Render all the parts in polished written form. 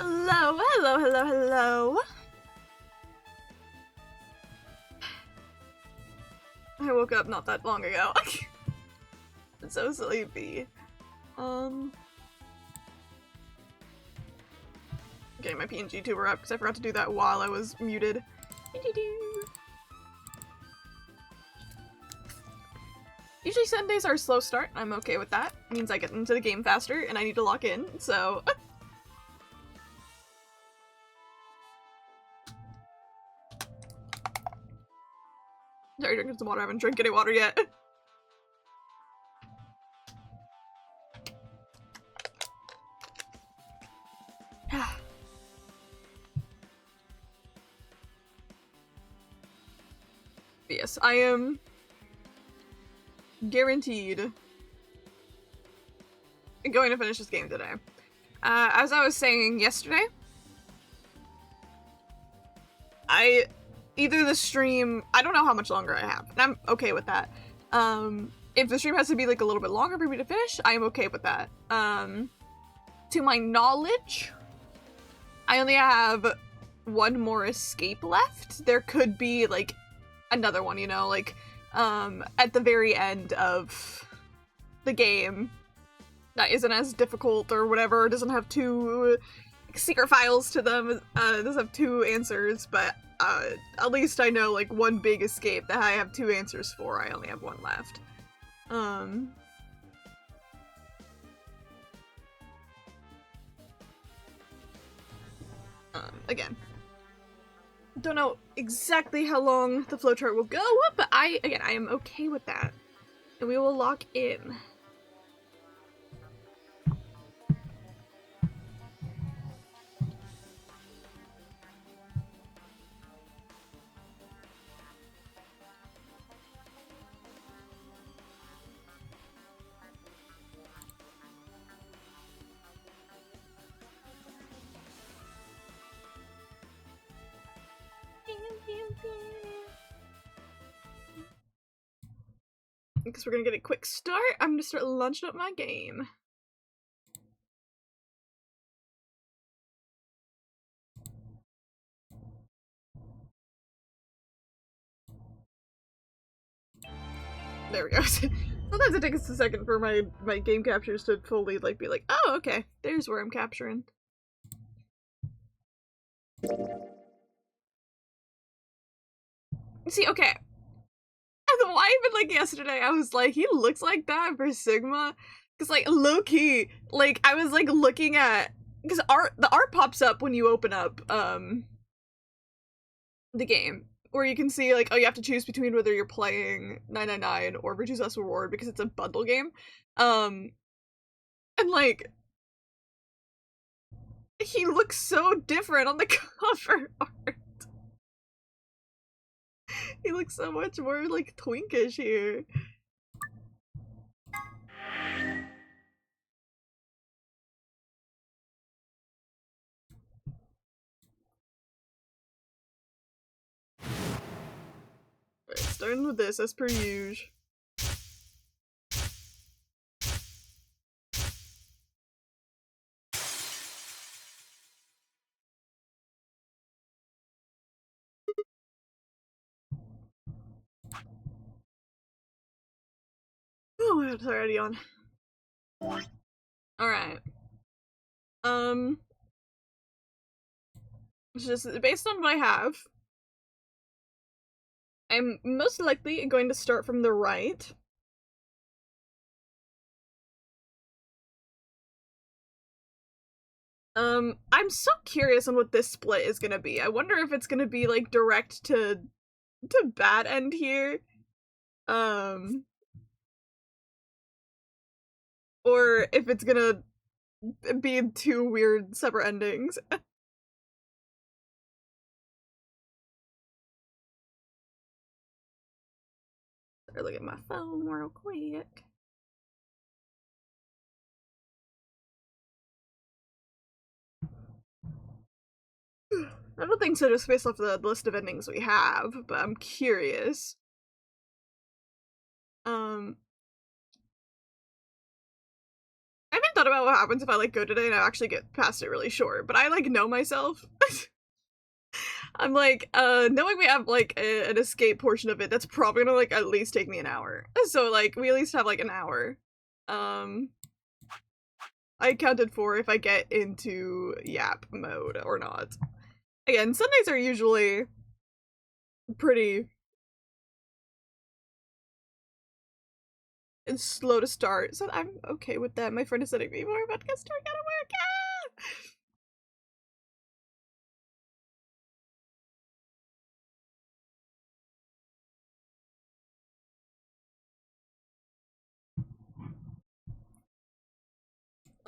Hello, hello, hello, hello. I woke up not that long ago. I'm so sleepy. Getting my PNG tuber up because I forgot to do that while I was muted. Usually Sundays are a slow start. I'm okay with that. It means I get into the game faster and I need to lock in, so... Sorry, drinking some water. I haven't drank any water yet. Yes, I am guaranteed going to finish this game today. As I was saying yesterday, either the stream, I don't know how much longer I have, and I'm okay with that. If the stream has to be like a little bit longer for me to finish, I am okay with that. To my knowledge, I only have one more escape left. There could be like another one, you know, like at the very end of the game that isn't as difficult or whatever, doesn't have two secret files to them, doesn't have two answers, but at least I know like one big escape that I have two answers for. I only have one left. Again, don't know exactly how long the flowchart will go, but I am okay with that. And we will lock in. Because we're gonna get a quick start, I'm gonna start launching up my game. There we go. Sometimes it takes a second for my game captures to fully like be like, oh, okay, there's where I'm capturing. See, okay. And why even like yesterday I was like, he looks like that for Sigma? Because like low key, like I was like looking at, because the art pops up when you open up the game, where you can see like, oh, you have to choose between whether you're playing 999 or Virtue's Last Reward because it's a bundle game. And like he looks so different on the cover art. He looks so much more like twinkish here. Right, starting with this as per usual. Oh, it's already on. Alright. It's just based on what I have. I'm most likely going to start from the right. I'm so curious on what this split is gonna be. I wonder if it's gonna be like direct to bad end here. Or if it's gonna be two weird separate endings. Better look at my phone real quick. I don't think so, just based off the list of endings we have, but I'm curious. I haven't thought about what happens if I like go today and I actually get past it really short, but I like know myself. I'm like, knowing we have like an escape portion of it, that's probably gonna like at least take me an hour. So like we at least have like an hour. I accounted for if I get into Yap mode or not. Again, Sundays are usually pretty slow to start, so I'm okay with that. My friend is sending me more podcast story gotta work.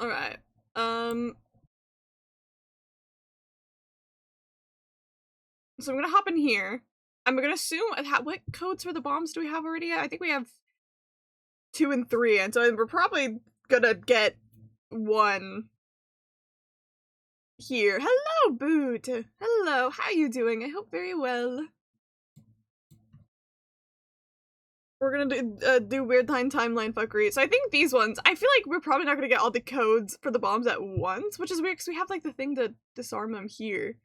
Alright. So I'm gonna hop in here. I'm gonna assume what codes for the bombs do we have already? I think we have 2 and 3, and so we're probably gonna get 1 here. Hello, Boot! Hello, how are you doing? I hope very well. We're gonna do Weird Timeline fuckery. So I think these ones, I feel like we're probably not gonna get all the codes for the bombs at once, which is weird because we have like the thing to disarm them here.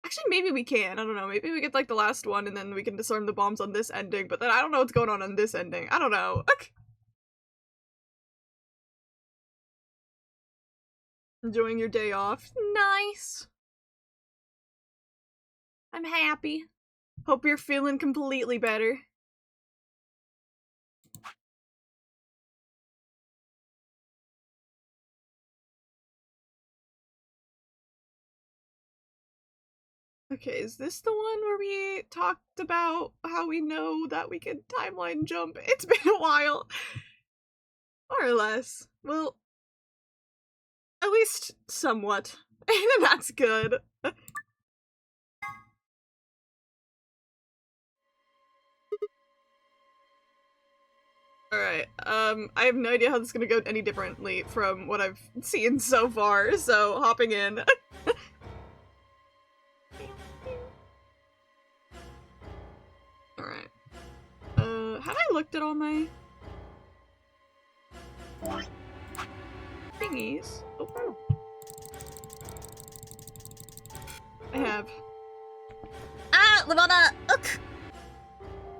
Actually, maybe we can. I don't know. Maybe we get like the last one and then we can disarm the bombs on this ending, but then I don't know what's going on this ending. I don't know. Enjoying your day off. Nice. I'm happy. Hope you're feeling completely better. Okay, is this the one where we talked about how we know that we can timeline jump? It's been a while. More or less. Well, at least somewhat. And that's good. Alright, I have no idea how this is gonna go any differently from what I've seen so far, so hopping in. Alright. Have I looked at all my thingies? Oh. I have. Ah! Lavana! Ugh!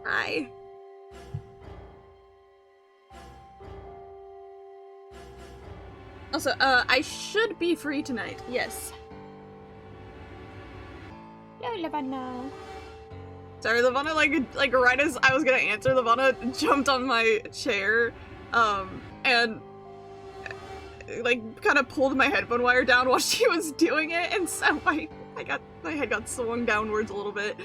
Hi. Also, I should be free tonight. Yes. Yo, Lavana. Sorry, Lavana, like right as I was gonna answer, Lavana jumped on my chair, and like kind of pulled my headphone wire down while she was doing it, and so my head got swung downwards a little bit.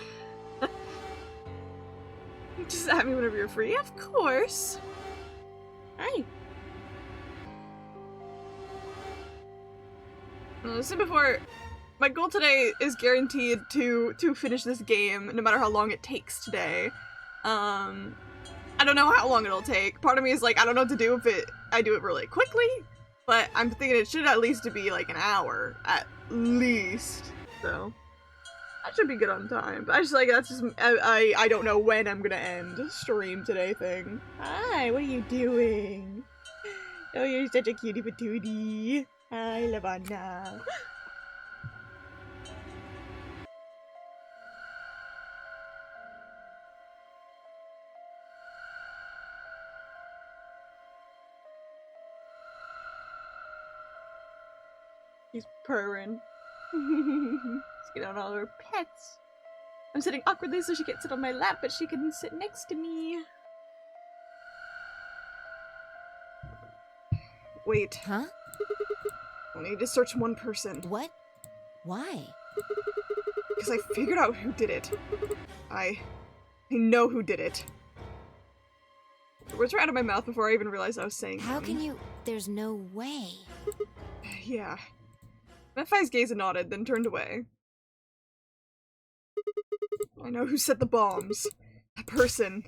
Just at me whenever you're free, of course. Hi. So before, my goal today is guaranteed to finish this game, no matter how long it takes today. I don't know how long it'll take. Part of me is like, I don't know what to do if I do it really quickly, but I'm thinking it should at least be like an hour, at least. So, that should be good on time. But I just like, that's just, I don't know when I'm gonna end stream today thing. Hi, what are you doing? Oh, you're such a cutie patootie. Hi, Lavana. She's purring. She's getting on all her pets. I'm sitting awkwardly so she can't sit on my lap, but she can sit next to me. Wait. Huh? I need to search one person. What? Why? Because I figured out who did it. I know who did it. The words were out of my mouth before I even realized I was saying How them. can you? There's no way. Yeah. Mephi's gazed and nodded, then turned away. I know who set the bombs. That person.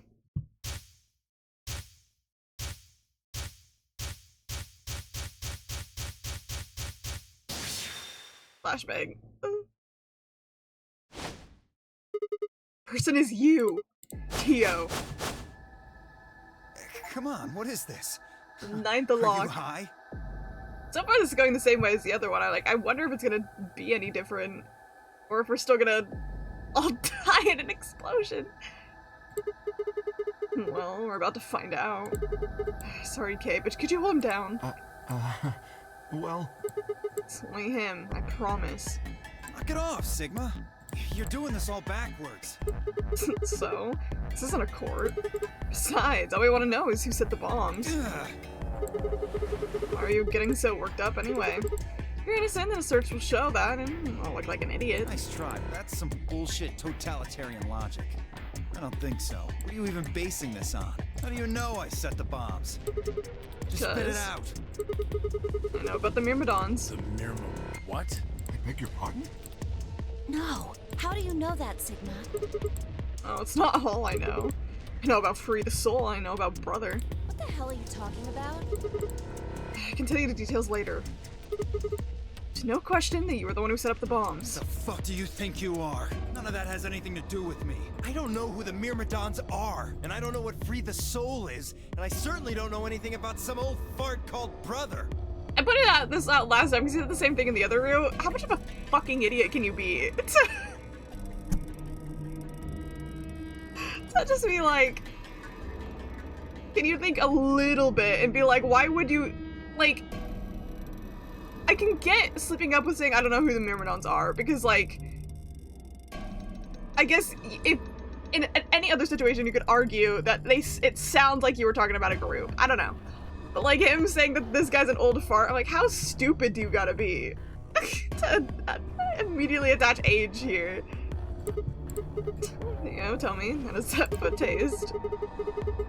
Flashbang. Person is you, Tio. Come on, what is this? Ninth Are you lock. high? So far this is going the same way as the other one. I wonder if it's gonna be any different. Or if we're still gonna all die in an explosion. Well, we're about to find out. Sorry, Kay, but could you hold him down? Well... It's only him, I promise. Knock it off, Sigma. You're doing this all backwards. So? This isn't a court. Besides, all we want to know is who set the bombs. Why are you getting so worked up anyway? If you're innocent, then a search will show that, and I'll look like an idiot. Nice try, but that's some bullshit totalitarian logic. I don't think so. What are you even basing this on? How do you know I set the bombs? Just spit it out. I know about the Myrmidons. The Myrmidons? What? I beg your pardon? No. How do you know that, Sigma? Oh, it's not all I know. I know about Free the Soul, I know about Brother. What the hell are you talking about? I can tell you the details later. There's no question that you were the one who set up the bombs. What the fuck do you think you are? None of that has anything to do with me. I don't know who the Myrmidons are, and I don't know what Free the Soul is, and I certainly don't know anything about some old fart called Brother. I put this out last time because you did the same thing in the other room. How much of a fucking idiot can you be? To just be like, can you think a little bit and be like, why would you, like, I can get slipping up with saying I don't know who the Myrmidons are, because, like, I guess if in any other situation you could argue that it sounds like you were talking about a group. I don't know. But, like, him saying that this guy's an old fart, I'm like, how stupid do you gotta be to immediately attach age here? You know, tell me, how does that for taste?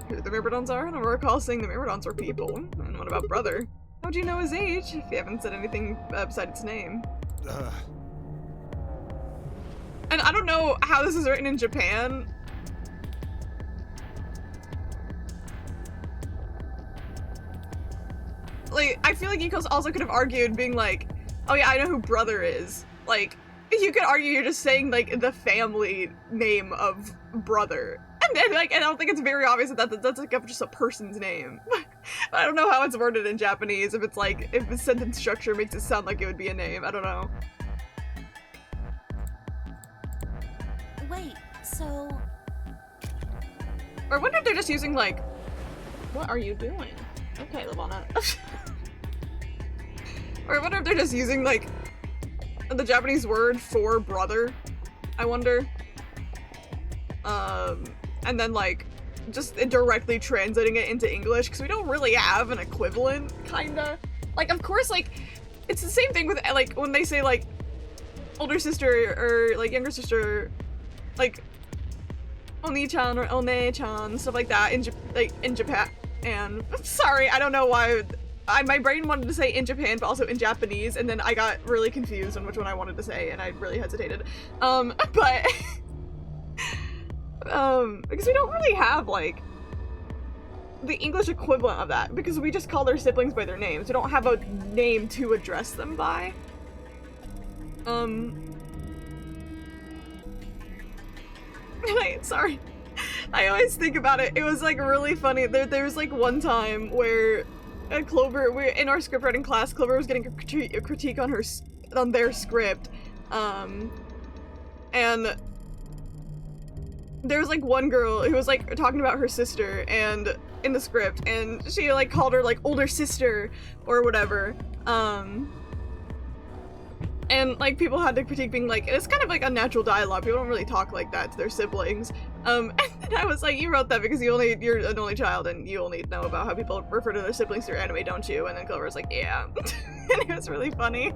Who the Myrmidons are? I don't recall saying the Myrmidons were people. And what about Brother? How'd you know his age if you haven't said anything besides its name? And I don't know how this is written in Japan. Like, I feel like you also could have argued being like, oh yeah, I know who Brother is. Like, you could argue you're just saying, like, the family name of Brother. And then, like, I don't think it's very obvious that that's like just a person's name. I don't know how it's worded in Japanese, if it's like, if the sentence structure makes it sound like it would be a name, I don't know. Wait, so... Or I wonder if they're just using, like, what are you doing? Okay, Lavana. Or I wonder if they're just using, like, the Japanese word for brother, I wonder. And then, like, just directly translating it into English, because we don't really have an equivalent, kinda. Like, of course, like, it's the same thing with, like, when they say, like, older sister, or, like, younger sister, like, Oni-chan or One-chan, stuff like that, in Japan. And, sorry, I don't know why, my brain wanted to say in Japan, but also in Japanese, and then I got really confused on which one I wanted to say, and I really hesitated. But... because we don't really have, like, the English equivalent of that, because we just call their siblings by their names. We don't have a name to address them by. Sorry. I always think about it. It was, like, really funny. There was, like, one time where Clover, in our script writing class, Clover was getting a critique on their script, and there was, like, one girl who was, like, talking about her sister, and in the script, and she, like, called her, like, older sister, or whatever, and, like, people had to critique being like, it's kind of like unnatural dialogue, people don't really talk like that to their siblings, and then I was like, you wrote that because you're an only child, and you only know about how people refer to their siblings through anime, don't you? And then Clover was like, yeah, and it was really funny.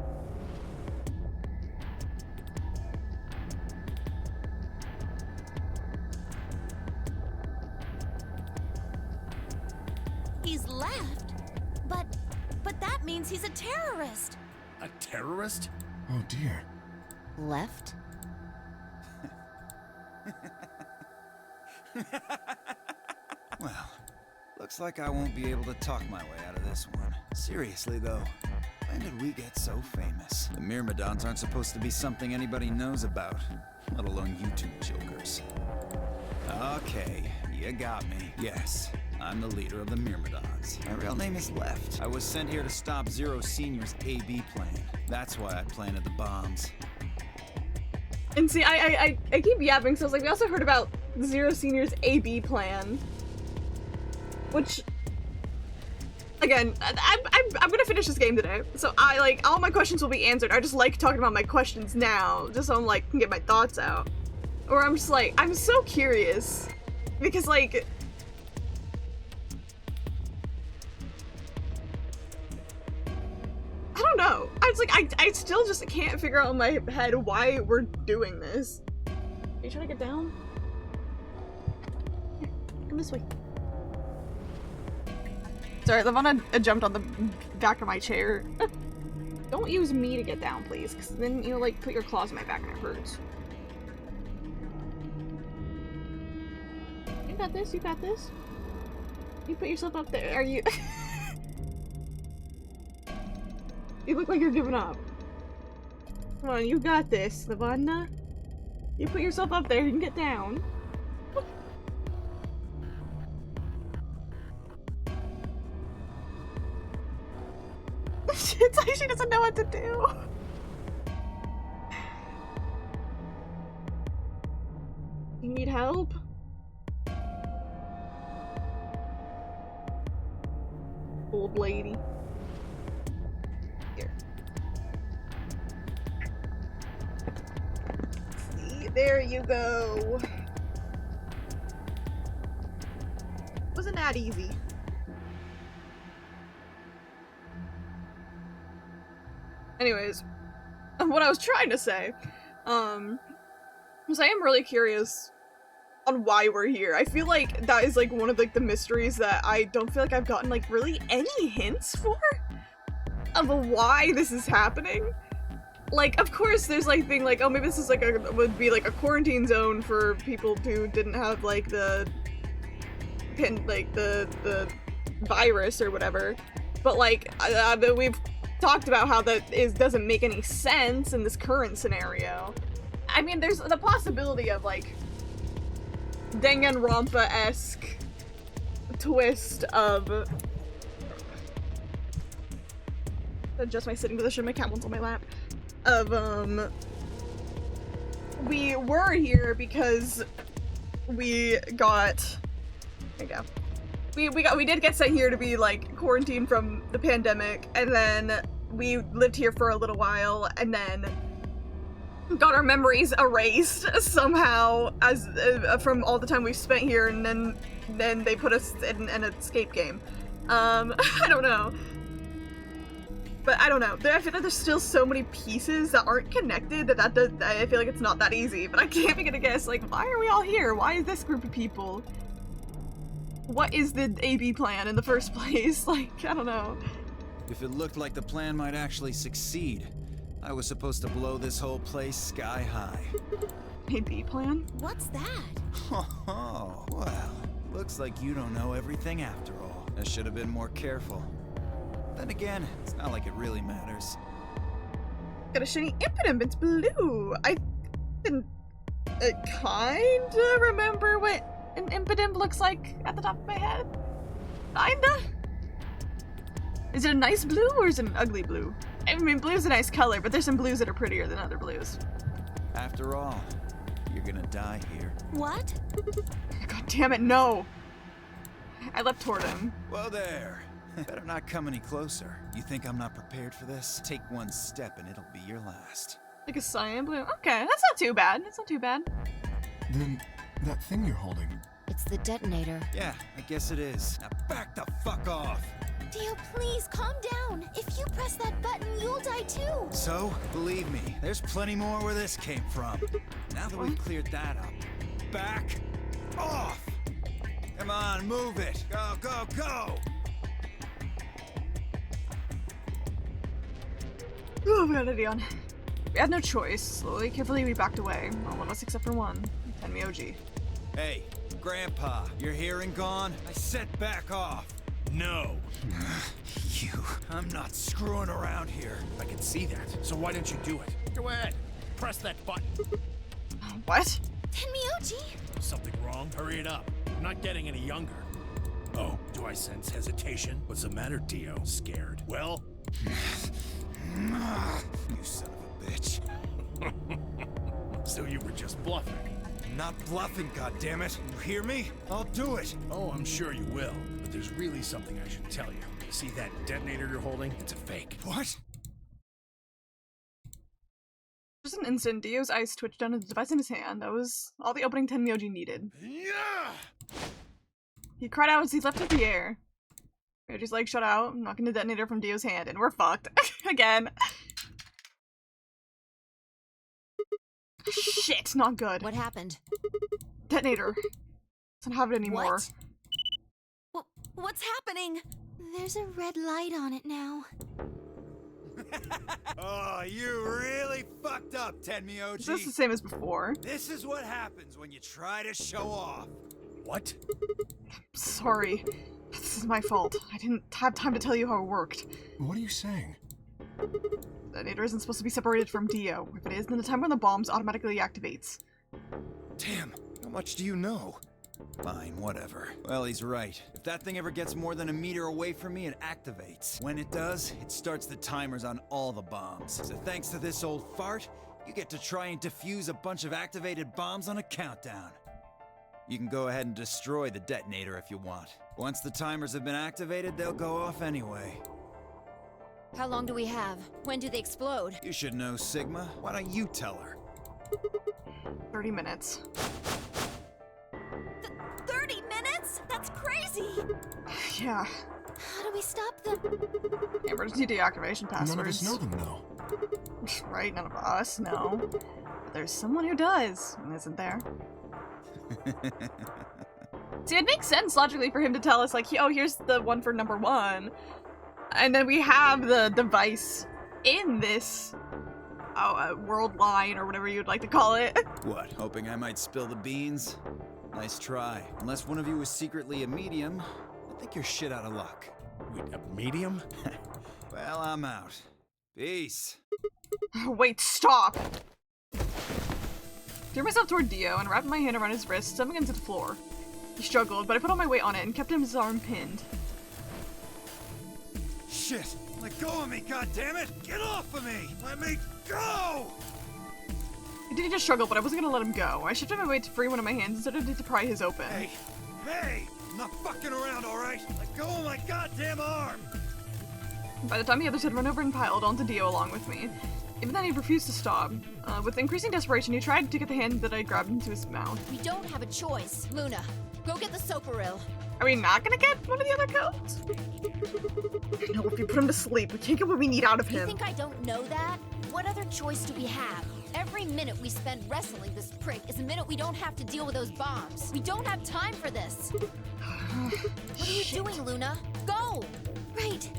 He's left? But that means he's a terrorist. A terrorist? Oh dear. Left? Well, looks like I won't be able to talk my way out of this one. Seriously, though, when did we get so famous? The Myrmidons aren't supposed to be something anybody knows about, let alone you two jokers. Okay, you got me. Yes, I'm the leader of the Myrmidons. My real name is Left. I was sent here to stop Zero Senior's AB plan. That's why I planted the bombs. And see, I keep yapping, so I was like, we also heard about Zero Senior's AB plan. Which, again, I'm gonna finish this game today, so all my questions will be answered. I just like talking about my questions now, just so I'm like, can get my thoughts out. Or I'm just like, I'm so curious, because like, I don't know. I was like, I still just can't figure out in my head why we're doing this. Are you trying to get down? Here, come this way. Sorry, Levana jumped on the back of my chair. Don't use me to get down, please, because then you'll like put your claws in my back and it hurts. You got this, you got this. You put yourself up there, are you? You look like you're giving up. Come on, you got this, Levana. You put yourself up there, you can get down. It's like she doesn't know what to do. You need help? Old lady. Here. See, there you go. Wasn't that easy? Anyways, what I was trying to say, was I am really curious on why we're here. I feel like that is like one of like the mysteries that I don't feel like I've gotten like really any hints for of why this is happening. Like, of course, there's like thing like, oh, maybe this is like would be like a quarantine zone for people who didn't have like the virus or whatever. But like, we've talked about how that doesn't make any sense in this current scenario. I mean, there's the possibility of like Danganronpa-esque twist of adjust my sitting position, my cat wants on my lap, of we were here because we got, there you go. We did get sent here to be like quarantined from the pandemic, and then we lived here for a little while, and then got our memories erased somehow as from all the time we've spent here, and then they put us in an escape game. I don't know, but I don't know. I feel like there's still so many pieces that aren't connected that I feel like it's not that easy. But I can't begin to guess like, why are we all here? Why is this group of people? What is the AB plan in the first place? Like, I don't know. If it looked like the plan might actually succeed, I was supposed to blow this whole place sky high. AB plan? What's that? Oh, well, looks like you don't know everything after all. I should have been more careful. Then again, it's not like it really matters. Got a shiny Impidimp, it's blue! I can kinda remember what an Impidimp looks like at the top of my head. Kinda? Is it a nice blue or is it an ugly blue? I mean, blue's a nice color, but there's some blues that are prettier than other blues. After all, you're gonna die here. What? God damn it, no! I leapt toward him. Well there. Better not come any closer. You think I'm not prepared for this? Take one step and it'll be your last. Like a cyan blue? Okay, that's not too bad. That's not too bad. Then that thing you're holding. It's the detonator. Yeah, I guess it is. Now back the fuck off! Dio, please, calm down. If you press that button, you'll die too. So, believe me, there's plenty more where this came from. Now that we've cleared that up, back off! Come on, move it! Go, go, go! Oh, we got Dion. We had no choice. Slowly, carefully, we backed away. All of us except for one. Enemy OG. Hey, Grandpa, you're here and gone? I said back off! No. You. I'm not screwing around here. I can see that. So why don't you do it? Go ahead. Press that button. What? Tenmyoji! Something wrong? Hurry it up. I'm not getting any younger. Oh, do I sense hesitation? What's the matter, Dio? Scared? Well? You son of a bitch. So you were just bluffing. Not bluffing, goddammit. You hear me? I'll do it. Oh, I'm sure you will. But there's really something I should tell you. See that detonator you're holding? It's a fake. What? Just an instant, Dio's eyes twitched down to the device in his hand. That was all the opening Tenmyoji needed. Yeah! He cried out as he leapt into the air. Ryoji's leg shot out, knocking the detonator from Dio's hand, and we're fucked. Again. Shit, not good. What happened? Detonator. Doesn't have it anymore. What's happening? There's a red light on it now. Oh, you really fucked up, Tenmyoji. Is this the same as before? This is what happens when you try to show off. What? Sorry. This is my fault. I didn't have time to tell you how it worked. What are you saying? The detonator isn't supposed to be separated from Dio. If it is, then the timer on the bombs automatically activates. Damn, how much do you know? Fine, whatever. Well, he's right. If that thing ever gets more than a meter away from me, it activates. When it does, it starts the timers on all the bombs. So thanks to this old fart, you get to try and defuse a bunch of activated bombs on a countdown. You can go ahead and destroy the detonator if you want. Once the timers have been activated, they'll go off anyway. How long do we have? When do they explode? You should know, Sigma. Why don't you tell her? 30 minutes. 30 minutes? That's crazy! Yeah. How do we stop them? Emergency deactivation passwords. None of us know them, though. Right, none of us know. But there's someone who does, isn't there? See, it makes sense logically for him to tell us, like, oh, here's the one for number 1. And then we have the device in this world line, or whatever you'd like to call it. What, hoping I might spill the beans? Nice try. Unless one of you is secretly a medium, I think you're shit out of luck. Wait, a medium? Well, I'm out. Peace. Wait, stop! Threw myself toward Dio and wrapped my hand around his wrist, stumbling into the floor. He struggled, but I put all my weight on it and kept his arm pinned. Shit! Let go of me, goddammit! Get off of me! Let me go! He didn't just struggle, but I wasn't gonna let him go. I shifted my weight to free one of my hands and started to pry his open. Hey! Hey! I'm not fucking around, alright? Let go of my goddamn arm! By the time the others had run over and piled onto Dio along with me. Even then, he refused to stop. With increasing desperation, he tried to get the hand that I grabbed into his mouth. We don't have a choice. Luna, go get the Soparil. Are we not gonna get one of the other codes? No, if you put him to sleep, we can't get what we need out of You him. think I don't know that? What other choice do we have? Every minute we spend wrestling this prick is a minute we don't have to deal with those bombs. We don't have time for this. What are you doing, Luna? Go! Right.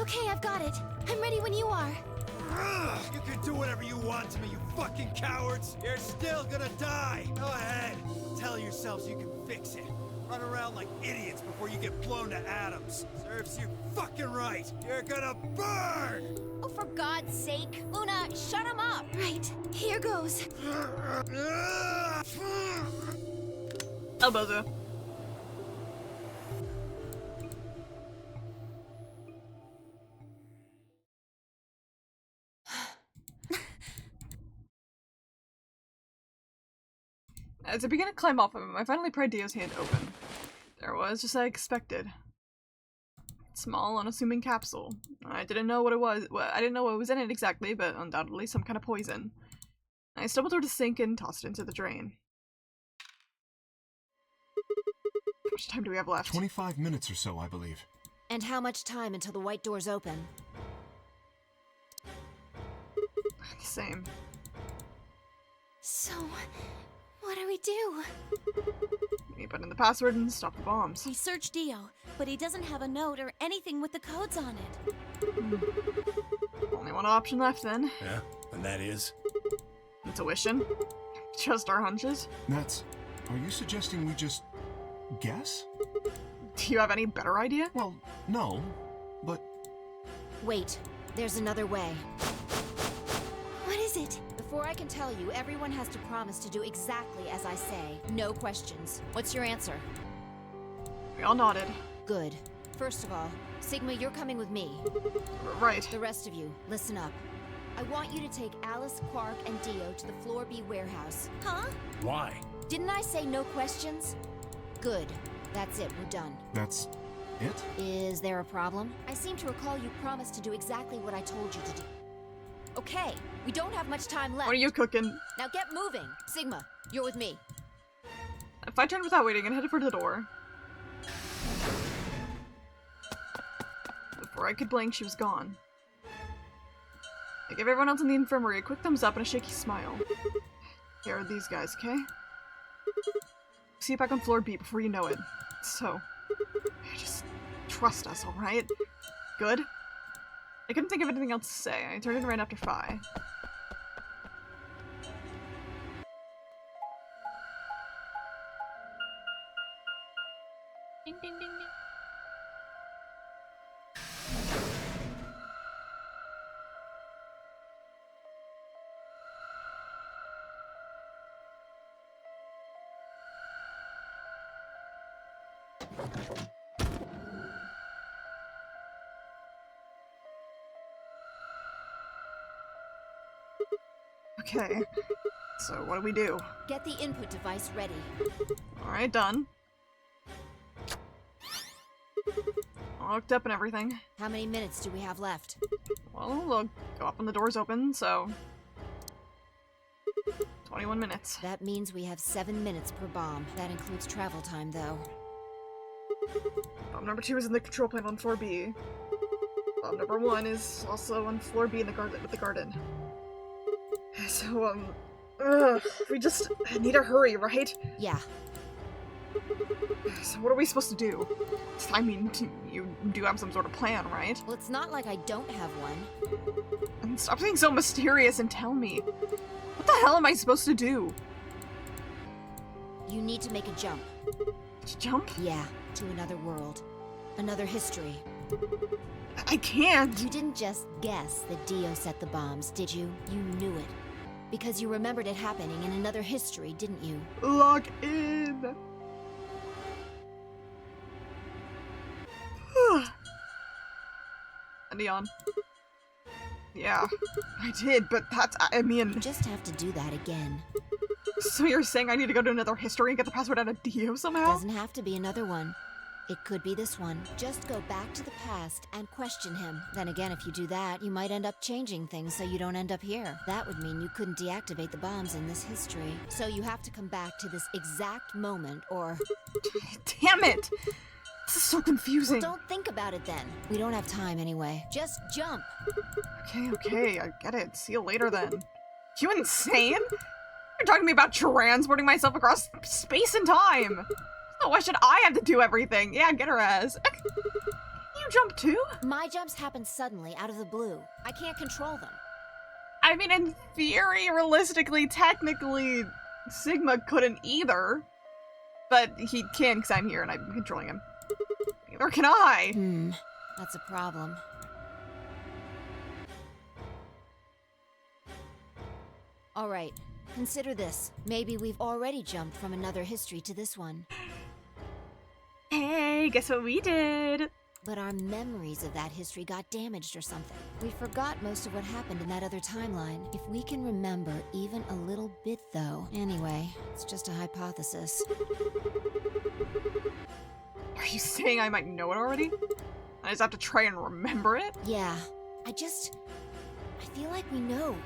Okay, I've got it. I'm ready when you are. You can do whatever you want to me, you fucking cowards! You're still gonna die! Go ahead! Tell yourselves you can fix it. Run around like idiots before you get blown to atoms. Serves you fucking right! You're gonna burn! Oh, for God's sake. Luna, shut him up! Right. Here goes. Elbozo. As I began to climb off of him, I finally pried Dio's hand open. There was, just as I expected. Small, unassuming capsule. I didn't know what it was. Well, I didn't know what was in it exactly, but undoubtedly some kind of poison. I stumbled toward the sink and tossed it into the drain. How much time do we have left? 25 minutes or so, I believe. And how much time until the white doors open? The same. So, what do we do? We put in the password and stop the bombs. We searched Dio, but he doesn't have a note or anything with the codes on it. Only one option left then. Yeah, and that is? Intuition. Just our hunches. That's... Are you suggesting we just... guess? Do you have any better idea? Well, no, but... Wait, there's another way. What is it? The Before I can tell you, everyone has to promise to do exactly as I say. No questions. What's your answer? We all nodded. Good. First of all, Sigma, you're coming with me. Right. The rest of you, listen up. I want you to take Alice, Quark, and Dio to the Floor B warehouse. Huh? Why? Didn't I say no questions? Good. That's it. We're done. That's it? Is there a problem? I seem to recall you promised to do exactly what I told you to do. Okay, we don't have much time left. What are you cooking? Now get moving. Sigma, you're with me. If I turned without waiting and headed for the door. Before I could blink, she was gone. I gave everyone else in the infirmary a quick thumbs up and a shaky smile. Here are these guys, okay? See you back on floor B before you know it. So, just trust us, alright? Good? I couldn't think of anything else to say. I turned in right after Phi. Ding, ding, ding, ding. Okay, so what do we do? Get the input device ready. Alright, done. All hooked up and everything. How many minutes do we have left? Well, we'll go up when the door's open, so... 21 minutes. That means we have 7 minutes per bomb. That includes travel time, though. Bomb number 2 is in the control plane on floor B. Bomb number 1 is also on floor B in the garden with the garden. So, we just need to hurry, right? Yeah. So what are we supposed to do? I mean, you do have some sort of plan, right? Well, it's not like I don't have one. And stop being so mysterious and tell me. What the hell am I supposed to do? You need to make a jump. Jump? Yeah, to another world. Another history. I can't! You didn't just guess that Dio set the bombs, did you? You knew it. Because you remembered it happening in another history, didn't you? Log in! Neon. Yeah, I did, but that's, I mean... You just have to do that again. So you're saying I need to go to another history and get the password out of Dio somehow? Doesn't have to be another one. It could be this one. Just go back to the past and question him. Then again, if you do that, you might end up changing things so you don't end up here. That would mean you couldn't deactivate the bombs in this history. So you have to come back to this exact moment, or... Damn it! This is so confusing. Well, don't think about it then. We don't have time anyway. Just jump. Okay, I get it. See you later then. You insane? You're talking to me about transporting myself across space and time. So why should I have to do everything? Yeah, get her ass. You jump too? My jumps happen suddenly, out of the blue. I can't control them. I mean, in theory, realistically, technically, Sigma couldn't either. But he can because I'm here and I'm controlling him. Neither can I. That's a problem. All right, consider this. Maybe we've already jumped from another history to this one. Hey, guess what we did? But our memories of that history got damaged or something. We forgot most of what happened in that other timeline. If we can remember even a little bit, though. Anyway, it's just a hypothesis. Are you saying I might know it already? I just have to try and remember it? Yeah, I feel like we know.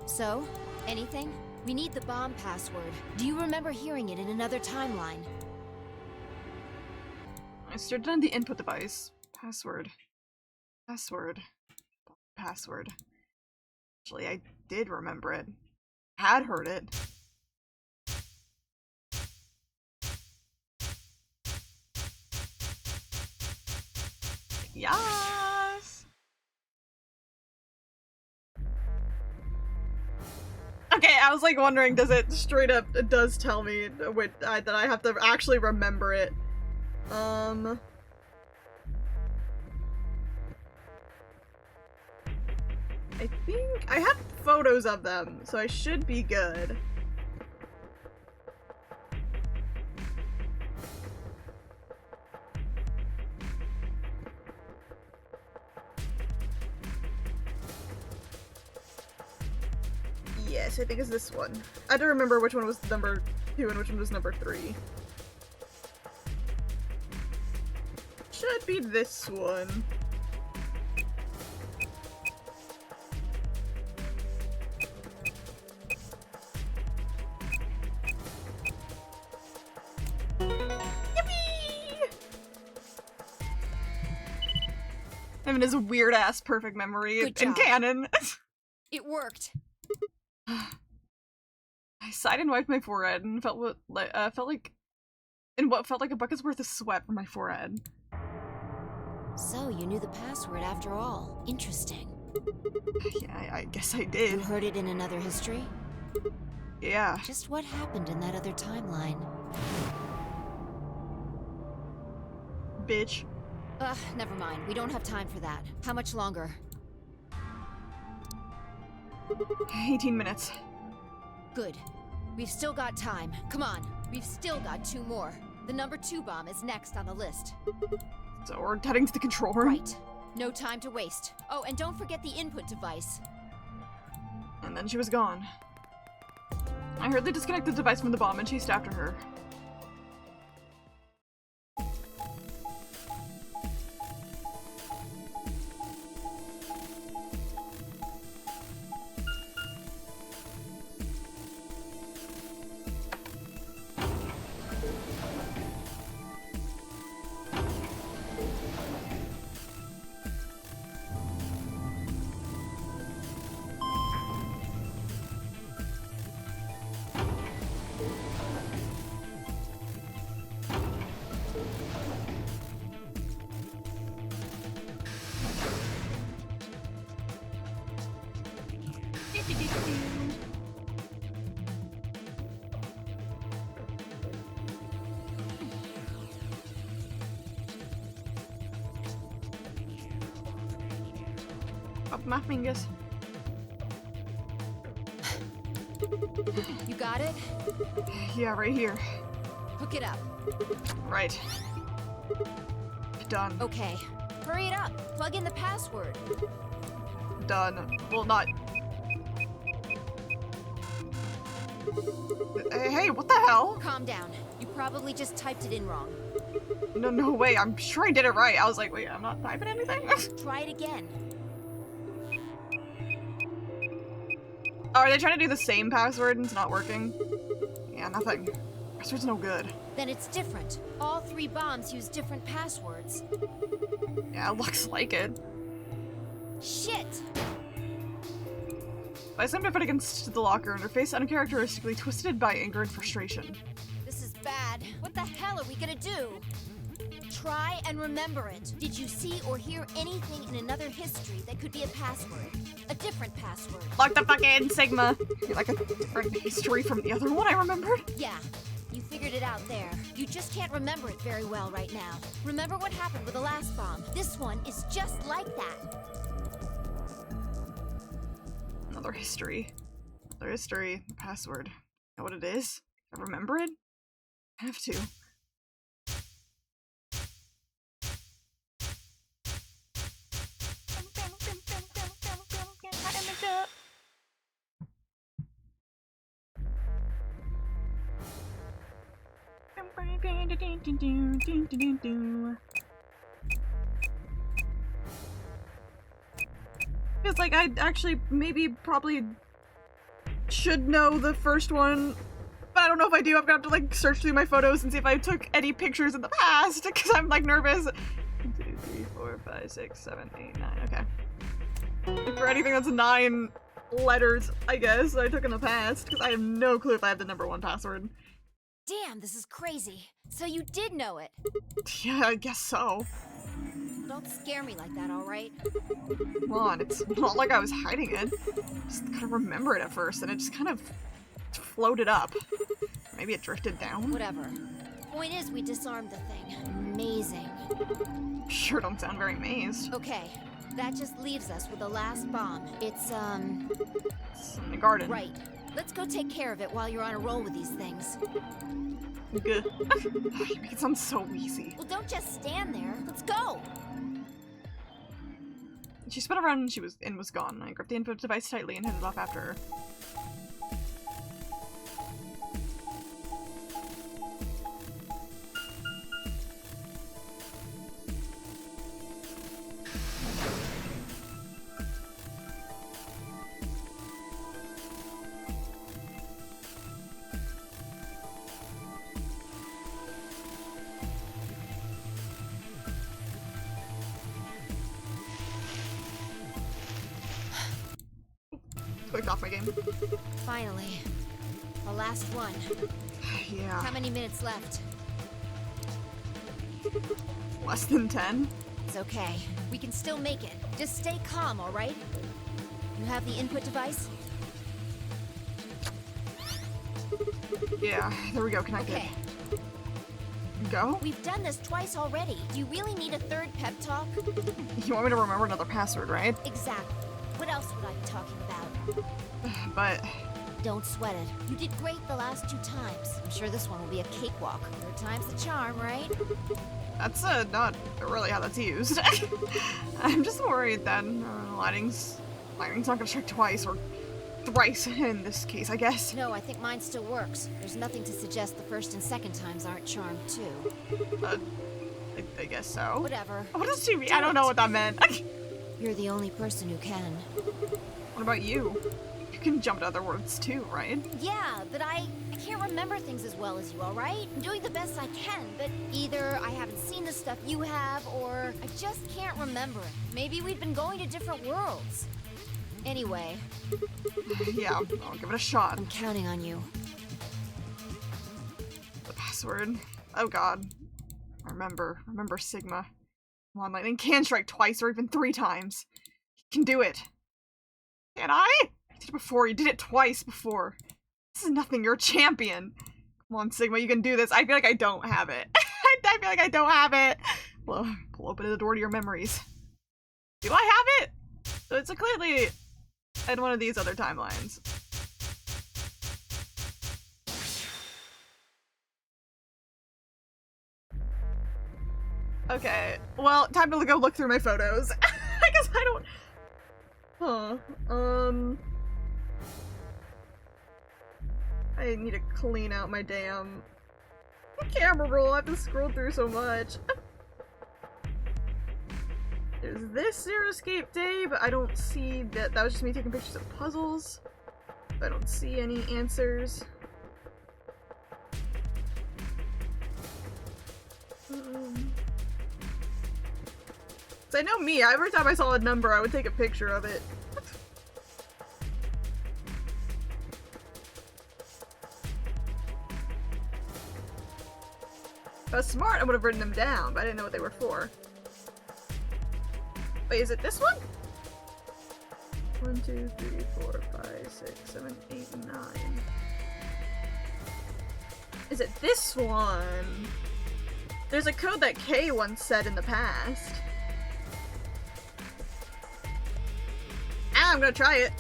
So, anything? We need the bomb password. Do you remember hearing it in another timeline? I started on the input device. Password. Password. Password. Actually, I did remember it. Had heard it. Yes! Okay, I was like wondering, does it straight up, it does tell me that I have to actually remember it. I think I have photos of them, so I should be good. Yes, I think it's this one. I don't remember which one was number 2 and which one was number 3. Should be this one. Yippee! Having his weird ass perfect memory Good in job. canon. It worked. I sighed and wiped my forehead and felt what felt like a bucket's worth of sweat from my forehead. So, you knew the password after all. Interesting. Yeah, I guess I You did. heard it in another history? Yeah. Just what happened in that other timeline? Bitch. Ugh, never mind. We don't have time for that. How much longer? 18 minutes. Good. We've still got time. Come on. We've still got 2 more. The number 2 bomb is next on the list. So we're heading to the control room. Right. No time to waste. Oh, and don't forget the input device. And then she was gone. I heard they disconnected the device from the bomb and chased after her. Up my fingers. You got it? Yeah, right here. Hook it up. Right. Done. Okay. Hurry it up. Plug in the password. Done. Well, not. Hey, what the hell? Calm down. You probably just typed it in wrong. No way. I'm sure I did it right. I was like, wait, I'm not typing anything? Try it again. Oh, are they trying to do the same password and it's not working? Yeah, nothing. Password's no good. Then it's different. All 3 bombs use different passwords. Yeah, it looks like it. Shit! I slammed my foot against the locker and her face uncharacteristically twisted by anger and frustration. This is bad. What the hell are we gonna do? Try and remember it. Did you see or hear anything in another history that could be a password? A different password? Lock the fuck in, Sigma! You're like a different history from the other one I remembered? Yeah. You figured it out there. You just can't remember it very well right now. Remember what happened with the last bomb. This one is just like that. Another history. Another history. Password. Know what it is? I remember it? I have to. Feels like I actually probably should know the first one, but I don't know if I do. I've got to like search through my photos and see if I took any pictures in the past because I'm like nervous. 1, 2, 3, 4, 5, 6, 7, 8, 9. Okay. Look for anything that's 9 letters, I guess, that I took in the past because I have no clue if I have the number 1 password. Damn, this is crazy. So you did know it. Yeah, I guess so. Don't scare me like that, alright? Come on, it's not like I was hiding it. Just kind of remember it at first, and it just kind of floated up. Maybe it drifted down? Whatever. Point is, we disarmed the thing. Amazing. Sure don't sound very amazed. Okay, That just leaves us with the last bomb. It's, It's in the garden. right. Let's go take care of it while you're on a roll with these things. Good. You make it sound so easy. Well, don't just stand there. Let's go! She spun around and was gone. I gripped the input device tightly and headed off after her. Clicked off my game. Finally. The last one. Yeah. How many minutes left? Less than 10? It's okay. We can still make it. Just stay calm, alright? You have the input device? Yeah, there we go, connected. Okay. Go? We've done this twice already. Do you really need a third pep talk? You want me to remember another password, right? Exactly. What else would I be talking about? But Don't sweat it. You did great the last 2 times. I'm sure this one will be a cakewalk. 3rd time's the charm, right? that's not really how that's used. I'm just worried that lightning's not gonna strike twice or thrice in this case, I guess. No, I think mine still works. There's nothing to suggest the 1st and 2nd times aren't charmed, too. I guess so. Whatever. What does she mean? I don't know what that meant. You're the only person who can. What about you? You can jump to other words too, right? Yeah, but I can't remember things as well as you, alright? I'm doing the best I can, but either I haven't seen the stuff you have, or I just can't remember it. Maybe we've been going to different worlds. Anyway, Yeah, I'll give it a shot. I'm counting on you. The password. Oh god. Remember Sigma. Come on, lightning can strike twice or even 3 times. You can do it. Can I? You did it before. You did it twice before. This is nothing. You're a champion. Come on, Sigma. You can do this. I feel like I don't have it. I feel like I don't have it. Well, pull open the door to your memories. Do I have it? So it's clearly in one of these other timelines. Okay, well, time to go look through my photos. I guess I don't... I need to clean out my damn camera roll. I've been scrolled through so much. There's this Zero Escape Day, but I don't see that. That was just me taking pictures of puzzles. I don't see any answers. I know me, every time I saw a number, I would take a picture of it. If I was smart, I would have written them down, but I didn't know what they were for. Wait, is it this one? 1, 2, 3, 4, 5, 6, 7, 8, 9. Is it this one? There's a code that Kay once said in the past. I'm gonna try it.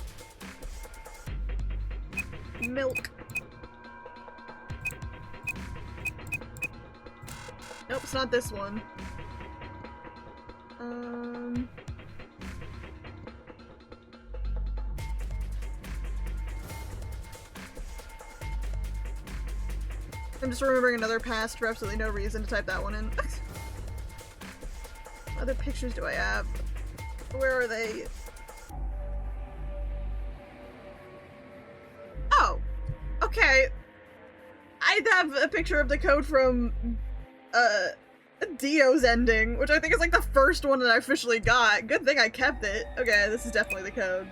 Milk. Nope, it's not this one. I'm just remembering another past for absolutely no reason to type that one in. What other pictures do I have? Where are they? Oh, okay. I have a picture of the code from Dio's ending, which I think is like the first one that I officially got. Good thing I kept it. Okay, this is definitely the code.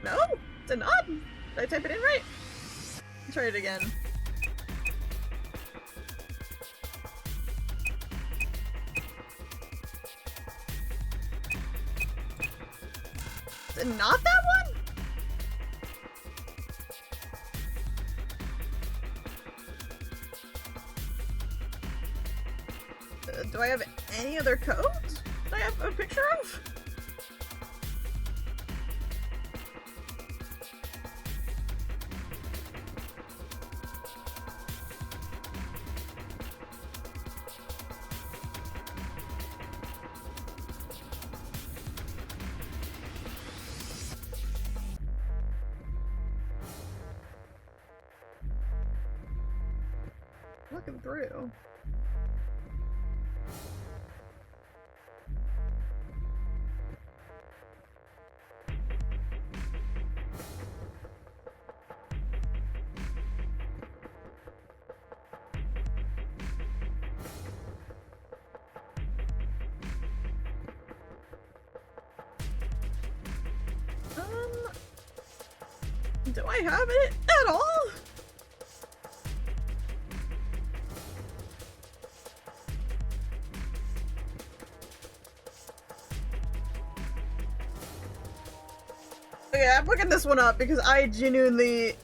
No? It's a nod? Did I type it in right? Let's try it again. Is it not that one? Do I have any other codes that I have a picture of? Looking through. Do I have it at all? Okay, I'm looking this one up because I genuinely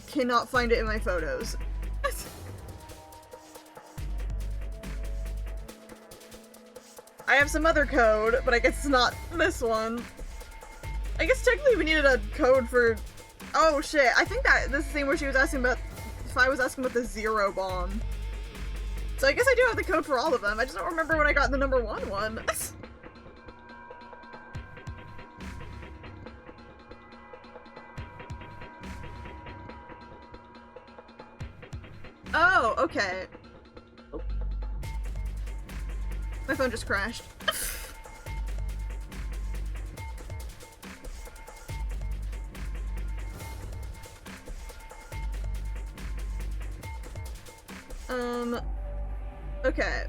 cannot find it in my photos. I have some other code, but I guess it's not this one. I guess technically we needed a code for... Oh shit, I think that this is the same where she was asking about... If I was asking about the zero bomb. So I guess I do have the code for all of them, I just don't remember when I got the number 1 one. Oh, okay. Oh. My phone just crashed. Okay.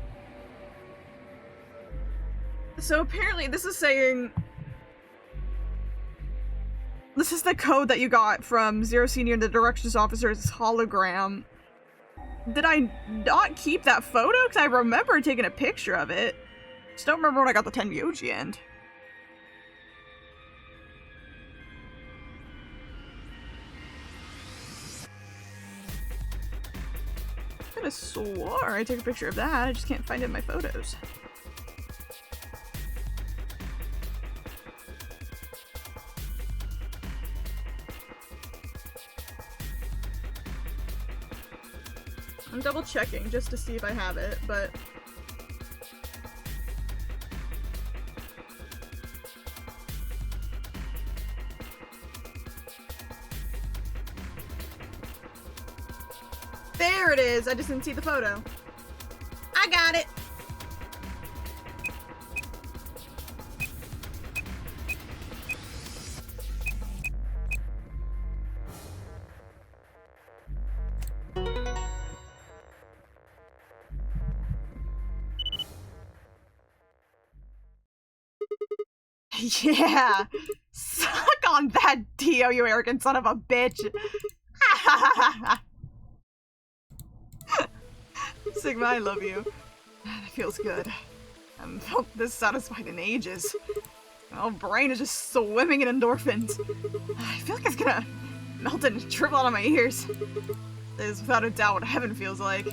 So apparently this is saying... This is the code that you got from Zero Senior, the directions officer's hologram. Did I not keep that photo? Because I remember taking a picture of it. Just don't remember when I got the Tenryuji end. I could have swore I took a picture of that. I just can't find it in my photos. I'm double checking just to see if I have it, but... There it is! I just didn't see the photo. I got it! Yeah! Suck on that, Dio, you arrogant son of a bitch! Sigma, I love you. That feels good. I haven't felt this satisfied in ages. My whole brain is just swimming in endorphins. I feel like it's gonna melt and dribble out of my ears. This is without a doubt what heaven feels like.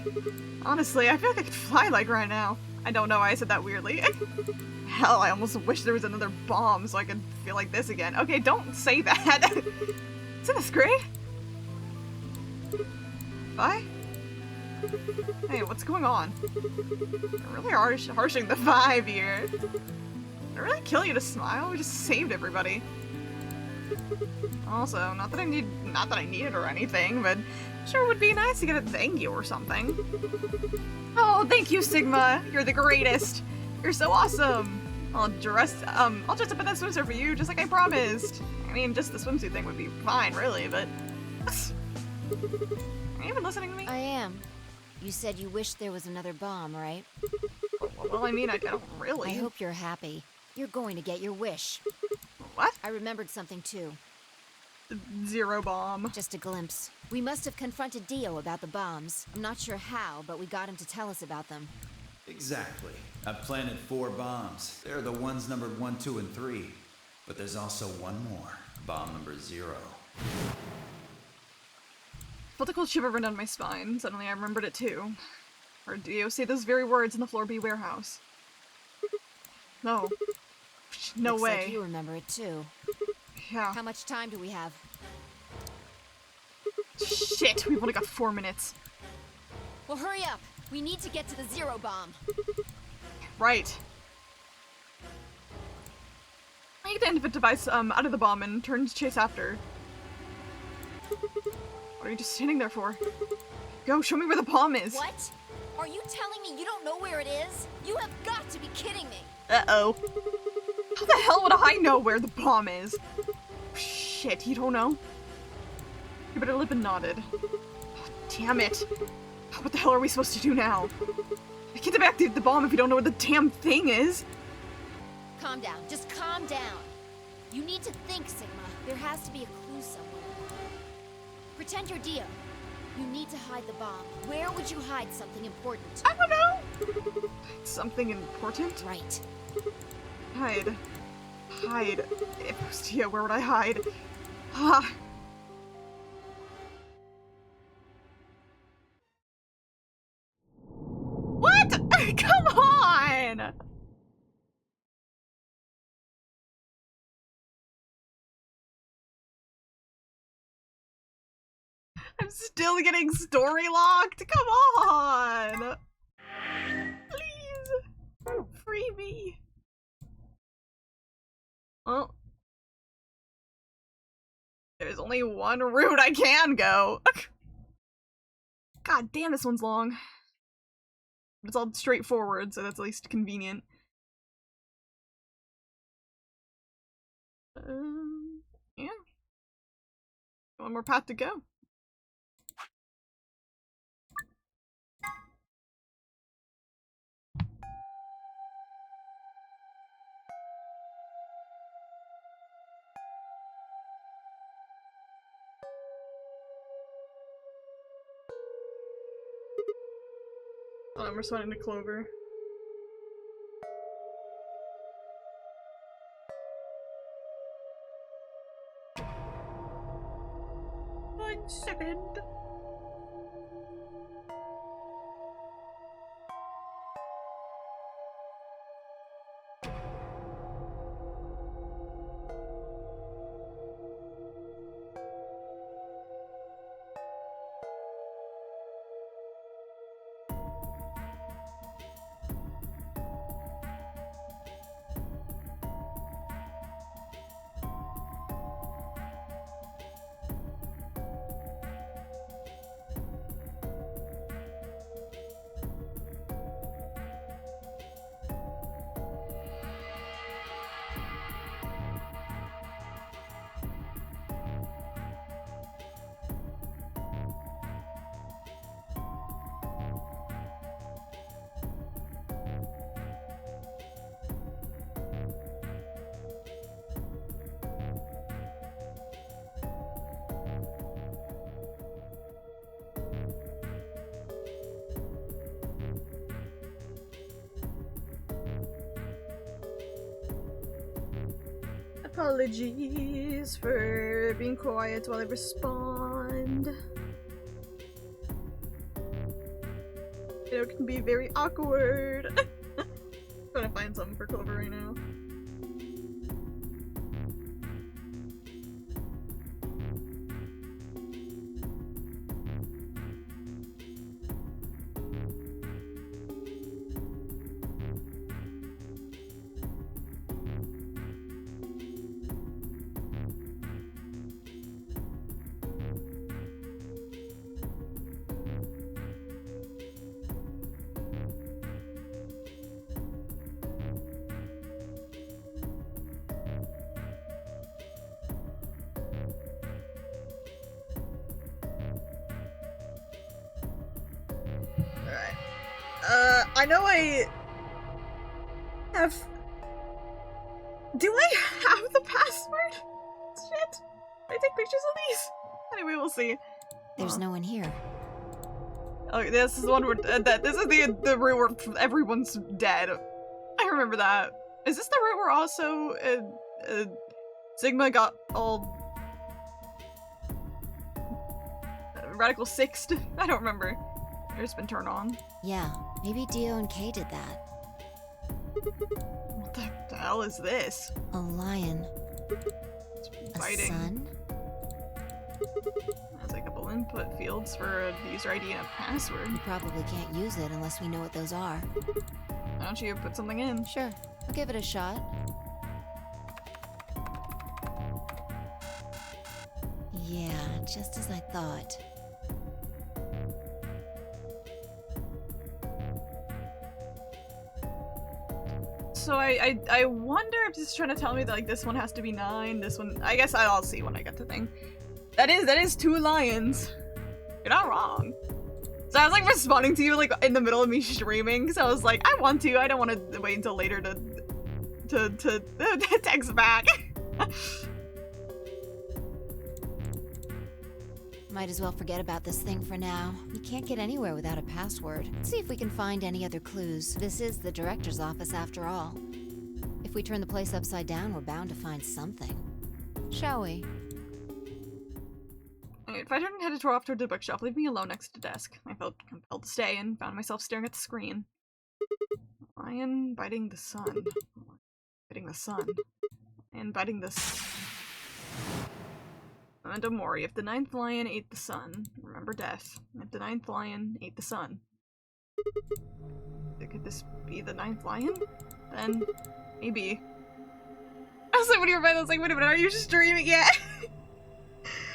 Honestly, I feel like I could fly like right now. I don't know why I said that weirdly. Hell, I almost wish there was another bomb so I could feel like this again. Okay, don't say that. Isn't this great? Bye? Hey, what's going on? You're really harshing the vibe here. Did it really kill you to smile? We just saved everybody. Also, not that I need it or anything, but sure would be nice to get a thank you or something. Oh, thank you, Sigma. You're the greatest. You're so awesome. I'll dress up in that swimsuit for you, just like I promised. I mean, just the swimsuit thing would be fine, really, but... Are you even listening to me? I am. You said you wish there was another bomb, right? Well, I mean, I don't really. I hope you're happy. You're going to get your wish. What? I remembered something too. Zero bomb. Just a glimpse. We must have confronted Dio about the bombs. I'm not sure how, but we got him to tell us about them. Exactly. I've planted 4 bombs. They're the ones numbered 1, 2, and 3. But there's also one more. Bomb number 0. Felt a cold shiver run down my spine. Suddenly I remembered it too. Heard Dio say those very words in the Floor B warehouse. No. No Looks way. like you remember it too. Yeah. How much time do we have? Shit, we've only got 4 minutes. Well, hurry up. We need to get to the Zero Bomb. Right. I get the infant device out of the bomb and turn to chase after. What are you just standing there for? Go, show me where the bomb is. What? Are you telling me you don't know where it is? You have got to be kidding me. Uh-oh. How the hell would I know where the bomb is? Shit, you don't know? You better lip and nodded. Oh, damn it. What the hell are we supposed to do now? I can't evacuate the bomb if you don't know where the damn thing is. Calm down. Just calm down. You need to think, Sigma. There has to be a clue somewhere. Pretend you're Dio. You need to hide the bomb. Where would you hide something important? I don't know. Something important? Right. Hide. Hide. If it was Dio, where would I hide? Ah. What? Come on! I'm still getting story locked. Come on! Please! Free me! Well, there's only one route I can go. God damn, this one's long. It's all straightforward, so that's at least convenient. Yeah. One more path to go. I'm responding to Clover. One second. Apologies for being quiet while I respond. You know, it can be very awkward. Trying to find something for Clover right now. I know I have... Do I have the password? Shit. Can I take pictures of these? Anyway, we'll see. There's no one here. Oh, this is the one where this is the route where everyone's dead. I remember that. Is this the route where also Sigma got all Radical Sixed? I don't remember. It's been turned on. Yeah, maybe Dio and Kay did that. What the hell is this? A lion. A Fighting. sun? Has a couple input fields for a user ID and a password. We probably can't use it unless we know what those are. Why don't you put something in? Sure, I'll give it a shot. Yeah, just as I thought. So I wonder if this is trying to tell me that like this one has to be 9, this one I guess I'll see when I get to thing. That is 2 lions. You're not wrong. So I was like responding to you like in the middle of me streaming, so I was like, I want to, I don't want to wait until later to text back. Might as well forget about this thing for now. We can't get anywhere without a password. Let's see if we can find any other clues. This is the director's office after all. If we turn the place upside down, we're bound to find something. Shall we? If I turned and headed off toward the bookshelf, leave me alone next to the desk. I felt compelled to stay and found myself staring at the screen. Lion biting the sun. Biting the sun. And biting the sun. Memento Mori. If the 9th lion ate the sun, remember death. If the 9th lion ate the sun. Could this be the 9th lion? Then, maybe. I was like, when you were I was like, wait a minute, are you streaming yet?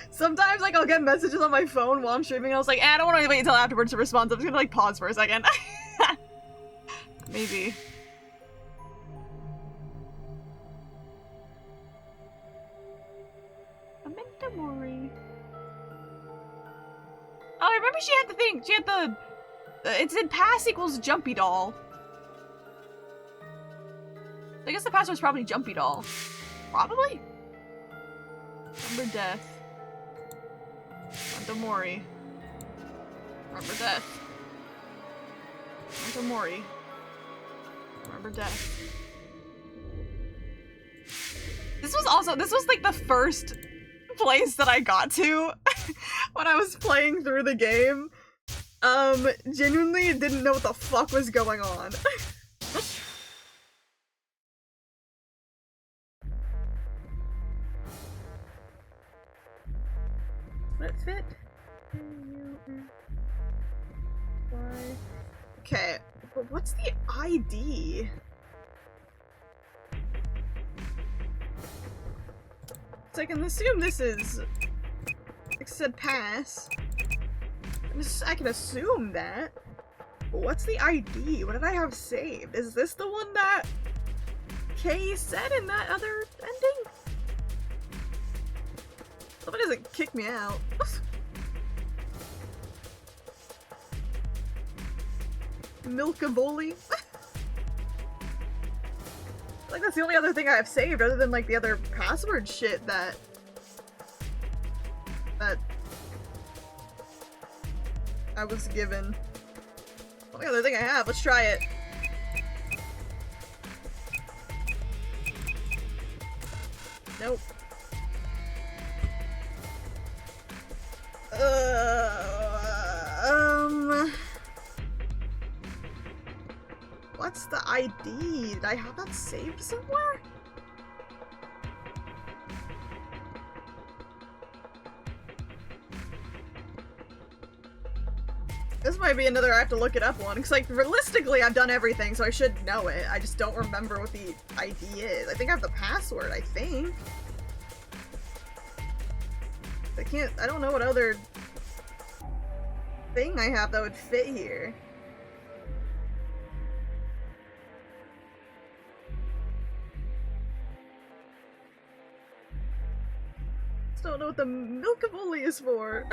Sometimes, like, I'll get messages on my phone while I'm streaming, and I was like, I don't want to wait until afterwards to respond, so I'm just gonna, like, pause for a second. Maybe. Memento Mori. Oh, I remember she had the thing. She had the... it said pass equals Jumpy Doll. I guess the password's probably Jumpy Doll. Probably? Remember death. Memento Mori. Remember death. Memento Mori. Remember death. This was like the first place that I got to when I was playing through the game. Genuinely didn't know what the fuck was going on. Would it fit? Okay, but what's the ID? So I can assume this is... it said pass. I can assume that. But what's the ID? What did I have saved? Is this the one that Kay said in that other ending? Somebody doesn't kick me out. Milkavoli? Like that's the only other thing I have saved other than like the other password shit that I was given. Only other thing I have. Let's try it. Nope. What's the ID? Did I have that saved somewhere? This might be another I have to look it up one, because like realistically I've done everything, so I should know it. I just don't remember what the ID is. I think I have the password, I think. I don't know what other thing I have that would fit here. Just don't know what the Milkavoli is for.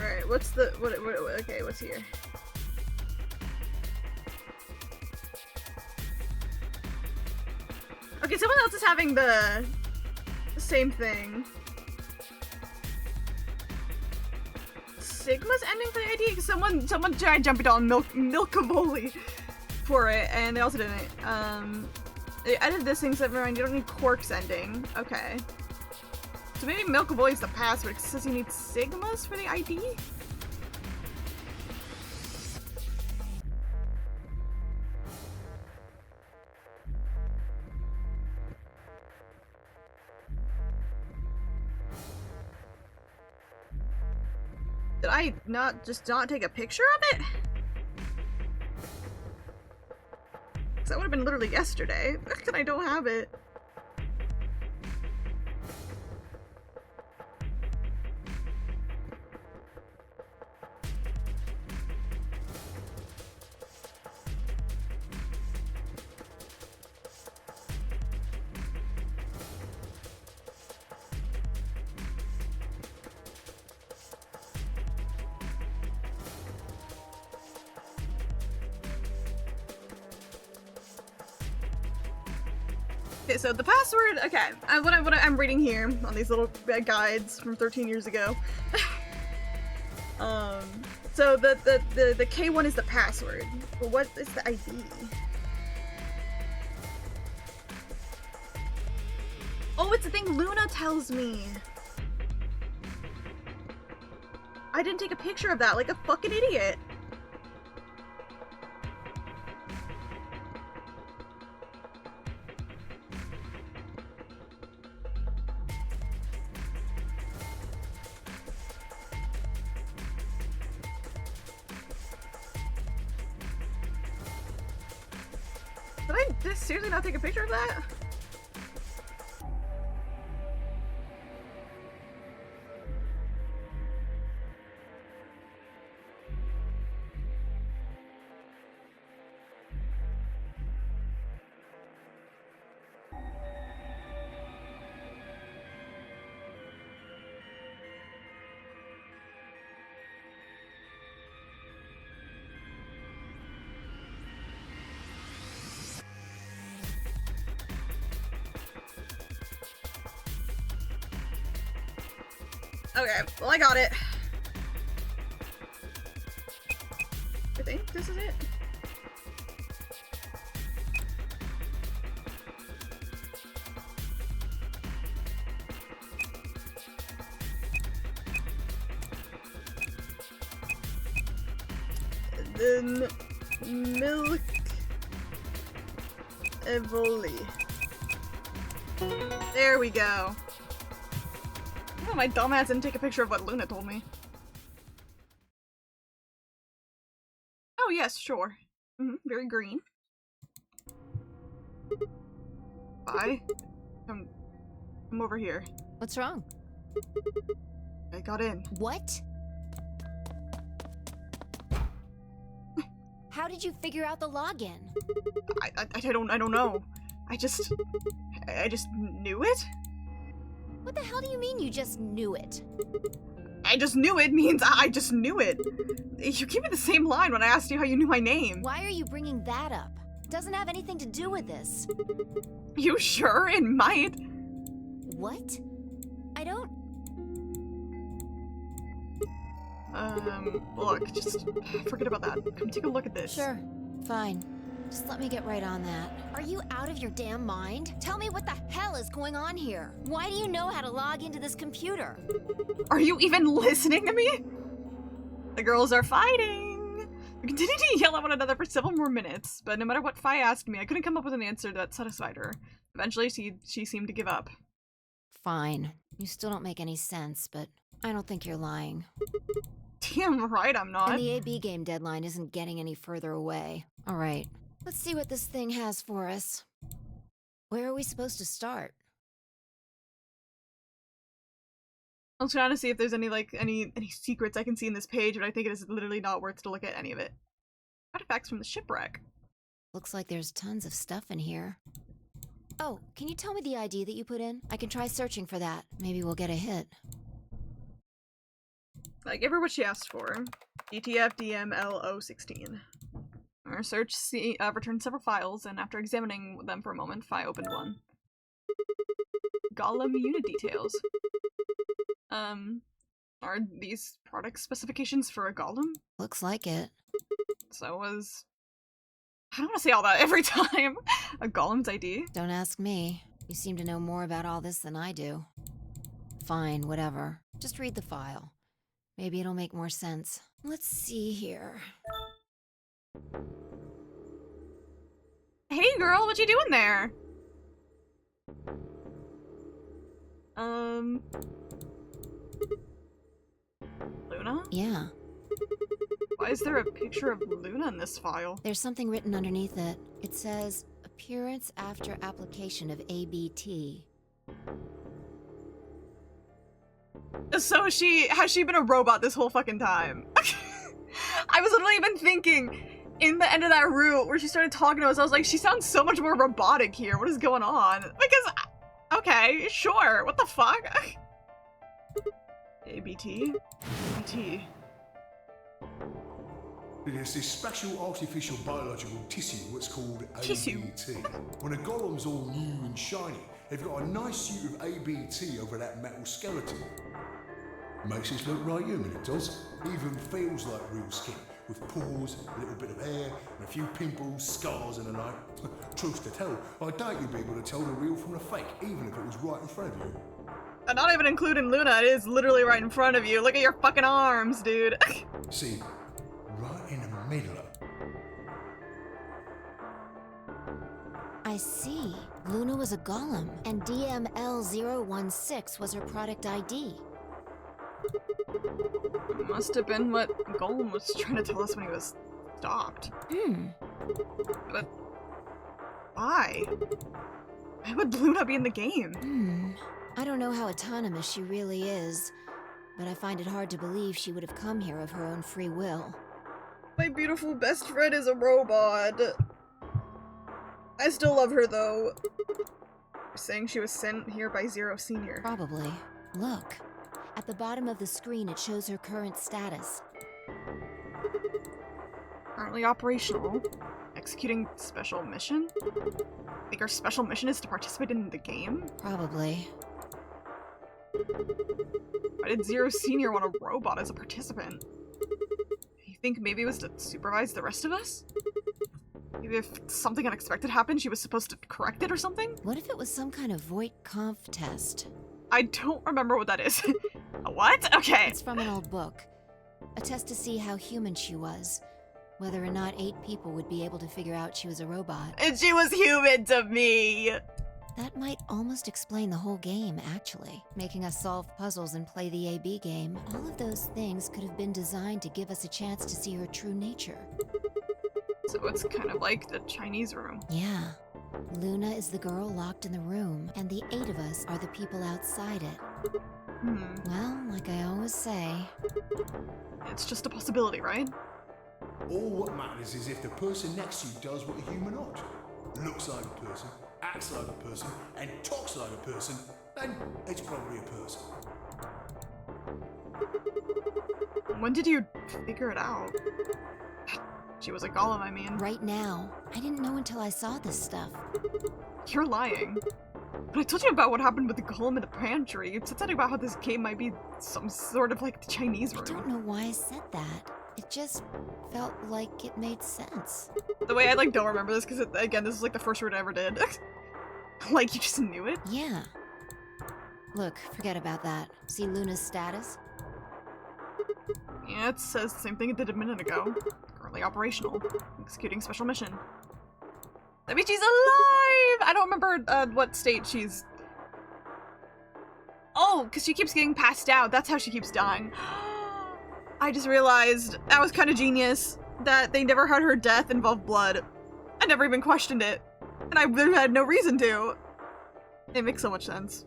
Alright, what's the, okay, what's here? Okay, someone else is having the same thing. Sigma's ending for the ID? Because someone tried jumping on Milkavoli for it, and they also didn't. They edited this thing, so never mind, you don't need Quark's ending. Okay. So maybe Milkavoli's the password, because it says you need Sigma's for the ID? Did I not take a picture of it? Because that would have been literally yesterday. And I don't have it. Okay, so the password, okay, what I'm reading here on these little guides from 13 years ago. So the K1 is the password, but what is the ID? Oh, it's the thing Luna tells me. I didn't take a picture of that like a fucking idiot. Did I seriously not take a picture of that? Okay, well I got it. I think this is it. Then milk Evoli. There we go. Oh, my dumbass didn't take a picture of what Luna told me. Oh yes, sure. Very green. Bye. I'm over here. What's wrong? I got in. What? How did you figure out the login? I don't know. I just knew it? What the hell do you mean you just knew it? I just knew it means I just knew it. You gave me the same line when I asked you how you knew my name. Why are you bringing that up? Doesn't have anything to do with this. You sure it might? What? I don't... Look, just forget about that. Come take a look at this. Sure, fine. Just let me get right on that. Are you out of your damn mind? Tell me what the hell is going on here? Why do you know how to log into this computer? Are you even listening to me? The girls are fighting. We continued to yell at one another for several more minutes, but no matter what Fi asked me, I couldn't come up with an answer that satisfied her. Eventually, she seemed to give up. Fine. You still don't make any sense, but I don't think you're lying. Damn right I'm not. And the AB game deadline isn't getting any further away. All right. Let's see what this thing has for us. Where are we supposed to start? I was trying to see if there's any any secrets I can see in this page, but I think it is literally not worth to look at any of it. Artifacts from the shipwreck. Looks like there's tons of stuff in here. Oh, can you tell me the ID that you put in? I can try searching for that. Maybe we'll get a hit. I gave her what she asked for. DTF-DML-016. Our search returned several files, and after examining them for a moment, Fi opened one. Golem unit details. Are these product specifications for a golem? Looks like it. So was... I don't want to say all that every time. A golem's ID? Don't ask me. You seem to know more about all this than I do. Fine, whatever. Just read the file. Maybe it'll make more sense. Let's see here. Hey girl, what you doing there? Luna? Yeah, Why is there a picture of Luna in this file? there's something written underneath it. It says, appearance after application of ABT. So has she been a robot this whole fucking time? I was literally even thinking in the end of that route where she started talking to us, I was like, she sounds so much more robotic here. What is going on? Because, okay, sure. What the fuck? ABT? ABT. There's this special artificial biological tissue, what's called Tissue. ABT. When a golem's all new and shiny, they've got a nice suit of ABT over that metal skeleton. Makes it look right human, it does. Even feels like real skin, with pores, a little bit of hair, and a few pimples, scars and the like. Truth to tell, I doubt you'd be able to tell the real from the fake, even if it was right in front of you. And not even including Luna, it is literally right in front of you. Look at your fucking arms, dude. See, right in the middle of... I see. Luna was a golem, and DML016 was her product ID. Must have been what Golem was trying to tell us when he was stopped. But why? Why would Luna be in the game? I don't know how autonomous she really is, but I find it hard to believe she would have come here of her own free will. My beautiful best friend is a robot. I still love her though. You're saying she was sent here by Zero Senior. Probably. Look. At the bottom of the screen, it shows her current status. Currently operational. Executing special mission? Think our special mission is to participate in the game? Probably. Why did Zero Senior want a robot as a participant? You think maybe it was to supervise the rest of us? Maybe if something unexpected happened, she was supposed to correct it or something? What if it was some kind of Voight-Kampf test? I don't remember what that is. A what? Okay. It's from an old book. A test to see how human she was. Whether or not 8 people would be able to figure out she was a robot. And she was human to me! That might almost explain the whole game, actually. Making us solve puzzles and play the AB game. All of those things could have been designed to give us a chance to see her true nature. So it's kind of like the Chinese room. Yeah. Luna is the girl locked in the room, and the 8 of us are the people outside it. Well, like I always say... It's just a possibility, right? All what matters is if the person next to you does what a human ought to. Looks like a person, acts like a person, and talks like a person, then it's probably a person. When did you figure it out? She was a golem, I mean. Right now. I didn't know until I saw this stuff. You're lying. But I told you about what happened with the golem in the pantry. You said something about how this game might be some sort of like the Chinese room. I don't know why I said that. It just felt like it made sense. The way I like don't remember this because again, this is like the first word I ever did. Like you just knew it? Yeah. Look, forget about that. See Luna's status? Yeah, it says the same thing it did a minute ago. Currently operational. Executing special mission. That means she's alive! I don't remember what state she's... Oh, because she keeps getting passed out. That's how she keeps dying. I just realized that was kind of genius. That they never had her death involve blood. I never even questioned it. And I had no reason to. It makes so much sense.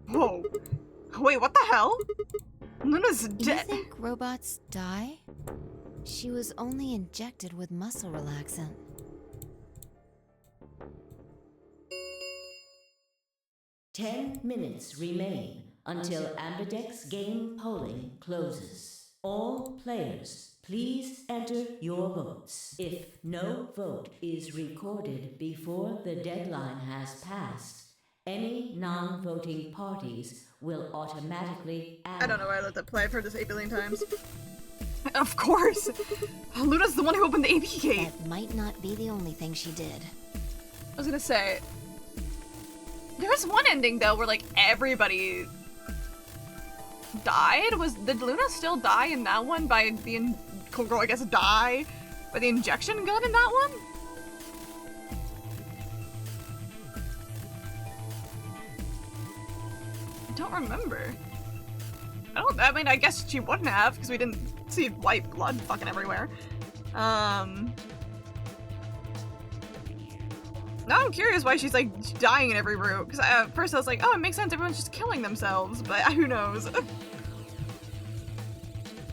Whoa. Wait, what the hell? Luna's You dead. think robots die? She was only injected with muscle relaxant. Ten minutes remain until Ambidex game polling closes. All players, please enter your votes. If no vote is recorded before the deadline has passed, Any non-voting parties will automatically add. I don't know why I let that play. I've heard this 8 billion times. Of course! Luna's the one who opened the AP gate! That might not be the only thing she did. I was gonna say... There was one ending, though, where, like, everybody... died? Did Luna still die in that one by the... Girl, I guess, die by the injection gun in that one? I don't remember. I mean, I guess she wouldn't have, because we didn't see white blood fucking everywhere. Now I'm curious why she's, like, dying in every room, because at first I was like, oh, it makes sense, everyone's just killing themselves, but who knows? I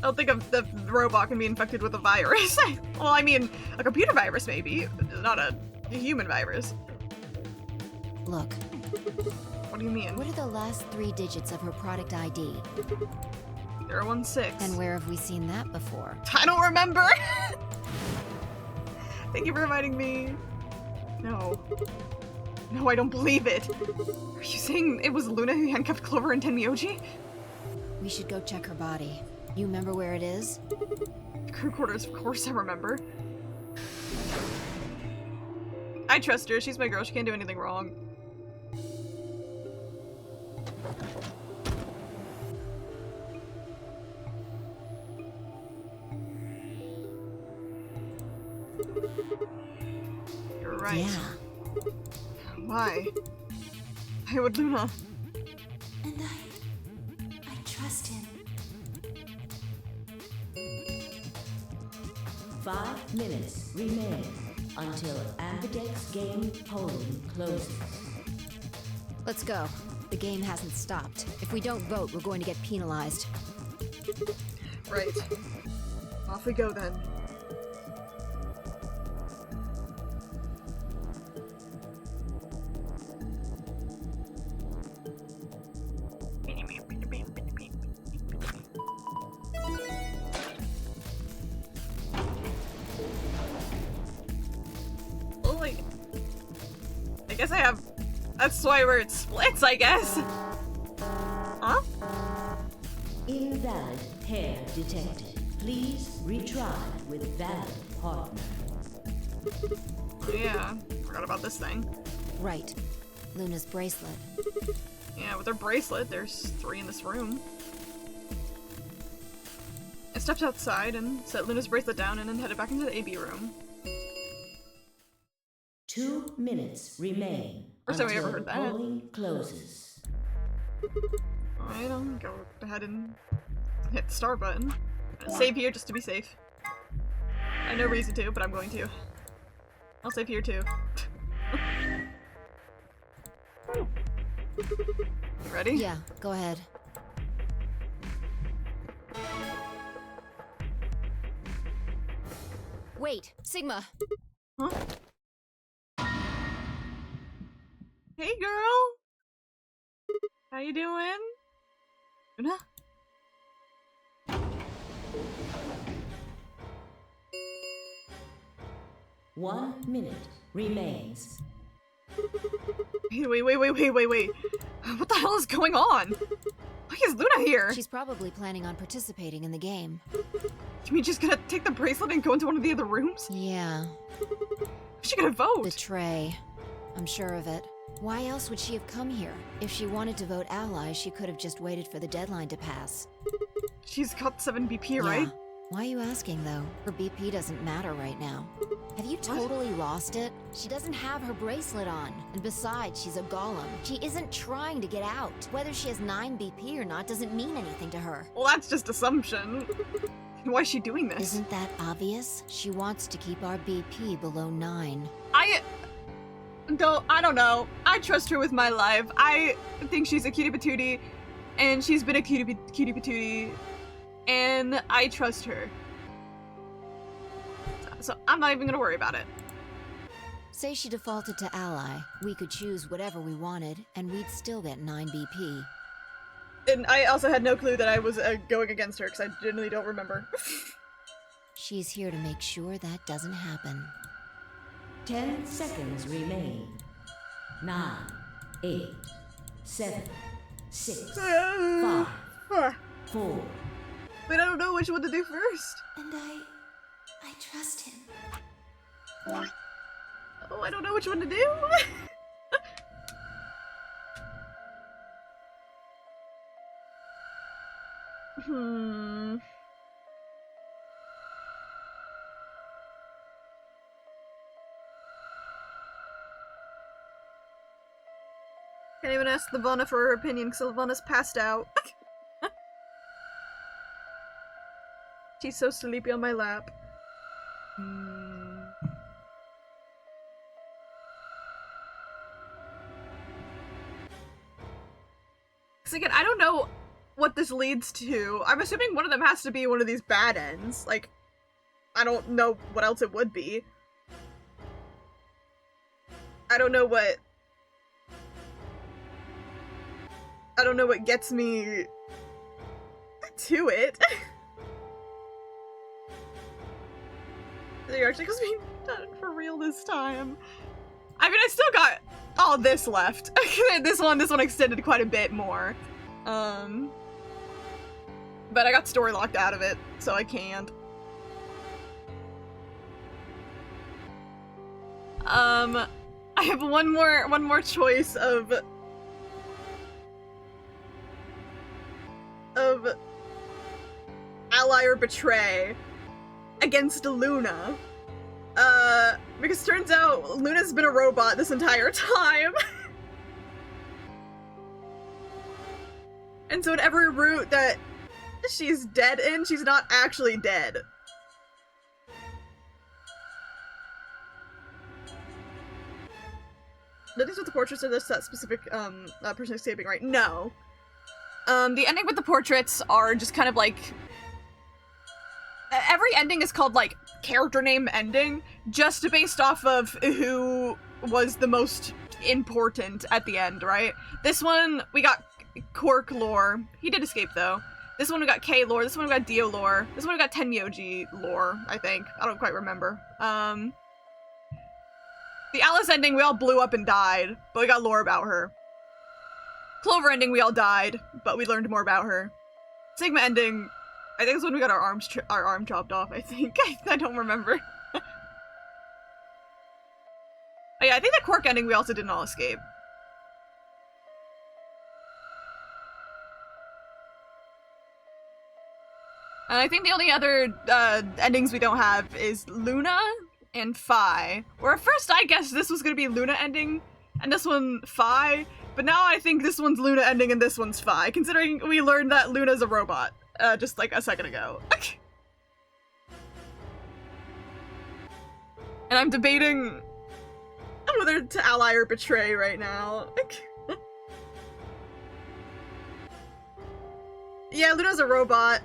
don't think the robot can be infected with a virus. Well, I mean, a computer virus maybe, not a human virus. Look, What do you mean? what are the last 3 digits of her product ID? 016. And where have we seen that before? I don't remember! Thank you for reminding me. No. No, I don't believe it. Are you saying it was Luna who handcuffed Clover and Tenmyoji? We should go check her body. You remember where it is? Crew quarters, of course I remember. I trust her, she's my girl, she can't do anything wrong. You're right. Yeah. Why? Why would Luna? And I trust him. 5 minutes remain until Ambidex game polling closes. Let's go. The game hasn't stopped. If we don't vote, we're going to get penalized. Right. Off we go then. Well, like, I guess I have. That's why where it splits, I guess. Huh? Invalid pair detected. Please retry with valid partner. Yeah, forgot about this thing. Right. Luna's bracelet. Yeah, with her bracelet, there's 3 in this room. I stepped outside and set Luna's bracelet down and then headed back into the AB room. 2 minutes remain First time we until ever heard that. polling closes. Alright, I'll go ahead and hit the start button. Save here just to be safe. I have no reason to, but I'm going to. I'll save here too. You ready? Yeah, go ahead. Wait, Sigma! Huh? Hey girl! How you doing? Luna? One minute remains. Wait. What the hell is going on? Why is Luna here? She's probably planning on participating in the game. You mean she's gonna take the bracelet and go into one of the other rooms? Yeah, How's she gonna vote? betray. I'm sure of it. Why else would she have come here? If she wanted to vote allies, she could have just waited for the deadline to pass. She's got 7 BP, right? Yeah. Why are you asking, though? Her BP doesn't matter right now. Have you totally lost it? She doesn't have her bracelet on. And besides, she's a golem. She isn't trying to get out. Whether she has 9 BP or not doesn't mean anything to her. Well, that's just assumption. Why is she doing this? Isn't that obvious? She wants to keep our BP below 9. I don't know. I trust her with my life. I think she's a cutie patootie, and she's been a cutie patootie, and I trust her. So I'm not even gonna worry about it. Say she defaulted to ally. We could choose whatever we wanted, and we'd still get 9 BP. And I also had no clue that I was going against her, because I genuinely don't remember. She's here to make sure that doesn't happen. 10 seconds remain. 9, 8, 7, 6, 5, 4. But I don't know which one to do first. And I trust him. Oh, I don't know which one to do. Can't even ask Levana for her opinion because Levana's passed out. She's so sleepy on my lap. Because again, I don't know what this leads to. I'm assuming one of them has to be one of these bad ends. Like, I don't know what else it would be. I don't know what gets me to it. You're actually being done for real this time. I mean, I still got all this left. this one extended quite a bit more. But I got story locked out of it, so I can't. I have one more choice of ally or betray against Luna. Because turns out Luna's been a robot this entire time. And so in every route that she's dead in, she's not actually dead. That is what the portraits of this that specific person escaping, right? No. The ending with the portraits are just kind of like every ending is called like character name ending, just based off of who was the most important at the end, right? This one we got Quark lore. He did escape though. This one we got K lore. This one we got Dio lore. This one we got Tenmyoji lore, I think. I don't quite remember. The Alice ending we all blew up and died, but we got lore about her. Clover ending we all died, but we learned more about her. Sigma ending, I think it's when we got our arm chopped off, I think. I don't remember. Oh yeah, I think the Quark ending we also didn't all escape. And I think the only other endings we don't have is Luna and Phi. Where at first I guessed this was gonna be Luna ending, and this one Phi, but now I think this one's Luna ending and this one's Phi, considering we learned that Luna's a robot, just like a second ago. And I'm debating whether to ally or betray right now. Yeah, Luna's a robot.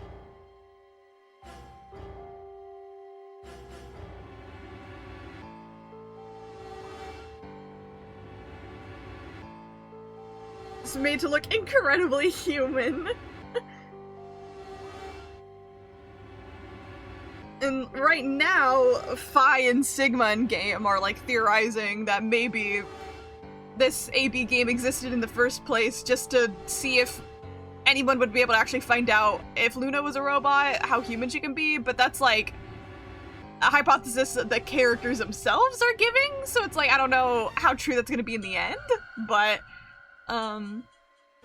It's made to look incredibly human. And right now, Phi and Sigma in game are like theorizing that maybe this AB game existed in the first place just to see if anyone would be able to actually find out if Luna was a robot, how human she can be, but that's like a hypothesis that the characters themselves are giving, so it's like, I don't know how true that's gonna be in the end, but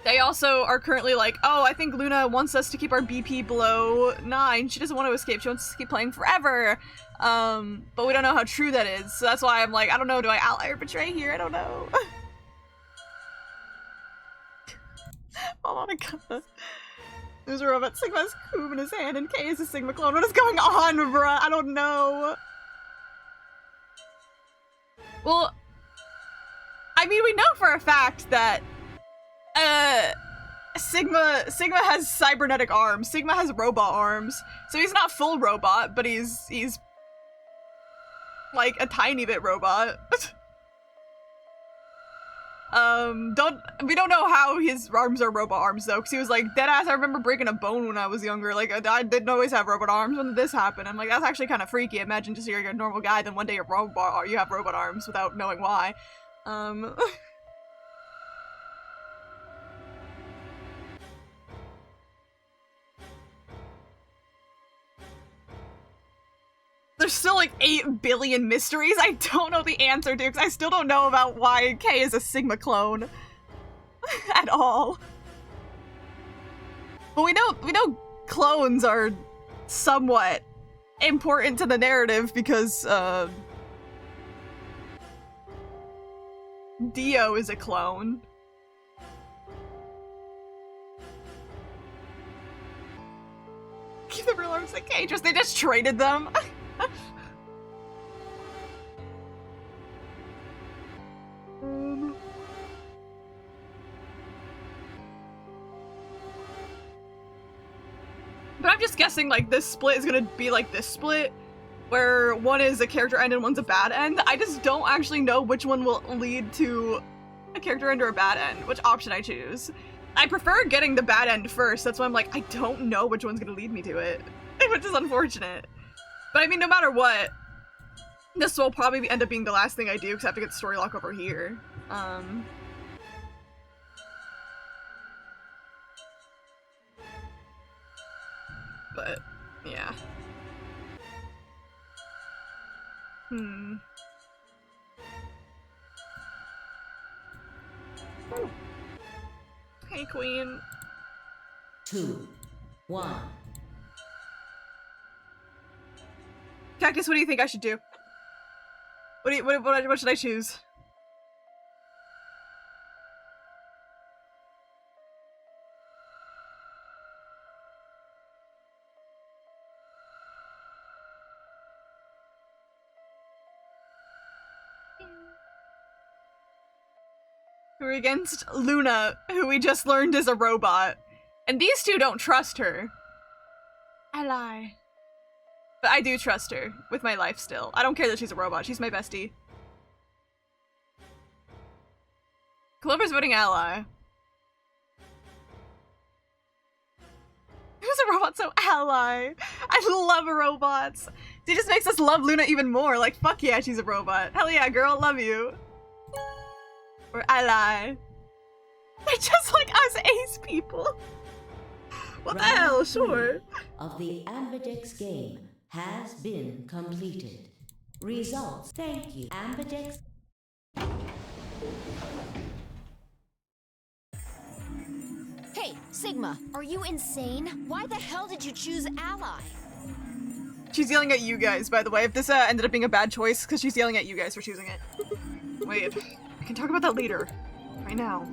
they also are currently like, oh, I think Luna wants us to keep our BP below 9. She doesn't want to escape. She wants us to keep playing forever. But we don't know how true that is. So that's why I'm like, I don't know, do I ally or betray here? I don't know. Oh my god. There's a robot. Sigma has Cube in his hand and K is a Sigma clone. What is going on, bruh? I don't know. Well, I mean, we know for a fact that Sigma has cybernetic arms. Sigma has robot arms. So he's not full robot, but he's like a tiny bit robot. We don't know how his arms are robot arms though, because he was like, deadass, I remember breaking a bone when I was younger. Like, I didn't always have robot arms. When did this happen? I'm like, that's actually kind of freaky. Imagine just you're a normal guy, then one day you have robot arms without knowing why. there's still like 8 billion mysteries I don't know the answer to, because I still don't know about why Kay is a Sigma clone at all. But we know clones are somewhat important to the narrative because Dio is a clone. Keep the real arms like Kay, they just traded them. But I'm just guessing like this split is gonna be like this split, where one is a character end and one's a bad end. I just don't actually know which one will lead to a character end or a bad end, which option I choose. I prefer getting the bad end first, that's why I'm like, I don't know which one's gonna lead me to it, which is unfortunate. But I mean, no matter what, this will probably end up being the last thing I do because I have to get story lock over here. But, yeah. Hey, Queen. 2, 1. Cactus, what do you think I should do? What should I choose? We're against Luna, who we just learned is a robot. And these two don't trust her. I lie. But I do trust her with my life still. I don't care that she's a robot. She's my bestie. Clover's voting ally. Who's a robot so ally? I love robots. She just makes us love Luna even more. Like, fuck yeah, she's a robot. Hell yeah, girl, love you. Or ally. They're just like us ace people. What the hell? Sure. Of the Ambidex game has been completed. Results. Thank you. Ambidex. Hey, Sigma, are you insane? Why the hell did you choose ally? She's yelling at you guys, by the way. If this ended up being a bad choice, because she's yelling at you guys for choosing it. Wait, we can talk about that later. Right now.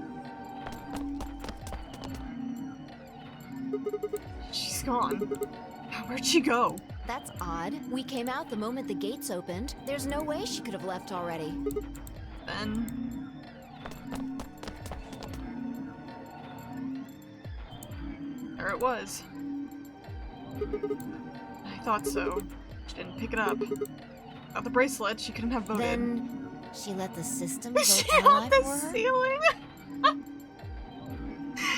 She's gone. Where'd she go? That's odd. We came out the moment the gates opened. There's no way she could have left already. Then... there it was. I thought so. She didn't pick it up. Without the bracelet, she couldn't have voted. Then she let the system vote She ally on the for her? ceiling?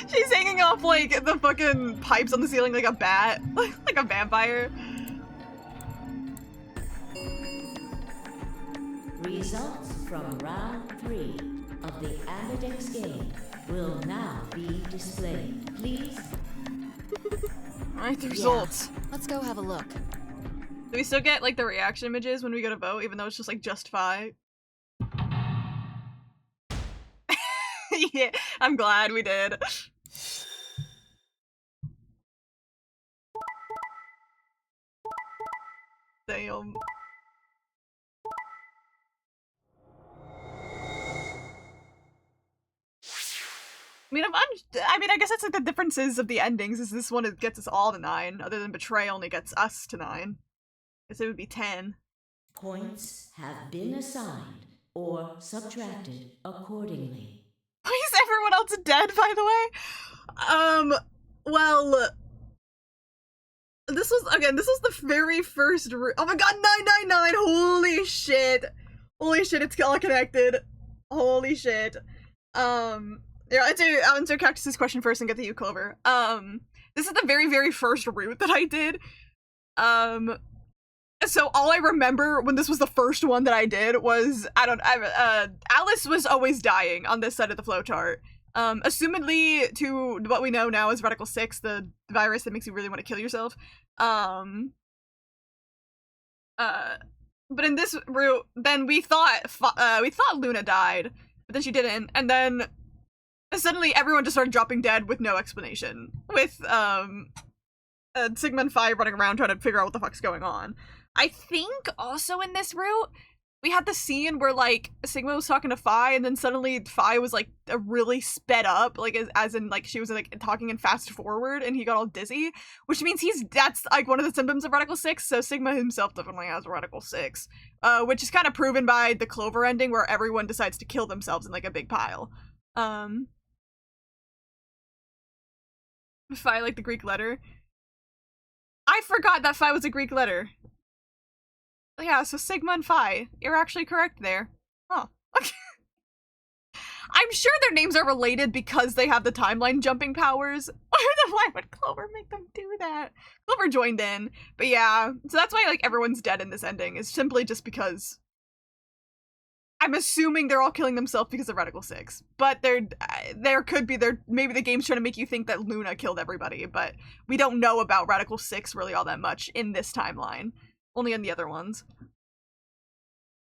She's hanging off like the fucking pipes on the ceiling like a bat. Like a vampire. Results from round 3 of the Ambidex game will now be displayed. Please. Alright, the results. Let's go have a look. Do we still get like the reaction images when we go to vote, even though it's just like justify? Yeah, I'm glad we did. Damn. I mean, I guess that's like the differences of the endings. Is this one gets us all to 9, other than Betray only gets us to 9. I guess it would be 10. Points have been assigned or subtracted accordingly. Why is everyone else dead, by the way? Well, this was the very first oh my god, 999! Holy shit! Holy shit, it's all connected. Holy shit. Yeah, I'll answer Cactus's question first and get to you, Clover. This is the very, very first route that I did. So all I remember when this was the first one that I did was, Alice was always dying on this side of the flowchart. Assumedly to what we know now is Radical 6, the virus that makes you really want to kill yourself. But in this route, then we thought Luna died, but then she didn't, and then suddenly everyone just started dropping dead with no explanation, with Sigma and Phi running around trying to figure out what the fuck's going on. I think also in this route, we had the scene where, like, Sigma was talking to Phi, and then suddenly Phi was, like, really sped up, like, as in, like, she was, like, talking in fast forward, and he got all dizzy, which means that's, like, one of the symptoms of Reticle 6, so Sigma himself definitely has Reticle 6, which is kind of proven by the Clover ending, where everyone decides to kill themselves in, like, a big pile. Phi, like, the Greek letter. I forgot that Phi was a Greek letter. Yeah, so Sigma and Phi, you're actually correct there. Huh. I'm sure their names are related because they have the timeline jumping powers. Why would Clover make them do that? Clover joined in. But yeah, so that's why, like, everyone's dead in this ending, is simply just because I'm assuming they're all killing themselves because of Reticle 6. But there could be, maybe the game's trying to make you think that Luna killed everybody, but we don't know about Reticle 6 really all that much in this timeline. Only in the other ones.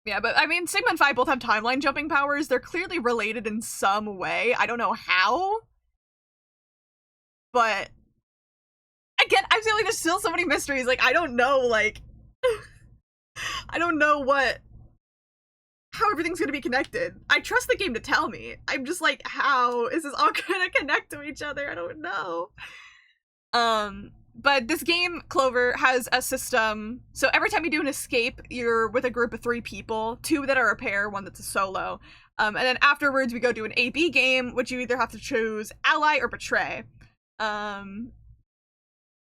Yeah, but I mean, Sigma and Phi both have timeline jumping powers. They're clearly related in some way. I don't know how. But again, I feel like there's still so many mysteries. Like, I don't know, like, I don't know how everything's gonna be connected. I trust the game to tell me. I'm just like, how is this all gonna connect to each other? I don't know. But this game, Clover, has a system. So every time you do an escape, you're with a group of 3 people, 2 that are a pair, 1 that's a solo. And then afterwards, we go do an A-B game, which you either have to choose ally or betray.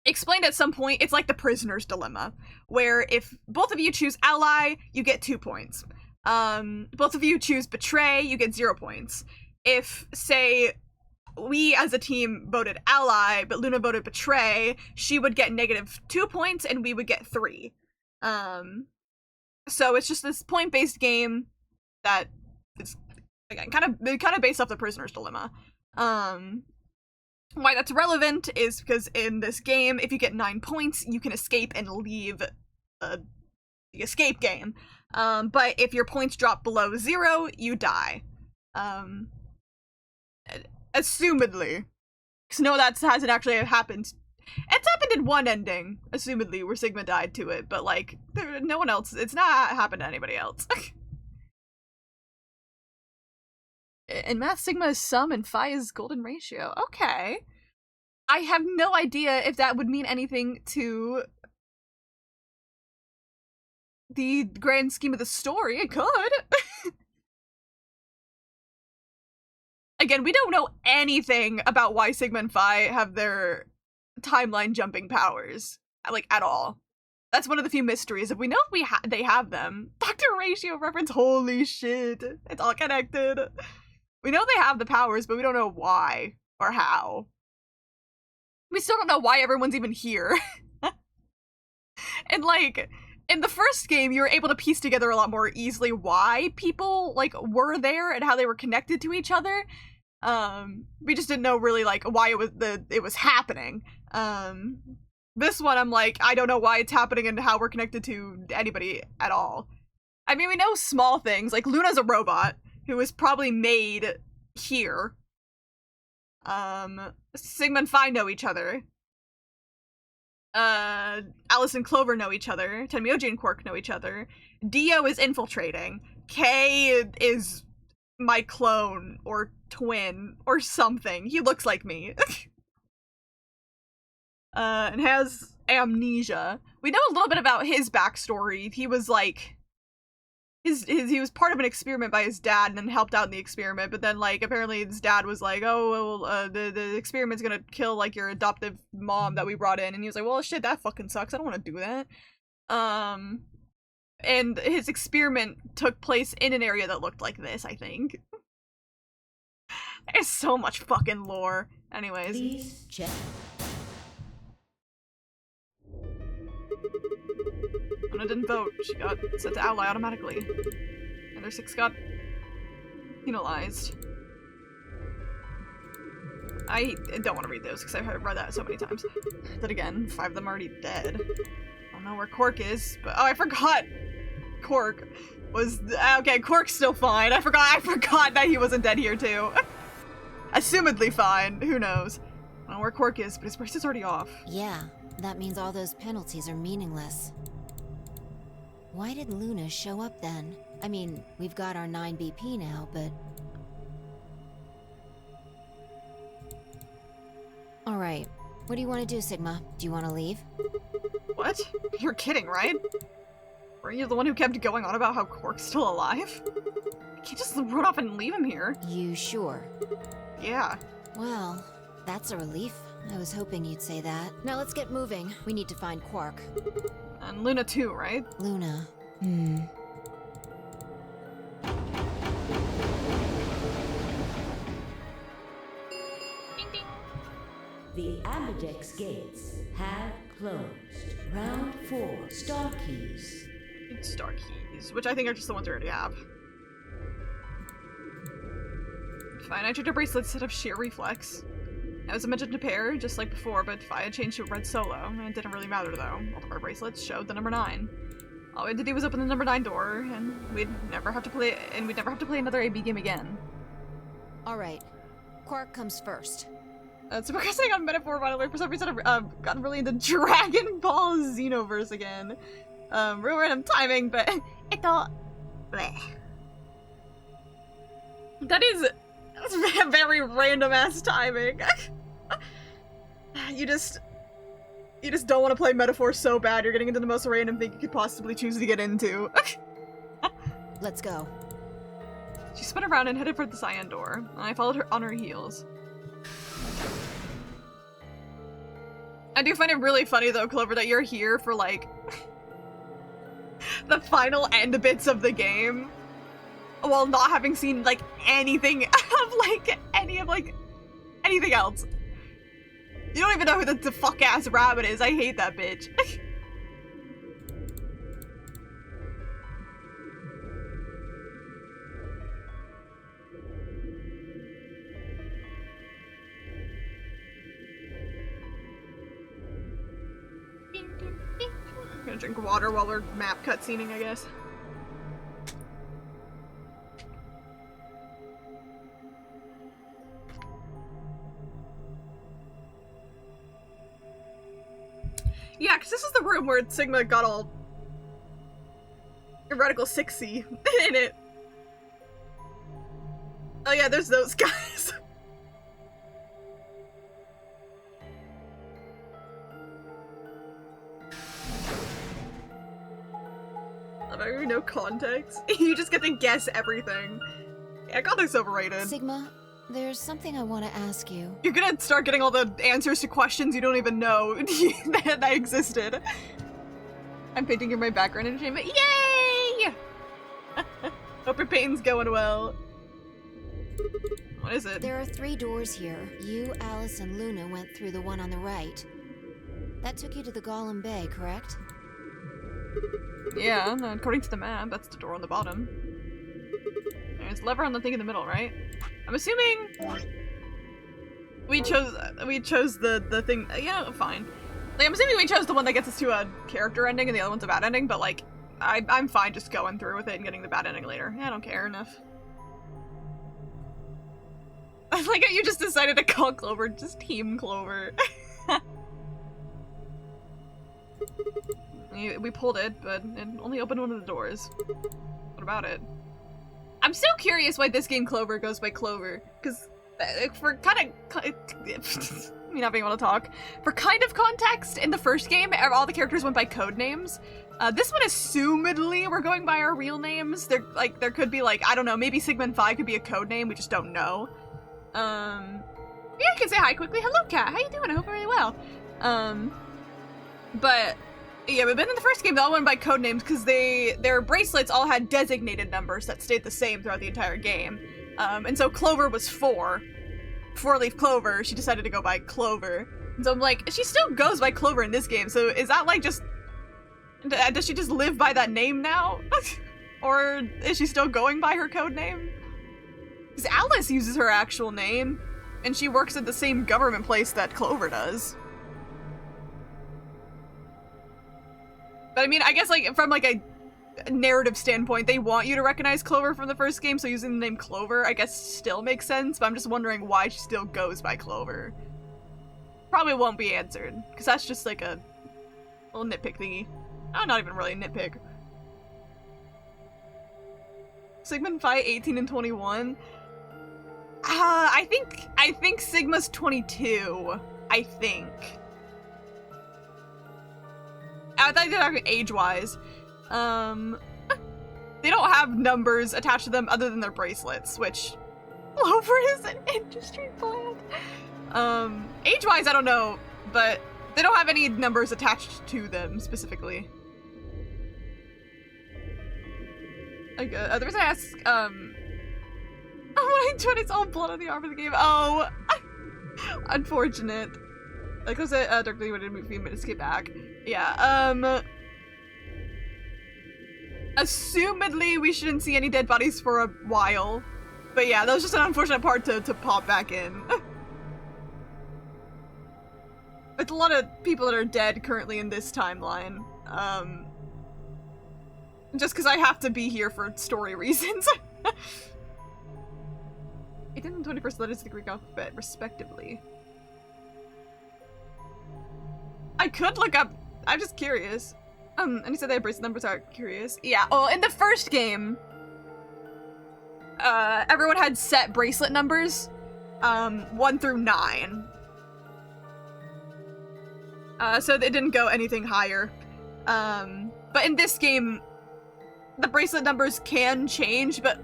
Explained at some point, it's like the prisoner's dilemma, where if both of you choose ally, you get 2 points. Both of you choose betray, you get 0 points. If, say, we as a team voted ally, but Luna voted betray, she would get -2 points and we would get 3. So it's just this point-based game that is, again, kind of based off the prisoner's dilemma. Why that's relevant is because in this game, if you get 9 points, you can escape and leave the escape game. But if your points drop below 0, you die. Assumedly. Because no, that hasn't actually happened. It's happened in one ending, assumedly, where Sigma died to it, but, like, no one else, it's not happened to anybody else. In math, Sigma is sum and Phi is golden ratio. Okay. I have no idea if that would mean anything to the grand scheme of the story. It could. Again, we don't know anything about why Sigma and Phi have their timeline jumping powers, like, at all. That's one of the few mysteries. If we know they have them, Dr. Ratio reference, holy shit, it's all connected. We know they have the powers, but we don't know why or how. We still don't know why everyone's even here. And, like, in the first game, you were able to piece together a lot more easily why people, like, were there and how they were connected to each other. We just didn't know really, like, why it was happening. This one, I'm like, I don't know why it's happening and how we're connected to anybody at all. I mean, we know small things, like Luna's a robot who was probably made here. Sigma and Phi know each other. Alice and Clover know each other. Tenmyoji and Quark know each other. Dio is infiltrating. Kay is my clone or twin or something. He looks like me. And has amnesia. We know a little bit about his backstory. He was like he was part of an experiment by his dad and then helped out in the experiment, but then, like, apparently his dad was like, oh, well, the experiment's gonna kill, like, your adoptive mom that we brought in, and he was like, well, shit, that fucking sucks, I don't want to do that. And his experiment took place in an area that looked like this, I think. There's so much fucking lore. Anyways. Please check. Luna didn't vote. She got sent to ally automatically. And their 6 got penalized. I don't want to read those because I've read that so many times. Then again, 5 of them are already dead. don't know where Cork is, but oh, I forgot. Cork was okay. Cork's still fine. I forgot that he wasn't dead here too. Assumedly fine. Who knows? I don't know where Cork is, but his bracelet's already off. Yeah, that means all those penalties are meaningless. Why did Luna show up then? I mean, we've got our 9 BP now, but... Alright, what do you want to do, Sigma? Do you want to leave? What? You're kidding, right? Were you the one who kept going on about how Cork's still alive? I can't just run off and leave him here. You sure? Yeah. Well, that's a relief. I was hoping you'd say that. Now let's get moving. We need to find Quark. And Luna too, right? Luna. The Ambidex gates have closed. Round 4, Star Keys. Star keys, which I think are just the ones we already have. Fine, I tried a bracelet instead of sheer reflex. I was mentioned to pair, just like before, but I had changed to a red solo, and it didn't really matter though. All of our bracelets showed the number 9. All we had to do was open the number 9 door, and we'd never have to play another AB game again. Alright, Quark comes first. So progressing on Metaphor, by the way, for some reason I've gotten really into Dragon Ball Xenoverse again. Real random timing, but it's all bleh. That's very random ass timing. You just don't want to play Metaphor so bad. You're getting into the most random thing you could possibly choose to get into. Let's go. She spun around and headed for the cyan door, and I followed her on her heels. I do find it really funny though, Clover, that you're here for like the final end bits of the game while not having seen like anything of like anything else. You don't even know who the fuck ass rabbit is. I hate that bitch. I'm gonna drink water while we're map cutscening, I guess. Yeah, because this is the room where Sigma got all Radical 6-y in it. Oh yeah, there's those guys. I have no context. You just get to guess everything. Yeah, Gothic's overrated. Sigma, there's something I want to ask you. You're gonna start getting all the answers to questions you don't even know that existed. I'm painting in my background entertainment. Yay! Hope your painting's going well. What is it? There are 3 doors here. You, Alice, and Luna went through the one on the right. That took you to the Golem Bay, correct? Yeah, according to the map, that's the door on the bottom. There's a lever on the thing in the middle, right? I'm assuming we chose the thing. Yeah, fine. Like, I'm assuming we chose the one that gets us to a character ending and the other one's a bad ending, but like, I'm fine just going through with it and getting the bad ending later. I don't care enough. I like how you just decided to call Clover just Team Clover. We pulled it, but it only opened one of the doors. What about it? I'm so curious why this game Clover goes by Clover, because for kind of me not being able to talk, for kind of context, in the first game, all the characters went by code names. This one, assumedly, we're going by our real names. There could be like, I don't know, maybe Sigma and Phi could be a code name. We just don't know. Yeah, you can say hi quickly. Hello, Cat. How you doing? I hope you're really well. But yeah, but in the first game, they all went by code names because their bracelets all had designated numbers that stayed the same throughout the entire game. And so Clover was 4. 4-leaf Clover. She decided to go by Clover. And so I'm like, she still goes by Clover in this game. So is that like just, does she just live by that name now? Or is she still going by her code name? Because Alice uses her actual name, and she works at the same government place that Clover does. But I mean, I guess like from like a narrative standpoint, they want you to recognize Clover from the first game, so using the name Clover, I guess, still makes sense, but I'm just wondering why she still goes by Clover. Probably won't be answered, because that's just like a little nitpick thingy. Oh, not even really a nitpick. Sigma and Phi 18 and 21? I think Sigma's 22. I think. I thought they're talking age-wise. They don't have numbers attached to them other than their bracelets, which Clover is an industry plant. Age-wise, I don't know, but they don't have any numbers attached to them specifically. Like, the reason I ask, oh, when it's all blood on the arm of the game. Oh, unfortunate. Like I said, directly when a few minutes get back. Yeah, assumedly we shouldn't see any dead bodies for a while. But yeah, that was just an unfortunate part to pop back in. It's a lot of people that are dead currently in this timeline. Just because I have to be here for story reasons. 18th and 21st letters of the Greek alphabet, respectively. I could look up. I'm just curious. And he said they have bracelet numbers. Are curious. Yeah. Oh, in the first game, everyone had set bracelet numbers, 1 through 9. So they didn't go anything higher. But in this game, the bracelet numbers can change, but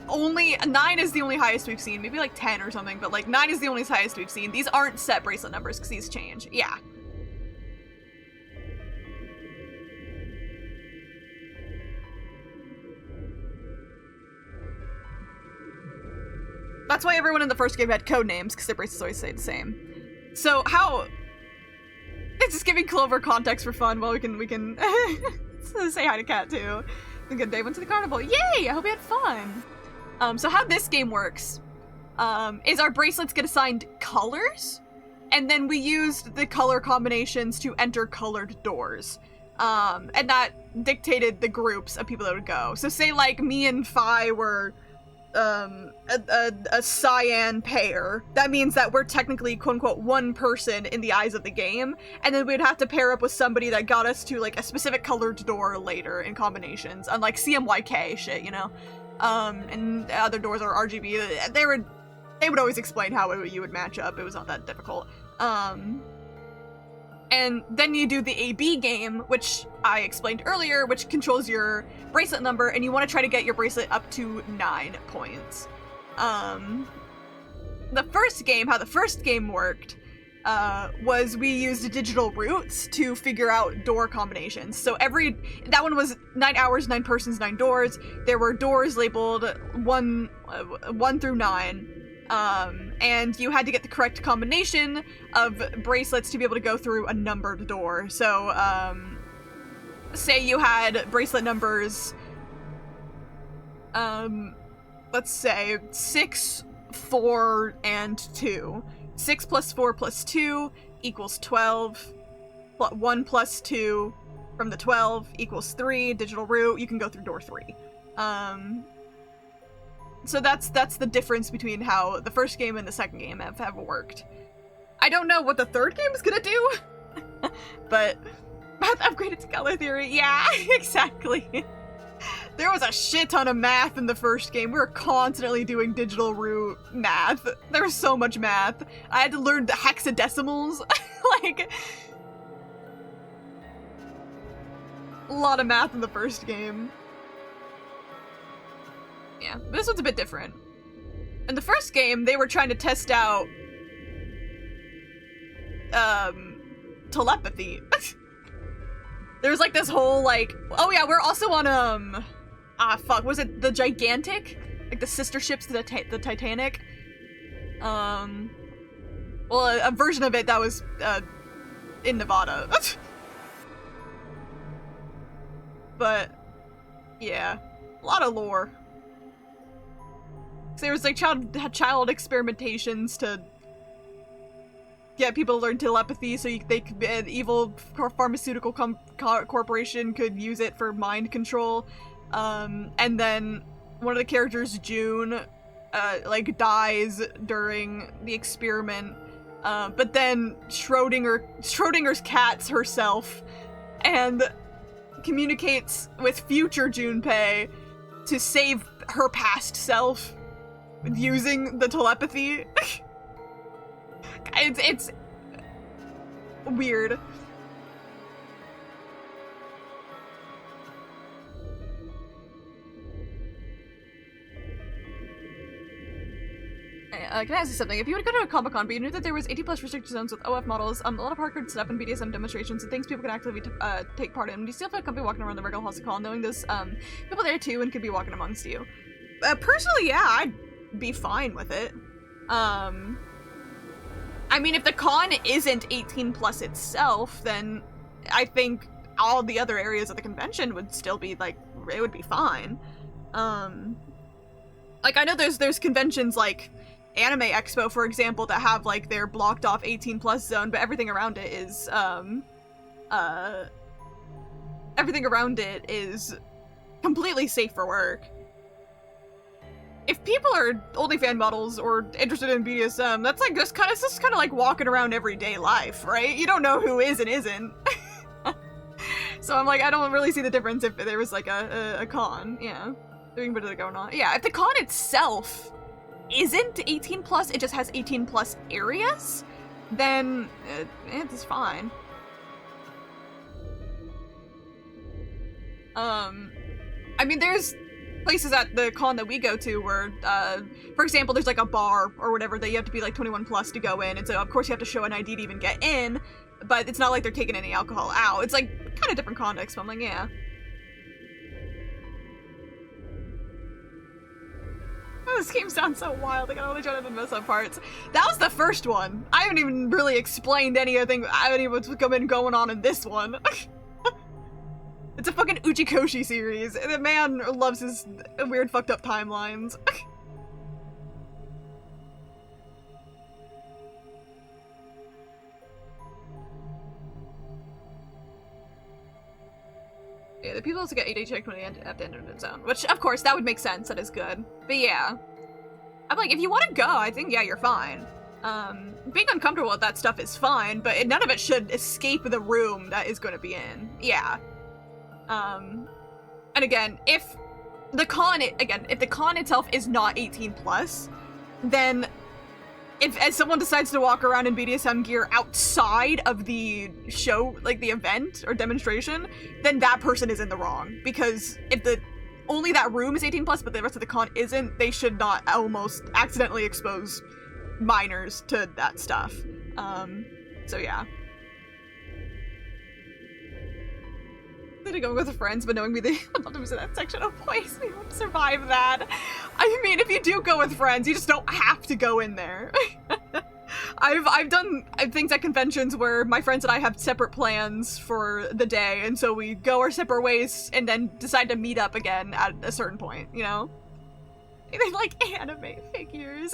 only 9 is the only highest we've seen. Maybe like 10 or something, but like 9 is the only highest we've seen. These aren't set bracelet numbers because these change. Yeah. That's why everyone in the first game had code names, because their bracelets always stayed the same. So how... It's just giving Clover context for fun while we can say hi to Cat too. A good day, went to the carnival. Yay! I hope you had fun. So how this game works is our bracelets get assigned colors, and then we used the color combinations to enter colored doors. And that dictated the groups of people that would go. So say like me and Phi were a cyan pair. That means that we're technically quote-unquote one person in the eyes of the game, and then we'd have to pair up with somebody that got us to like a specific colored door later in combinations, unlike CMYK shit, you know? And other doors are RGB. They would always explain how you would match up. It was not that difficult. And then you do the AB game, which I explained earlier, which controls your bracelet number, and you want to try to get your bracelet up to 9 points. The first game, how the first game worked, was we used digital routes to figure out door combinations. So that one was 9 hours, 9 persons, 9 doors. There were doors labeled 1 through 9. And you had to get the correct combination of bracelets to be able to go through a numbered door. So, say you had bracelet numbers, let's say 6, 4, and 2. 6 plus 4 plus 2 equals 12. 1 plus 2 from the 12 equals 3. Digital route, you can go through door 3. So that's the difference between how the first game and the second game have worked. I don't know what the third game is gonna do, but math upgraded to color theory. Yeah, exactly. There was a shit ton of math in the first game. We were constantly doing digital root math. There was so much math. I had to learn the hexadecimals. Like, a lot of math in the first game. Yeah, but this one's a bit different. In the first game, they were trying to test out telepathy. There was like this whole like, oh yeah, we're also on was it the Gigantic? Like the sister ships to the Titanic? Well, a version of it that was in Nevada. But yeah, a lot of lore. There was like child experimentations to get people to learn telepathy so an evil pharmaceutical corporation could use it for mind control. And then one of the characters, June, like dies during the experiment. But then Schrodinger's cat herself and communicates with future Junpei to save her past self using the telepathy. It's weird. Can I ask you something? If you would go to a Comic-Con, but you knew that there was 18+ restricted zones with OF models, a lot of hardcore stuff and BDSM demonstrations and things people can actively take part in, do you still feel comfy walking around the regular halls of Con, knowing there's people there too and could be walking amongst you? Personally, yeah, I'd be fine with it. I mean, if the con isn't 18+ itself, then I think all the other areas of the convention would still be, like, it would be fine. Like, I know there's conventions like Anime Expo, for example, that have, like, their blocked off 18+ zone, but everything around it is, completely safe for work. If people are OnlyFans models or interested in BDSM, that's like just kind of like walking around everyday life, right? You don't know who is and isn't. So I'm like, I don't really see the difference if there was like a con, yeah. Doing bit of going on. Yeah, if the con itself isn't 18+, it just has 18+ areas, then it's fine. I mean, there's places at the con that we go to where, for example, there's like a bar or whatever that you have to be like 21+ to go in, and so of course you have to show an ID to even get in, but it's not like they're taking any alcohol out. It's like kind of different context, but I'm like, yeah. Oh, this game sounds so wild. I can only try to miss some parts. That was the first one. I haven't even really explained anything. I haven't even what's going on in this one. It's a fucking Uchikoshi series. The man loves his weird fucked up timelines. Yeah, the people also get AD checked when they at the end of the zone, which of course that would make sense. That is good. But yeah, I'm like, if you want to go, I think yeah, you're fine. Being uncomfortable with that stuff is fine, but none of it should escape the room that is going to be in. Yeah. And again, if the con itself is not 18+, then as someone decides to walk around in BDSM gear outside of the show, like the event or demonstration, then that person is in the wrong. Because if only that room is 18+, but the rest of the con isn't, they should not almost accidentally expose minors to that stuff. So yeah. To go with friends, but knowing me, they would love to visit that section. Oh, please, we won't survive that. I mean, if you do go with friends, you just don't have to go in there. I've done things at conventions where my friends and I have separate plans for the day, and so we go our separate ways and then decide to meet up again at a certain point, you know? They like anime figures.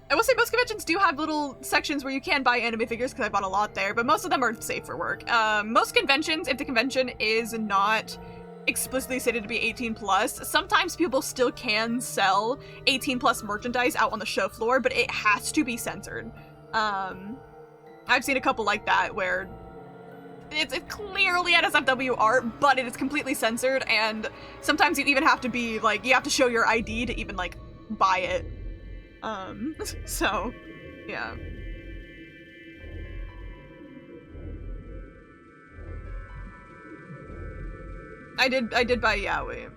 I will say most conventions do have little sections where you can buy anime figures, because I bought a lot there, but most of them are safe for work. Most conventions, if the convention is not explicitly stated to be 18+, sometimes people still can sell 18+ merchandise out on the show floor, but it has to be censored. I've seen a couple like that where it's clearly NSFW art, but it is completely censored, and sometimes you even have to be, like, you have to show your ID to even, like, buy it. So, yeah. I did buy Yaoi.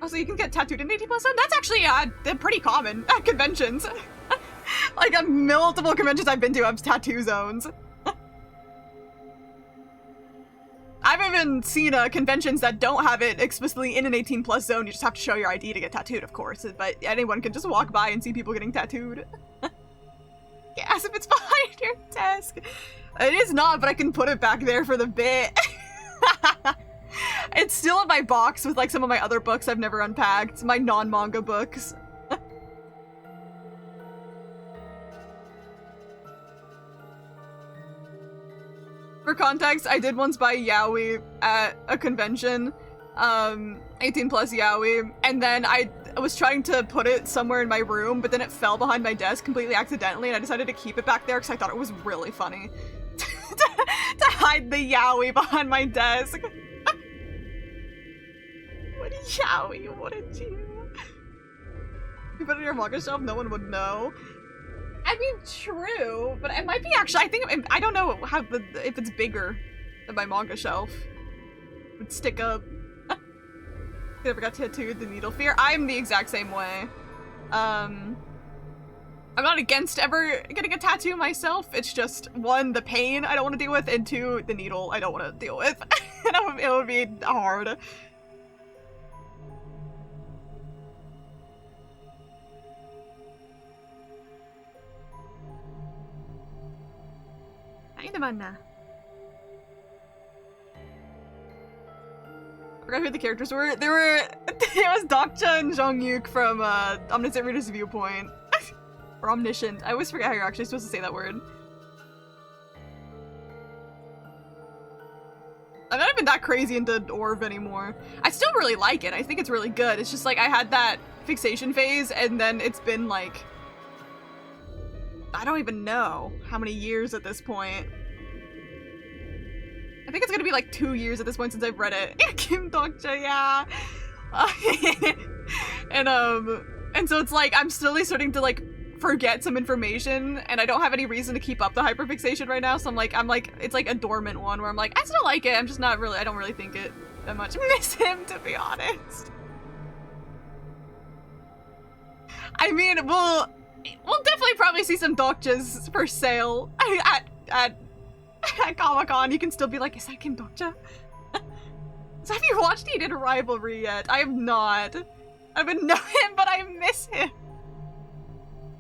Also, you can get tattooed in 18+. That's actually, they're pretty common at conventions. Like, at multiple conventions I've been to have tattoo zones. I've even seen conventions that don't have it explicitly in an 18+ zone. You just have to show your ID to get tattooed, of course. But anyone can just walk by and see people getting tattooed. Yes, if it's behind your desk. It is not, but I can put it back there for the bit. It's still in my box with like some of my other books I've never unpacked, my non-manga books. For context, I did once buy yaoi at a convention, 18 plus yaoi, and then I was trying to put it somewhere in my room, but then it fell behind my desk completely accidentally, and I decided to keep it back there because I thought it was really funny to hide the yaoi behind my desk. What a yaoi, what a Jew. You put it on your manga shelf, no one would know. I mean, true, but it might be actually, I don't know how if it's bigger than my manga shelf. It would stick up. I never got tattooed, the needle fear. I'm the exact same way. I'm not against ever getting a tattoo myself. It's just, one, the pain I don't want to deal with, and two, the needle I don't want to deal with. It would be hard. I forgot who the characters were. It was Dokcha and Zhongyuk from Omniscient Reader's Viewpoint. Or Omniscient. I always forget how you're actually supposed to say that word. I'm not even that crazy into Orv anymore. I still really like it. I think it's really good. It's just like I had that fixation phase, and then it's been like, I don't even know how many years at this point. I think it's gonna be like 2 years at this point since I've read it. Kim Dokcha, yeah. And so it's like I'm slowly starting to like forget some information, and I don't have any reason to keep up the hyperfixation right now. So I'm like, it's like a dormant one where I'm like, I still like it. I'm just not really. I don't really think it that much. Miss him, to be honest. I mean, we'll definitely probably see some Dokchas for sale at Comic-Con. You can still be like, is that Kim Dokcha? So have you watched Heated Rivalry yet? I have not. I would know him, but I miss him.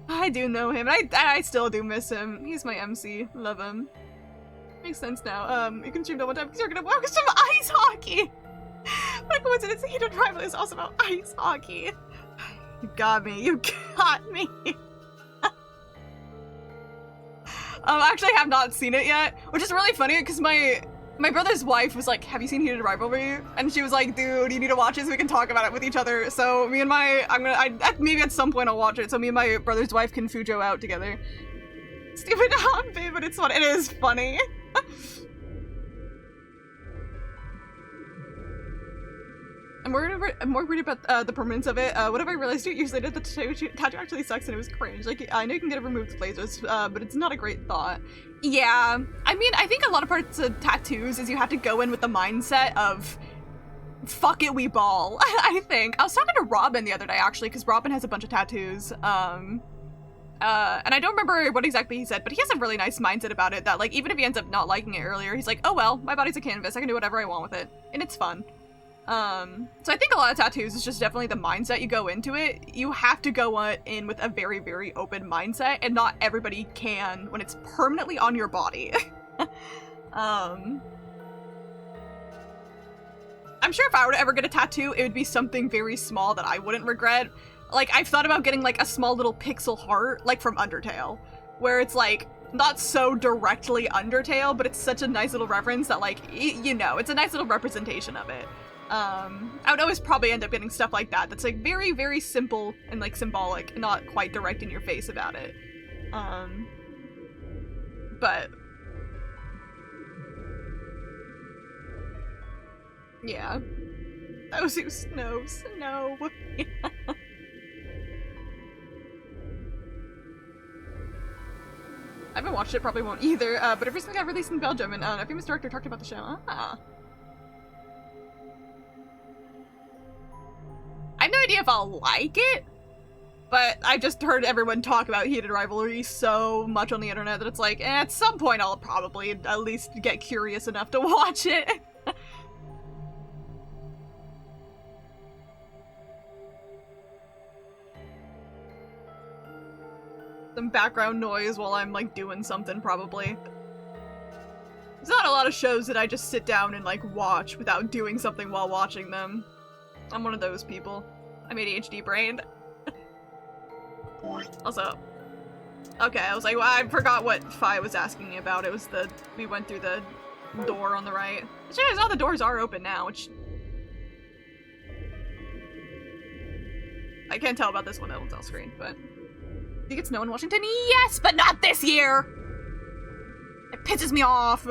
I do know him, and I still do miss him. He's my MC. Love him. Makes sense now. You can stream that one time because you're gonna watch some ice hockey. What a coincidence. Heated Rivalry is also about ice hockey. You got me. You got me. Actually, I have not seen it yet, which is really funny because my brother's wife was like, have you seen Heated Rivalry? And she was like, dude, you need to watch it so we can talk about it with each other. So me and maybe at some point I'll watch it so me and my brother's wife can Fujo out together. Stupid hobby, but it's fun. It is funny. I'm more worried about the permanence of it. What have I realized 2 years later? The tattoo actually sucks and it was cringe. Like, I know you can get it removed with lasers, but it's not a great thought. Yeah, I mean, I think a lot of parts of tattoos is you have to go in with the mindset of, fuck it, we ball. I think. I was talking to Robin the other day, actually, because Robin has a bunch of tattoos. And I don't remember what exactly he said, but he has a really nice mindset about it that, like, even if he ends up not liking it earlier, he's like, oh well, my body's a canvas, I can do whatever I want with it. And it's fun. So I think a lot of tattoos is just definitely the mindset you go into it. You have to go in with a very, very open mindset, and not everybody can when it's permanently on your body. I'm sure if I were to ever get a tattoo, it would be something very small that I wouldn't regret. Like, I've thought about getting, like, a small little pixel heart, like from Undertale, where it's, like, not so directly Undertale, but it's such a nice little reference that, like, you know, it's a nice little representation of it. I would always probably end up getting stuff like that that's, like, very, very simple and, like, symbolic, not quite direct in your face about it. But yeah. Oh, Snows. No. I haven't watched it, probably won't either, but it recently got released in Belgium, and a famous director talked about the show. Ah. I have no idea if I'll like it, but I just heard everyone talk about Heated Rivalry so much on the internet that it's like, at some point I'll probably at least get curious enough to watch it. Some background noise while I'm, like, doing something, probably. There's not a lot of shows that I just sit down and like watch without doing something while watching them. I'm one of those people. I'm ADHD brained. Also, okay, I was like, well, I forgot what Fi was asking me about. It was we went through the door on the right. Which is, all the doors are open now, which... I can't tell about this one, that one's off screen, but... I think it's snow in Washington? Yes, but not this year! It pisses me off!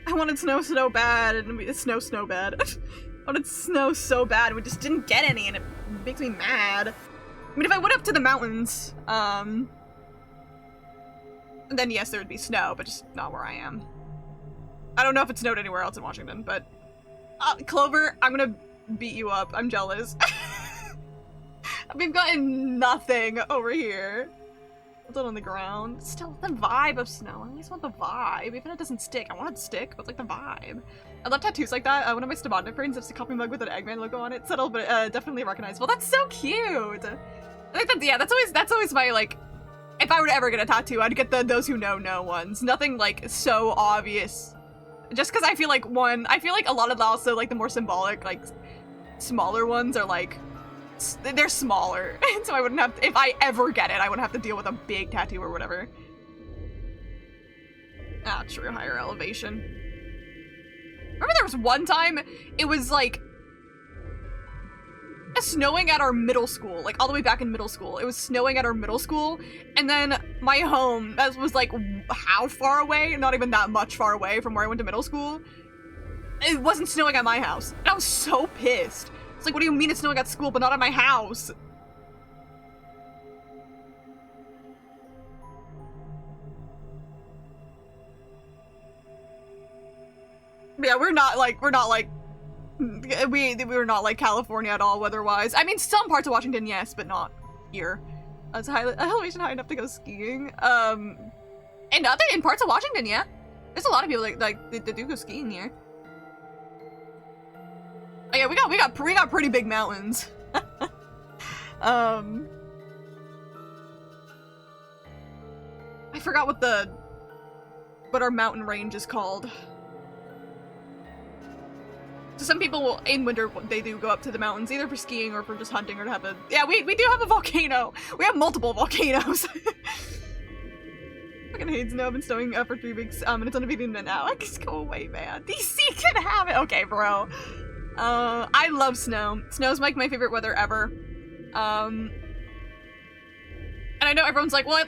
I wanted snow so bad, and snow bad. I wanted snow so bad, and we just didn't get any, and it makes me mad. I mean, if I went up to the mountains, then yes, there would be snow, but just not where I am. I don't know if it snowed anywhere else in Washington, but... Clover, I'm gonna beat you up. I'm jealous. We've gotten nothing over here. It's on the ground. Still, the vibe of snow. I always want the vibe. Even if it doesn't stick. I want it to stick, but it's like the vibe. I love tattoos like that. One of my Stabodnik friends has a coffee mug with an Eggman logo on it. Subtle, but definitely recognizable. That's so cute! I think yeah, that's always my, like... If I were to ever get a tattoo, I'd get the those who know ones. Nothing, like, so obvious. Just because I feel like, I feel like a lot of also, like, the more symbolic, like, smaller ones are, like... They're smaller, and so I wouldn't have to, if I ever get it, I wouldn't have to deal with a big tattoo or whatever. Ah, true, higher elevation. Remember there was one time, it was like, snowing at our middle school, like all the way back in middle school. It was snowing at our middle school, and then my home, that was like, how far away? Not even that much far away from where I went to middle school. It wasn't snowing at my house, and I was so pissed. It's like, what do you mean it's snowing at school, but not at my house? Yeah, we're not like California at all weather-wise. I mean, some parts of Washington, yes, but not here. It's elevation high enough to go skiing. And in parts of Washington, yeah. There's a lot of people that do go skiing here. Oh, yeah, we got pretty big mountains. I forgot what our mountain range is called. So some people will, in winter, they do go up to the mountains, either for skiing or for just hunting or to have a... Yeah, we do have a volcano. We have multiple volcanoes. Fucking hate snow. I've been snowing for 3 weeks, and it's undefeated now. I just go away, man. DC can have it. Okay, bro. I love snow. Snow's like my favorite weather ever. And I know everyone's like, well,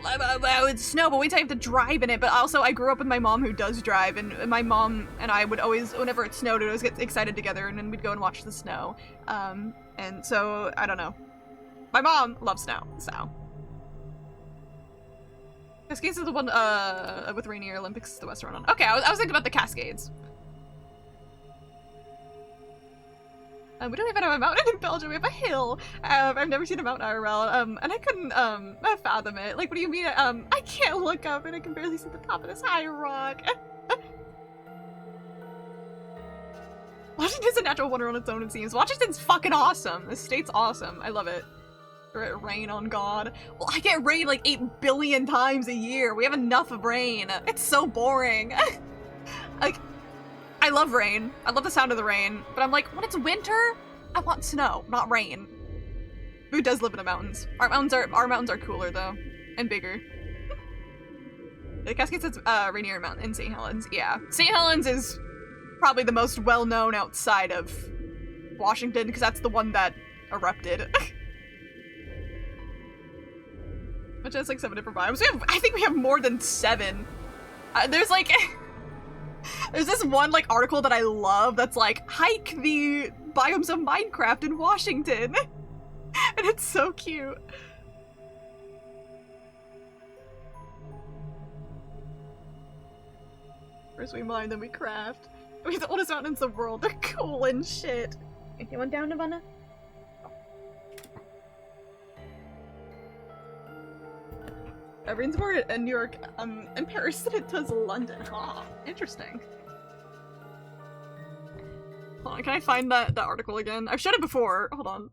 it's snow, but wait till I have to drive in it. But also, I grew up with my mom who does drive, and my mom and I would always, whenever it snowed, we'd always get excited together, and then we'd go and watch the snow. And so, I don't know. My mom loves snow, so. Cascades is the one, with Rainier Olympics is the Western one. Okay, I was thinking about the Cascades. We don't even have a mountain in Belgium, we have a hill. I've never seen a mountain IRL, and I couldn't, fathom it. Like, what do you mean, I can't look up and I can barely see the top of this high rock. Washington's a natural wonder on its own, it seems. Washington's fucking awesome. This state's awesome. I love it. Rain on God. Well, I get rain like 8 billion times a year. We have enough of rain. It's so boring. Like, I love rain. I love the sound of the rain. But I'm like, when it's winter, I want snow, not rain. Who does live in the mountains? Our mountains are cooler though, and bigger. The Cascades is Rainier Mountain in St. Helens. Yeah, St. Helens is probably the most well-known outside of Washington because that's the one that erupted. Which has like 7 different biomes. I think we have more than 7. There's like, there's this one like article that I love that's like, hike the biomes of Minecraft in Washington. And it's so cute. First we mine, then we craft. We're the oldest mountains in the world. They're cool and shit. You want down, Nirvana? It rains more in New York, in Paris than it does London. Ah, interesting. Hold on, can I find that article again? I've showed it before. Hold on.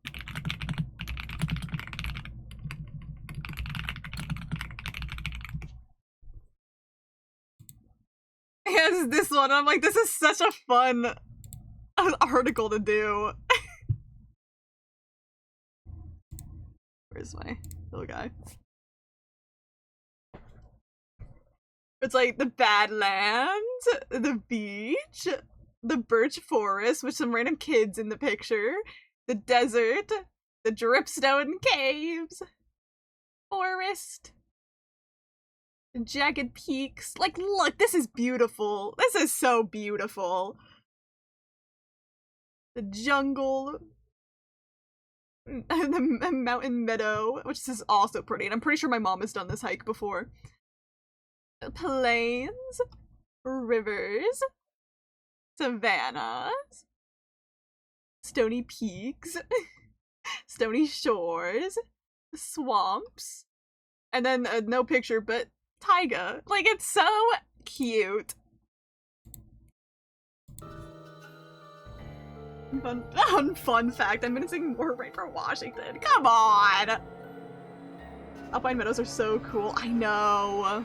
says this one. I'm like, this is such a fun article to do. Where's my little guy? It's like the Badlands, the beach, the birch forest with some random kids in the picture, the desert, the dripstone caves, forest, the jagged peaks. Like, look, this is beautiful. This is so beautiful. The jungle, the mountain meadow, which is also pretty, and I'm pretty sure my mom has done this hike before. The plains, rivers, savannas, stony peaks, stony shores, swamps, and then no picture, but taiga. Like, it's so cute. Fun fact, I'm missing more right for Washington. Come on! Alpine meadows are so cool. I know.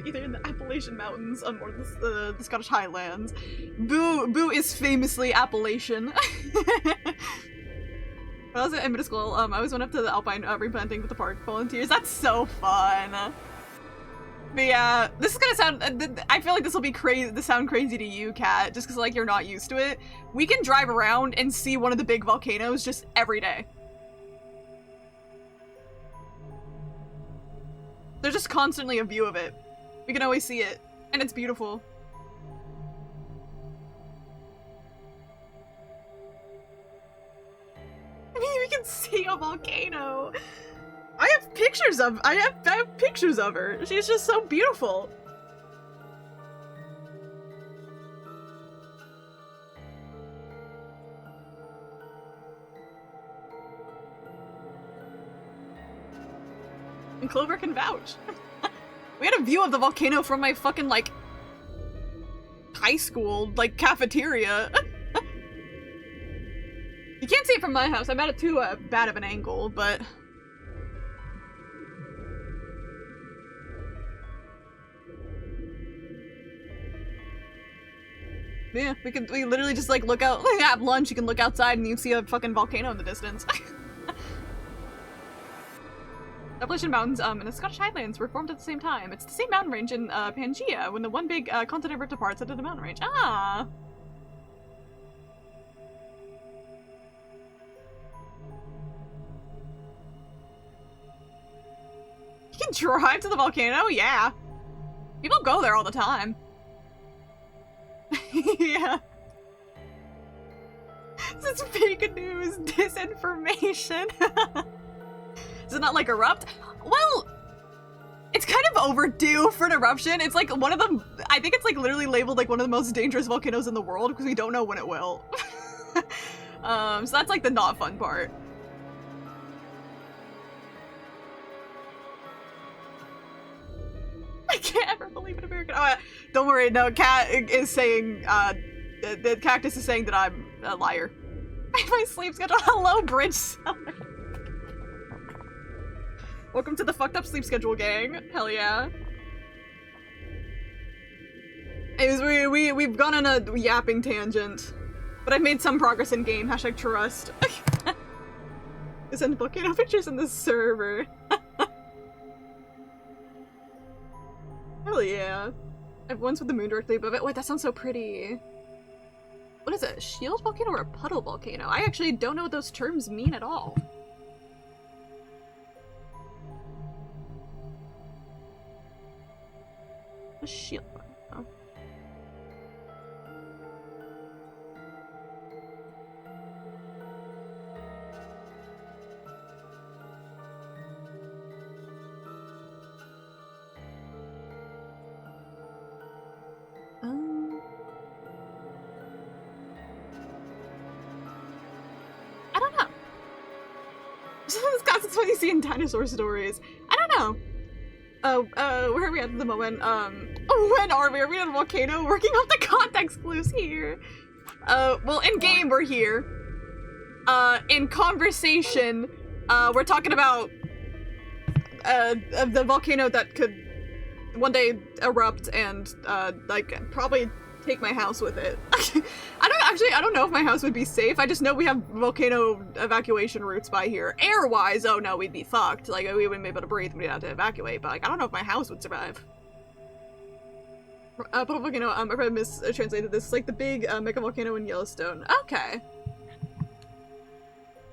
Either in the Appalachian Mountains or the Scottish Highlands. Boo is famously Appalachian. When I was in middle school, I always went up to the Alpine replanting with the park volunteers. That's so fun. But yeah, this is gonna sound. I feel like this will be crazy. This sound crazy to you, Kat, just because like you're not used to it. We can drive around and see one of the big volcanoes just every day. There's just constantly a view of it. We can always see it, and it's beautiful. I mean, we can see a volcano. I have pictures of her. She's just so beautiful. And Clover can vouch. We had a view of the volcano from my fucking, like, high school, like, cafeteria. You can't see it from my house. I'm at it too bad of an angle, but... yeah, we literally just, like, look out, have lunch, you can look outside and you see a fucking volcano in the distance. Appalachian Mountains and the Scottish Highlands were formed at the same time. It's the same mountain range in Pangaea, when the one big continent ripped apart into the mountain range. Ah! You can drive to the volcano? Yeah. People go there all the time. Yeah. This is fake news, disinformation. Does it not, like, erupt? Well, it's kind of overdue for an eruption. It's, like, one of them, I think it's, like, literally labeled, like, one of the most dangerous volcanoes in the world because we don't know when it will. So that's, like, the not fun part. I can't ever believe in American. Oh, don't worry, no, Cat is saying, the cactus is saying that I'm a liar. My sleep schedule. Hello, Bridge Seller. Welcome to the fucked up sleep schedule, gang. Hell yeah. Anyways, we've gone on a yapping tangent, but I've made some progress in game. Hashtag trust. Send volcano pictures in the server. Hell yeah. I have ones with the moon directly above it. Wait, that sounds so pretty. What is it? A shield volcano or a puddle volcano? I actually don't know what those terms mean at all. A shield volcano. I don't know. That's what you see in dinosaur stories. I don't know. Where are we at the moment? When are we? Are we at a volcano? Working off the context clues here. Well, in game we're here. In conversation, we're talking about the volcano that could one day erupt and like probably take my house with it. I don't know if my house would be safe. I just know we have volcano evacuation routes by here. Air-wise, oh no, we'd be fucked. Like, we wouldn't be able to breathe, we'd have to evacuate, but like, I don't know if my house would survive. Puddle volcano, I read mistranslated this. It's like the big mega volcano in Yellowstone. Okay.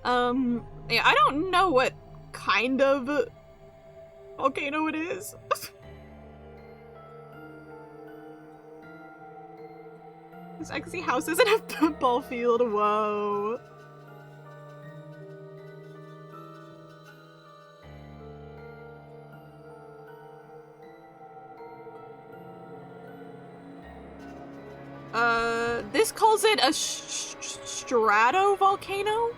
Yeah, I don't know what kind of volcano it is. I can see houses in a football field. Whoa. This calls it a stratovolcano?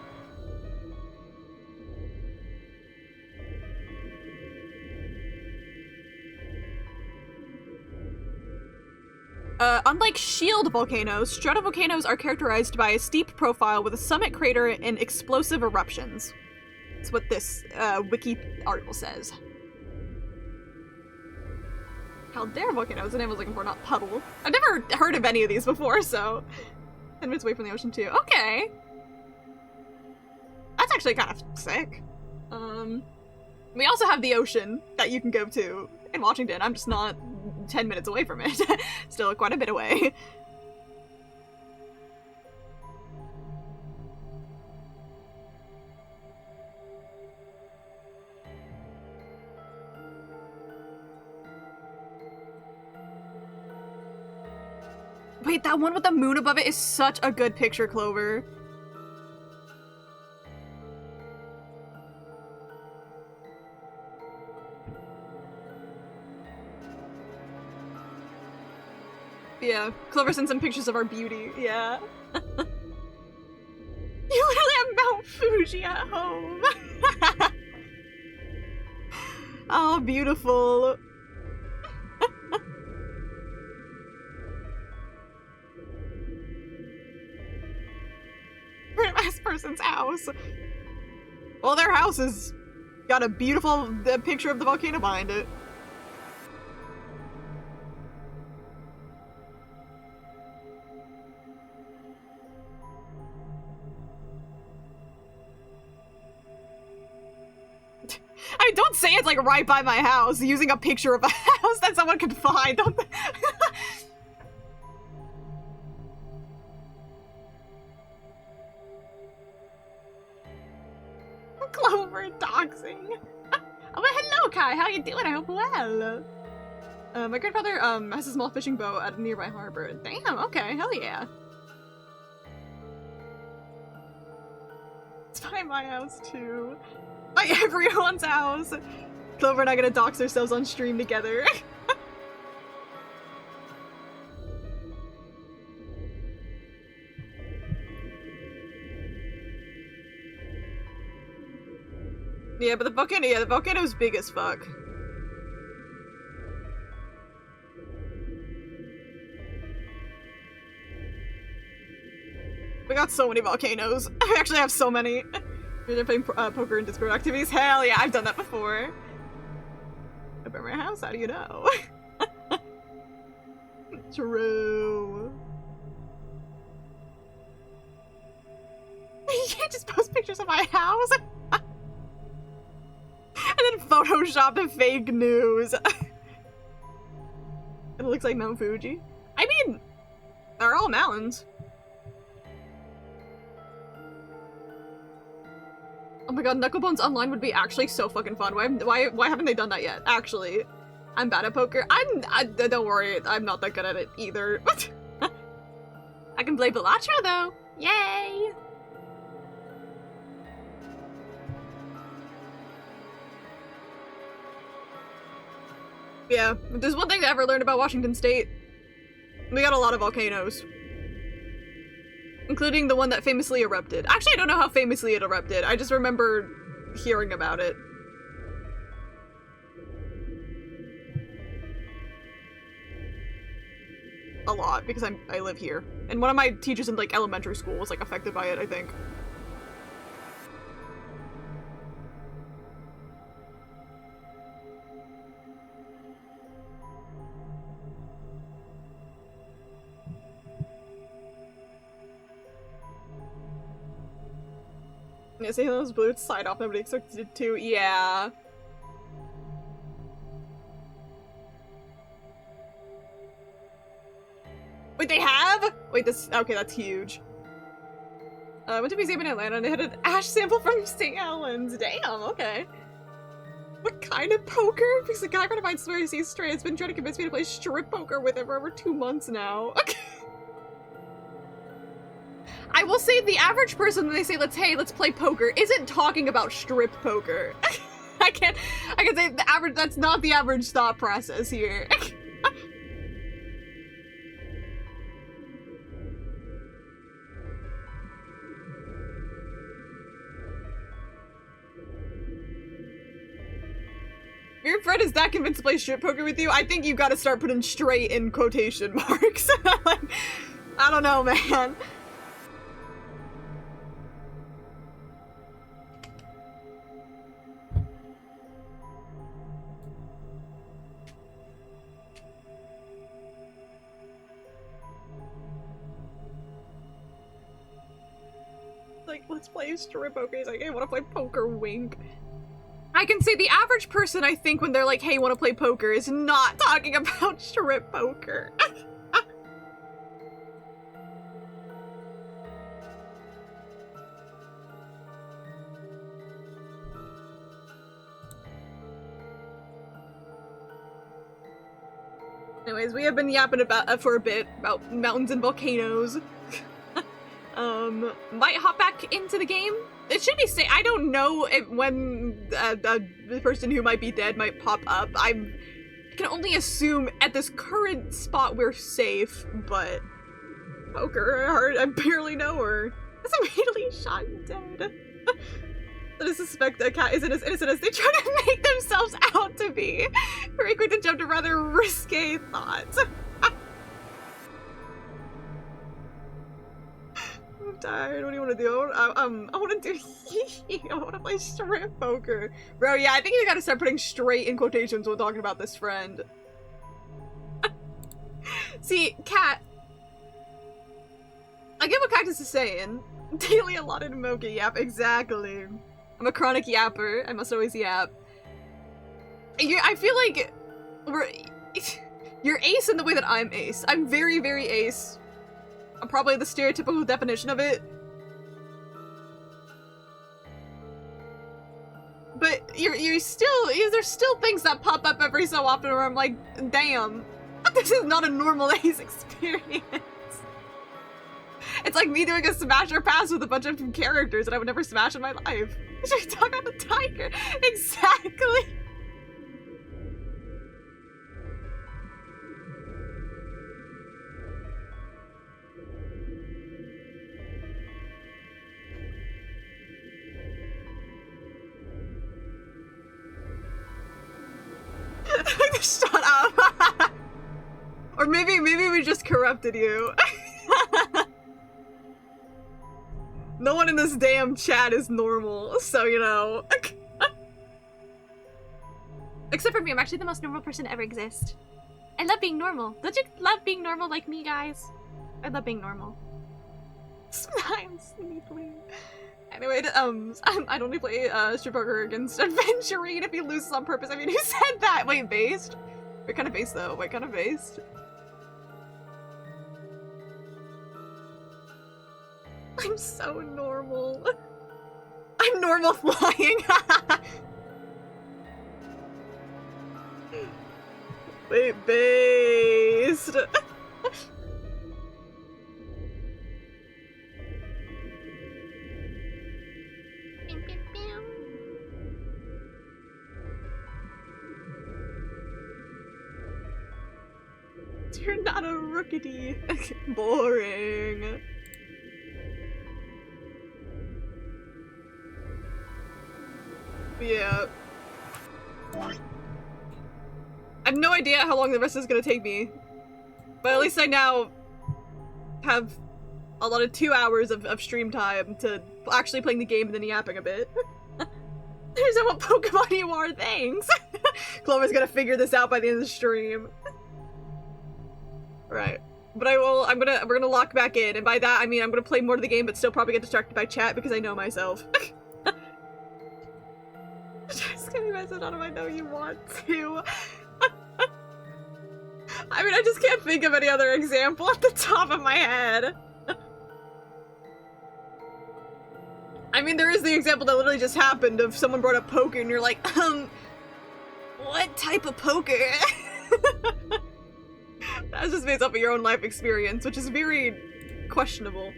Unlike shield volcanoes, stratovolcanoes are characterized by a steep profile with a summit crater and explosive eruptions. That's what this wiki article says. Caldera volcano is the name I was looking for, not Puddle. I've never heard of any of these before, so 10 minutes away from the ocean too. Okay, that's actually kind of sick. We also have the ocean that you can go to in Washington. I'm just not 10 minutes away from it. Still quite a bit away. Wait, that one with the moon above it is such a good picture, Clover. Yeah, Clover sent some pictures of our beauty. Yeah. You literally have Mount Fuji at home. Oh, beautiful. Last person's house. Well, their house has got a beautiful picture of the volcano behind it. I mean, don't say it's like right by my house, using a picture of a house that someone could find. Don't Clover doxing. Oh, but hello, Kai. How you doing? I hope well. My grandfather has a small fishing boat at a nearby harbor. Damn. Okay. Hell yeah. It's by my house too. By everyone's house. Clover and I gonna dox ourselves on stream together. Yeah, but the volcano's big as fuck. We got so many volcanoes. I actually have so many. You're playing poker and Discord activities? Hell yeah, I've done that before. Up at my house, how do you know? True. You can't just post pictures of my house. And then Photoshop the fake news. It looks like Mount Fuji. I mean, they're all mountains. Oh my god, Knucklebones Online would be actually so fucking fun. Why haven't they done that yet? Actually, I'm bad at poker. Don't worry, I'm not that good at it either. I can play Balatro though. Yay! Yeah, if there's one thing I ever learned about Washington State, we got a lot of volcanoes. Including the one that famously erupted. Actually, I don't know how famously it erupted. I just remember hearing about it. a lot because I live here. And one of my teachers in like elementary school was like affected by it, I think. Yeah, seeing those boots slide off, nobody expected it to. Yeah. Wait, they have? Wait, this- okay, that's huge. I went to a museum in Atlanta and they had an ash sample from St. Helens. Damn, okay. What kind of poker? Because the guy friend of mine swears he's straight. Has been trying to convince me to play strip poker with him for over 2 months now. Okay. I will say the average person when they say let's play poker isn't talking about strip poker. I can say the average, that's not the average thought process here. Your friend is that convinced to play strip poker with you, I think you gotta start putting straight in quotation marks. Like, I don't know, man. Like, let's play strip poker. He's like, hey, I wanna play poker, wink. I can say the average person, I think, when they're like, hey, wanna play poker, is not talking about strip poker. Anyways, we have been yapping about for a bit about mountains and volcanoes. Might hop back into the game. It should be safe. I don't know when the person who might be dead might pop up. I can only assume at this current spot we're safe, but poker, I barely know her. Is immediately shot and dead. I suspect that cat isn't as innocent as they try to make themselves out to be. Very quick to jump to rather risque thoughts. I'm tired. What do you want to do? I want to do. I want to play strip poker, bro. Yeah, I think you gotta start putting straight in quotations when talking about this friend. See, cat. I get what Cactus is saying. Daily allotted emoji yap. Exactly. I'm a chronic yapper. I must always yap. I feel like you're ace in the way that I'm ace. I'm very, very ace. I'm probably the stereotypical definition of it. But you're still, there's still things that pop up every so often where I'm like, damn, this is not a normal ace experience. It's like me doing a smasher pass with a bunch of characters that I would never smash in my life. Should we talk about the tiger? Exactly. Shut up. Or maybe we just corrupted you. No one in this damn chat is normal, so you know. Except for me, I'm actually the most normal person to ever exist. I love being normal. Don't you love being normal like me, guys? I love being normal. Smile sleepily. Anyway, I don't need to play strip poker against Adventurine if he loses on purpose. I mean, who said that? Wait, based? What kind of based though? What kind of based? I'm so normal. I'm normal flying. Wait, based. You're not a rookity. Boring. Yeah. I have no idea how long the rest is gonna take me. But at least I now have a lot of 2 hours of stream time to actually playing the game and then yapping a bit. There's no what Pokemon you are, thanks! Clover's gonna figure this out by the end of the stream. Right. But we're gonna lock back in, and by that I mean I'm gonna play more of the game but still probably get distracted by chat because I know myself. Just gonna message out if I know you want to. I mean, I just can't think of any other example at the top of my head. I mean, there is the example that literally just happened of someone brought up poker and you're like, what type of poker? That's just based off of your own life experience, which is very questionable.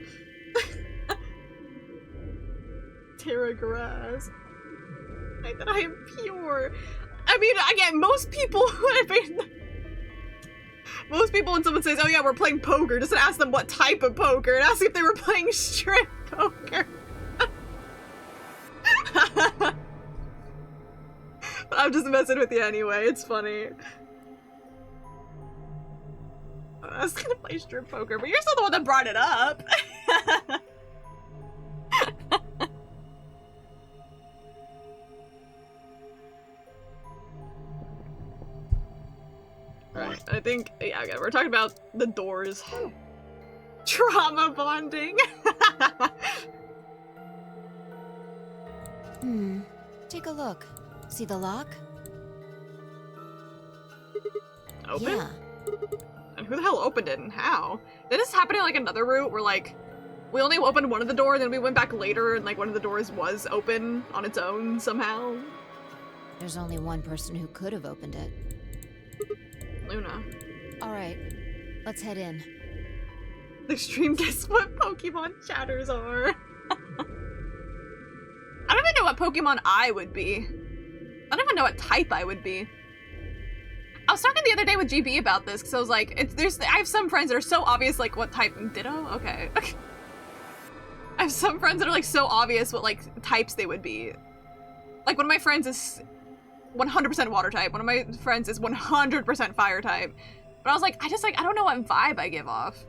Terra Grass. I that I am pure. I mean, again, most people when someone says, oh yeah, we're playing poker, just ask them what type of poker and ask if they were playing strip poker. But I'm just messing with you anyway, it's funny. I was gonna play strip poker, but you're still the one that brought it up. Right, I think, yeah, okay, we're talking about the doors. Trauma bonding. Take a look. See the lock? Open? Yeah. And who the hell opened it and how? Did this happen in like another route where like we only opened one of the doors, then we went back later and like one of the doors was open on its own somehow? There's only one person who could have opened it. Luna. Alright, let's head in. The stream guess what Pokemon chatters are. I don't even know what Pokemon I would be. I don't even know what type I would be. I was talking the other day with GB about this because I was like, I have some friends that are so obvious, like what type. Ditto? Okay. I have some friends that are like so obvious what like types they would be. Like one of my friends is 100% water type. One of my friends is 100% fire type. But I was like, I don't know what vibe I give off.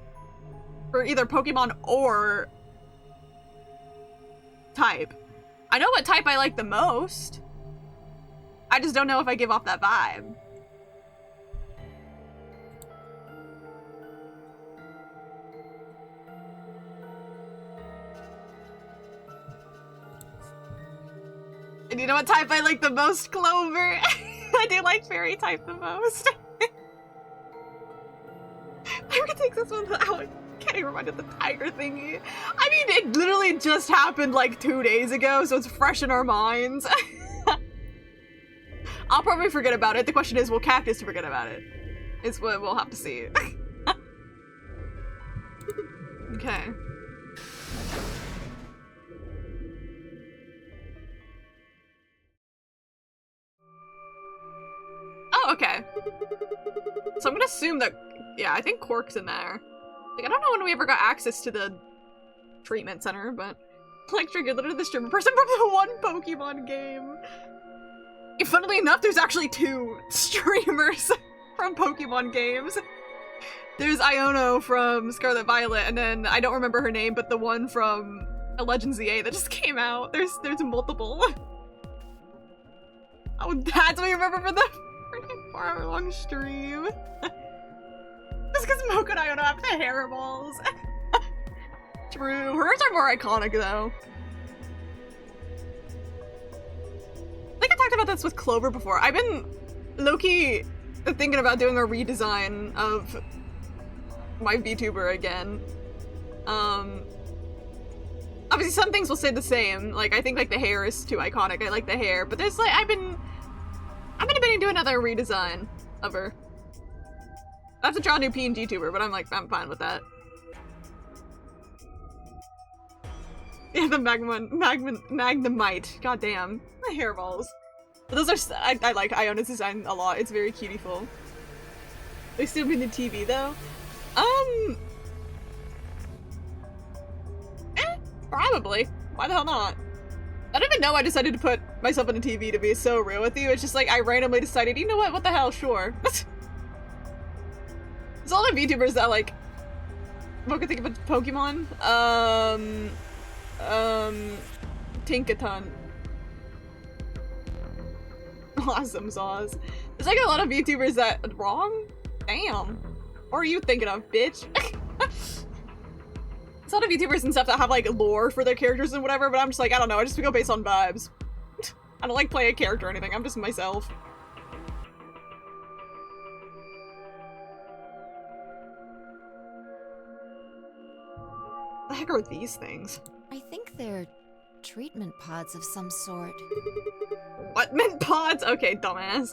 For either Pokemon or type. I know what type I like the most. I just don't know if I give off that vibe. And you know what type I like the most, Clover? I do like fairy type the most. I'm gonna take this one out. Can't even remember the tiger thingy. I mean, it literally just happened like 2 days ago, so it's fresh in our minds. I'll probably forget about it. The question is, will Cactus forget about it? Is what we'll have to see. Okay. Oh, okay. So I'm gonna assume that, yeah, I think Quark's in there. Like, I don't know when we ever got access to the treatment center, but Electric, you're literally the streamer person from the one Pokemon game. And funnily enough, there's actually 2 streamers from Pokemon games. There's Iono from Scarlet Violet, and then I don't remember her name, but the one from Legends ZA that just came out. There's multiple. Oh, that's what you remember for the freaking 4-hour-long stream. Just because Mocha and Iono have the hairballs. True. Hers are more iconic, though. I think I talked about this with Clover before. I've been low-key thinking about doing a redesign of my VTuber again. Obviously some things will stay the same. Like, I think like the hair is too iconic. I like the hair, but there's like, I've been debating to do another redesign of her. I have to draw a new PNG tuber, but I'm fine with that. Yeah, the Magnemite. God damn. The hairballs. But those are, I like Iona's design a lot. It's very cutieful. They still be in the TV though? Probably. Why the hell not? I don't even know I decided to put myself on the TV, to be so real with you. It's just like I randomly decided, you know what the hell, sure. It's It's all the VTubers that like. What can I think of Pokemon? Tinkaton. Awesome sauce. There's like a lot of VTubers that wrong? Damn. What are you thinking of, bitch? There's a lot of VTubers and stuff that have like lore for their characters and whatever, but I'm just like, I don't know, I just go based on vibes. I don't like play a character or anything, I'm just myself. What the heck are these things? I think they're treatment pods of some sort. What? Mint pods? Okay, dumbass.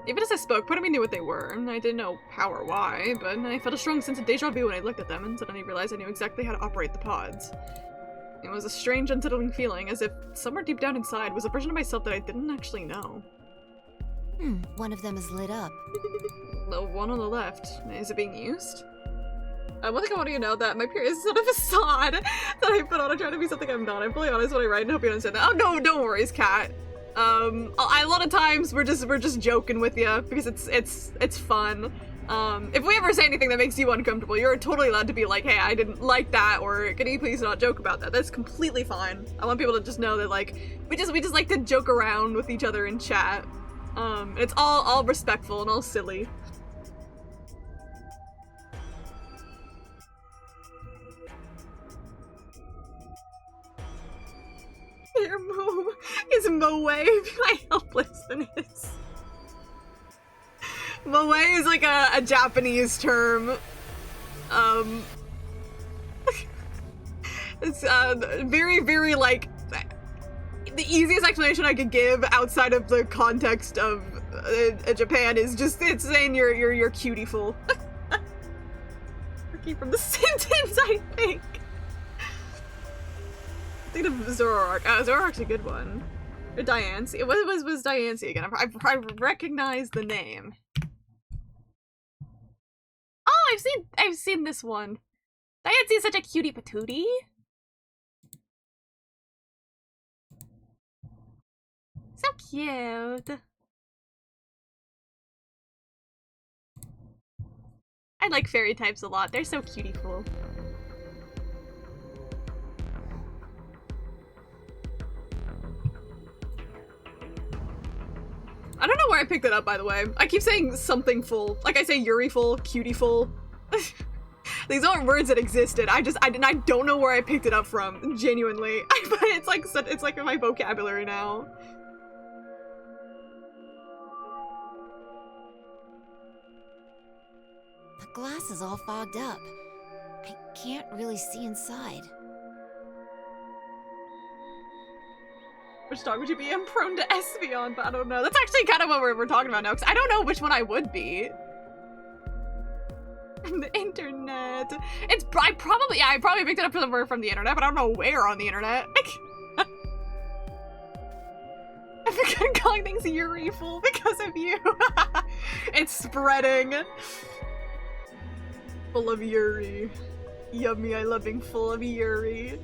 Even as I spoke, part of me knew what they were. I didn't know how or why, but I felt a strong sense of deja vu when I looked at them and suddenly realized I knew exactly how to operate the pods. It was a strange, unsettling feeling, as if somewhere deep down inside was a version of myself that I didn't actually know. One of them is lit up. The one on the left. Is it being used? One thing I want you to know that my period is sort of a facade that I put on to try to be something I'm not. I'm fully honest when I write and hope you understand that. Oh no, don't worry, Kat. A lot of times we're just joking with you because it's fun. If we ever say anything that makes you uncomfortable, you're totally allowed to be like, hey, I didn't like that, or can you please not joke about that? That's completely fine. I want people to just know that like we just like to joke around with each other in chat. It's all respectful and all silly. Their move is moe, my helplessness. Moe is like a Japanese term. It's very, very like the easiest explanation I could give outside of the context of Japan is just it's saying you're cutie-ful. Working from the sentence, I think. Think of Zoroark. Zoroark's a good one. Or Diancie. What was Diancie again? I recognize the name. Oh, I've seen this one. Diancie is such a cutie patootie. So cute. I like fairy types a lot. They're so cutie-ful. I don't know where I picked it up, by the way. I keep saying something full. Like I say Yuri-ful, cutie-ful. These aren't words that existed. I don't know where I picked it up from, genuinely. But it's like in my vocabulary now. The glass is all fogged up. I can't really see inside. Which dog would you be? I'm prone to Espeon, but I don't know. That's actually kind of what we're talking about now, because I don't know which one I would be. The internet. I probably picked it up from the internet, but I don't know where on the internet. I think I'm calling things Yuri-ful because of you. It's spreading. Full of Yuri. Yummy, I love being full of Yuri.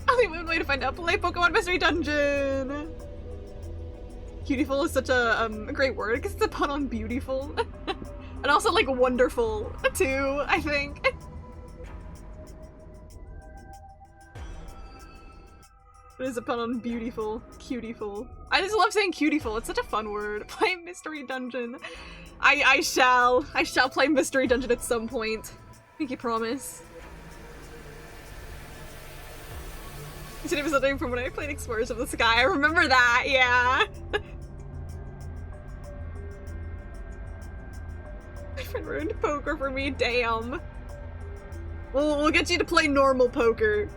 Only one way to find out. Play Pokemon Mystery Dungeon! Cutie-ful is such a great word because it's a pun on beautiful. And also like wonderful too, I think. It is a pun on beautiful. Cutie-ful. I just love saying cutie-ful. It's such a fun word. Play Mystery Dungeon. I shall play Mystery Dungeon at some point. Pinky promise. Today was something from when I played Explorers of the Sky. I remember that, yeah. My friend ruined poker for me, damn. We'll get you to play normal poker.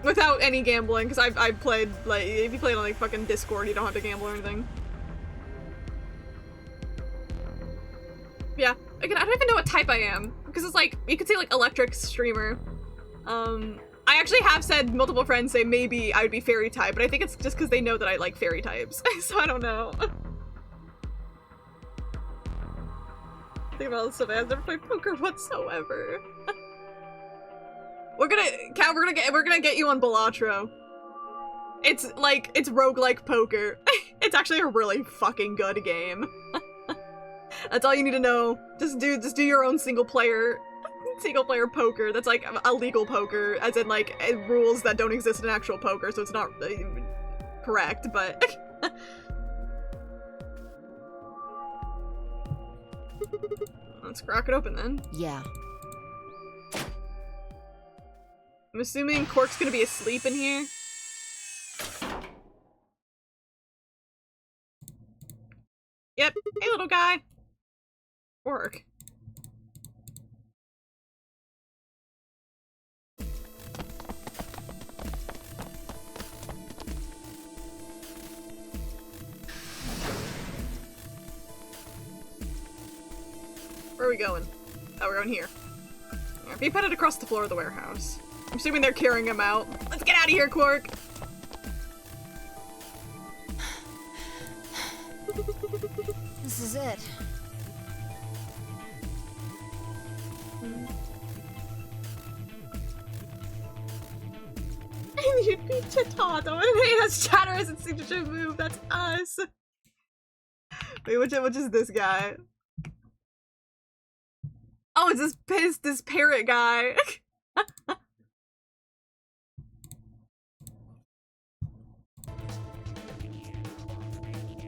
Without any gambling, because I've played, like, if you play it on, like, fucking Discord, you don't have to gamble or anything. Yeah, again, I don't even know what type I am, because it's like, you could say, like, electric streamer. I actually have said multiple friends say maybe I would be fairy type, but I think it's just because they know that I like fairy types, so I don't know. Think about all this stuff. I've never played poker whatsoever. Cal, we're gonna get you on Balatro. it's roguelike poker. It's actually a really fucking good game. That's all you need to know. Just do your own single player poker. That's like a legal poker, as in like rules that don't exist in actual poker, so it's not correct, but let's crack it open then. Yeah. I'm assuming Cork's gonna be asleep in here. Yep. Hey, little guy. Cork. Where are we going? Oh, we're going here. Yeah, be put it across the floor of the warehouse. I'm assuming they're carrying him out. Let's get out of here, Quark! This is it. You'd be Chitato, and it has chatter as its signature move. That's us. Wait, which is this guy? Oh, it's this parrot guy.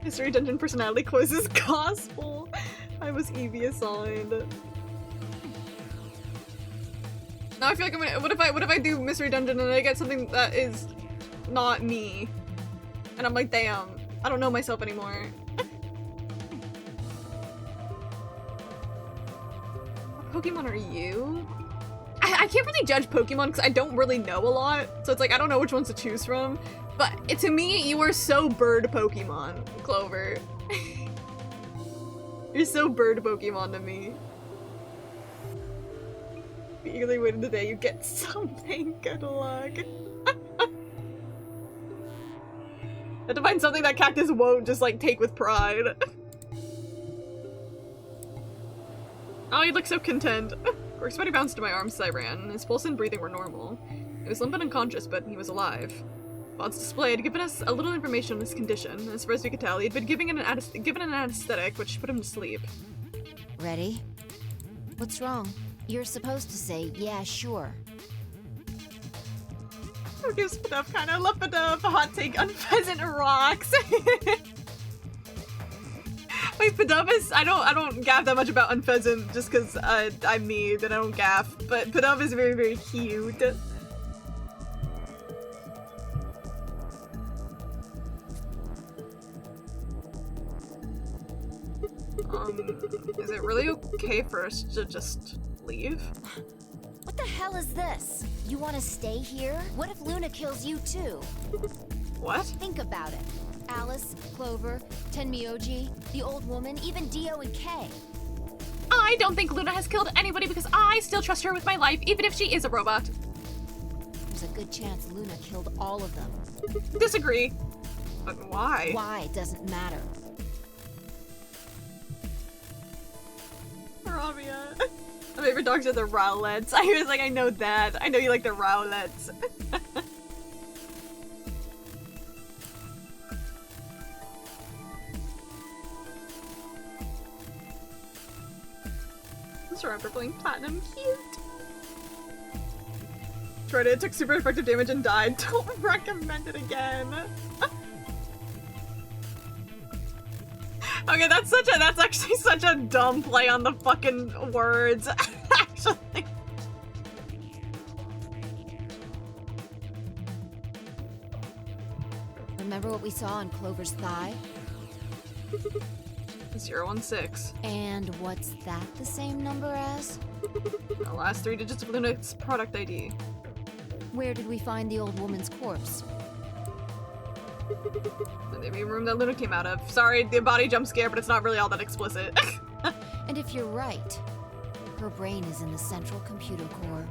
Mystery Dungeon personality quiz is gospel. I was Evie assigned. Now I feel like I'm gonna. What if I do Mystery Dungeon and I get something that is not me, and I'm like, damn, I don't know myself anymore. What Pokemon are you? I can't really judge Pokemon because I don't really know a lot, so it's like I don't know which ones to choose from. But to me, you are so bird Pokemon, Clover. You're so bird Pokemon to me. Eagerly waiting the day you get something. Good luck. Have to find something that Cactus won't just like take with pride. Oh, he looks so content. Cork's body bounced to my arms as I ran. His pulse and breathing were normal. He was limp and unconscious, but he was alive. While it's displayed had given us a little information on his condition. As far as we could tell, he'd been given an anesthetic, which put him to sleep. Ready? What's wrong? You're supposed to say, yeah, sure. Who gives Pidove kind of love Pidove? Hot take on Pheasant rocks. Wait, Pidove is- I don't gaff that much about Unpheasant just because I'm me, then I don't gaff. But Pidove is very, very cute. Is it really okay for us to just leave? What the hell is this? You want to stay here? What if Luna kills you too? What? Think about it. Alice, Clover, Tenmyoji, the old woman, even Dio and Kay. I don't think Luna has killed anybody because I still trust her with my life, even if she is a robot. There's a good chance Luna killed all of them. Disagree. But why? Why doesn't matter. Rabia. My favorite dogs are the Rowlets. I was like, I know that. I know you like the Rowlets. Sure, after playing Platinum, cute. Tried it, took super effective damage and died. Don't recommend it again. Okay, that's actually such a dumb play on the fucking words. Actually. Remember what we saw on Clover's thigh? 016. And what's that the same number as? The last 3 digits of Luna's product ID. Where did we find the old woman's corpse? The living room that Luna came out of. Sorry, the body jump scare, but it's not really all that explicit. And if you're right, her brain is in the central computer core.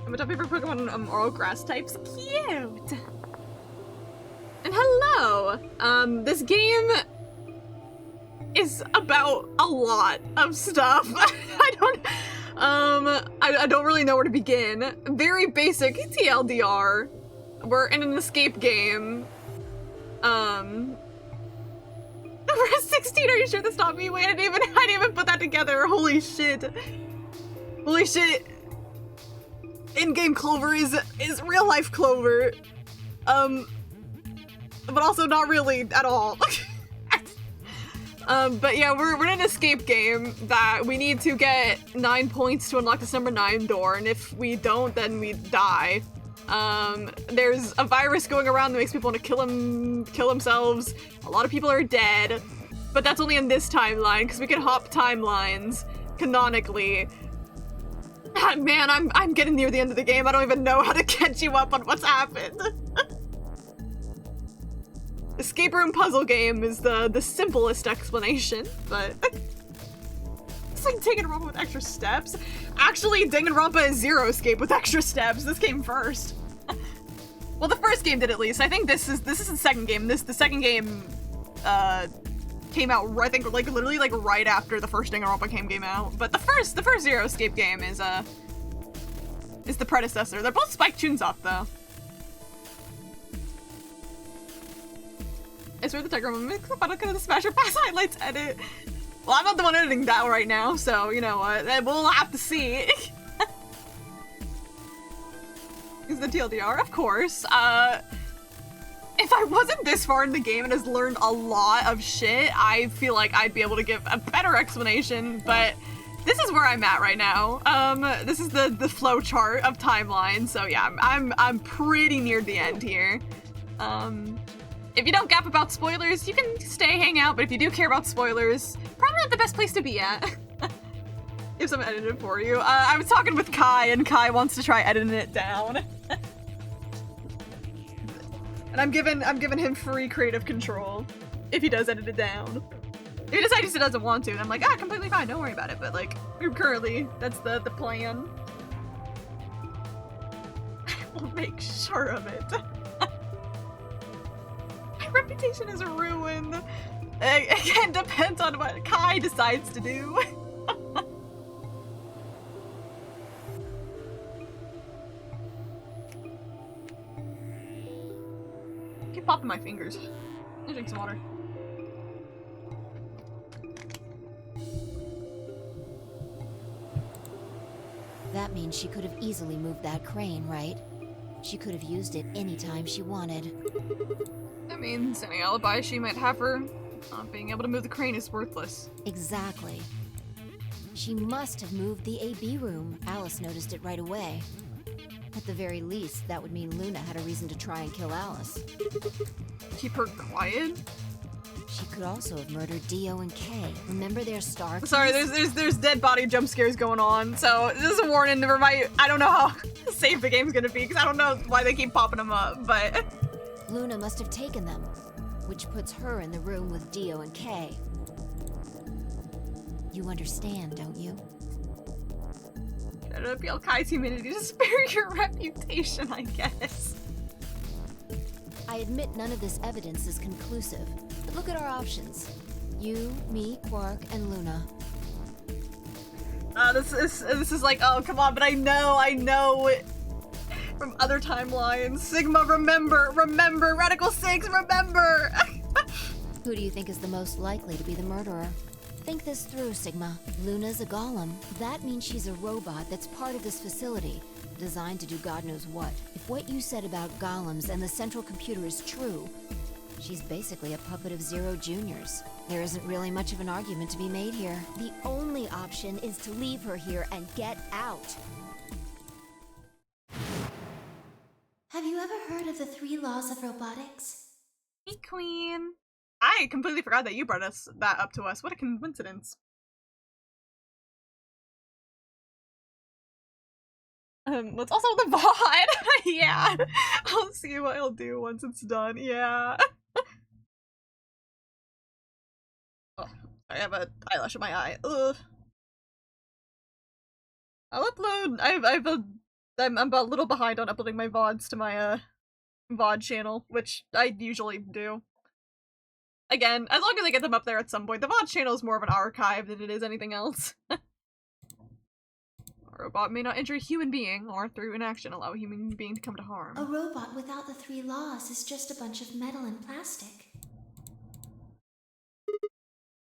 I'm a top favorite Pokemon oral grass types. Cute! And hello! This game is about a lot of stuff. I don't really know where to begin. Very basic TLDR. We're in an escape game. We're 16, are you sure that's not me? Wait, I didn't even put that together. Holy shit. Holy shit. In-game Clover is real life Clover. But also not really at all. But yeah, we're in an escape game that we need to get 9 points to unlock this number 9 door, and if we don't, then we die. There's a virus going around that makes people want to kill themselves. A lot of people are dead, but that's only in this timeline, because we can hop timelines, canonically. Man, I'm getting near the end of the game. I don't even know how to catch you up on what's happened. Escape room puzzle game is the simplest explanation, but it's like Danganronpa with extra steps. Actually, Danganronpa is Zero Escape with extra steps. This came first. Well, the first game did at least. I think this is the second game. The second game came out, I think, like literally like right after the first Danganronpa game came out. But the first Zero Escape game is the predecessor. They're both Spike Chunsoft though. I swear the Tiger Woman makes the final cut of the Smasher Pass highlights edit. Well, I'm not the one editing that right now, so you know what? We'll have to see. Is the TLDR? Of course. If I wasn't this far in the game and has learned a lot of shit, I feel like I'd be able to give a better explanation, but this is where I'm at right now. This is the flow chart of timeline, so yeah, I'm pretty near the end here. If you don't gap about spoilers, you can stay, hang out, but if you do care about spoilers, probably not the best place to be at. If someone edited it for you. I was talking with Kai, and Kai wants to try editing it down. And I'm giving him free creative control if he does edit it down. If he decides he doesn't want to, and I'm like, completely fine, don't worry about it, but like, currently, that's the plan. We'll make sure of it. Reputation is ruined. Again, depends on what Kai decides to do. I keep popping my fingers. I'll drink some water. That means she could have easily moved that crane, right? She could have used it anytime she wanted. That means any alibi she might have for not being able to move the crane is worthless. Exactly. She must have moved the AB room. Alice noticed it right away. At the very least, that would mean Luna had a reason to try and kill Alice. Keep her quiet? She could also have murdered Dio and Kay. Remember their star keys? Sorry, there's dead body jump scares going on, so this is a warning. I don't know how safe the game's gonna be, because I don't know why they keep popping them up, but... Luna must have taken them, which puts her in the room with Dio and Kay. You understand, don't you? Try to appeal Kai's humanity to spare your reputation, I guess. I admit none of this evidence is conclusive, but look at our options. You, me, Quark, and Luna. This is like, oh, come on, but I know from other timelines. Sigma, remember, Radical 6, remember! Who do you think is the most likely to be the murderer? Think this through, Sigma. Luna's a golem. That means she's a robot that's part of this facility, designed to do God knows what. If what you said about golems and the central computer is true, she's basically a puppet of Zero Junior's. There isn't really much of an argument to be made here. The only option is to leave her here and get out. Have you ever heard of the 3 laws of robotics? Hey, Queen. I completely forgot that you brought that up to us. What a coincidence. Let's also the VOD. Yeah. I'll see what I'll do once it's done. Yeah. Oh, I have a eyelash in my eye. Ugh. I'll upload. I'm a little behind on uploading my VODs to my VOD channel, which I usually do. Again, as long as I get them up there at some point. The VOD channel is more of an archive than it is anything else. A robot may not injure a human being or through inaction allow a human being to come to harm. A robot without the 3 laws is just a bunch of metal and plastic.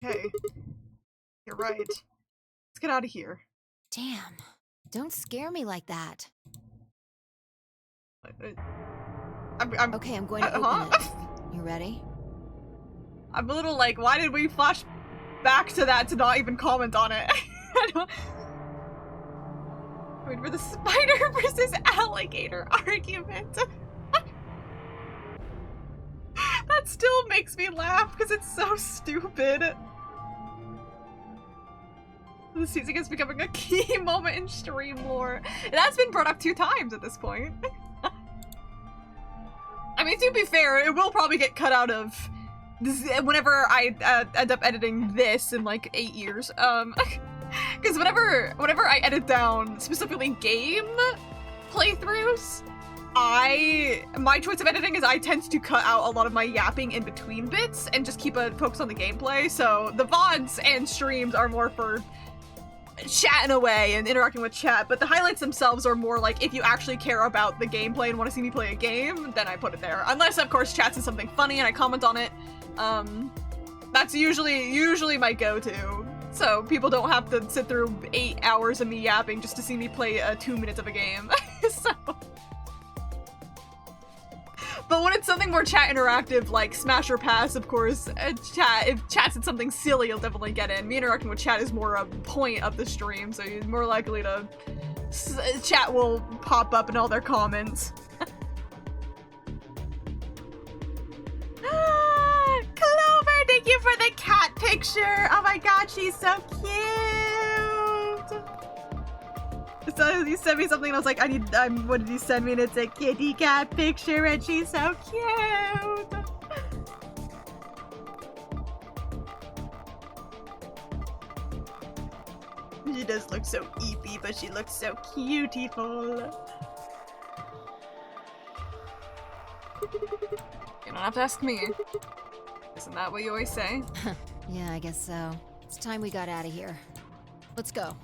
Okay. You're right. Let's get out of here. Damn. Don't scare me like that. I'm Okay, I'm going to huh? open it. You ready? I'm a little like, why did we flash back to that to not even comment on it? I don't... Wait for the spider versus alligator argument. That still makes me laugh because it's so stupid. The season is becoming a key moment in stream lore. It has been brought up 2 times at this point. I mean, to be fair, it will probably get cut out of this whenever I end up editing this in like 8 years. Because whenever I edit down specifically game playthroughs, my choice of editing is I tend to cut out a lot of my yapping in between bits and just keep a focus on the gameplay. So the VODs and streams are more for chatting away and interacting with chat, but the highlights themselves are more like if you actually care about the gameplay and want to see me play a game, then I put it there. Unless, of course, chat says something funny and I comment on it. That's usually my go-to. So people don't have to sit through 8 hours of me yapping just to see me play 2 minutes of a game. So... But when it's something more chat interactive, like Smash or Pass, of course, if chat said something silly, you'll definitely get in. Me interacting with chat is more a point of the stream, so you're more likely to... chat will pop up in all their comments. Clover, thank you for the cat picture! Oh my god, she's so cute! So you sent me something and I was like, what did you send me? And it's a kitty cat picture and she's so cute! She does look so eepy, but she looks so cutiful. You don't have to ask me. Isn't that what you always say? Yeah, I guess so. It's time we got out of here. Let's go.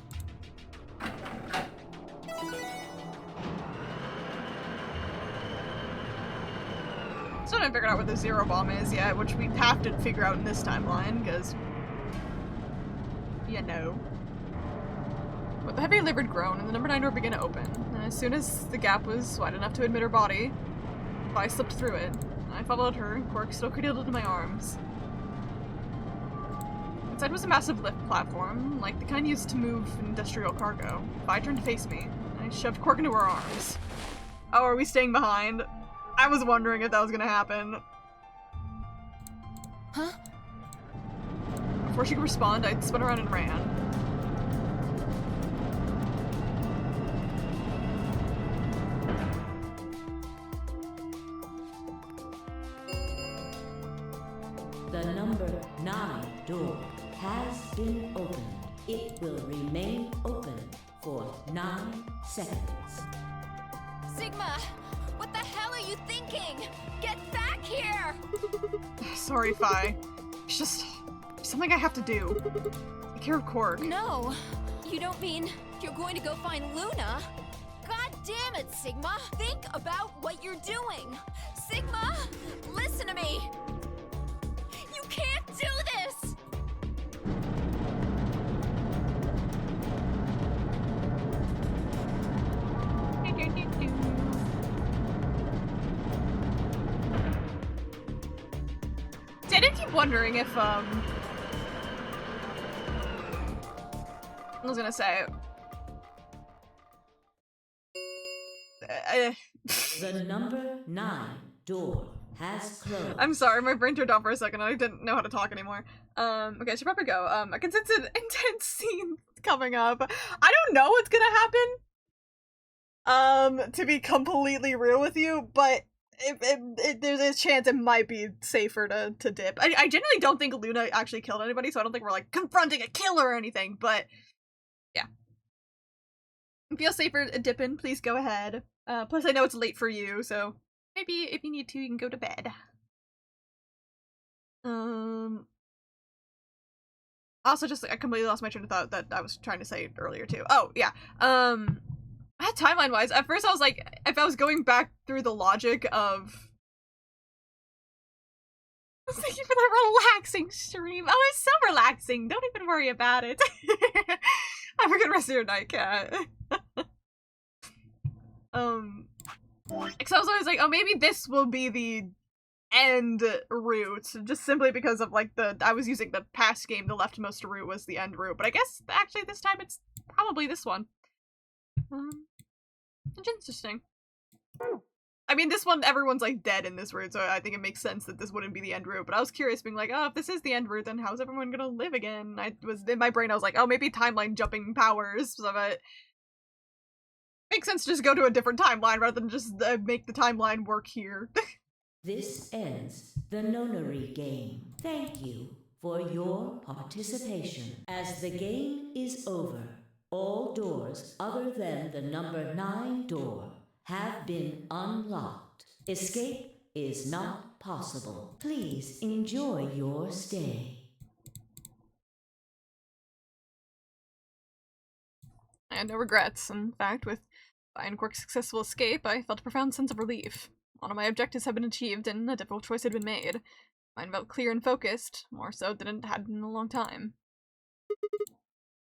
Still haven't figured out what the Zero Bomb is yet, which we have to figure out in this timeline, because... you know. With the heavy-livered groan, and the number 9 door began to open. And as soon as the gap was wide enough to admit her body, I slipped through it. I followed her, Quark still cradled in my arms. Inside was a massive lift platform, like the kind used to move industrial cargo. Vi turned to face me. I shoved Quark into her arms. Oh, are we staying behind? I was wondering if that was gonna happen. Huh? Before she could respond, I spun around and ran. The number 9 door has been opened. It will remain open for 9 seconds. Sigma! What the hell are you thinking? Get back here! Sorry, Fi. It's just something I have to do. Take care of Quark. No, you don't mean you're going to go find Luna? God damn it, Sigma! Think about what you're doing! Sigma, listen to me! You can't do this! I did keep wondering if, I was gonna say... The number 9 door has closed. I'm sorry, my brain turned off for a second and I didn't know how to talk anymore. Okay, I should probably go. A consented intense scene coming up. I don't know what's gonna happen. To be completely real with you, but there's a chance it might be safer to dip. I generally don't think Luna actually killed anybody, so I don't think we're like confronting a killer or anything, but yeah. If you feel safer dipping, please go ahead. Plus I know it's late for you, so maybe if you need to, you can go to bed. Also, just I completely lost my train of thought that I was trying to say earlier too. Oh yeah. Timeline wise, at first I was like, if I was going back through the logic of, I was thinking for the relaxing stream. Oh, it's so relaxing. Don't even worry about it. Have a good rest of your night, cat. Because I was always like, oh, maybe this will be the end route, just simply because of like I was using the past game, the leftmost route was the end route, but I guess actually this time it's probably this one. It's interesting. I mean, this one, everyone's like dead in this route, so I think it makes sense that this wouldn't be the end route, but I was curious being like, oh, if this is the end route, then how's everyone gonna live again? I was, in my brain, I was like, oh, maybe timeline jumping powers, so it makes sense to just go to a different timeline rather than just make the timeline work here. This ends the Nonary game. Thank you for your participation. As the game is over, all doors other than the number 9 door have been unlocked. Escape is not possible. Please enjoy your stay. I had no regrets. In fact, with Ironquark's successful escape, I felt a profound sense of relief. All of my objectives had been achieved, and a difficult choice had been made. Mine felt clear and focused, more so than it had in a long time.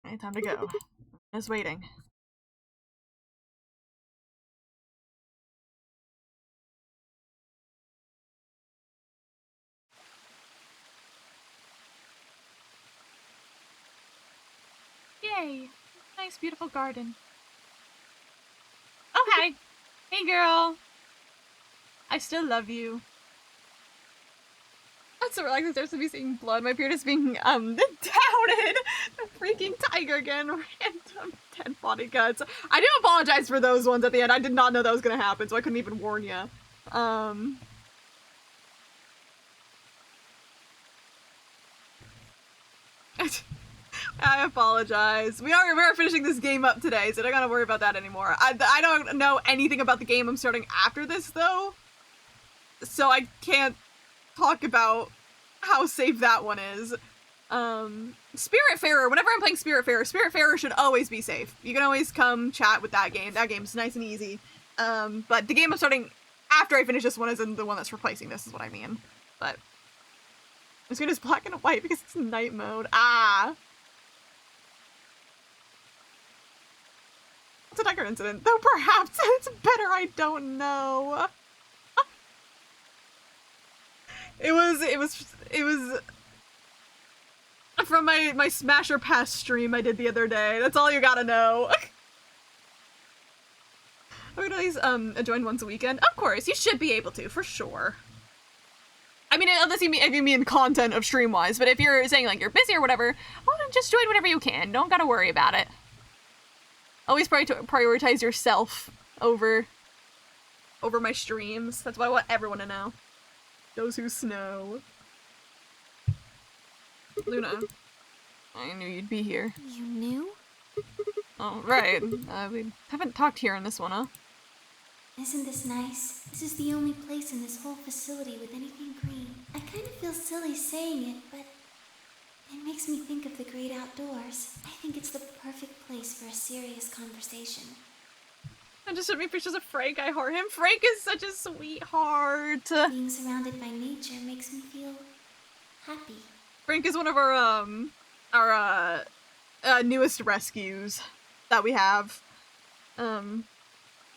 Right, time to go. I was waiting. Yay! Nice, beautiful garden. Oh, hi! Hey, girl! I still love you. That's so relaxing. There's to be seeing blood. My beard is being, doubted! The freaking tiger again. Random 10 body cuts. I do apologize for those ones at the end. I did not know that was gonna happen, so I couldn't even warn you. I apologize. We are finishing this game up today, so I don't gotta worry about that anymore. I don't know anything about the game I'm starting after this, though. So I can't talk about how safe that one is. Spiritfarer, whenever I'm playing Spiritfarer should always be safe. You can always come chat with that game. That game's nice and easy. But the game I'm starting after I finish this one isn't the one that's replacing this, is what I mean. But I'm screen is black and white because it's night mode. Ah! It's a tiger incident, though perhaps it's better I don't know. It was from my Smasher Pass stream I did the other day. That's all you gotta know. Are we gonna join once a weekend? Of course, you should be able to, for sure. I mean, unless you mean content of stream-wise, but if you're saying, like, you're busy or whatever, well, then just join whenever you can. Don't gotta worry about it. Always prioritize yourself over my streams. That's what I want everyone to know. Those who snow. Luna, I knew you'd be here. You knew? Oh, right. We haven't talked here in this one, huh? Isn't this nice? This is the only place in this whole facility with anything green. I kind of feel silly saying it, but it makes me think of the great outdoors. I think it's the perfect place for a serious conversation. I just showed me pictures of Frank. I heart him. Frank is such a sweetheart. Being surrounded by nature makes me feel happy. Frank is one of our newest rescues that we have.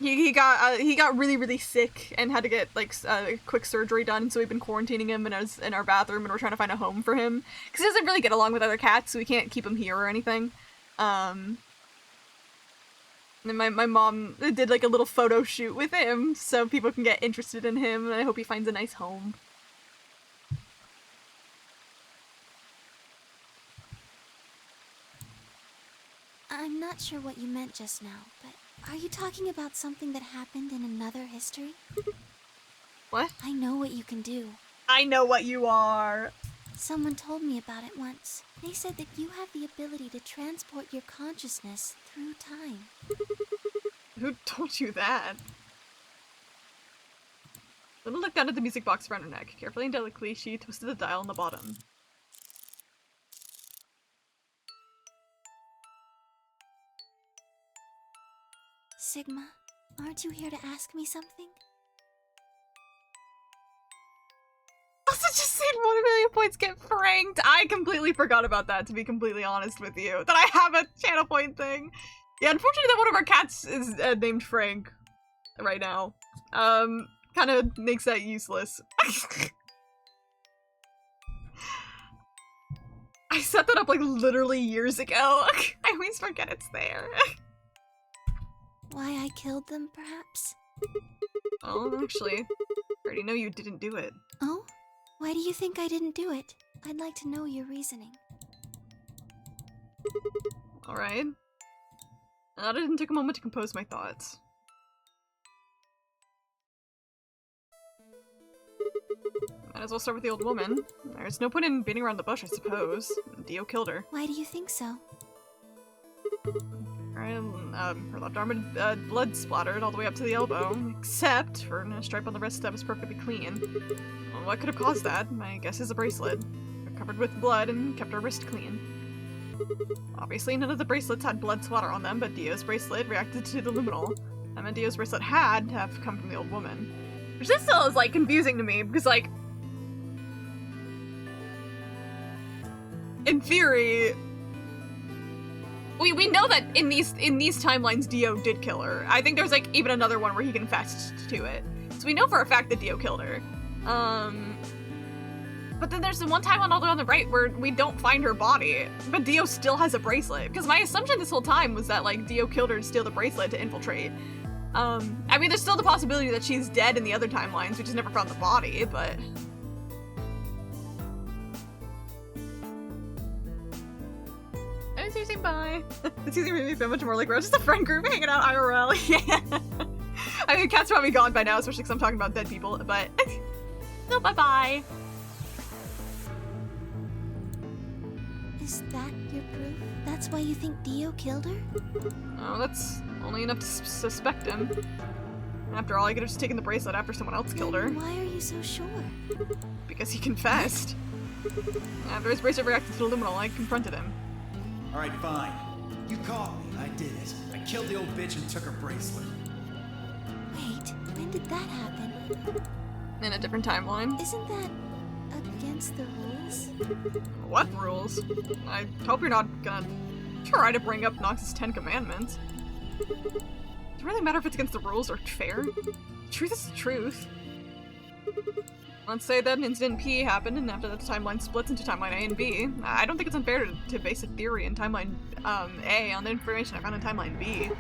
He got really sick and had to get like quick surgery done, so we've been quarantining him in our bathroom, and we're trying to find a home for him because he doesn't really get along with other cats, so we can't keep him here or anything. And my mom did like a little photo shoot with him so people can get interested in him, and I hope he finds a nice home. I'm not sure what you meant just now, but are you talking about something that happened in another history? What? I know what you can do. I know what you are. Someone told me about it once. They said that you have the ability to transport your consciousness through time. Who told you that? Luna looked down at the music box around her neck. Carefully and delicately, she twisted the dial on the bottom. Sigma, aren't you here to ask me something? Also, just saying 1 million points get franked. I completely forgot about that, to be completely honest with you. That I have a channel point thing. Yeah, unfortunately that one of our cats is named Frank right now. Kind of makes that useless. I set that up like literally years ago. I always forget it's there. Why I killed them, perhaps? Oh, actually, I already know you didn't do it. Oh? Why do you think I didn't do it? I'd like to know your reasoning. Alright. I didn't take a moment to compose my thoughts. Might as well start with the old woman. There's no point in beating around the bush, I suppose. Dio killed her. Why do you think so? Her left arm had blood splattered all the way up to the elbow, except for a stripe on the wrist that was perfectly clean. Well, what could have caused that? My guess is a bracelet. Covered with blood and kept her wrist clean. Obviously, none of the bracelets had blood splatter on them, but Dio's bracelet reacted to the luminol. That meant Dio's bracelet had to have come from the old woman. Which this still is, like, confusing to me, because, like, in theory, we know that in these timelines Dio did kill her. I think there's like even another one where he confessed to it. So we know for a fact that Dio killed her. But then there's the one timeline all the way on the right where we don't find her body, but Dio still has a bracelet. Because my assumption this whole time was that like Dio killed her to steal the bracelet to infiltrate. I mean, there's still the possibility that she's dead in the other timelines. We just never found the body, but. Seriously, bye. It's easy to make me feel much more like we're just a friend group hanging out IRL. Yeah. I mean, cat's probably gone by now, especially because I'm talking about dead people, but. No, bye-bye. Is that your proof? That's why you think Dio killed her? Oh, that's only enough to suspect him. After all, I could have just taken the bracelet after someone else killed her. Then why are you so sure? Because he confessed. After his bracelet reacted to the luminol, I confronted him. Alright, fine. You caught me. I did it. I killed the old bitch and took her bracelet. Wait, when did that happen? In a different timeline. Isn't that against the rules? What rules? I hope you're not gonna try to bring up Nox's 10 Commandments. Does it really matter if it's against the rules or fair? Truth is the truth. Let's say that Incident P happened, and after that the timeline splits into Timeline A and B. I don't think it's unfair to base a theory in Timeline A on the information I found in Timeline B.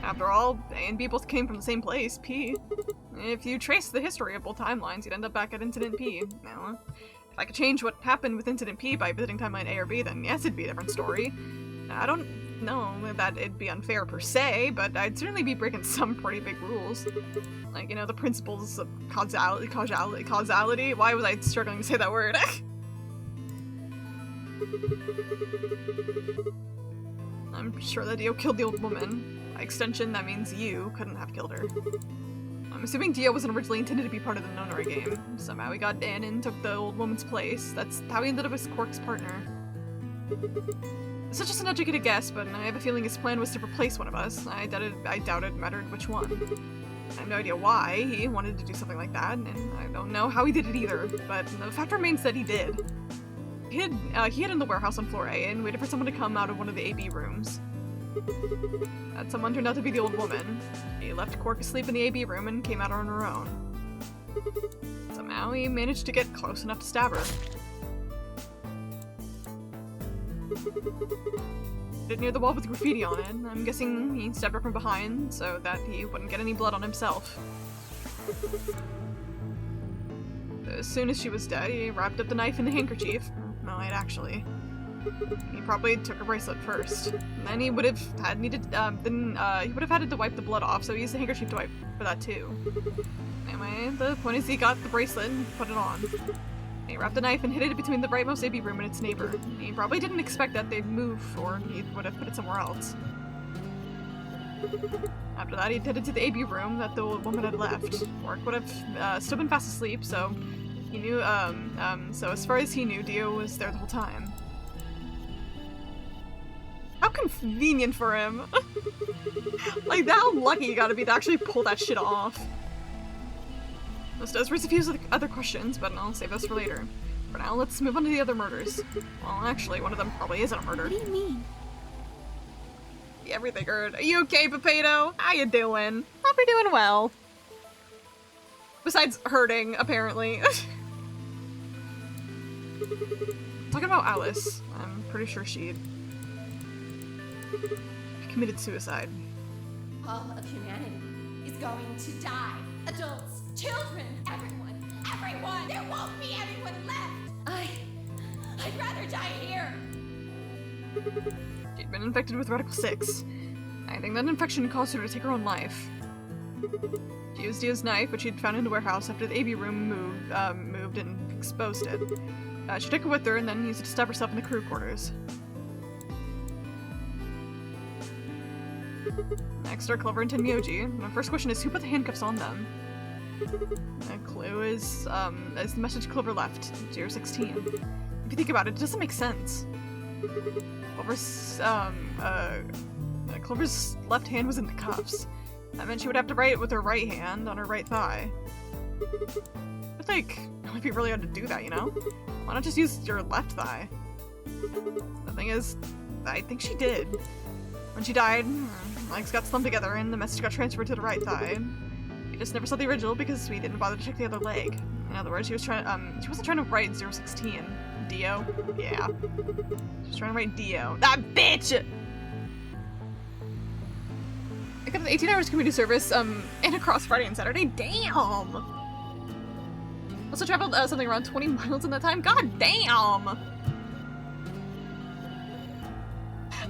After all, A and B both came from the same place, P. If you trace the history of both timelines, you'd end up back at Incident P. Now, if I could change what happened with Incident P by visiting Timeline A or B, then yes, it'd be a different story. I don't know that it'd be unfair per se, but I'd certainly be breaking some pretty big rules. Like, you know, the principles of causality? Why was I struggling to say that word? I'm sure that Dio killed the old woman. By extension, that means you couldn't have killed her. I'm assuming Dio wasn't originally intended to be part of the Nonary game. Somehow he got in and took the old woman's place. That's how he ended up as Quark's partner. It's just an educated guess, but I have a feeling his plan was to replace one of us. I doubt it mattered which one. I have no idea why he wanted to do something like that, and I don't know how he did it either, but the fact remains that he did. He hid in the warehouse on floor A and waited for someone to come out of one of the AB rooms. That someone turned out to be the old woman. He left Quark asleep in the AB room and came out on her own. Somehow he managed to get close enough to stab her. Did near the wall with graffiti on it. I'm guessing he stabbed her from behind so that he wouldn't get any blood on himself. As soon as she was dead, he wrapped up the knife in the handkerchief. No, wait, actually. He probably took her bracelet first. And then he would have had to wipe the blood off, so he used the handkerchief to wipe for that too. Anyway, the point is he got the bracelet and put it on. He wrapped the knife and hid it between the rightmost AB room and its neighbor. He probably didn't expect that they'd move, or he would have put it somewhere else. After that, he headed to the AB room that the old woman had left. Quark would have still been fast asleep, so he knew, so as far as he knew, Dio was there the whole time. How convenient for him. Like, how lucky you gotta be to actually pull that shit off. This does raise a few other questions, but I'll save those for later. For now, let's move on to the other murders. Well, actually, one of them probably isn't a murder. What do you mean? Yeah, everything heard. Are you okay, Potato? How you doing? Hope you're doing well. Besides hurting, apparently. Talking about Alice, I'm pretty sure she committed suicide. All of humanity is going to die. Adults, children, everyone. There won't be anyone left. I'd rather die here. She'd been infected with Radical 6. I think that infection caused her to take her own life. She used Dio's knife, which she'd found in the warehouse after the AV room moved and exposed it. She took it with her and then used it to stab herself in the crew quarters. Next are Clover and Tenmyoji. My first question is, who put the handcuffs on them? The clue is the message Clover left, 016. If you think about it, it doesn't make sense. Clover's left hand was in the cuffs. That meant she would have to write it with her right hand on her right thigh. But like, it would be really hard to do that, you know? Why not just use your left thigh? The thing is, I think she did. When she died, her legs got slumped together and the message got transferred to the right thigh. We just never saw the original because we didn't bother to check the other leg. In other words, she wasn't trying to write 016. Dio? Yeah. She was trying to write Dio. That bitch! I got an 18 hours community service, and across Friday and Saturday. Damn! Also traveled something around 20 miles in that time. God damn!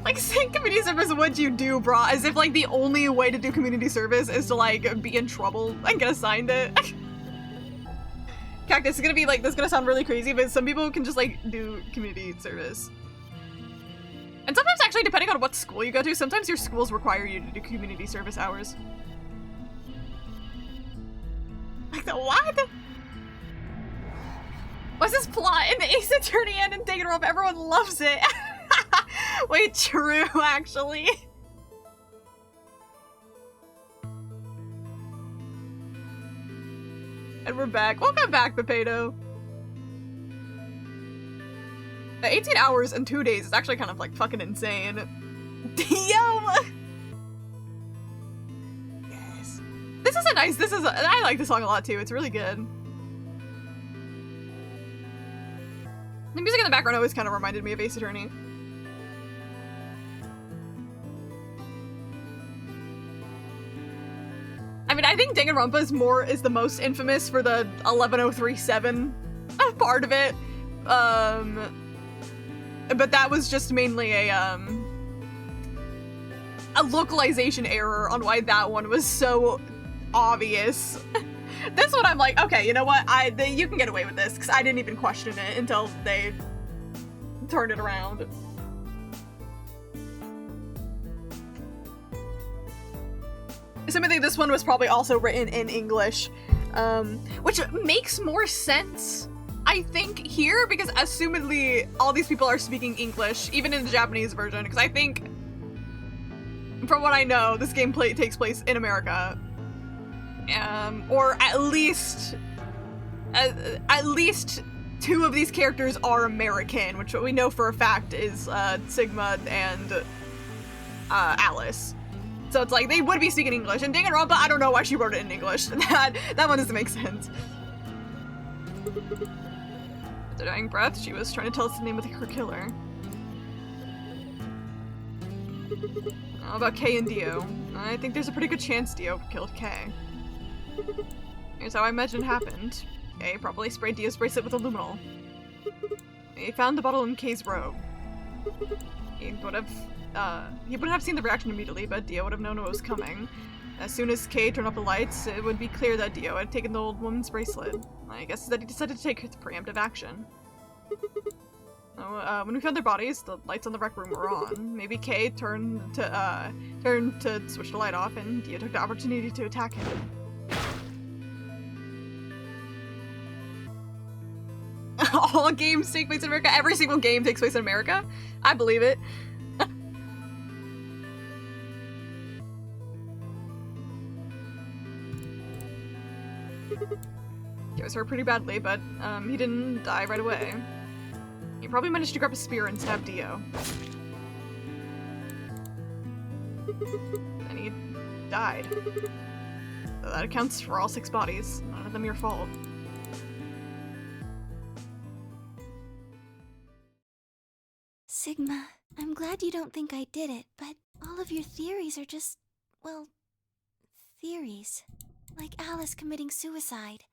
Like, saying community service, what'd you do, brah? As if, like, the only way to do community service is to, like, be in trouble and get assigned it. Cactus is gonna be, like, this is gonna sound really crazy, but some people can just, like, do community service. And sometimes, actually, depending on what school you go to, sometimes your schools require you to do community service hours. Like, the what? What's this plot in the Ace Attorney and in Danganronpa? Everyone loves it. Wait, true, actually. And we're back. Welcome back, Potato. 18 hours and 2 days is actually kind of like fucking insane. Yo! Yes. I like this song a lot too. It's really good. The music in the background always kind of reminded me of Ace Attorney. I mean, I think Danganronpa is the most infamous for the 11037 part of it. But that was just mainly a localization error on why that one was so obvious. This one I'm like, okay, you know what? You can get away with this, because I didn't even question it until they turned it around. Assuming this one was probably also written in English, which makes more sense, I think, here, because assumedly all these people are speaking English, even in the Japanese version, because I think, from what I know, this game takes place in America. Or at least two of these characters are American, which we know for a fact is Sigma and Alice. So it's like, they would be speaking English. And Danganronpa, I don't know why she wrote it in English. That one doesn't make sense. With her dying breath, she was trying to tell us the name of her killer. How about Kay and Dio? I think there's a pretty good chance Dio killed Kay. Here's how I imagine it happened. Kay probably sprayed Dio's bracelet with aluminol. He found the bottle in Kay's robe. He wouldn't have seen the reaction immediately, but Dio would have known what was coming. As soon as Kay turned off the lights, it would be clear that Dio had taken the old woman's bracelet. I guess that he decided to take preemptive action. So, when we found their bodies, the lights on the rec room were on. Maybe Kay turned to switch the light off, and Dio took the opportunity to attack him. All games take place in America? Every single game takes place in America? I believe it. He was hurt pretty badly, but he didn't die right away. He probably managed to grab a spear and stab Dio. And he died. So that accounts for all 6 bodies. None of them your fault. Sigma, I'm glad you don't think I did it, but all of your theories are just, well, theories. Like Alice committing suicide.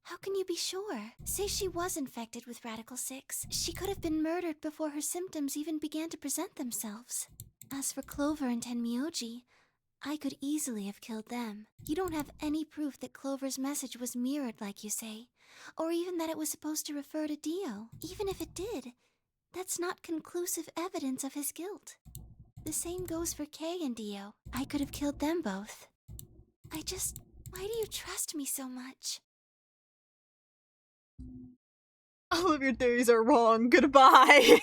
How can you be sure? Say she was infected with Radical 6. She could have been murdered before her symptoms even began to present themselves. As for Clover and Tenmyoji, I could easily have killed them. You don't have any proof that Clover's message was mirrored like you say, or even that it was supposed to refer to Dio. Even if it did, that's not conclusive evidence of his guilt. The same goes for Kay and Dio. I could have killed them both. Why do you trust me so much? All of your theories are wrong. Goodbye.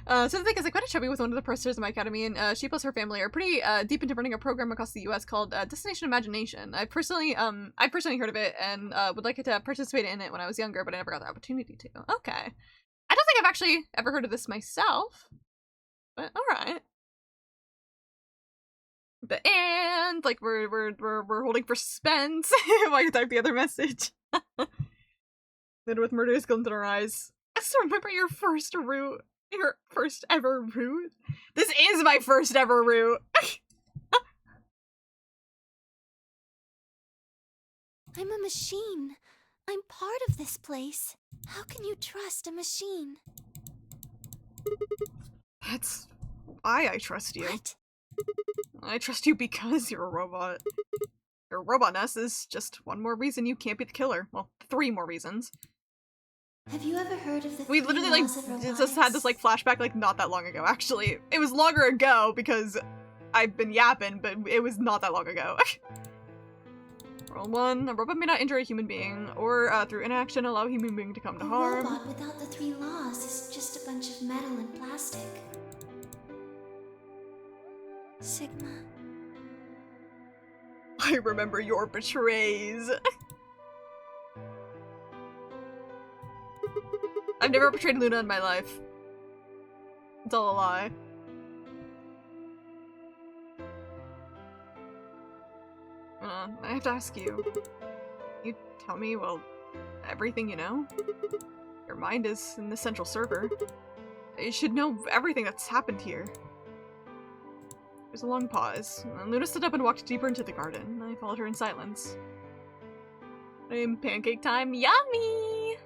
So the thing is, I quite a chubby with one of the professors in my academy, and she plus her family are pretty deep into running a program across the U.S. called Destination Imagination. I personally heard of it and would like to participate in it when I was younger, but I never got the opportunity to. Okay, I don't think I've actually ever heard of this myself, but all right. The end, like we're holding for suspense while you type the other message. Then with murderous glint in our eyes. I still remember your first route. Your first ever route? This is my first ever route! I'm a machine. I'm part of this place. How can you trust a machine? That's why I trust you. What? I trust you because you're a robot. Your robotness is just one more reason you can't be the killer. Well, 3 more reasons. Have you ever heard of the We literally, like, just had this, like, flashback, like, not that long ago, actually. It was longer ago because I've been yapping, but it was not that long ago. Rule 1, a robot may not injure a human being, or, through inaction, allow a human being to come to harm. A robot without the 3 laws is just a bunch of metal and plastic. Sigma. I remember your betrays. I've never betrayed Luna in my life. It's all a lie. I have to ask you. You tell me, well, everything you know? Your mind is in the central server. You should know everything that's happened here. There's a long pause, and Luna stood up and walked deeper into the garden. I followed her in silence. Pancake time, yummy!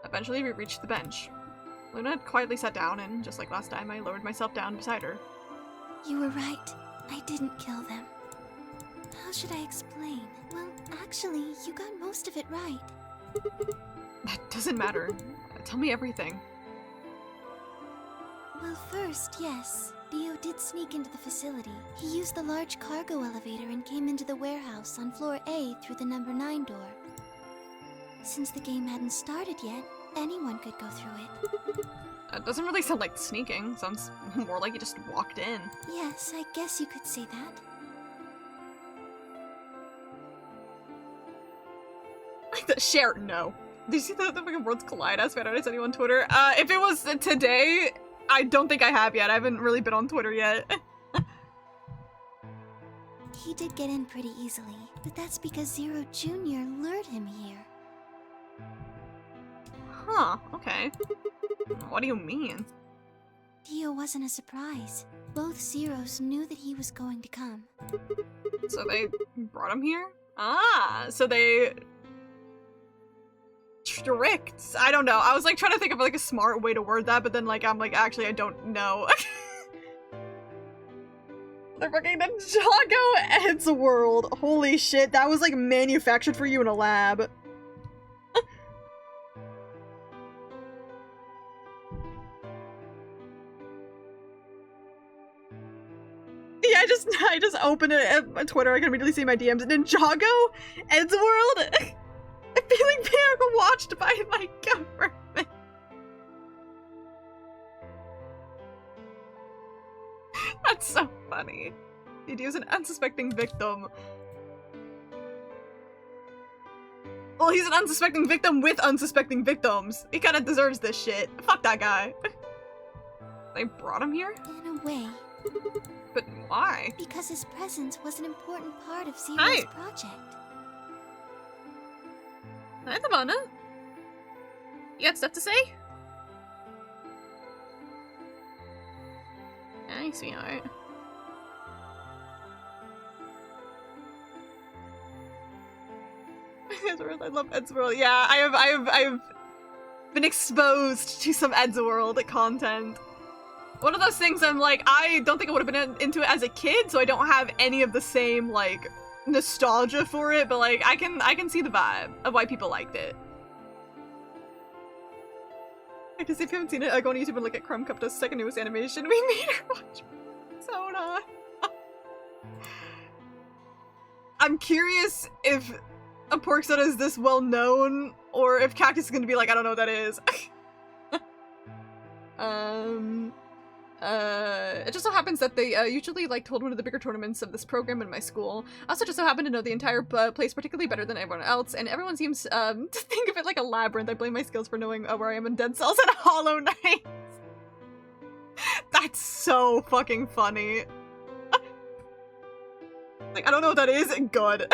Eventually, we reached the bench. Luna quietly sat down, and just like last time, I lowered myself down beside her. You were right. I didn't kill them. How should I explain? Well, actually, you got most of it right. That doesn't matter. Tell me everything. Well, first, yes. Dio did sneak into the facility. He used the large cargo elevator and came into the warehouse on floor A through the number 9 door. Since the game hadn't started yet, anyone could go through it. That doesn't really sound like sneaking. Sounds more like you just walked in. Yes, I guess you could say that. Like the share? No. Did you see the fucking Worlds Collide aspect I sent you on Twitter? If it was today, I don't think I have yet. I haven't really been on Twitter yet. He did get in pretty easily, but that's because Zero Jr. lured him here. Huh, okay. What do you mean? Dio wasn't a surprise. Both Zeros knew that he was going to come. So they brought him here? Ah, so they... tricked. I don't know. I was like trying to think of like a smart way to word that, but then like I'm like, actually I don't know. They're fucking Ninjago Eddsworld. Holy shit, that was like manufactured for you in a lab. Yeah, I just opened it at Twitter. I can immediately see my DMs. Ninjago Eddsworld. I'm feeling being watched by my government. That's so funny. Dio's an unsuspecting victim. Well, he's an unsuspecting victim with unsuspecting victims. He kind of deserves this shit. Fuck that guy. They brought him here? In a way. But why? Because his presence was an important part of Zero's Hi. project. Hi, Lavana. You got stuff to say? Hi, sweetheart. I love Eddsworld. Yeah, I've been exposed to some Eddsworld content. One of those things I'm like, I don't think I would have been into it as a kid, so I don't have any of the same like nostalgia for it, but like I can see the vibe of why people liked it. Because if you haven't seen it, go on YouTube and look at Crumb Cup's second newest animation. We made her watch Persona. I'm curious if a pork soda is this well known, or if Cactus is gonna be like, I don't know what that is. It just so happens that they usually like hold one of the bigger tournaments of this program in my school. I also just so happen to know the entire place particularly better than everyone else, and everyone seems to think of it like a labyrinth. I blame my skills for knowing where I am in Dead Cells and Hollow Knight. That's so fucking funny. Like, I don't know what that is. Good.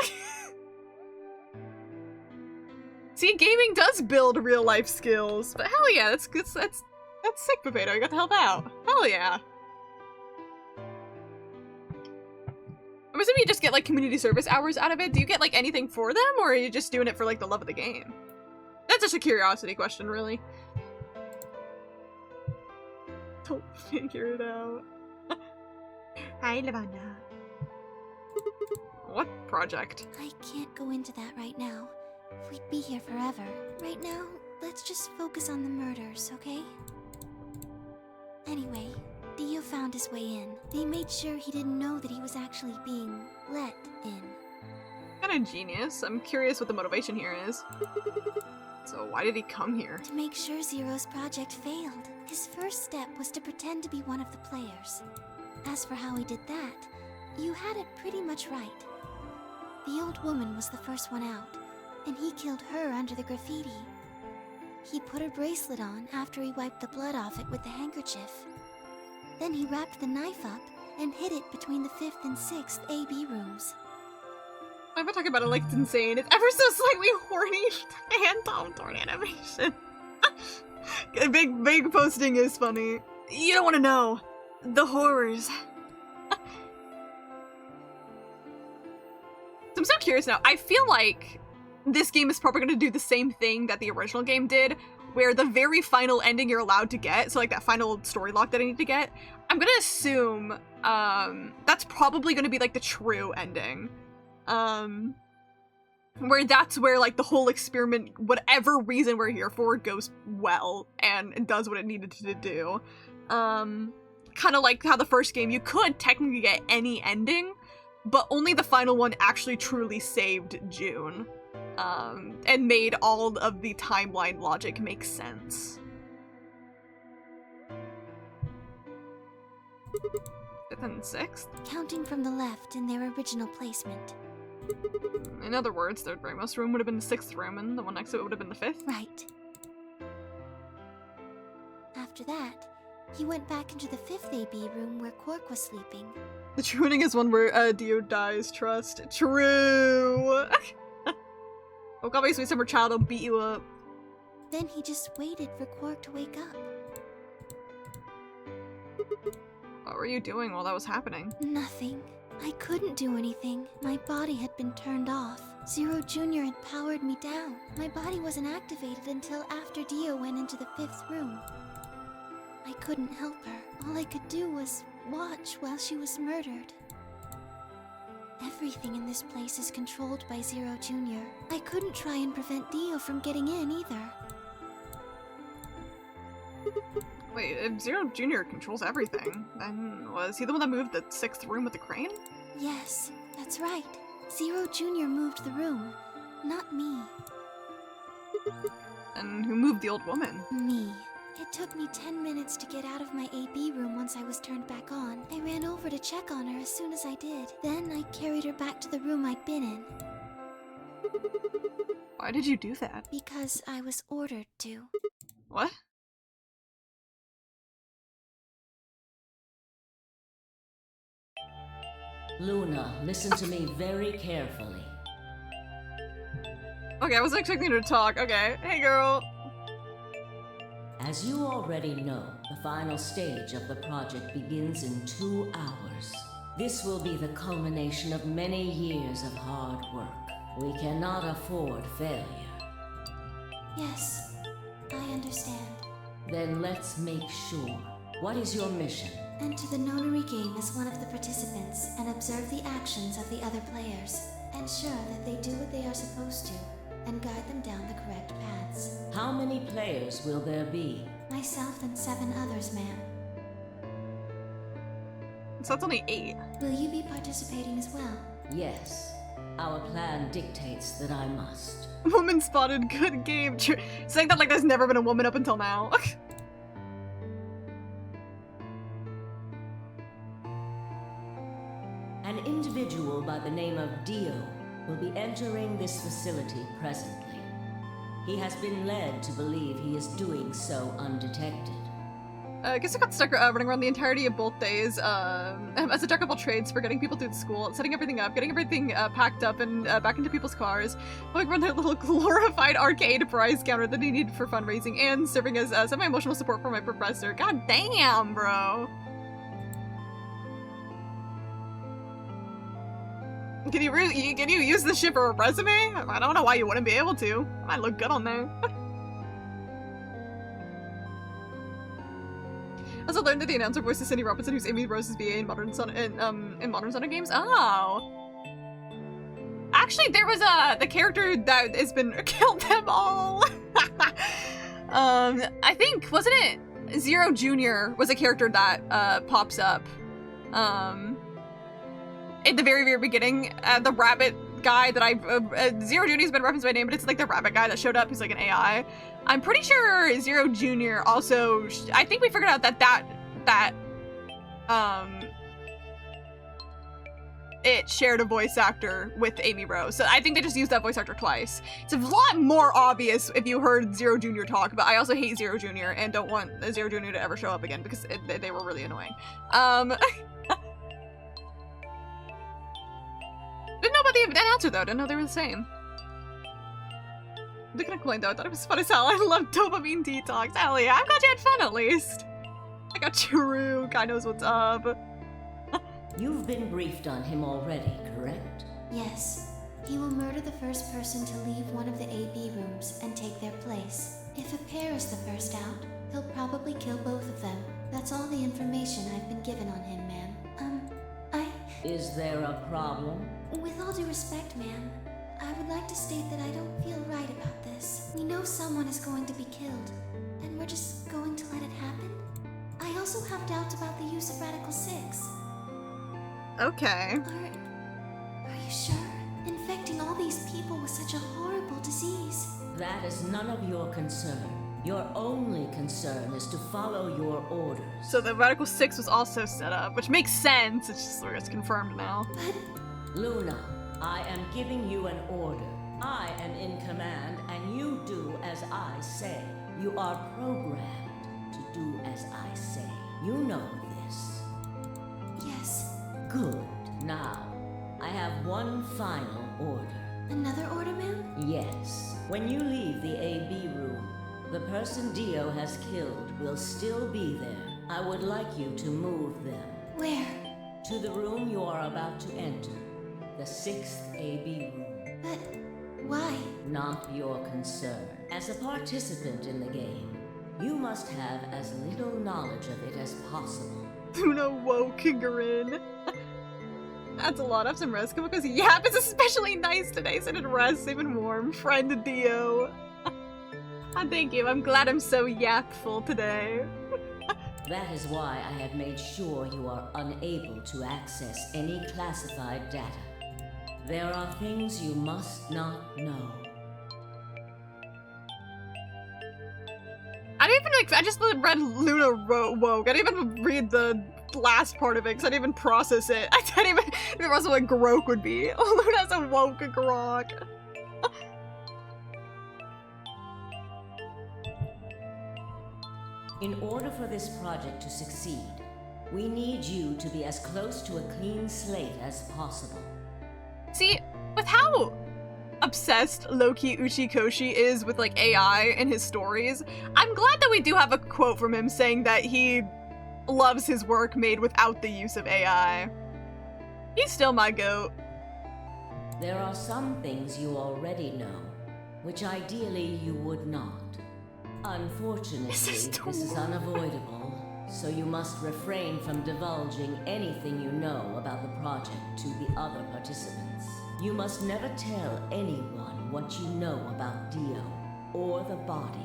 See, gaming does build real life skills, but hell yeah, that's sick, Potato. You got to help out. Hell yeah. I'm assuming you just get like community service hours out of it. Do you get like anything for them, or are you just doing it for like the love of the game? That's just a curiosity question, really. Don't figure it out. Hi, Lavana. What project? I can't go into that right now. We'd be here forever. Right now, let's just focus on the murders, okay? Anyway, Dio found his way in. They made sure he didn't know that he was actually being let in. Kinda genius. I'm curious what the motivation here is. So why did he come here? To make sure Zero's project failed. His first step was to pretend to be one of the players. As for how he did that, you had it pretty much right. The old woman was the first one out, and he killed her under the graffiti. He put her bracelet on after he wiped the blood off it with the handkerchief. Then he wrapped the knife up and hid it between the 5th and 6th AB rooms. I'm not talking about it like it's insane. It's ever so slightly horny hand Tom Thorn animation. Big posting is funny. You don't want to know. The horrors. So I'm so curious now. I feel like this game is probably going to do the same thing that the original game did, where the very final ending you're allowed to get, so like that final story lock that I need to get, I'm going to assume that's probably going to be like the true ending. Where that's where like the whole experiment, whatever reason we're here for, goes well and does what it needed to do. Kind of like how the first game, you could technically get any ending, but only the final one actually truly saved June. And made all of the timeline logic make sense. 5th and 6th? Counting from the left in their original placement. In other words, third rightmost room would have been the 6th room, and the one next to it would have been the 5th? Right. After that, he went back into the 5th AB room where Quark was sleeping. The true ending is one where Dio dies, trust. True! Oh god, my sweet summer child, I'll beat you up. Then he just waited for Quark to wake up. What were you doing while that was happening? Nothing. I couldn't do anything. My body had been turned off. Zero Jr. had powered me down. My body wasn't activated until after Dio went into the 5th room. I couldn't help her. All I could do was watch while she was murdered. Everything in this place is controlled by Zero Jr. I couldn't try and prevent Dio from getting in either. Wait, if Zero Jr. controls everything, then was he the one that moved the 6th room with the crane? Yes, that's right. Zero Jr. moved the room, not me. And who moved the old woman? Me. It took me 10 minutes to get out of my AB room once once I was turned back on. I ran over to check on her as soon as I did. Then I carried her back to the room I'd been in. Why did you do that? Because I was ordered to. What? Luna, listen to me very carefully. Okay, I wasn't expecting her to talk. Okay. Hey, girl. As you already know, the final stage of the project begins in 2 hours. This will be the culmination of many years of hard work. We cannot afford failure. Yes, I understand. Then let's make sure. What is your mission? Enter the Nonary game as one of the participants and observe the actions of the other players. Ensure that they do what they are supposed to and guide them down the correct paths. How many players will there be? Myself and 7 others, ma'am. So that's only 8. Will you be participating as well? Yes. Our plan dictates that I must. Woman spotted. Good game. Saying that like there's never been a woman up until now. An individual by the name of Dio will be entering this facility presently. He has been led to believe he is doing so undetected. I guess I got stuck running around the entirety of both days as a jack of all trades for getting people through the school, setting everything up, getting everything packed up and back into people's cars, going around their little glorified arcade prize counter that they needed for fundraising, and serving as semi-emotional support for my professor. God damn, bro. Can you use this shit for a resume? I don't know why you wouldn't be able to. It might look good on there. I also learned that the announcer voice is Cindy Robinson, who's Amy Rose's VA in Modern Sonic games. Oh. Actually, there was the character that has been killed them all. I think, wasn't it Zero Jr. was a character that pops up in the very, very beginning. The rabbit guy that Zero Jr. has been referenced by name, but it's like the rabbit guy that showed up who's like an AI. I'm pretty sure Zero Jr. also, I think we figured out that it shared a voice actor with Amy Rose. So I think they just used that voice actor twice. It's a lot more obvious if you heard Zero Jr. talk, but I also hate Zero Jr. and don't want Zero Jr. to ever show up again because they were really annoying. Didn't know about the announcer though, didn't know they were the same. Looking at Coin though, I thought it was fun as hell. I love dopamine detox. Hell yeah, I'm glad you had fun at least. I got Churu, guy knows what's up. You've been briefed on him already, correct? Yes. He will murder the first person to leave one of the AB rooms and take their place. If a pair is the first out, he'll probably kill both of them. That's all the information I've been given on him, ma'am. Is there a problem? With all due respect, ma'am, I would like to state that I don't feel right about this. We know someone is going to be killed, and we're just going to let it happen? I also have doubts about the use of Radical 6. Okay. Are you sure? Infecting all these people with such a horrible disease. That is none of your concern. Your only concern is to follow your orders. So the Radical 6 was also set up, which makes sense. It's just sort of confirmed now. Luna, I am giving you an order. I am in command, and you do as I say. You are programmed to do as I say. You know this. Yes. Good. Now, I have one final order. Another order, ma'am? Yes. When you leave the AB room, the person Dio has killed will still be there. I would like you to move them. Where? To the room you are about to enter. The 6th AB room. But why? Not your concern. As a participant in the game, you must have as little knowledge of it as possible. Luna woke Kingarin. That's a lot. Have some rest. Come because Yap is especially nice today. Send it rest, safe and warm. Friend Dio. Thank you. I'm glad I'm so yapful today. That is why I have made sure you are unable to access any classified data. There are things you must not know. I didn't even I just read Luna woke. I didn't even read the last part of it because I didn't even process it. I didn't even process what Grok would be. Luna's a woke Grok. In order for this project to succeed, we need you to be as close to a clean slate as possible. See, with how obsessed Loki Uchikoshi is with like AI in his stories, I'm glad that we do have a quote from him saying that he loves his work made without the use of AI. He's still my goat. There are some things you already know, which ideally you would not. Unfortunately, this is unavoidable, so you must refrain from divulging anything you know about the project to the other participants. You must never tell anyone what you know about Dio, or the body,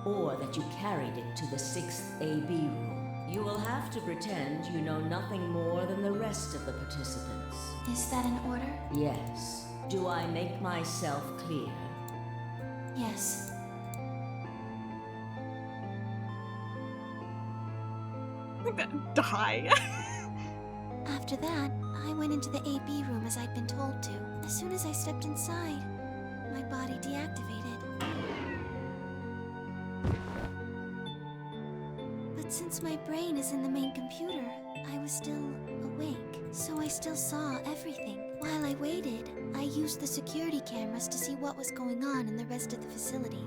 or that you carried it to the 6th AB room. You will have to pretend you know nothing more than the rest of the participants. Is that an order? Yes. Do I make myself clear? Yes. Die. After that, I went into the AB room as I'd been told to. As soon as I stepped inside, my body deactivated. But since my brain is in the main computer, I was still awake, so I still saw everything. While I waited, I used the security cameras to see what was going on in the rest of the facility.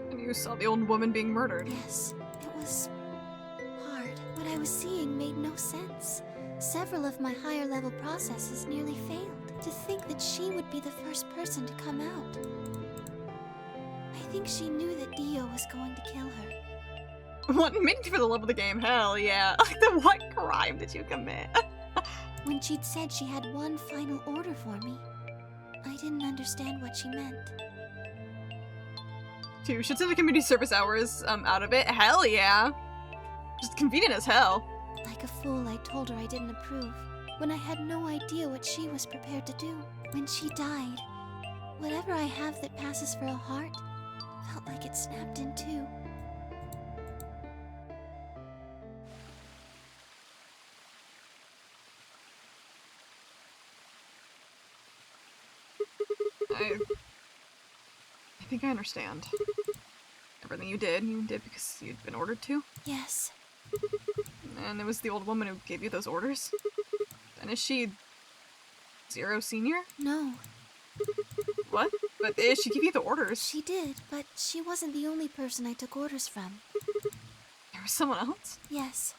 And you saw the old woman being murdered. Yes, it was hard. What I was seeing made no sense. Several of my higher level processes nearly failed. To think that she would be the first person to come out. I think she knew that Dio was going to kill her. What made you for the love of the game? Hell yeah. Like, the what crime did you commit? When she'd said she had one final order for me, I didn't understand what she meant. Should send the community service hours out of it? Hell yeah. Just convenient as hell. Like a fool, I told her I didn't approve, when I had no idea what she was prepared to do. When she died, whatever I have that passes for a heart felt like it snapped in two. I think I understand. Everything you did because you'd been ordered to? Yes. And it was the old woman who gave you those orders? And is she... Zero Senior? No. What? But she gave you the orders. She did, but she wasn't the only person I took orders from. There was someone else? Yes.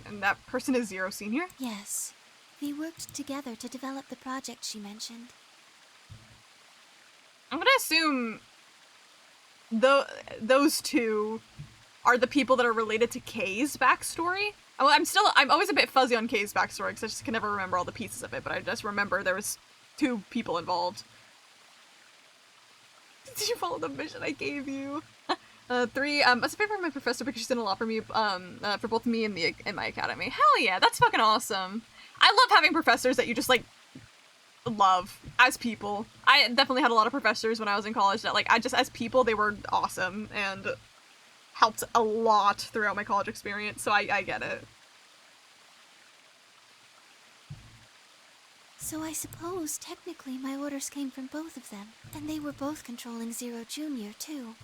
And that person is Zero Senior? Yes. We worked together to develop the project she mentioned. I'm gonna assume those two are the people that are related to Kay's backstory. I'm always a bit fuzzy on Kay's backstory because I just can never remember all the pieces of it, but I just remember there was 2 people involved. Did you follow the mission I gave you? 3, I was a favor of my professor because she's done a lot for me, for both me and my academy. Hell yeah, that's fucking awesome. I love having professors that you just, like, love as people. I definitely had a lot of professors when I was in college that, like, as people, they were awesome and helped a lot throughout my college experience, so I get it. So I suppose, technically, my orders came from both of them, and they were both controlling Zero Jr., too.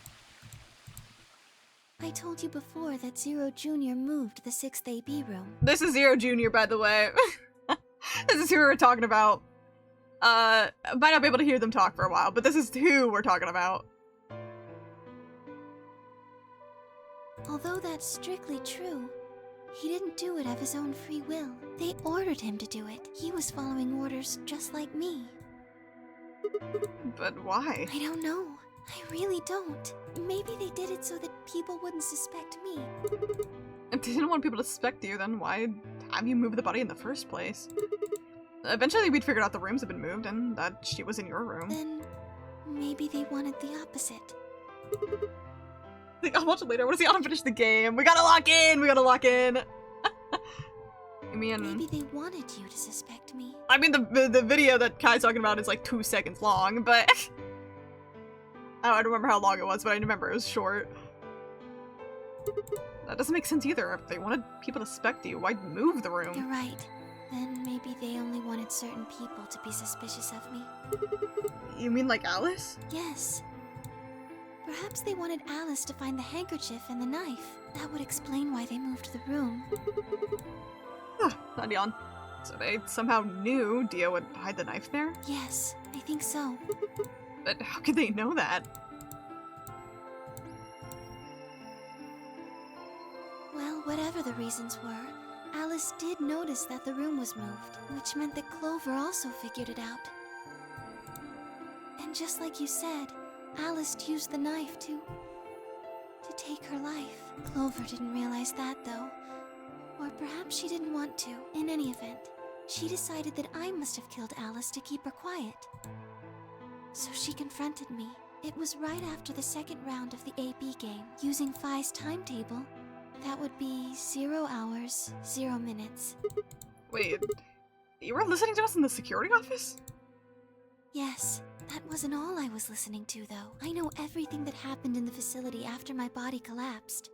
I told you before that Zero Jr. moved to the 6th AB room. This is Zero Jr., by the way. This is who we were talking about. Might not be able to hear them talk for a while, but this is who we're talking about. Although that's strictly true, he didn't do it of his own free will. They ordered him to do it. He was following orders just like me. But why? I don't know. I really don't. Maybe they did it so that people wouldn't suspect me. If they didn't want people to suspect you, then why have you moved the body in the first place? Eventually we'd figured out the rooms had been moved and that she was in your room. Then maybe they wanted the opposite. I'll watch it later. I want to see how to finish the game. We gotta lock in! We gotta lock in! I mean... Maybe they wanted you to suspect me. I mean, the video that Kai's talking about is like 2 seconds long, but... I don't remember how long it was, but I remember it was short. That doesn't make sense either. If they wanted people to suspect you, why move the room? You're right. Then maybe they only wanted certain people to be suspicious of me. You mean like Alice? Yes. Perhaps they wanted Alice to find the handkerchief and the knife. That would explain why they moved the room. Not yawn. So they somehow knew Dio would hide the knife there? Yes, I think so. But how could they know that? Well, whatever the reasons were, Alice did notice that the room was moved, which meant that Clover also figured it out. And just like you said, Alice used the knife to take her life. Clover didn't realize that, though. Or perhaps she didn't want to. In any event, she decided that I must have killed Alice to keep her quiet. So she confronted me. It was right after the second round of the AB game. Using Phi's timetable, that would be 0 hours, 0 minutes. Wait, you were listening to us in the security office? Yes, that wasn't all I was listening to, though. I know everything that happened in the facility after my body collapsed.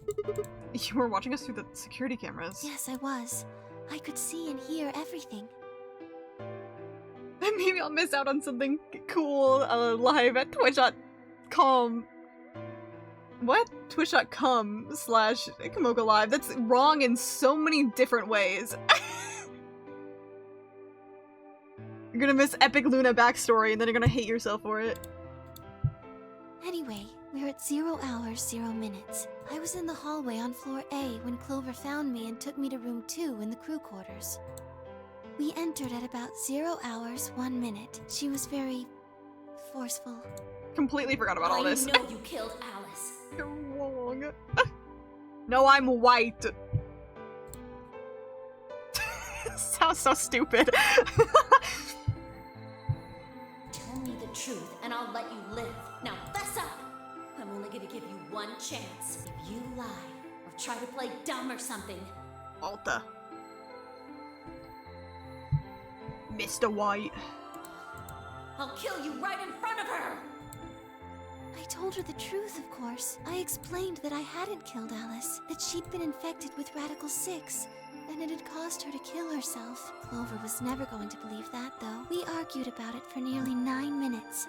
You were watching us through the security cameras. Yes, I was. I could see and hear everything. Maybe I'll miss out on something cool live at twitch.com. What? Twitch.com/Kamoka Live. That's wrong in so many different ways. You're gonna miss epic Luna backstory and then you're gonna hate yourself for it. Anyway, we're at 0 hours, 0 minutes. I was in the hallway on floor A when Clover found me and took me to room 2 in the crew quarters. We entered at about 0 hours, 1 minute. She was very forceful. Completely forgot about all this. I know you killed Alice. You're wrong. No, I'm white. Sounds so stupid. Tell me the truth, and I'll let you live. Now fess up! I'm only gonna give you one chance. If you lie, or try to play dumb or something, Alta. Mr. White. I'll kill you right in front of her! I told her the truth, of course. I explained that I hadn't killed Alice, that she'd been infected with Radical 6, and it had caused her to kill herself. Clover was never going to believe that, though. We argued about it for nearly 9 minutes.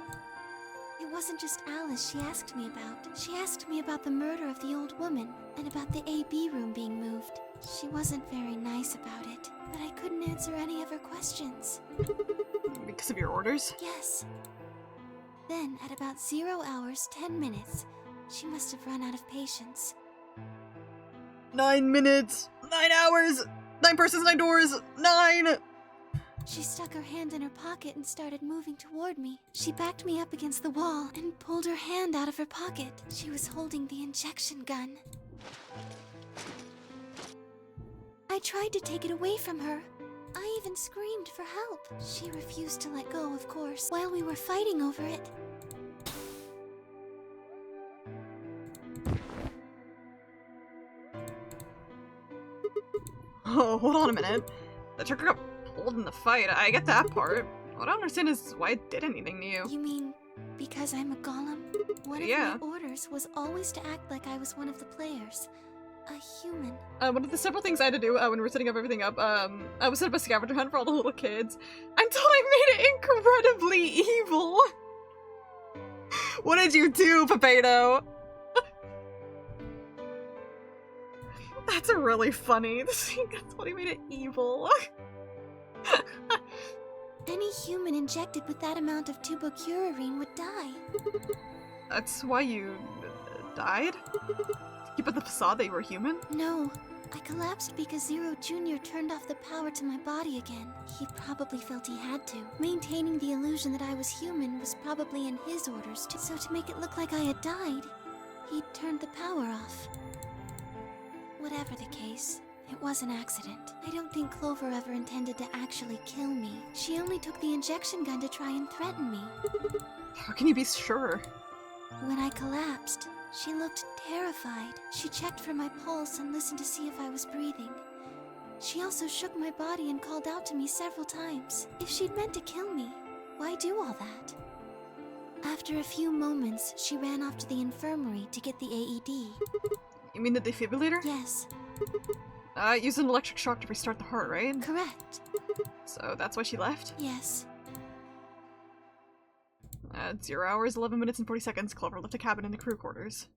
It wasn't just Alice she asked me about. She asked me about the murder of the old woman, and about the AB room being moved. She wasn't very nice about it, but I couldn't answer any of her questions. Because of your orders? Yes. Then, at about 0 hours, 10 minutes, she must have run out of patience. 9 minutes, 9 hours, 9 persons, 9 doors, 9! She stuck her hand in her pocket and started moving toward me. She backed me up against the wall and pulled her hand out of her pocket. She was holding the injection gun. I tried to take it away from her. I even screamed for help. She refused to let go, of course, while we were fighting over it. Oh, hold on a minute. The trigger got pulled in the fight. I get that part. What I don't understand is why it did anything to you. You mean because I'm a golem? One of Yeah. my orders was always to act like I was one of the players. A human. One of the several things I had to do when we were setting up everything up, I was set up a scavenger hunt for all the little kids until I made it incredibly evil. What did you do, Papedo? That's really funny. That's what he made it evil. Any human injected with that amount of tubocurarine would die. That's why you died? Keep up the facade that you were human? No, I collapsed because Zero Jr. turned off the power to my body again. He probably felt he had to. Maintaining the illusion that I was human was probably in his orders too. So to make it look like I had died, he turned the power off. Whatever the case, it was an accident. I don't think Clover ever intended to actually kill me. She only took the injection gun to try and threaten me. How can you be sure? When I collapsed, she looked terrified. She checked for my pulse and listened to see if I was breathing. She also shook my body and called out to me several times. If she'd meant to kill me, why do all that? After a few moments, she ran off to the infirmary to get the AED. You mean the defibrillator? Yes, Use an electric shock to restart the heart, right? correct. So that's why she left? Yes. At 0 hours, 11 minutes, and 40 seconds, Clover left a cabin in the crew quarters.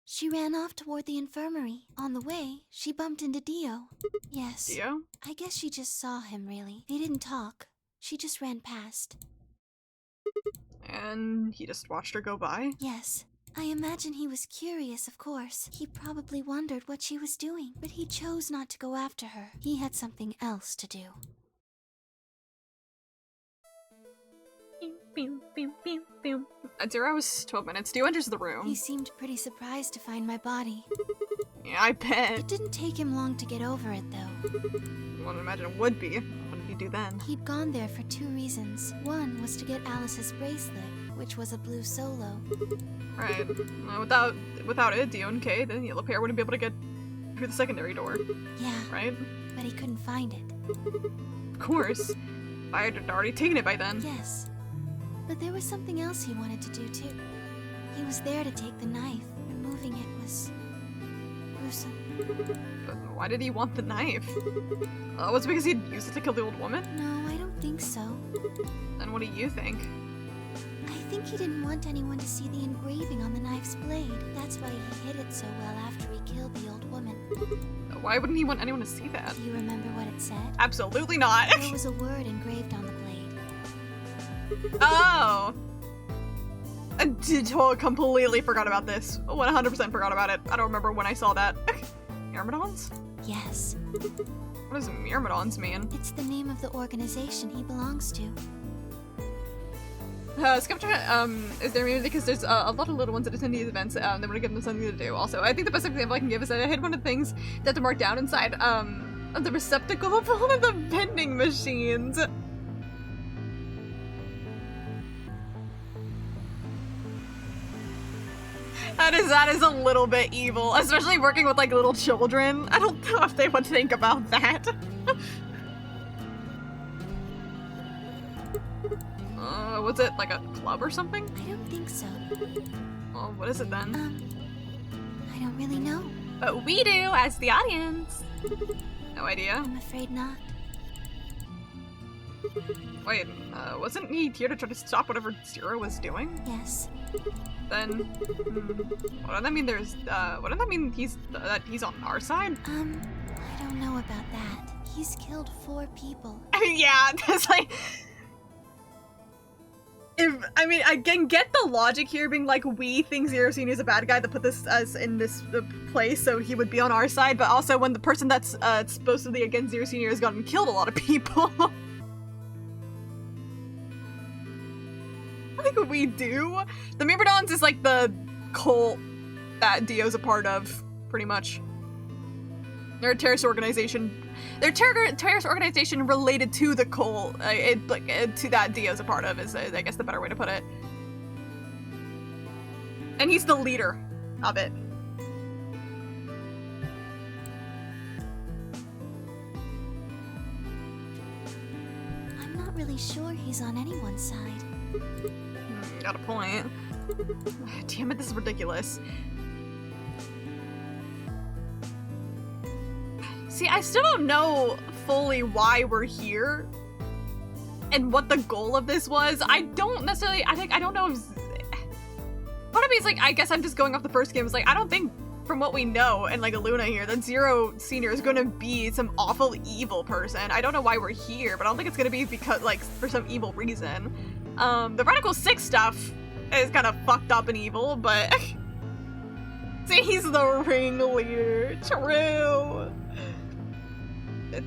She ran off toward the infirmary. On the way, she bumped into Dio. Yes. Dio? I guess she just saw him, really. They didn't talk. She just ran past. And he just watched her go by? Yes. I imagine he was curious, of course. He probably wondered what she was doing, but he chose not to go after her. He had something else to do. At 0 hours, 12 minutes, Dio enters the room. He seemed pretty surprised to find my body. Yeah, I bet. It didn't take him long to get over it, though. I wouldn't imagine it would be. What did he do then? He'd gone there for 2 reasons. One was to get Alice's bracelet, which was a blue solo. Right. Without it, Dio and Kay, the yellow pair wouldn't be able to get through the secondary door. Yeah, Right? but he couldn't find it. Of course. I had already taken it by then. Yes. But there was something else he wanted to do, too. He was there to take the knife. Removing it was gruesome. But why did he want the knife? Was it because he'd used it to kill the old woman? No, I don't think so. Then what do you think? I think he didn't want anyone to see the engraving on the knife's blade. That's why he hid it so well after he killed the old woman. Why wouldn't he want anyone to see that? Do you remember what it said? Absolutely not! There was a word engraved on the blade. Oh! I completely forgot about this. 100% forgot about it. I don't remember when I saw that. Myrmidons? Yes. What does Myrmidons mean? It's the name of the organization he belongs to. Skeptic, is there maybe because there's a lot of little ones that attend these events, they want to give them something to do. Also, I think the best example I can give is that I hid one of the things that to mark down inside, the receptacle of one of the vending machines. That is a little bit evil, especially working with like little children. I don't know if they would think about that. Was it like a club or something? I don't think so. Well, what is it then? I don't really know. But we do, as the audience. No idea. I'm afraid not. Wait, wasn't he here to try to stop whatever Zero was doing? Yes. Then, wouldn't that mean wouldn't that mean that he's on our side? I don't know about that. He's killed 4 people. I mean, yeah, that's like... I can get the logic here being like, we think Zero Senior is a bad guy that put us in this place so he would be on our side, but also when the person that's supposedly against Zero Senior has gotten killed a lot of people. I think we do. The Myrmidons is like the cult that Dio's a part of, pretty much. They're a terrorist organization. They're a terrorist organization related to the cult, to that Dio's a part of, is I guess the better way to put it. And he's the leader of it. I'm not really sure he's on anyone's side. Got a point. Damn it, this is ridiculous. See, I still don't know fully why we're here and what the goal of this was. I don't necessarily, I don't know if... Part of me is like, I guess I'm just going off the first game. It's like, I don't think, from what we know, and like Luna here, that Zero Senior is gonna be some awful evil person. I don't know why we're here, but I don't think it's gonna be because, like, for some evil reason. The Radical 6 stuff is kind of fucked up and evil, but... See, he's the ringleader. True.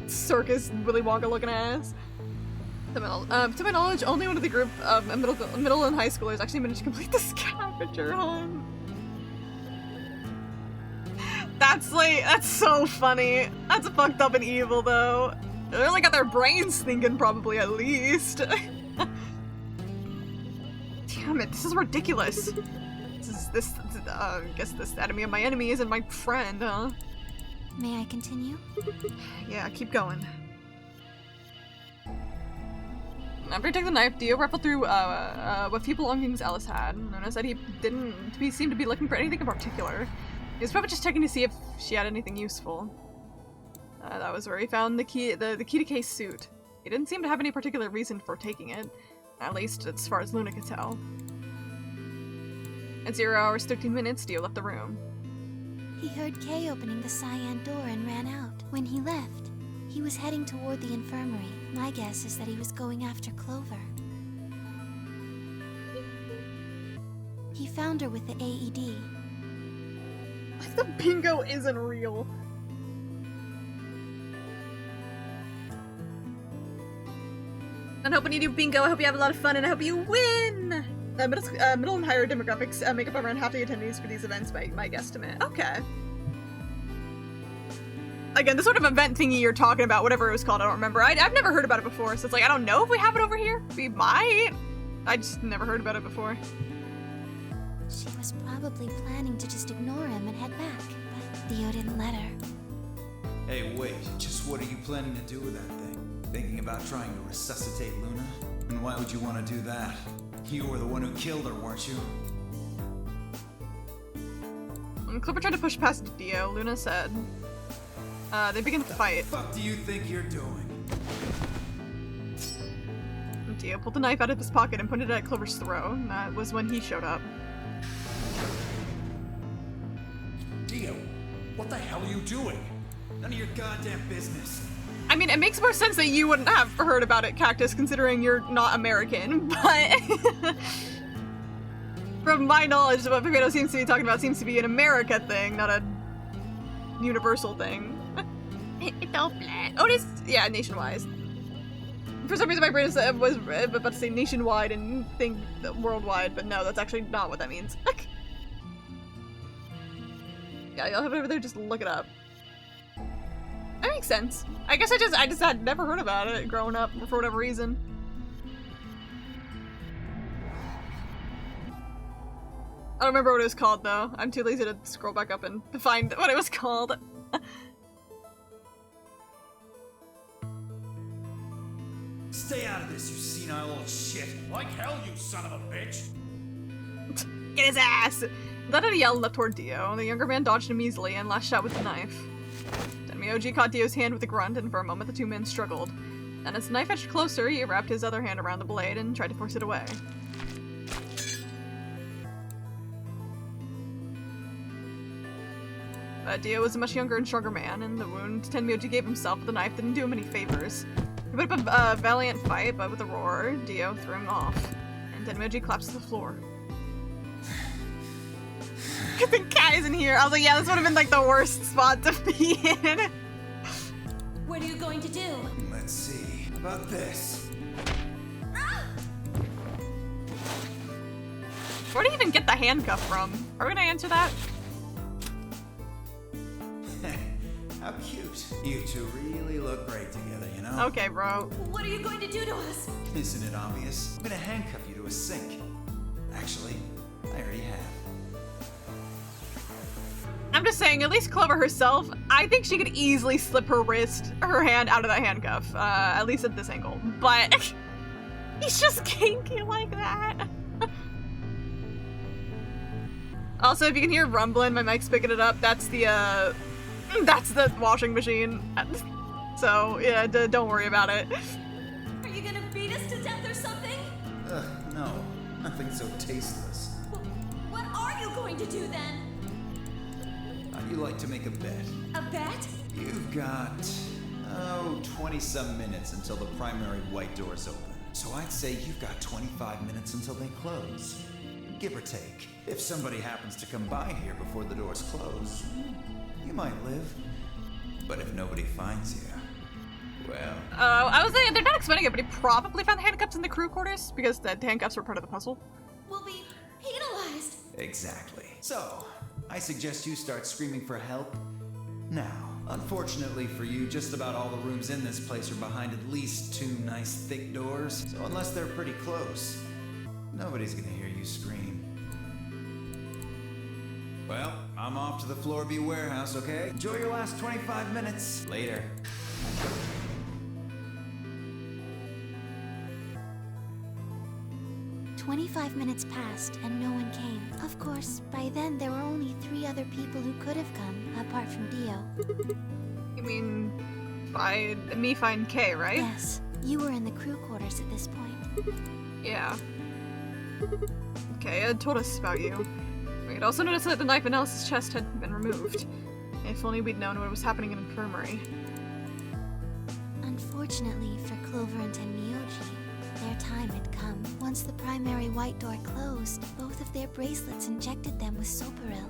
Circus Willy Wonka looking ass. To my knowledge, only one of the group of middle and high schoolers actually managed to complete the scavenger hunt. That's so funny. That's fucked up and evil though. They really got their brains thinking, probably, at least. Damn it, this is ridiculous. I guess this enemy of my enemy isn't my friend, huh? May I continue? Yeah, keep going. After taking the knife, Dio rifled through what few belongings Alice had. Luna said he didn't seem to be looking for anything in particular. He was probably just checking to see if she had anything useful. That was where he found the key to Kay's suit. He didn't seem to have any particular reason for taking it, at least as far as Luna could tell. At 0 hours 13 minutes, Dio left the room. He heard Kay opening the cyan door and ran out. When he left, he was heading toward the infirmary. My guess is that he was going after Clover. He found her with the AED. The bingo isn't real. I'm hoping you do bingo. I hope you have a lot of fun, and I hope you win! Middle and higher demographics make up around half the attendees for these events, by my guesstimate. Okay. Again, the sort of event thingy you're talking about, whatever it was called, I don't remember. I've never heard about it before, so it's like, I don't know if we have it over here. We might. I just never heard about it before. She was probably planning to just ignore him and head back, but Dio didn't let her. Hey, wait. Just what are you planning to do with that thing? Thinking about trying to resuscitate Luna? And why would you want to do that? You were the one who killed her, weren't you? When Clipper tried to push past Dio, Luna said, they began to fight. What the fuck do you think you're doing? Dio pulled the knife out of his pocket and pointed it at Clover's throat, and that was when he showed up. Dio, what the hell are you doing? None of your goddamn business. I mean, it makes more sense that you wouldn't have heard about it, Cactus, considering you're not American, but from my knowledge, what Pipino seems to be talking about seems to be an America thing, not a universal thing. It's all flat. Oh, it is, yeah, nationwide. For some reason, my brain was about to say nationwide and think worldwide, but no, that's actually not what that means. Yeah, you'll have it over there, just look it up. That makes sense. I guess I just had never heard about it growing up for whatever reason. I don't remember what it was called though. I'm too lazy to scroll back up and find what it was called. Stay out of this, you senile old shit. Like hell, you son of a bitch! Get his ass! Let out a yell and leapt toward Dio. The younger man dodged him easily and lashed out with the knife. Tenmyoji caught Dio's hand with a grunt, and for a moment the two men struggled. Then as the knife edged closer, he wrapped his other hand around the blade and tried to force it away. But Dio was a much younger and stronger man, and the wound Tenmyoji gave himself with the knife didn't do him any favors. He put up a valiant fight, but with a roar, Dio threw him off, and Tenmyoji collapsed to the floor. The cat isn't here. I was like, yeah, this would have been like the worst spot to be in. What are you going to do? Let's see. How about this? Where do you even get the handcuff from? Are we gonna answer that? How cute. You two really look great together, you know? Okay, bro. What are you going to do to us? Isn't it obvious? I'm gonna handcuff you to a sink. Actually, I already have. I'm just saying, at least Clover herself, I think she could easily slip her hand out of that handcuff. At least at this angle. But he's just kinky like that. Also, if you can hear rumbling, my mic's picking it up. That's the washing machine. So, yeah, don't worry about it. Are you gonna beat us to death or something? No. Nothing so tasteless. What are you going to do then? How'd you like to make a bet? A bet? You've got, 20-some minutes until the primary white doors open. So I'd say you've got 25 minutes until they close. Give or take. If somebody happens to come by here before the doors close, you might live. But if nobody finds you, well... I was saying, they're not explaining it, but he probably found the handcuffs in the crew quarters, because the handcuffs were part of the puzzle. We'll be penalized. Exactly. So, I suggest you start screaming for help now. Unfortunately for you, just about all the rooms in this place are behind at least 2 nice thick doors. So unless they're pretty close, nobody's gonna hear you scream. Well, I'm off to the Floor B warehouse, okay? Enjoy your last 25 minutes. Later. 25 minutes passed and no one came. Of course, by then there were only 3 other people who could have come, apart from Dio. You mean me find Kay, right? Yes, you were in the crew quarters at this point. Yeah. Kay had told us about you. We had also noticed that the knife in Alice's chest had been removed. If only we'd known what was happening in the infirmary. Unfortunately for Clover and Tenmyoji, their time had come. Once the primary white door closed, both of their bracelets injected them with Soparil.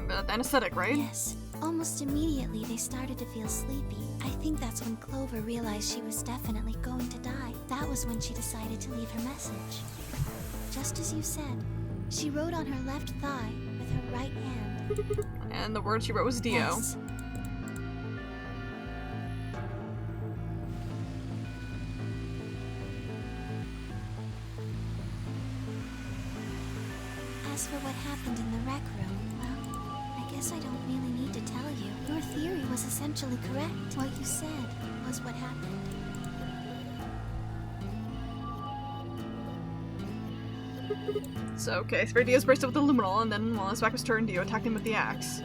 The anesthetic, right? Yes. Almost immediately, they started to feel sleepy. I think that's when Clover realized she was definitely going to die. That was when she decided to leave her message. Just as you said, she wrote on her left thigh with her right hand. And the word she wrote was Dio. Yes. As for what happened in the rec room, well, I guess I don't really need to tell you. Your theory was essentially correct. What you said was what happened. So, okay, Spirit Dio's bracelet with the luminol, and then while his back was turned, Dio attacked him with the axe.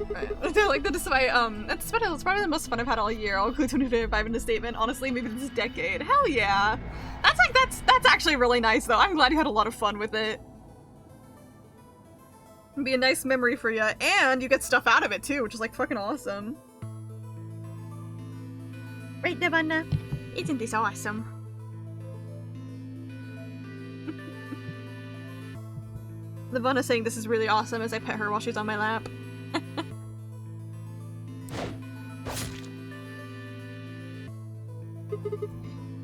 Right. Like that's probably the most fun I've had all year. I'll include 2025 in the statement. Honestly, maybe this decade. Hell yeah. That's actually really nice though. I'm glad you had a lot of fun with it. It'll be a nice memory for you, and you get stuff out of it too, which is like fucking awesome. Right, Nirvana? Isn't this awesome? Nirvana saying this is really awesome as I pet her while she's on my lap.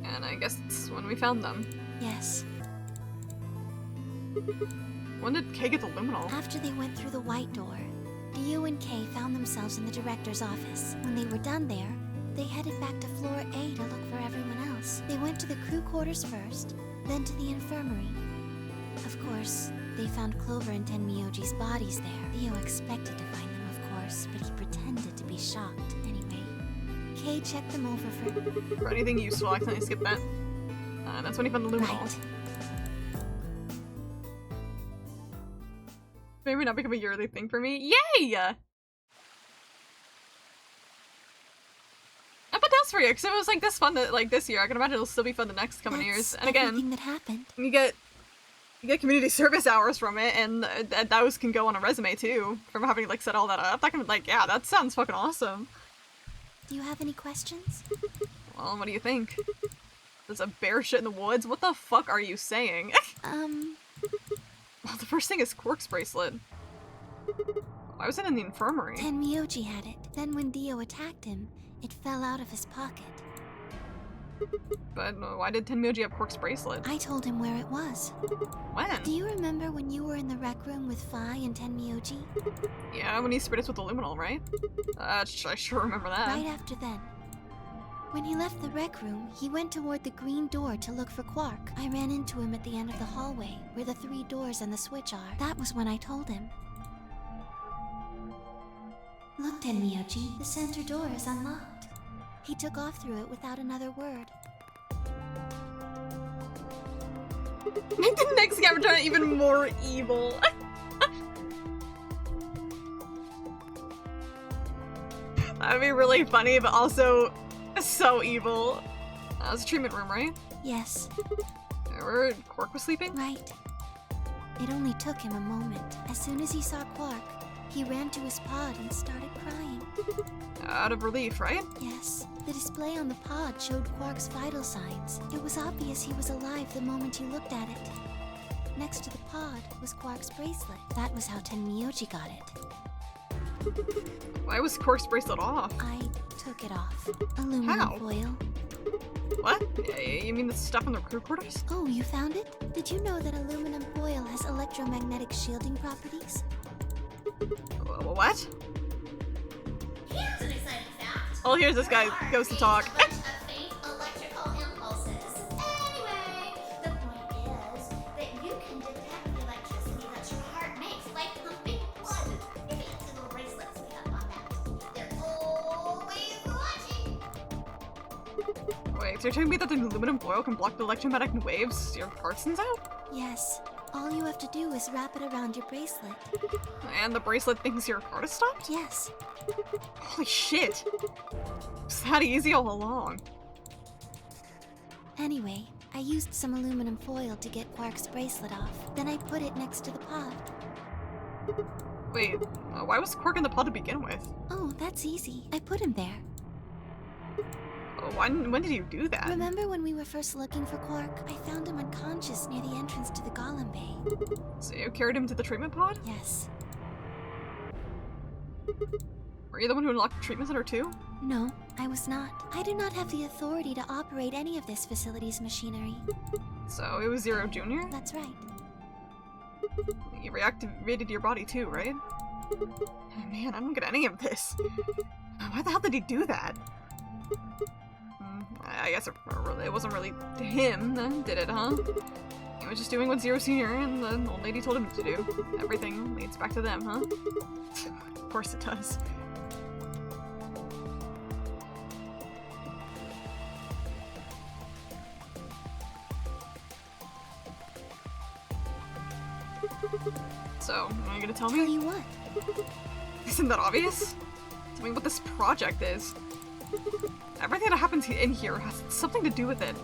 And I guess it's when we found them. Yes. When did Kay get the luminol? After they went through the white door, Dio and Kay found themselves in the director's office. When they were done there, they headed back to floor A to look for everyone else. They went to the crew quarters first, then to the infirmary. Of course, they found Clover and Tenmyoji's bodies there. Dio expected to find them, of course, but he pretended to be shocked anyway. Kay checked them over for anything useful. I accidentally skipped that. That's when he found the luminol. Right. Maybe not become a yearly thing for me. Yay! I bet that's for you, because it was like this fun this year. I can imagine it'll still be fun the next coming years. And again, everything that happened. You get community service hours from it, and those can go on a resume too, from having like set all that up. That can yeah, that sounds fucking awesome. Do you have any questions? Well, what do you think? There's a bear shit in the woods? What the fuck are you saying? Well, the first thing is Quark's bracelet. Why was it in the infirmary? Tenmyoji had it. Then when Dio attacked him, it fell out of his pocket. But why did Tenmyoji have Quark's bracelet? I told him where it was. When? Do you remember when you were in the rec room with Phi and Tenmyoji? Yeah, when he sprayed us with the luminol, right? I sure remember that. Right after then. When he left the rec room, he went toward the green door to look for Quark. I ran into him at the end of the hallway, where the 3 doors and the switch are. That was when I told him. Look, Tenmyoji, the center door is unlocked. He took off through it without another word. Make the next Scavenger even more evil. That would be really funny, but also so evil. That was a treatment room, right? Yes. Where Quark was sleeping? Right. It only took him a moment. As soon as he saw Quark, he ran to his pod and started crying. Out of relief, right? Yes. The display on the pod showed Quark's vital signs. It was obvious he was alive the moment you looked at it. Next to the pod was Quark's bracelet. That was how Tenmyoji got it. Why was Quark's bracelet off? I took it off. Aluminum How? foil. What? You mean the stuff in the crew quarters? Oh, you found it? Did you know that aluminum foil has electromagnetic shielding properties? What? Here's an exciting fact. Oh, here's this guy goes to talk. A bunch of faint electrical impulses. Anyway, the point is that you can detect the electricity that your heart makes, like pumping blood. Maybe it's a little bracelets. Wait, so you're telling me that the aluminum foil can block the electromagnetic waves your heart sends out? Yes. All you have to do is wrap it around your bracelet. And the bracelet thinks your heart is stopped? Yes. Holy shit! It's that easy all along. Anyway, I used some aluminum foil to get Quark's bracelet off. Then I put it next to the pod. Wait, why was Quark in the pod to begin with? Oh, that's easy. I put him there. When did you do that? Remember when we were first looking for Quark? I found him unconscious near the entrance to the Golem Bay. So you carried him to the treatment pod? Yes. Were you the one who unlocked the treatment center too? No, I was not. I do not have the authority to operate any of this facility's machinery. So it was Zero Jr.? That's right. You reactivated your body too, right? Man, I don't get any of this. Why the hell did he do that? I guess it wasn't really him then, did it, huh? He was just doing what Zero Senior and the old lady told him to do. Everything leads back to them, huh? Of course it does. So, are you gonna tell me? Tell you what? Isn't that obvious? Tell me what this project is. Everything that happens in here has something to do with it.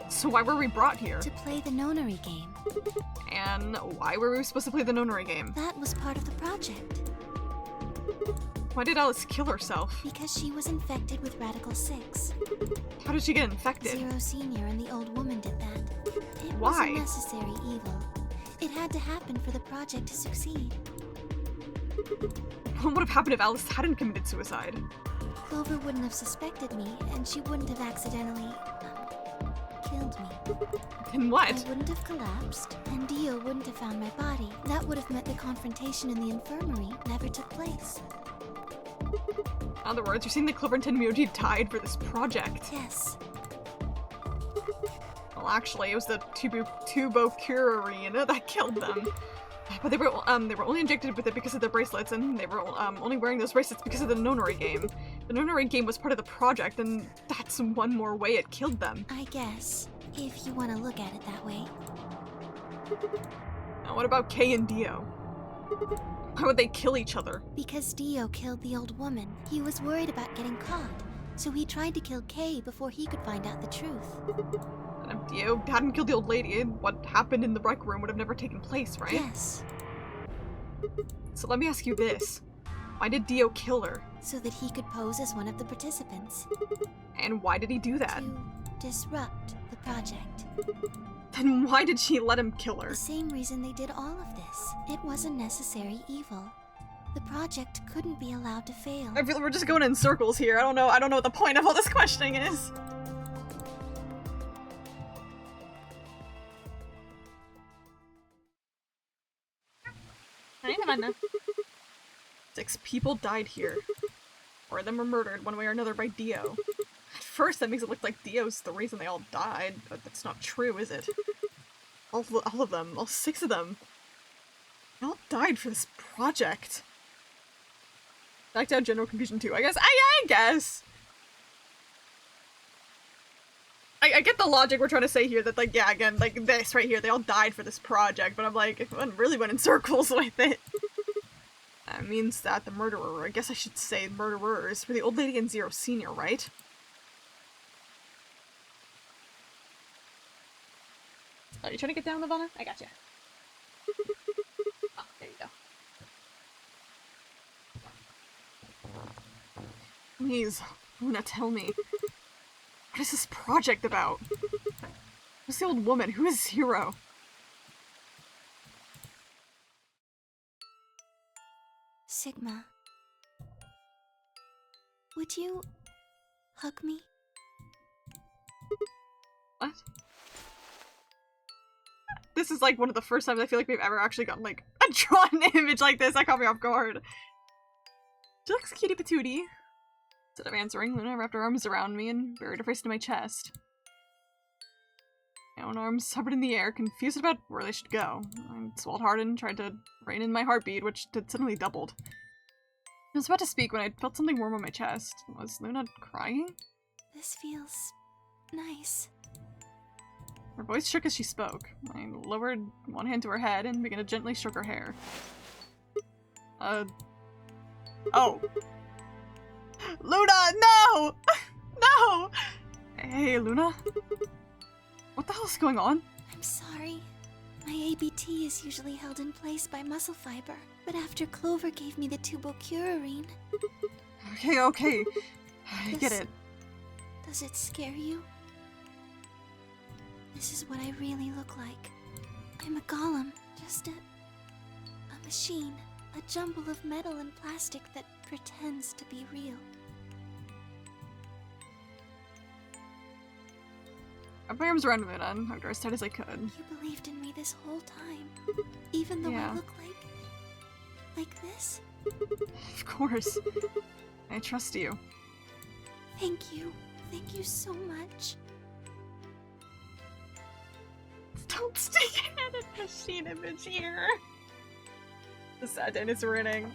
So why were we brought here? To play the Nonary game. And why were we supposed to play the Nonary game? That was part of the project. Why did Alice kill herself? Because she was infected with Radical 6. How did she get infected? Zero Senior and the old woman did that. It Why? was a necessary evil. It had to happen for the project to succeed. What would have happened if Alice hadn't committed suicide? Clover wouldn't have suspected me, and she wouldn't have accidentally killed me. Then what? I wouldn't have collapsed, and Dio wouldn't have found my body. That would have meant the confrontation in the infirmary never took place. In other words, you're saying that Clover and Tenmyoji died for this project. Yes. Well, actually, it was the Tubocurarine that killed them. But they were only injected with it because of their bracelets, and they were only wearing those bracelets because of the Nonary game. The Nonary game was part of the project, and that's one more way it killed them. I guess, if you want to look at it that way. Now, what about Kay and Dio? Why would they kill each other? Because Dio killed the old woman. He was worried about getting caught, so he tried to kill Kay before he could find out the truth. And if Dio hadn't killed the old lady, what happened in the rec room would have never taken place, right? Yes. So let me ask you this. Why did Dio kill her? So that he could pose as one of the participants. And why did he do that? To disrupt the project. Then why did she let him kill her? The same reason they did all of this. It was a necessary evil. The project couldn't be allowed to fail. I feel like we're just going in circles here. I don't know what the point of all this questioning is. Hi, Amanda. 6 people died here. 4 of them were murdered one way or another by Dio. At first, that makes it look like Dio's the reason they all died, but that's not true, is it? All of them, all 6 of them, they all died for this project. Back down general confusion too. I guess. I get the logic we're trying to say here that, like, yeah, again, like this right here, they all died for this project, but I'm like, it really went in circles with it. That means that the murderer, or I guess I should say murderers, were the old lady and Zero Senior, right? Are you trying to get down, Lavana? I gotcha. Oh, there you go. Please, Luna, tell me. What is this project about? Who's the old woman? Who is Zero? Sigma. Would you hug me? What? This is like one of the first times I feel like we've ever actually gotten like a drawn image like this. That caught me off guard. She looks cutie patootie. Instead of answering, Luna wrapped her arms around me and buried her face into my chest. My own arms hovered in the air, confused about where they should go. I swallowed hard and tried to rein in my heartbeat, which had suddenly doubled. I was about to speak when I felt something warm on my chest. Was Luna crying? This feels nice. Her voice shook as she spoke. I lowered one hand to her head and began to gently stroke her hair. Oh. Luna, no! No! Hey, Luna? What the hell's going on? I'm sorry. My ABT is usually held in place by muscle fiber, but after Clover gave me the tubocurarine... Okay. I get it. Does it scare you? This is what I really look like. I'm a golem, just a machine. A jumble of metal and plastic that pretends to be real. I put my arms around Luna and hugged her as tight as I could. You believed in me this whole time, even though Yeah. I look like this? Of course. I trust you. Thank you. Thank you so much. Don't stick at a machine image here. The sad day is ruining.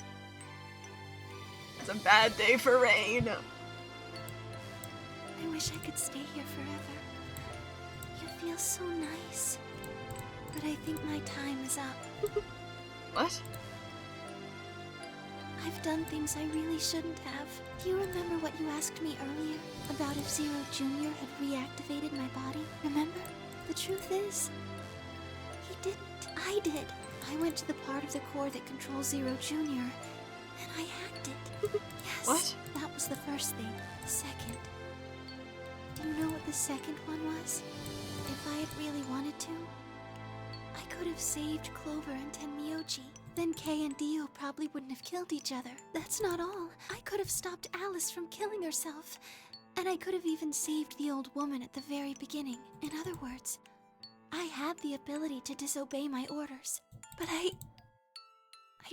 It's a bad day for Rain. I wish I could stay here forever. You feel so nice. But I think my time is up. What? I've done things I really shouldn't have. Do you remember what you asked me earlier? About if Zero Jr. had reactivated my body? Remember? The truth is, he didn't. I did. I went to the part of the core that controls Zero Jr. and I hacked it. Yes. What? That was the first thing. The second. Do you know what the second one was? If I had really wanted to, I could have saved Clover and Tenmyoji. Then Kei and Dio probably wouldn't have killed each other. That's not all. I could have stopped Alice from killing herself. And I could have even saved the old woman at the very beginning. In other words, I had the ability to disobey my orders. But I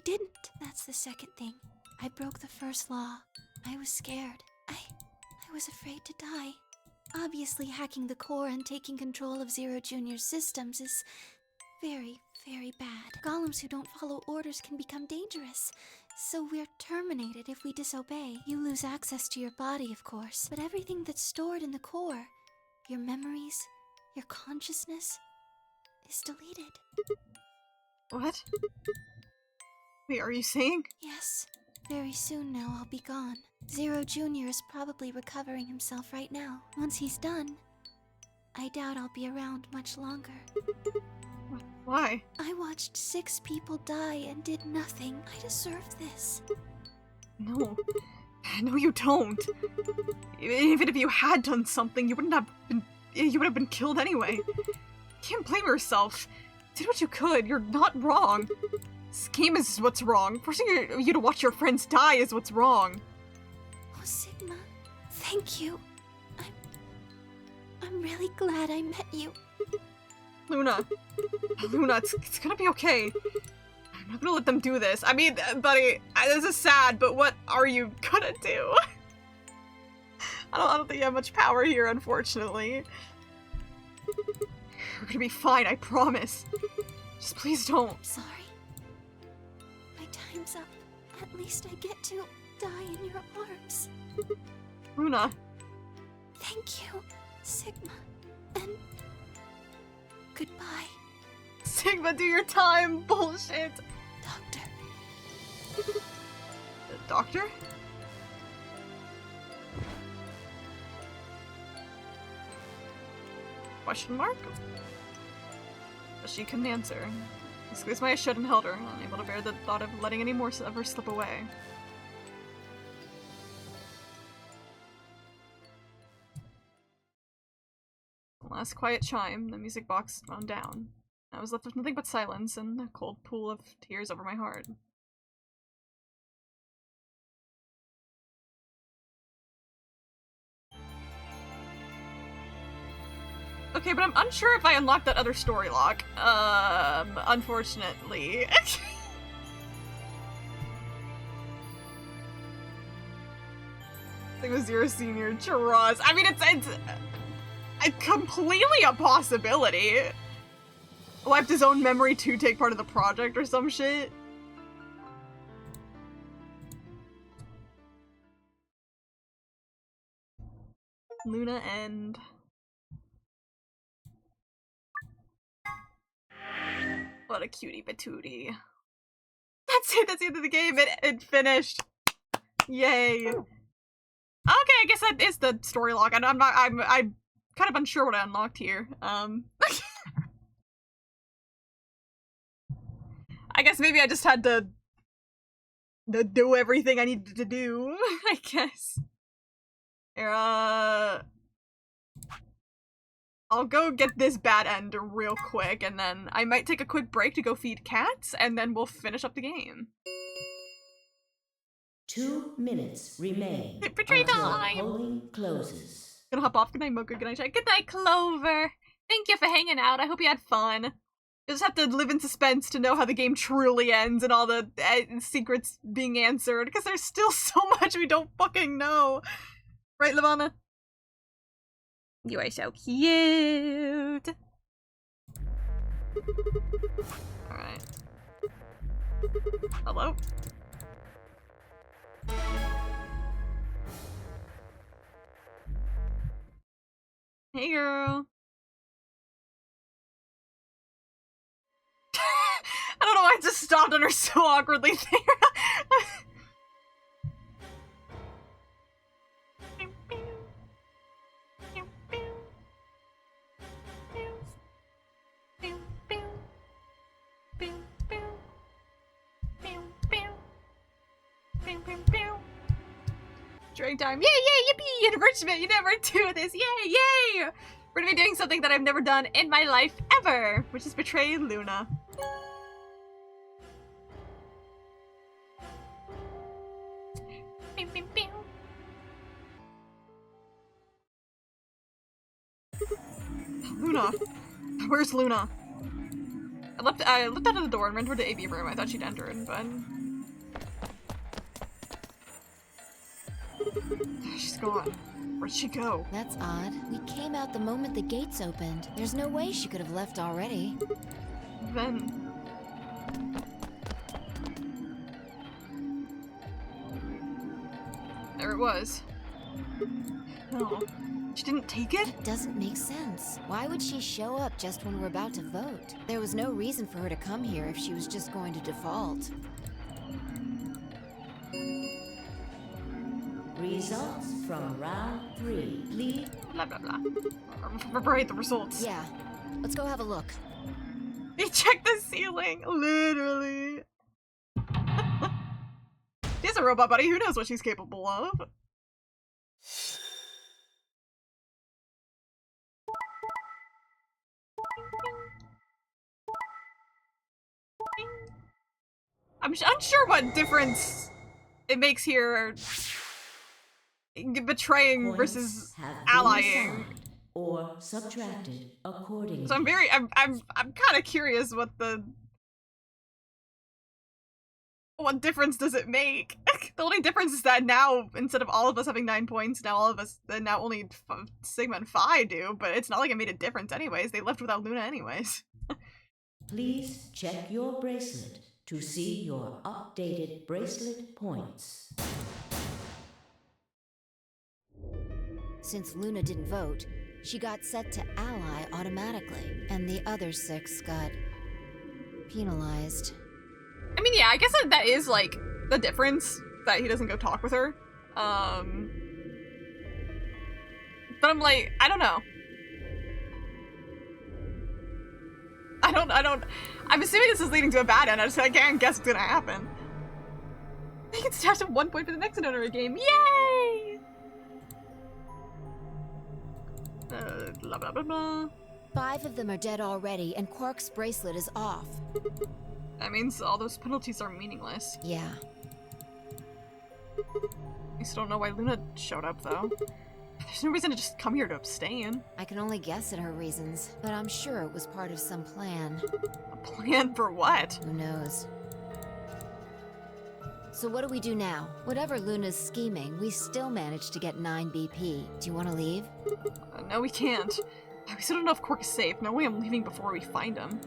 didn't. That's the second thing. I broke the first law. I was scared. I was afraid to die. Obviously, hacking the core and taking control of Zero Jr.'s systems is very, very bad. Golems who don't follow orders can become dangerous. So we're terminated if we disobey. You lose access to your body, of course. But everything that's stored in the core, your memories, your consciousness, is deleted. What? Wait, are you saying? Yes. Very soon now I'll be gone. Zero Jr. is probably recovering himself right now. Once he's done, I doubt I'll be around much longer. Why? I watched 6 people die and did nothing. I deserve this. No. No, you don't. Even if you had done something, you would have been killed anyway. You can't blame yourself. You did what you could. You're not wrong. This game is what's wrong. Forcing you to watch your friends die is what's wrong. Oh, Sigma, thank you. I'm really glad I met you. Luna, it's gonna be okay. I'm not gonna let them do this. I mean, buddy, this is sad, but what are you gonna do? I don't think you have much power here, unfortunately. You're gonna be fine, I promise. Just please don't. I'm sorry. My time's up. At least I get to die in your arms. Luna. Thank you, Sigma. And goodbye. Sigma, do your time! Bullshit! Doctor. The doctor? Question mark? But she couldn't answer. I squeezed my eyes shut and held her, unable to bear the thought of letting any more of her slip away. Last quiet chime, the music box wound down. I was left with nothing but silence and a cold pool of tears over my heart. Okay, but I'm unsure if I unlocked that other story lock. Unfortunately. It was your senior trust. I mean, it's completely a possibility. Wiped his own memory to take part of the project or some shit. Luna end? What a cutie patootie. That's it, that's the end of the game. It finished. Yay. Okay, I guess that is the story log. I'm kind of unsure what I unlocked here. I guess maybe I just had to do everything I needed to do, I guess. Here, I'll go get this bad end real quick, and then I might take a quick break to go feed cats, and then we'll finish up the game. 2 minutes remain Betray until time! polling closes. Gonna hop off. Good night, Mocha. Good night, Shaq. Good night, Clover. Thank you for hanging out. I hope you had fun. You just have to live in suspense to know how the game truly ends and all the secrets being answered, because there's still so much we don't fucking know. Right, Lavana? You are so cute. Alright. Hello? Hey, girl. I don't know why I just stopped on her so awkwardly there. Drink time. Yay, yay, yippee! Enrichment! You never do this! Yay, yay! We're gonna be doing something that I've never done in my life ever, which is betray Luna. Luna. Where's Luna? I looked out of the door and ran toward the AV room. I thought she'd entered, but... she's gone. Where'd she go? That's odd. We came out the moment the gates opened. There's no way she could have left already. Then... there it was. No. She didn't take it? It doesn't make sense. Why would she show up just when we're about to vote? There was no reason for her to come here if she was just going to default. Results from round 3. Please. Blah blah blah. Reparate the results. Yeah. Let's go have a look. They checked the ceiling! Literally. She's a robot buddy. Who knows what she's capable of? I'm unsure what difference it makes here. Betraying Points versus have been allying. assigned or subtracted accordingly. So I'm kind of curious what difference does it make? The only difference is that now, instead of all of us having 9 points, now only Sigma and Phi do, but it's not like it made a difference anyways. They left without Luna anyways. Please check your bracelet to see your updated bracelet points. Since Luna didn't vote, she got set to ally automatically, and the other 6 got penalized. I mean, yeah, I guess that is, like, the difference, that he doesn't go talk with her. But I'm like, I don't know. I'm assuming this is leading to a bad end, I can't guess what's gonna happen. They can stash up 1 point for the next Nonary game, yay! Blah blah blah blah. 5 of them are dead already, and Quark's bracelet is off. That means all those penalties are meaningless. Yeah. I still don't know why Luna showed up, though. There's no reason to just come here to abstain. I can only guess at her reasons, but I'm sure it was part of some plan. A plan for what? Who knows? So what do we do now? Whatever Luna's scheming, we still managed to get 9 BP. Do you want to leave? No, we can't. We still don't know if Quark is safe. No way I'm leaving before we find him.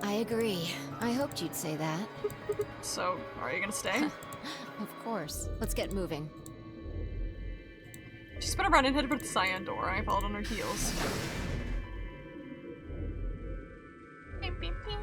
I agree. I hoped you'd say that. So, are you gonna stay? Of course. Let's get moving. She spun around and headed for the cyan door. I followed on her heels. Beep, beep, beep.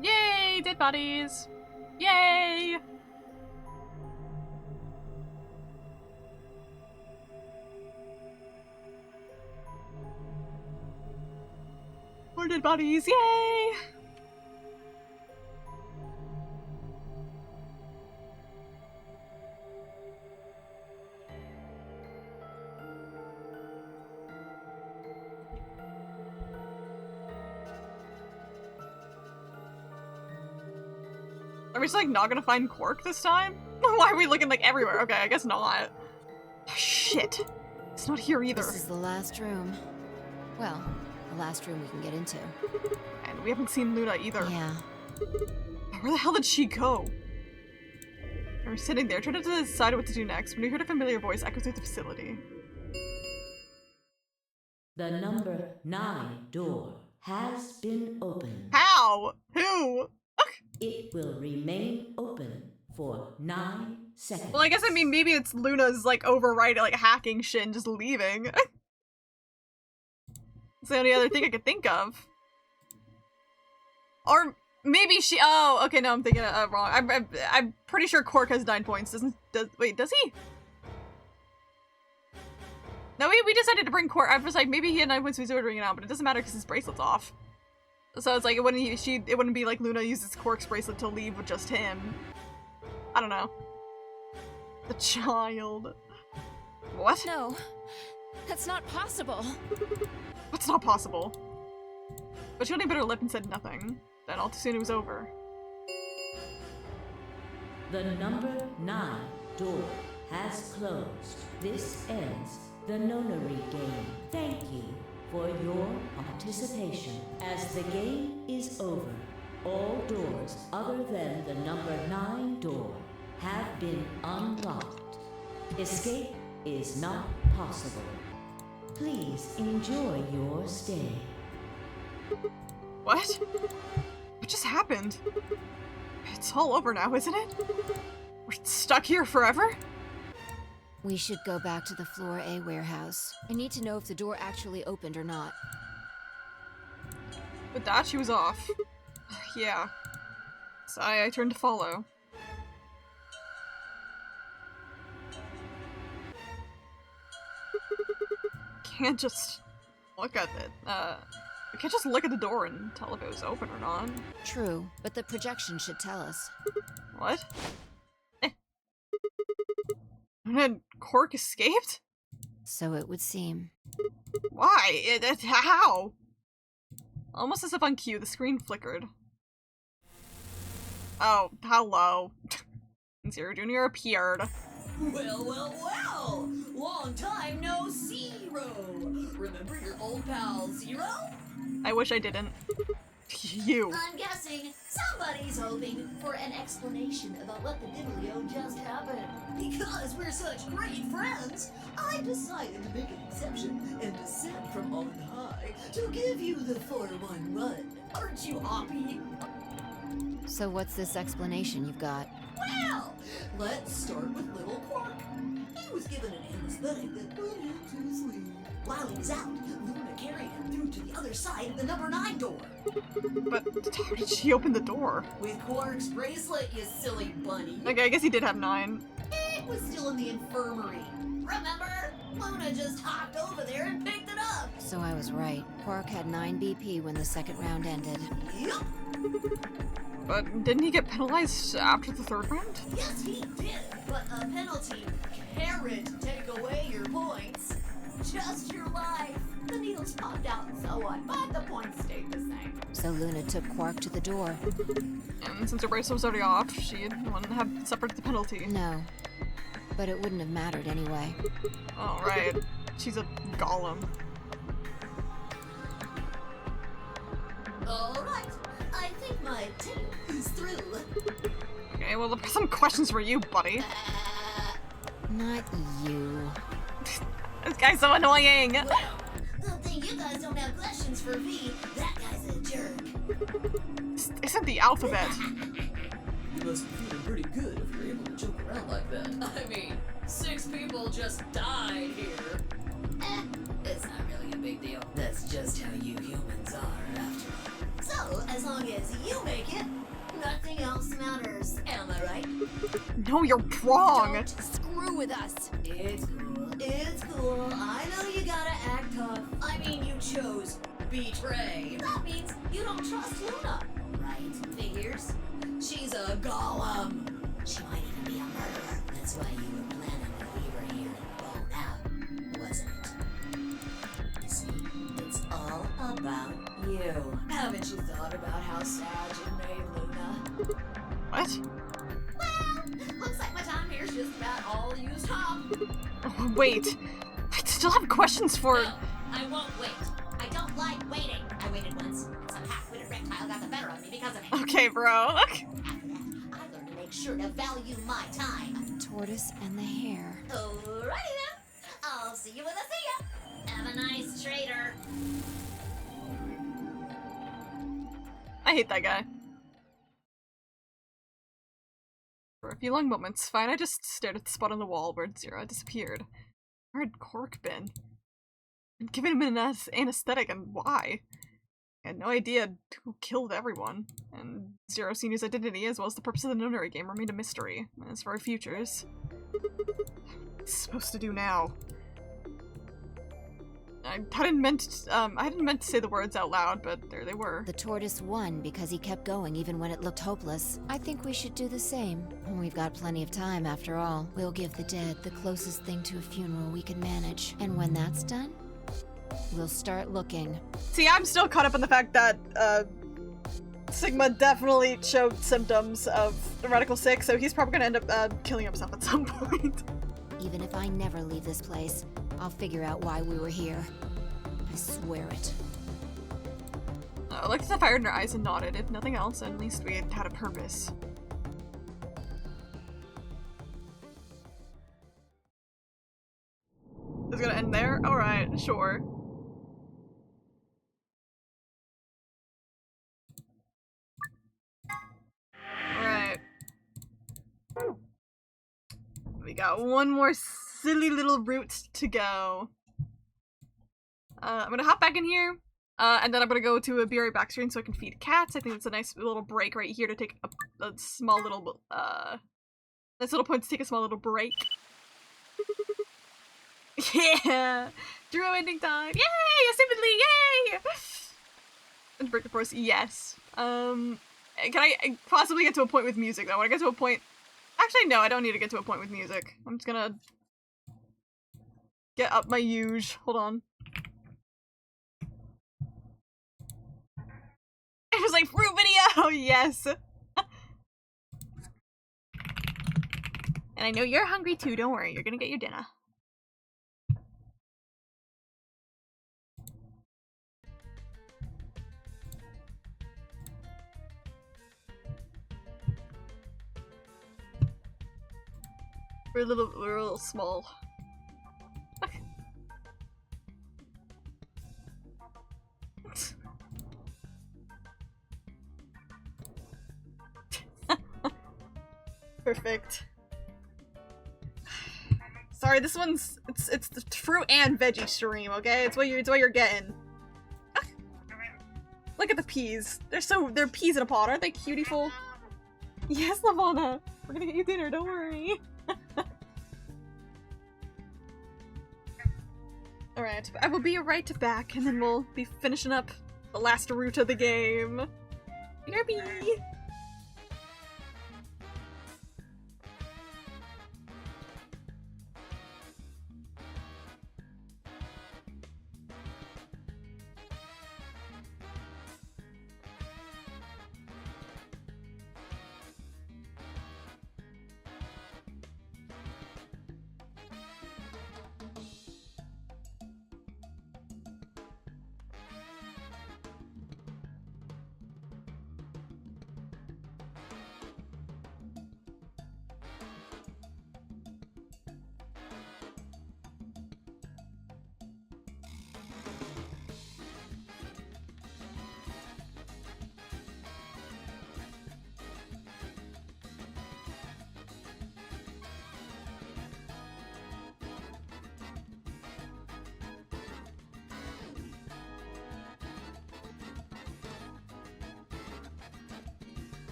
Yay! Dead bodies! Yay! More dead bodies! Yay! Are we just like not gonna find Quark this time? Why are we looking like everywhere? Okay, I guess not. Shit. It's not here either. This is the last room. Well, the last room we can get into. And we haven't seen Luna either. Yeah. Where the hell did she go? We were sitting there, trying to decide what to do next, when we heard a familiar voice echo through the facility. The number 9 door has been opened. How? Who? It will remain open for 9 seconds. Well, I guess, I mean, maybe it's Luna's, like, overriding, like, hacking shit and just leaving. It's the only other thing I could think of. Or maybe she- oh, okay, no, I'm thinking wrong. I'm pretty sure Quark has 9 points. Wait, does he? No, we decided to bring Quark. I was like, maybe he had 9 points, so he's ordering it out, but it doesn't matter because his bracelet's off. So it's like, it wouldn't be like Luna uses Quark's bracelet to leave with just him. I don't know. The child. What? No, that's not possible. What's not possible? But she only bit her lip and said nothing. Then all too soon it was over. The number 9 door has closed. This ends the nonary game. Thank you for your participation. As the game is over, all doors other than the number 9 door have been unlocked. Escape is not possible. Please enjoy your stay. What? What just happened? It's all over now, isn't it? We're stuck here forever? We should go back to the Floor A warehouse. I need to know if the door actually opened or not. With that, she was off. Yeah. So I turned to follow. Can't just look at it. We can't just look at the door and tell if it was open or not. True, but the projection should tell us. What? And Quark escaped? So it would seem. Why? How? Almost as if on cue, the screen flickered. Oh, hello. Zero Jr. appeared. Well, well, well! Long time no Zero! Remember your old pal Zero? I wish I didn't. You. I'm guessing somebody's hoping for an explanation about what the diddlio just happened. Because we're such great friends, I decided to make an exception and descend from on high to give you the 4-1 run. Aren't you happy? So what's this explanation you've got? Well, let's start with little Quark. He was given an anesthetic that put him to sleep. While he was out, Luna carried him through to the other side of the number 9 door. But how did she open the door? With Quark's bracelet, you silly bunny. Okay, I guess he did have 9. It was still in the infirmary. Remember? Luna just hopped over there and picked it up. So I was right. Quark had 9 BP when the second round ended. Yep. But didn't he get penalized after the 3rd round? Yes, he did. But a penalty can't take away your points. Just your life. The needles popped out and so on, but the points stayed the same. So Luna took Quark to the door. And since her bracelet was already off, she wouldn't have suffered the penalty. No. But it wouldn't have mattered anyway. Oh, right. She's a golem. Alright, I think my tape is through. Okay, well, some questions for you, buddy. Not you. This guy's so annoying. Well, good thing you guys don't have questions for V. That guy's a jerk. They said the alphabet. You must be feeling pretty good if you're able to joke around like that. I mean, 6 people just died here. It's not really a big deal. That's just how you humans are, after all. So, as long as you make it, nothing else matters. Am I right? No, you're wrong. Don't screw with us. It's cool. It's cool. I know you gotta act tough. I mean, you chose betray. That means you don't trust Luna, right? Figures? She's a golem. She might even be a murderer. That's why you were planning to leave her here and bone out, wasn't it? You see, it's all about you. Haven't you thought about how sad you made Luna? What? Well, looks like my time here's just about all used up. Oh, wait. I still have questions for. No, I won't wait. I don't like waiting. I waited once, and some half-witted reptile got the better of me because of it. Okay, bro. After that, I learned to make sure to value my time. Tortoise and the hare. Alrighty then. I'll see you when I see ya. Have a nice trader. I hate that guy. For a few long moments, fine, I just stared at the spot on the wall where Zero had disappeared. Where had Cork been? And given him an anesthetic, and why? I had no idea who killed everyone, and Zero Senior's identity, as well as the purpose of the nonary game, remained a mystery. As for our futures, what's supposed to do now? I hadn't meant to say the words out loud, but there they were. The tortoise won because he kept going even when it looked hopeless. I think we should do the same. We've got plenty of time after all. We'll give the dead the closest thing to a funeral we can manage. And when that's done, we'll start looking. See, I'm still caught up on the fact that, Sigma definitely showed symptoms of the Radical Sick, so he's probably gonna end up, killing himself at some point. Even if I never leave this place, I'll figure out why we were here. I swear it. Alexis fired in her eyes and nodded. If nothing else, at least we had a purpose. Is it gonna end there? Alright, sure. Alright. We got one more silly little route to go. I'm gonna hop back in here, and then I'm gonna go to a be right back screen so I can feed cats. I think it's a nice little break right here to take a small little, nice little point to take a small little break. Yeah! Drew ending time! Yay! Assumedly, yay! And break, of course, yes. Can I possibly get to a point with music, though? When I get to a point... Actually, no, I don't need to get to a point with music. I'm just gonna get up my huge. Hold on. It was like fruit video! Yes! And I know you're hungry too, don't worry, you're gonna get your dinner. We're a little small. Perfect. Sorry, this one's it's the fruit and veggie stream, okay? It's what you're getting. Look at the peas. They're peas in a pot, aren't they cutiful? Yes, Lavana. We're gonna get you dinner, don't worry. Alright, I will be right back, and then we'll be finishing up the last route of the game. BRB!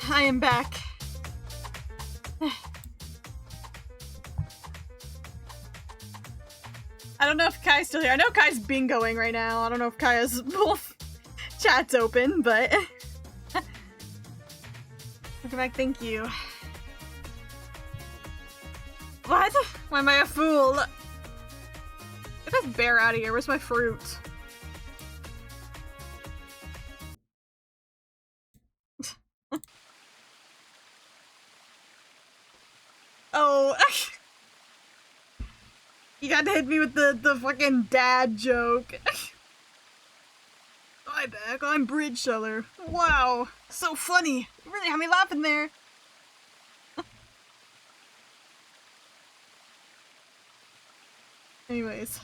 I am back. I don't know if Kai's still here. I know Kai's bingoing right now. I don't know if Kai's both chat's open, but welcome back. Thank you. What? Why am I a fool? Get this bear out of here. Where's my fruit? Oh. You got to hit me with the fucking dad joke. Hi back, I'm Bridge Seller. Wow, so funny. You really had me laughing there. Anyways.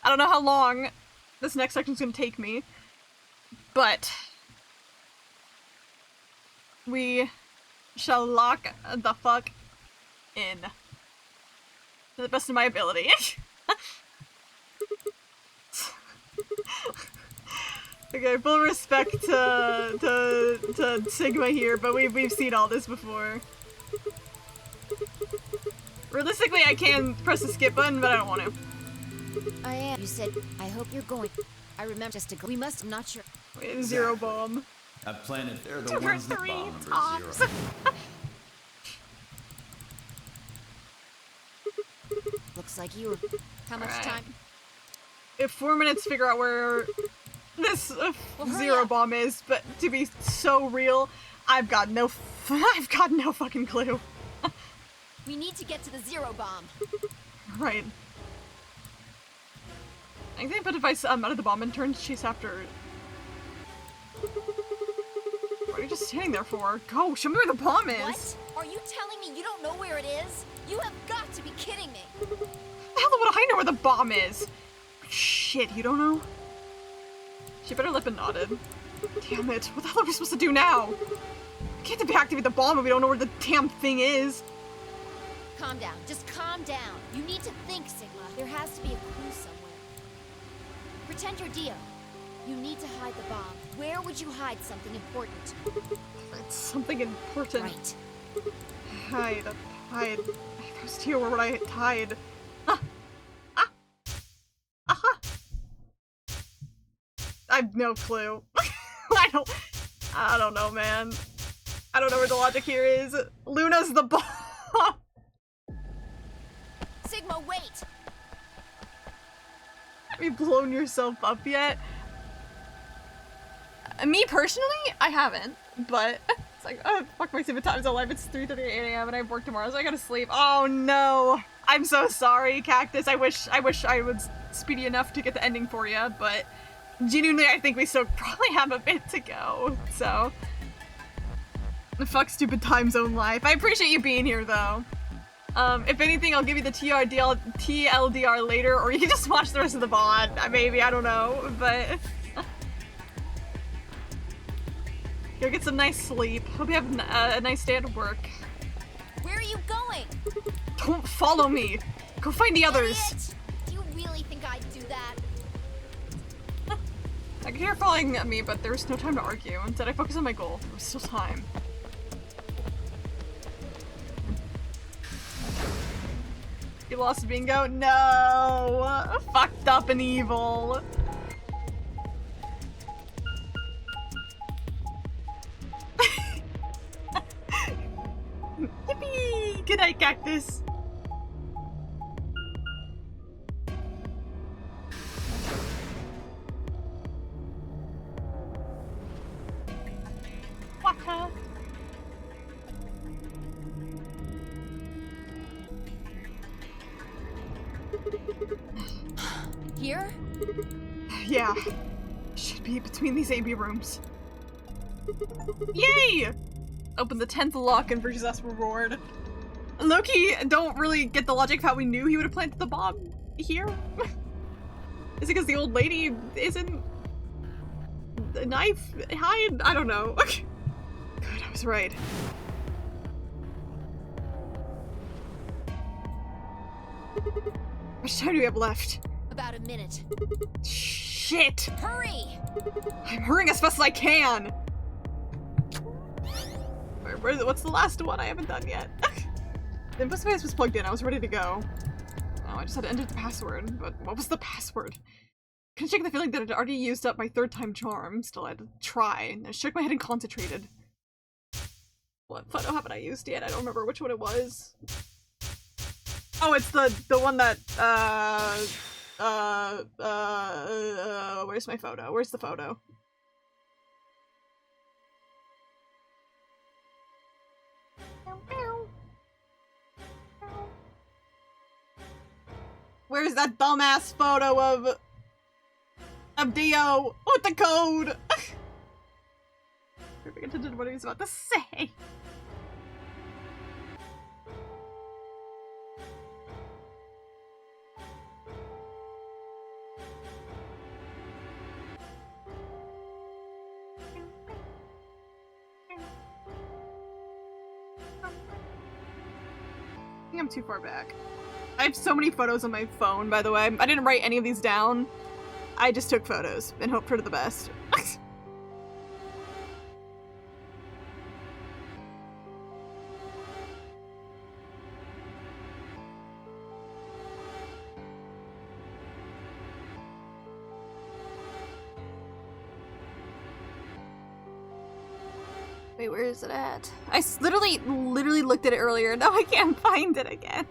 I don't know how long this next section's gonna take me, but we shall lock the fuck in. To the best of my ability. Okay, full respect to Sigma here, but we've seen all this before. Realistically, I can press the skip button, but I don't want to. I am. You said, I hope you're going. I remember just to go. We must, I'm not sure. Wait, zero bomb. I've planted. They're the Two or ones that three bomb number tops. 0. Looks like you. How much Alright. time? If 4 minutes to figure out where this Well, hurry zero up. bomb is, but to be so real, I've got no fucking clue. We need to get to the zero bomb. Right. I think, but if I out of the bomb and turn to chase after. What are you just standing there for? Go, show me where the bomb is. What? Are you telling me you don't know where it is? You have got to be kidding me. How the hell would I know where the bomb is? Shit, you don't know? She better lip and nodded. Damn it, what the hell are we supposed to do now? We can't deactivate the bomb if we don't know where the damn thing is. Calm down. Just calm down. You need to think, Sigma. There has to be a clue somewhere. Pretend you're Dio. You need to hide the bomb. Where would you hide something important? It's something important. Right. Hide. If I was here, where would I hide? I have no clue. I don't know, man. I don't know where the logic here is. Luna's the bomb. Sigma, wait! Have you blown yourself up yet? Me personally, I haven't, but it's like, oh, fuck my stupid time's alive. It's 3:38 a.m. and I have work tomorrow, so I gotta sleep. Oh no! I'm so sorry, Cactus. I wish I was speedy enough to get the ending for you, but genuinely, I think we still probably have a bit to go, so. Fuck stupid time zone life. I appreciate you being here, though. If anything, I'll give you the TLDR later, or you can just watch the rest of the VOD. Maybe, I don't know, but. Go get some nice sleep. Hope you have a nice day at work. Where are you going? Don't follow me! Go find the others! Idiot! Do you really think I'd do that? I could hear following at me, but there was no time to argue. Instead, I focused on my goal. There was still time. You lost bingo? No! Fucked up and evil. Yippee! Good night, Cactus. Waka. Here? Yeah. Should be between these AB rooms. Yay! Open the 10th lock and purchase us reward. Loki, don't really get the logic of how we knew he would have planted the bomb here. Is it because the old lady isn't the knife hide? I don't know. Good, I was right. How much time do we have left? About a minute. Shit! Hurry! I'm hurrying as fast as I can! What's the last one I haven't done yet? The info device was plugged in. I was ready to go. Oh, I just had to enter the password. But what was the password? Couldn't shake the feeling that I'd already used up my 3rd time charm. Still, I had to try. And I shook my head and concentrated. What photo haven't I used yet? I don't remember which one it was. Oh, it's the one that where's my photo? Where's the photo? Where's that dumbass photo of Dio with the code? I forget to do what he was about to say. I think I'm too far back. I have so many photos on my phone, by the way. I didn't write any of these down. I just took photos and hoped for the best. Wait, where is it at? I literally looked at it earlier. Now I can't find it again.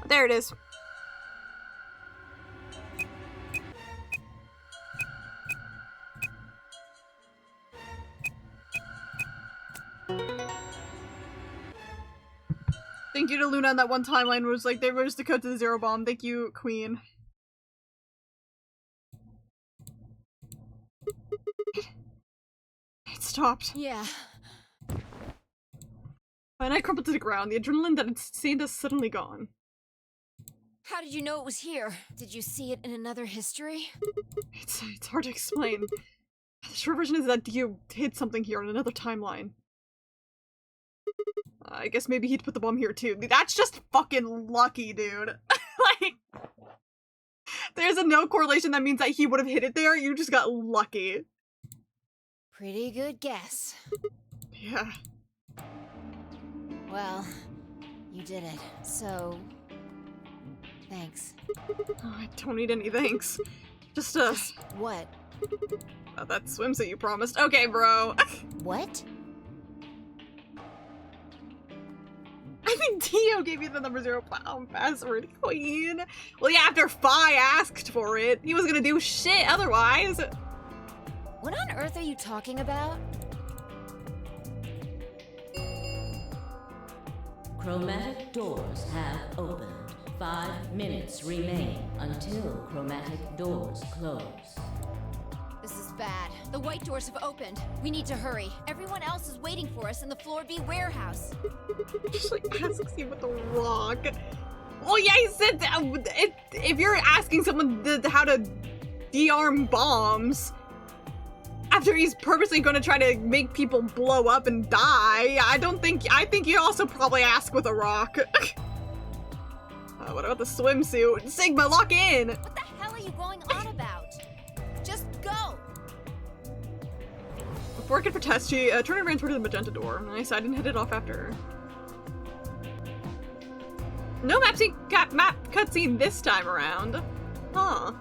There it is. Thank you to Luna on that one timeline where it was like, there was the code to the Zero Bomb. Thank you, Queen. It stopped. Yeah. And I crumpled to the ground. The adrenaline that had sustained us suddenly gone. How did you know it was here? Did you see it in another history? It's hard to explain. The short version is that Dio hid something here in another timeline. I guess maybe he'd put the bomb here too. That's just fucking lucky, dude. Like, there's a no correlation that means that he would have hit it there. You just got lucky. Pretty good guess. Yeah. Well, you did it. So, thanks. Oh, I don't need any thanks. Just what? That swimsuit you promised. Okay, bro. What? I think Dio gave you the number 0 password, Queen. Well, yeah, after Fi asked for it, he was gonna do shit otherwise. What on earth are you talking about? Chromatic doors have opened. 5 minutes remain until chromatic doors close. This is bad. The white doors have opened. We need to hurry. Everyone else is waiting for us in the Floor B warehouse. Just like asks you with the rock. Well, yeah, he said if you're asking someone how to de-arm bombs after he's purposely going to try to make people blow up and die, I think you also probably ask with a rock. What about the swimsuit? Sigma, lock in! What the hell are you going on about? Just go! Before I could protest, she turned and ran toward the magenta door. Nice, I didn't hit it off after her. No map cutscene this time around. Huh.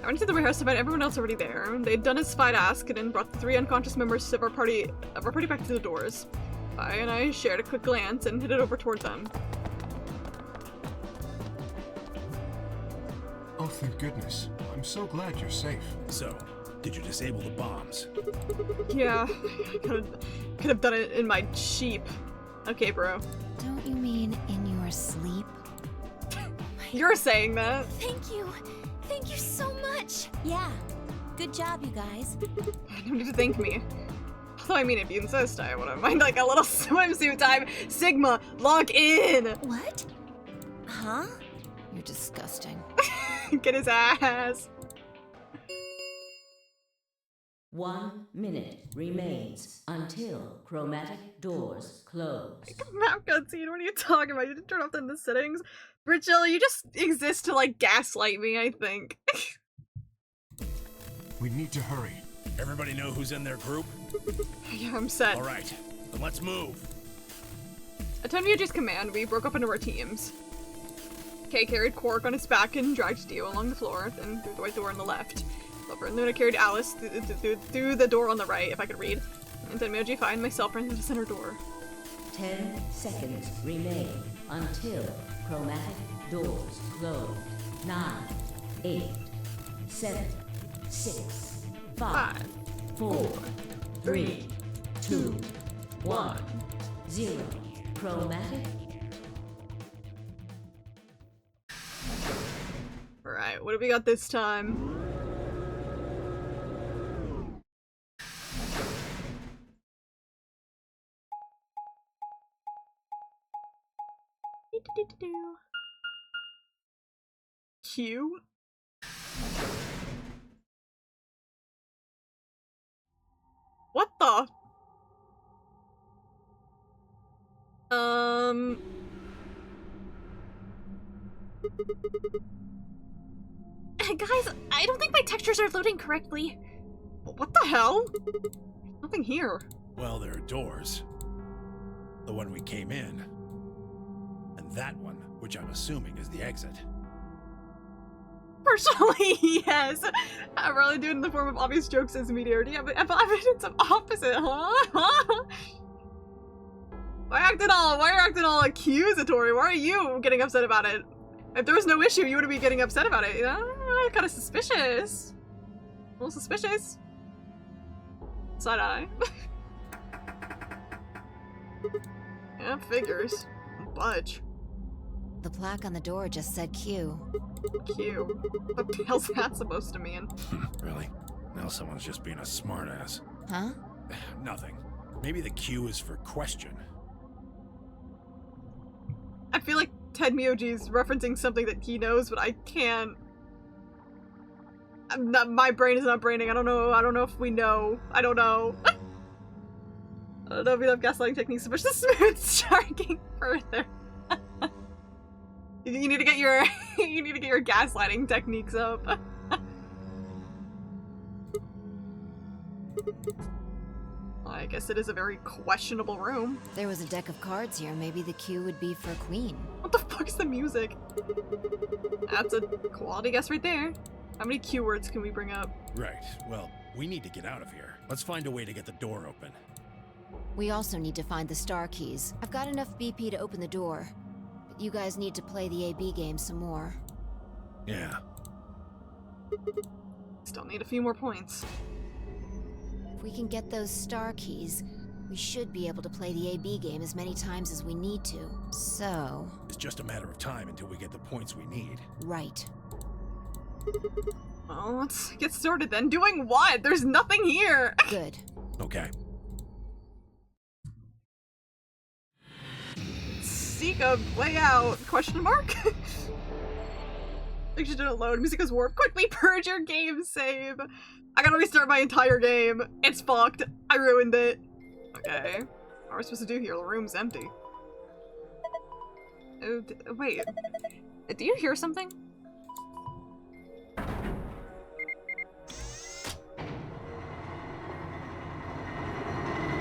I went to the warehouse to find everyone else already there. They'd done as Spide asked and brought the 3 unconscious members of our party back to the doors. Fi and I shared a quick glance and headed over toward them. Oh, thank goodness. I'm so glad you're safe. So, did you disable the bombs? Yeah, I could have done it in my sheep. Okay, bro. Don't you mean in your sleep? You're saying that. Thank you. Thank you so much. Yeah. Good job, you guys. No need to thank me. Although, I mean, if you insist, I wouldn't mind like a little swimsuit time. Sigma, log in! What? Huh? You're disgusting. Get his ass. 1 minute remains until chromatic doors close. Map cutscene, what are you talking about? You didn't turn off the settings? Bridgilla, you just exist to, like, gaslight me, I think. We need to hurry. Everybody know who's in their group? Yeah, I'm set. All right, then let's move. At Tenmyoji's command, we broke up into our teams. Kay carried Quark on his back and dragged Dio along the floor, then through the white door on the left. Silver and Luna carried Alice through the door on the right, if I could read. And Tenmyoji and myself ran through the center door. 10 seconds remain until chromatic doors close. 9, 8, 7, 6, 5, 4, 3, 2, 1, 0. Chromatic. Alright, what have we got this time? Q? What the? Guys, I don't think my textures are loading correctly. What the hell? There's nothing here. Well, there are doors. The one we came in. And that one, which I'm assuming is the exit. Personally, yes. I'm really doing it in the form of obvious jokes as mediocre. Yeah, but evidence of opposite, huh? Why are you acting all accusatory? Why are you getting upset about it? If there was no issue, you wouldn't be getting upset about it. You know, kind of suspicious. A little suspicious. Side eye. Yeah, figures. Budge. The plaque on the door just said Q. Q. What the hell's that supposed to mean? Really? Now someone's just being a smartass. Huh? Nothing. Maybe the Q is for question. I feel like Tenmyoji's referencing something that he knows, but I can't. My brain is not braining. I don't know if we know. I don't know. I don't know if we have gaslighting techniques to push the smooth sharking further. You need to get your gaslighting techniques up. I guess it is a very questionable room. If there was a deck of cards here, maybe the Q would be for Queen. What the fuck is the music? That's a quality guess right there. How many Q words can we bring up? Right. Well, we need to get out of here. Let's find a way to get the door open. We also need to find the star keys. I've got enough BP to open the door, but you guys need to play the AB game some more. Yeah. Still need a few more points. If we can get those star keys, we should be able to play the AB game as many times as we need to. So... It's just a matter of time until we get the points we need. Right. Well, let's get started then. Doing what? There's nothing here! Good. Okay. Seek a way out? Question mark? Picture didn't load. Music is warped. Quickly purge your game save. I gotta restart my entire game. It's fucked. I ruined it. Okay. What are we supposed to do here? The room's empty. Oh, wait. Do you hear something?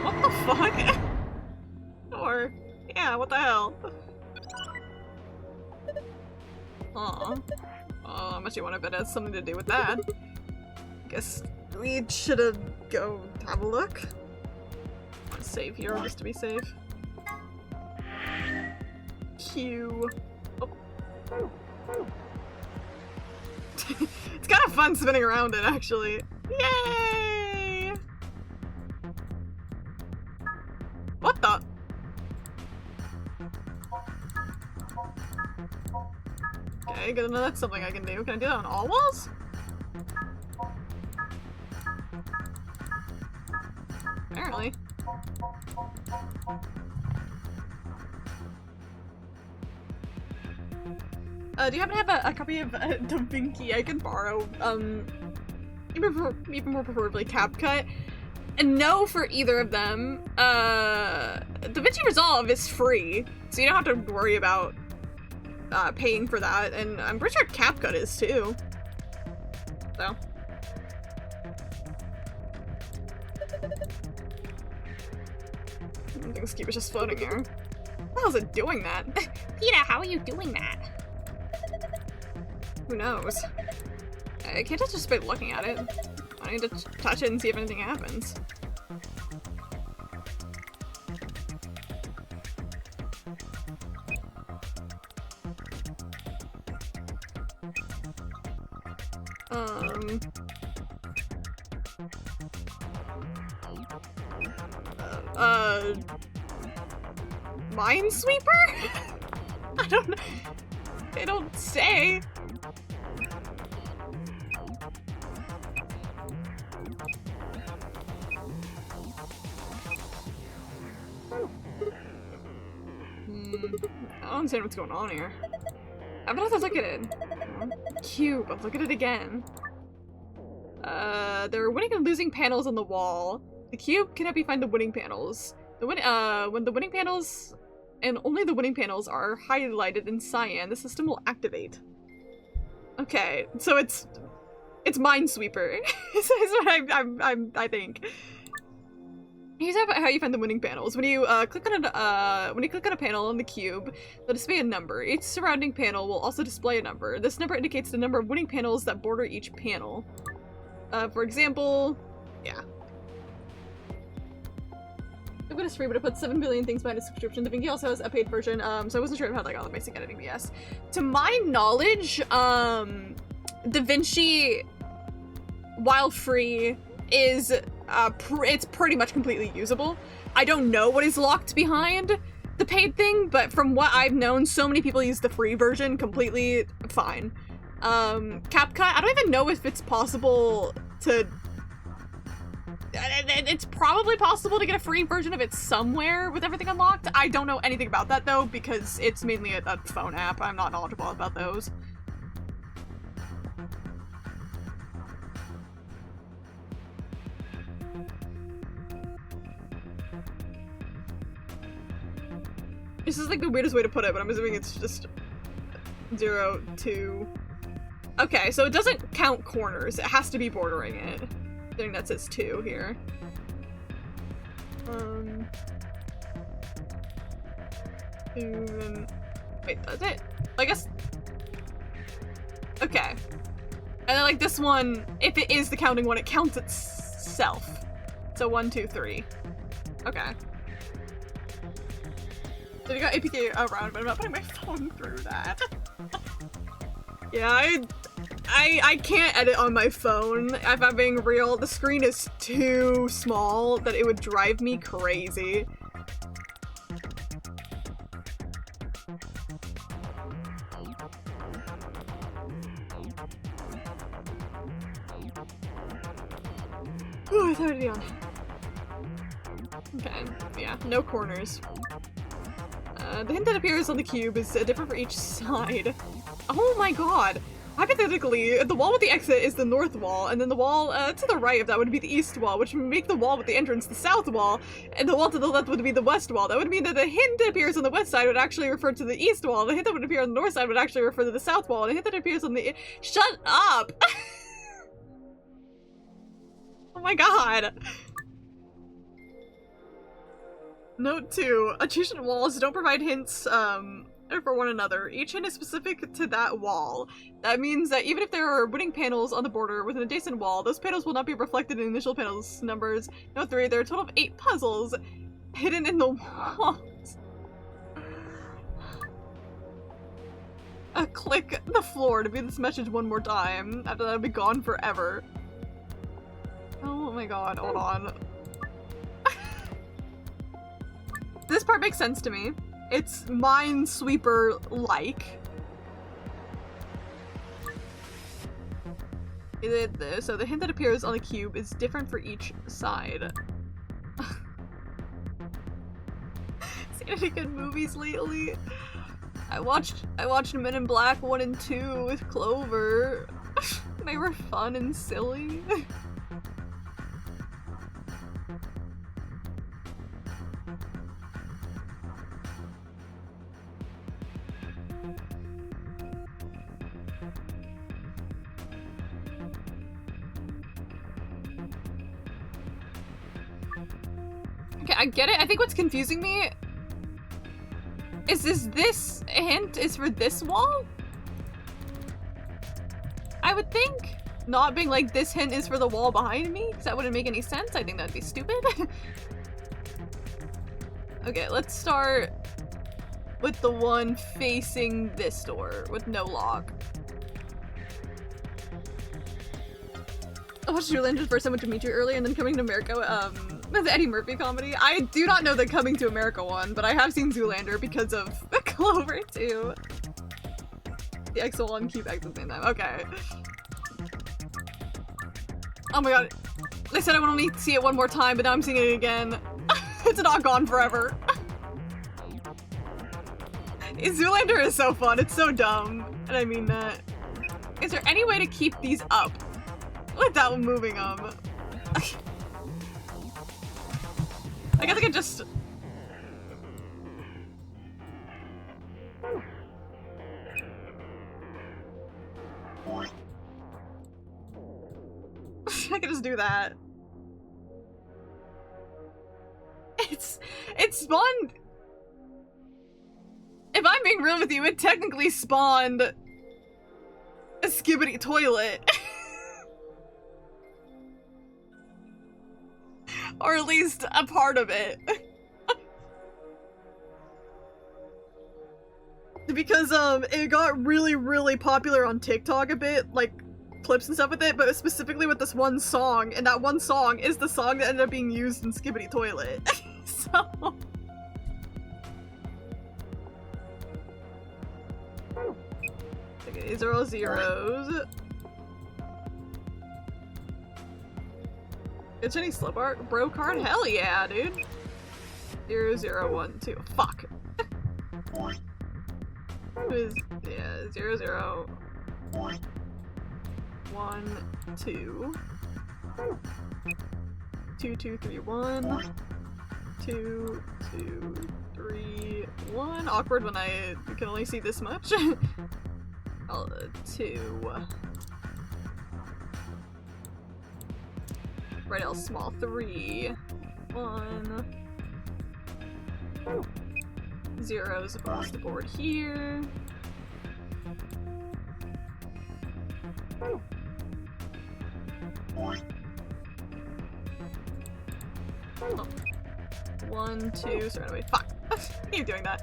What the fuck? Or, yeah, what the hell? Aw. How much you want to bet it has something to do with that? Guess we should've go have a look. Save here just to be safe. Q. Oh. It's kind of fun spinning around it, actually. Yay! What the? Okay, good to know that's something I can do. Can I do that on all walls? Apparently. Do you happen to have a copy of Da Vinci I can borrow? even more preferably CapCut. And no for either of them. DaVinci Resolve is free, so you don't have to worry about paying for that, and I'm pretty sure CapCut is too. So. I think Skeet was just floating here. How is it doing that? PETA, how are you doing that? Who knows? I can't just by looking at it. I need to touch it and see if anything happens. Minesweeper? I don't know. They don't say. I don't understand what's going on here. I'm gonna have to look at it. Cube, I'll look at it again. There are winning and losing panels on the wall. The cube cannot be find the winning panels. When the winning panels and only the winning panels are highlighted in cyan, the system will activate. Okay, so it's Minesweeper. Is what I think. Here's how you find the winning panels. When you click on a panel on the cube, they'll display a number. Each surrounding panel will also display a number. This number indicates the number of winning panels that border each panel. For example, yeah. I'm gonna free, but it puts 7 billion things behind a subscription. DaVinci also has a paid version, so I wasn't sure how like all the basic editing BS. To my knowledge, DaVinci, while free, is it's pretty much completely usable. I don't know what is locked behind the paid thing, but from what I've known, so many people use the free version completely fine. CapCut, I don't even know if it's possible to... It's probably possible to get a free version of it somewhere with everything unlocked. I don't know anything about that though, because it's mainly a phone app. I'm not knowledgeable about those. This is like the weirdest way to put it, but I'm assuming it's just 0, 2. Okay, so it doesn't count corners. It has to be bordering it. I think that says 2 here. Wait, that's it? I guess. Okay. And then like this one, if it is the counting one, it counts itself. So 1, 2, 3. Okay. So we got APK around, but I'm not putting my phone through that. Yeah, I can't edit on my phone. If I'm being real, the screen is too small that it would drive me crazy. Ooh, I thought it'd be on. Okay, yeah, no corners. The hint that appears on the cube is different for each side. Oh my god! Hypothetically, the wall with the exit is the north wall, and then the wall to the right of that would be the east wall, which would make the wall with the entrance the south wall, and the wall to the left would be the west wall. That would mean that the hint that appears on the west side would actually refer to the east wall, the hint that would appear on the north side would actually refer to the south wall, and the hint that appears on the— Shut up! Oh my god! Note 2. Adjacent walls don't provide hints, for one another. Each hint is specific to that wall. That means that even if there are winning panels on the border with an adjacent wall, those panels will not be reflected in initial panels numbers. Note 3. There are a total of 8 puzzles hidden in the walls. Click the floor to view this message one more time. After that, it'll be gone forever. Oh my god, hold on. This part makes sense to me. It's Minesweeper-like. So the hint that appears on the cube is different for each side. Seen any good movies lately? I watched Men in Black 1 and 2 with Clover. They were fun and silly. Okay, I get it. I think what's confusing me is this hint is for this wall? I would think. Not being like this hint is for the wall behind me, because that wouldn't make any sense. I think that'd be stupid. Okay, let's start with the one facing this door with no lock. I watched Zoolander first time with Dimitri earlier and then Coming to America, the Eddie Murphy comedy. I do not know the Coming to America one, but I have seen Zoolander because of Clover too. The Exo one, keep X at the same time. Okay. Oh my god. They said I would only see it one more time, but now I'm seeing it again. It's not gone forever. Zoolander is so fun. It's so dumb. And I mean that. Is there any way to keep these up without moving them? I guess I could just... I could just do that. It's spawned... If I'm being real with you, it technically spawned a Skibidi toilet. Or at least a part of it. Because it got really, really popular on TikTok a bit, like clips and stuff with it, but specifically with this one song, and that one song is the song that ended up being used in Skibidi Toilet. So... Okay, these are all zeros. It's any slip art? Bro card? Hell yeah, dude. 0, 0, 1, 2. Fuck. Who is, yeah, 0, 0, 1, 2. 2, 2, 3, 1. 2, 2, 3, 1. Awkward when I can only see this much. 2. Right L small 3. 1. Zeros across the board here. Oh. 1, 2, sorry, wait, fuck. Keep doing that.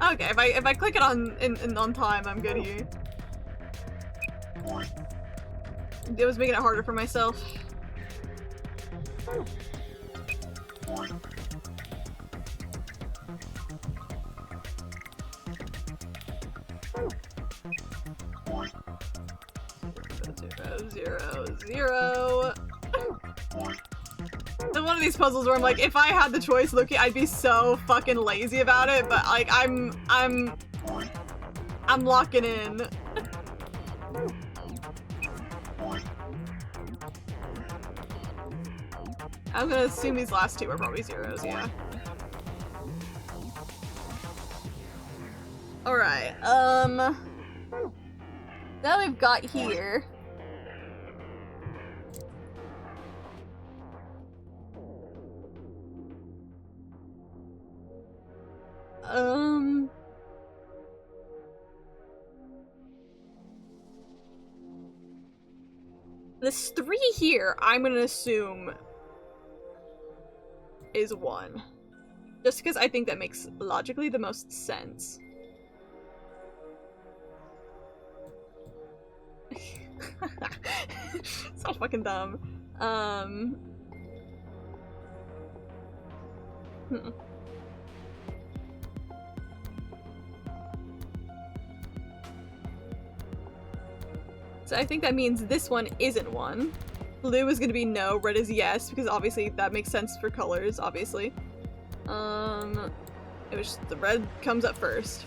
Okay, if I click it on on time, I'm good here. It was making it harder for myself. Zero, 0. So one of these puzzles where I'm like, if I had the choice, Loki, I'd be so fucking lazy about it, but like I'm locking in. I'm gonna assume these last two are probably zeros, yeah. Alright, now we've got here. This 3 here, I'm gonna assume is 1. Just because I think that makes logically the most sense. So fucking dumb. So I think that means this one isn't 1. Blue is gonna be no, red is yes, because obviously that makes sense for colors, obviously. It was just, the red comes up first.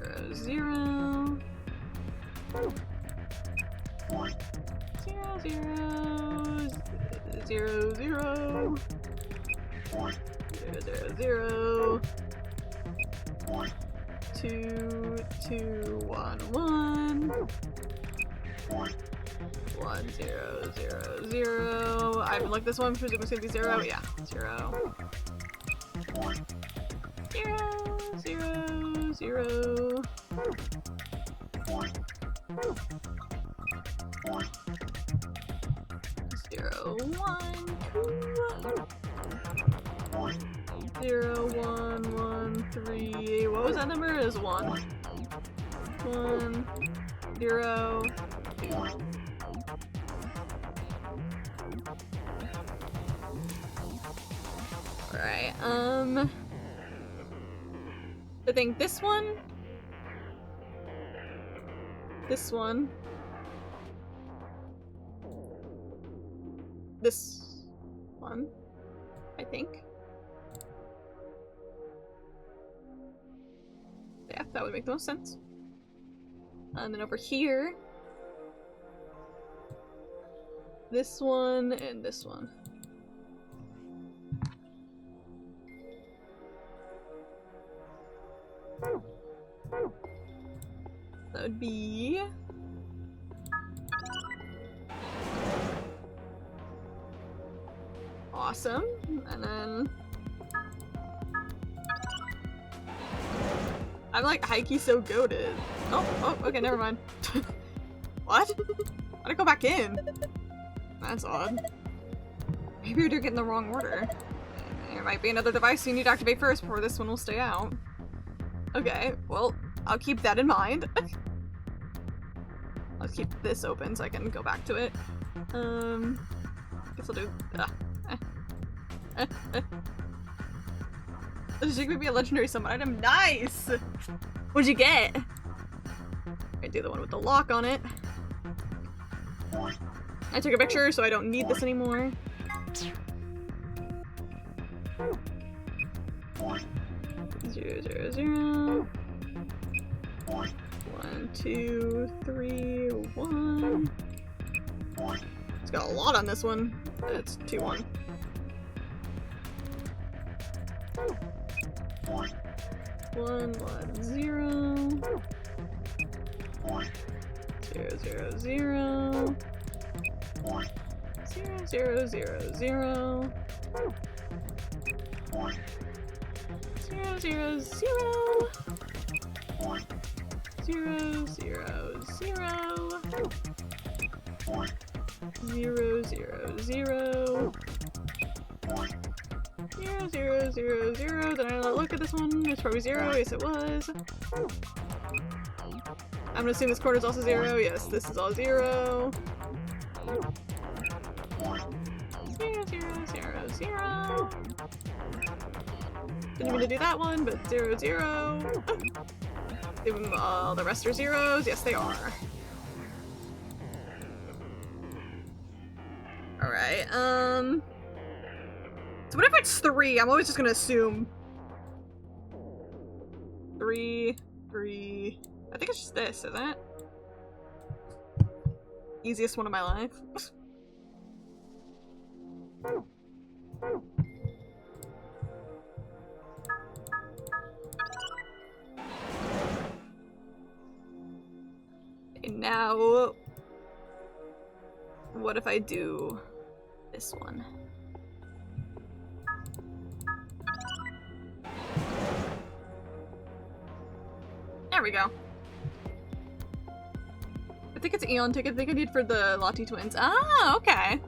0, 0. 0, 0, 0, 0. 0, 0, 0. 2, 2, 1, 1. 1, 0, 0, 0. I haven't looked this one, presume it's gonna be 0. Yeah, 0. 0, 0, 0. 0, 1, 2. 0, 1, 1, 3. What was that number? It was 1. 1, 0, 2. Alright, I think this one, this one, this one, I think. Yeah, that would make the most sense. And then over here, this one and this one. That would be awesome. And then I'm like high-key so goated. Oh, okay, never mind. What? Why'd I go back in? That's odd. Maybe you're doing it in the wrong order. There might be another device you need to activate first before this one will stay out. Okay, well, I'll keep that in mind. Let's keep this open so I can go back to it. Guess I'll do. She could be a legendary summon item. Nice! What'd you get? I do the one with the lock on it. I took a picture, so I don't need this anymore. 0, 0, 0. 1, 2, 3, 1. It's got a lot on this one. It's 2, 1. 1, 1, 0. 0, 0, 0. 0, 0, 0, 0. 0, 0, 0. 0, 0, 0. 0, 0, 0. 0, 0, 0, 0. Then I look at this one. It's probably 0. Yes, it was. I'm gonna assume this corner is also 0. Yes, this is all 0. 0, 0, 0, 0. Didn't mean to do that one, but 0, 0. The rest are 0s. Yes, they are. Alright, so what if it's 3? I'm always just gonna assume 3, 3. I think it's just this, isn't it? Easiest one of my life. Okay, now, what if I do this one? There we go. I think it's Eon ticket. I think I need for the Lottie twins. Ah, okay.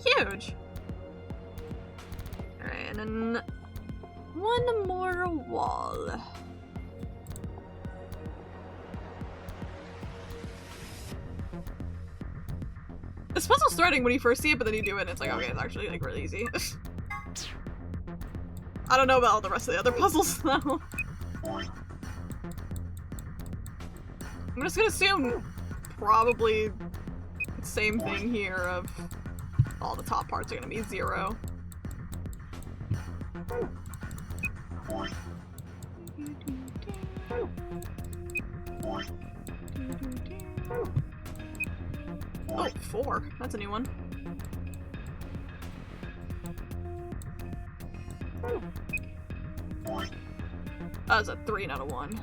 Huge. Alright, and then one more wall. This puzzle's starting when you first see it, but then you do it and it's like, okay, it's actually like really easy. I don't know about all the rest of the other puzzles though. I'm just gonna assume probably same thing here of all the top parts are gonna be 0. Oh, 4. That's a new one. That was a 3, not a 1.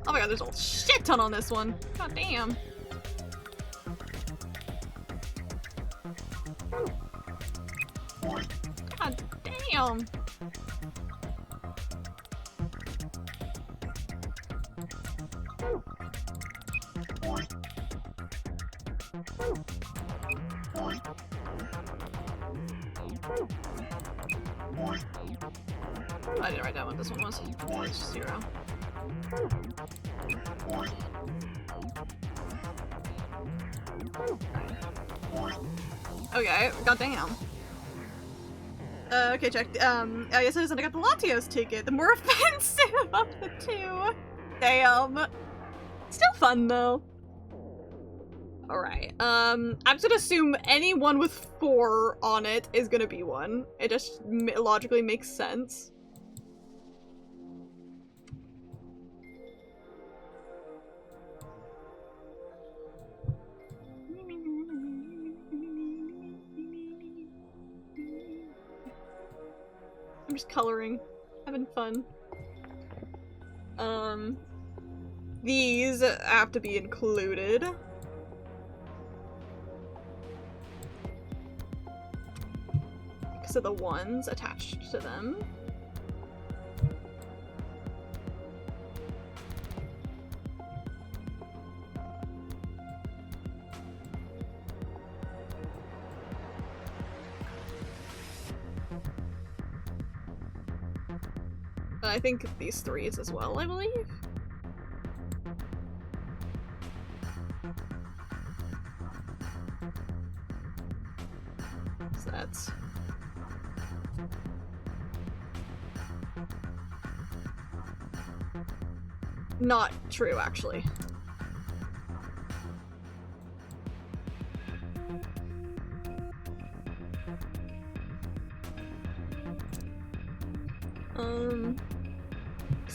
Oh my god, there's a shit ton on this one. God damn. God damn. I didn't write down what this one was. It's 0. Okay, goddamn. Okay, check. Yes, it is, and I got the Latios ticket, the more offensive of the 2. Damn. Still fun, though. Alright, I'm just gonna assume anyone with 4 on it is gonna be 1. It just logically makes sense. I'm just coloring. Having fun. These have to be included. Because of the ones attached to them. I think these threes as well, I believe. So that's... not true, actually.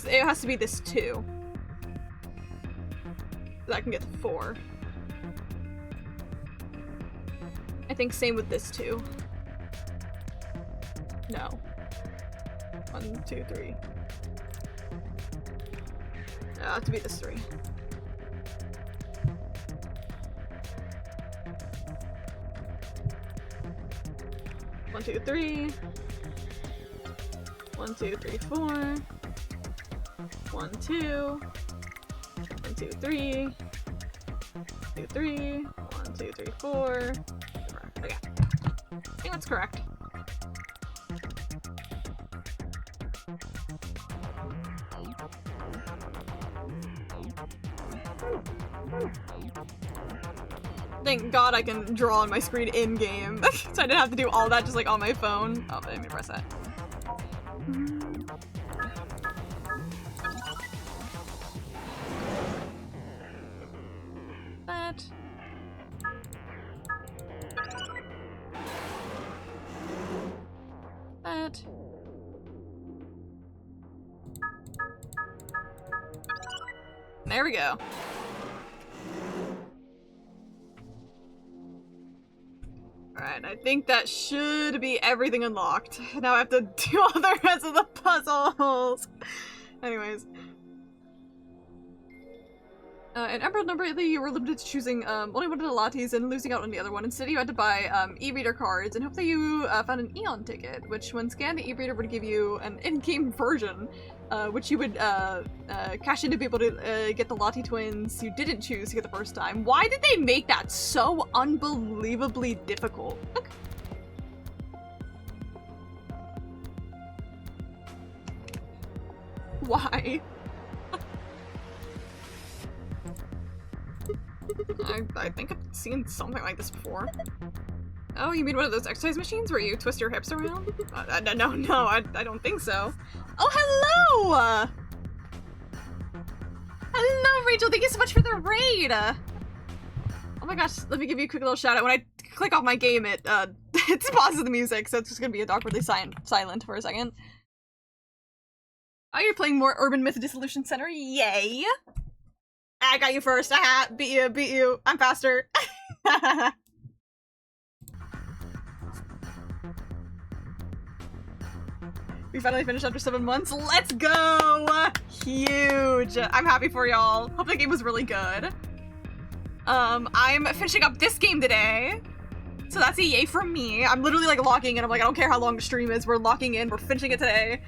It has to be this 2. So I can get the 4. I think same with this 2. No. 1, 2, 3. It has to be this 3. One, 2, 3. 1, 2, 3, 4. 1, 2. 1, 2, 3. 2, 3. 1, 2, 3, 4. Okay. I think that's correct. Thank God I can draw on my screen in-game. So I didn't have to do all that just like on my phone. Oh, let me press that. There we go. Alright, I think that should be everything unlocked. Now I have to do all the rest of the puzzles. Anyways. In Emerald number 3, you were limited to choosing only one of the lattes and losing out on the other one. Instead, you had to buy e-reader cards, and hopefully you found an Eon ticket, which when scanned, the e-reader would give you an in-game version, which you would cash in to be able to get the latte twins you didn't choose to get the first time. Why did they make that so unbelievably difficult? Why? I think I've seen something like this before. Oh, you mean one of those exercise machines where you twist your hips around? No, I don't think so. Oh, hello! Hello, Rachel, thank you so much for the raid! Oh my gosh, let me give you a quick little shout out. When I click off my game, it pauses the music, so it's just gonna be awkwardly silent for a second. Oh, you're playing more Urban Myth Dissolution Center? Yay! I got you first. Aha! Beat you. I'm faster. We finally finished after 7 months. Let's go! Huge. I'm happy for y'all. Hope the game was really good. I'm finishing up this game today. So that's a yay for me. I'm literally like locking in. I'm like, I don't care how long the stream is. We're locking in. We're finishing it today.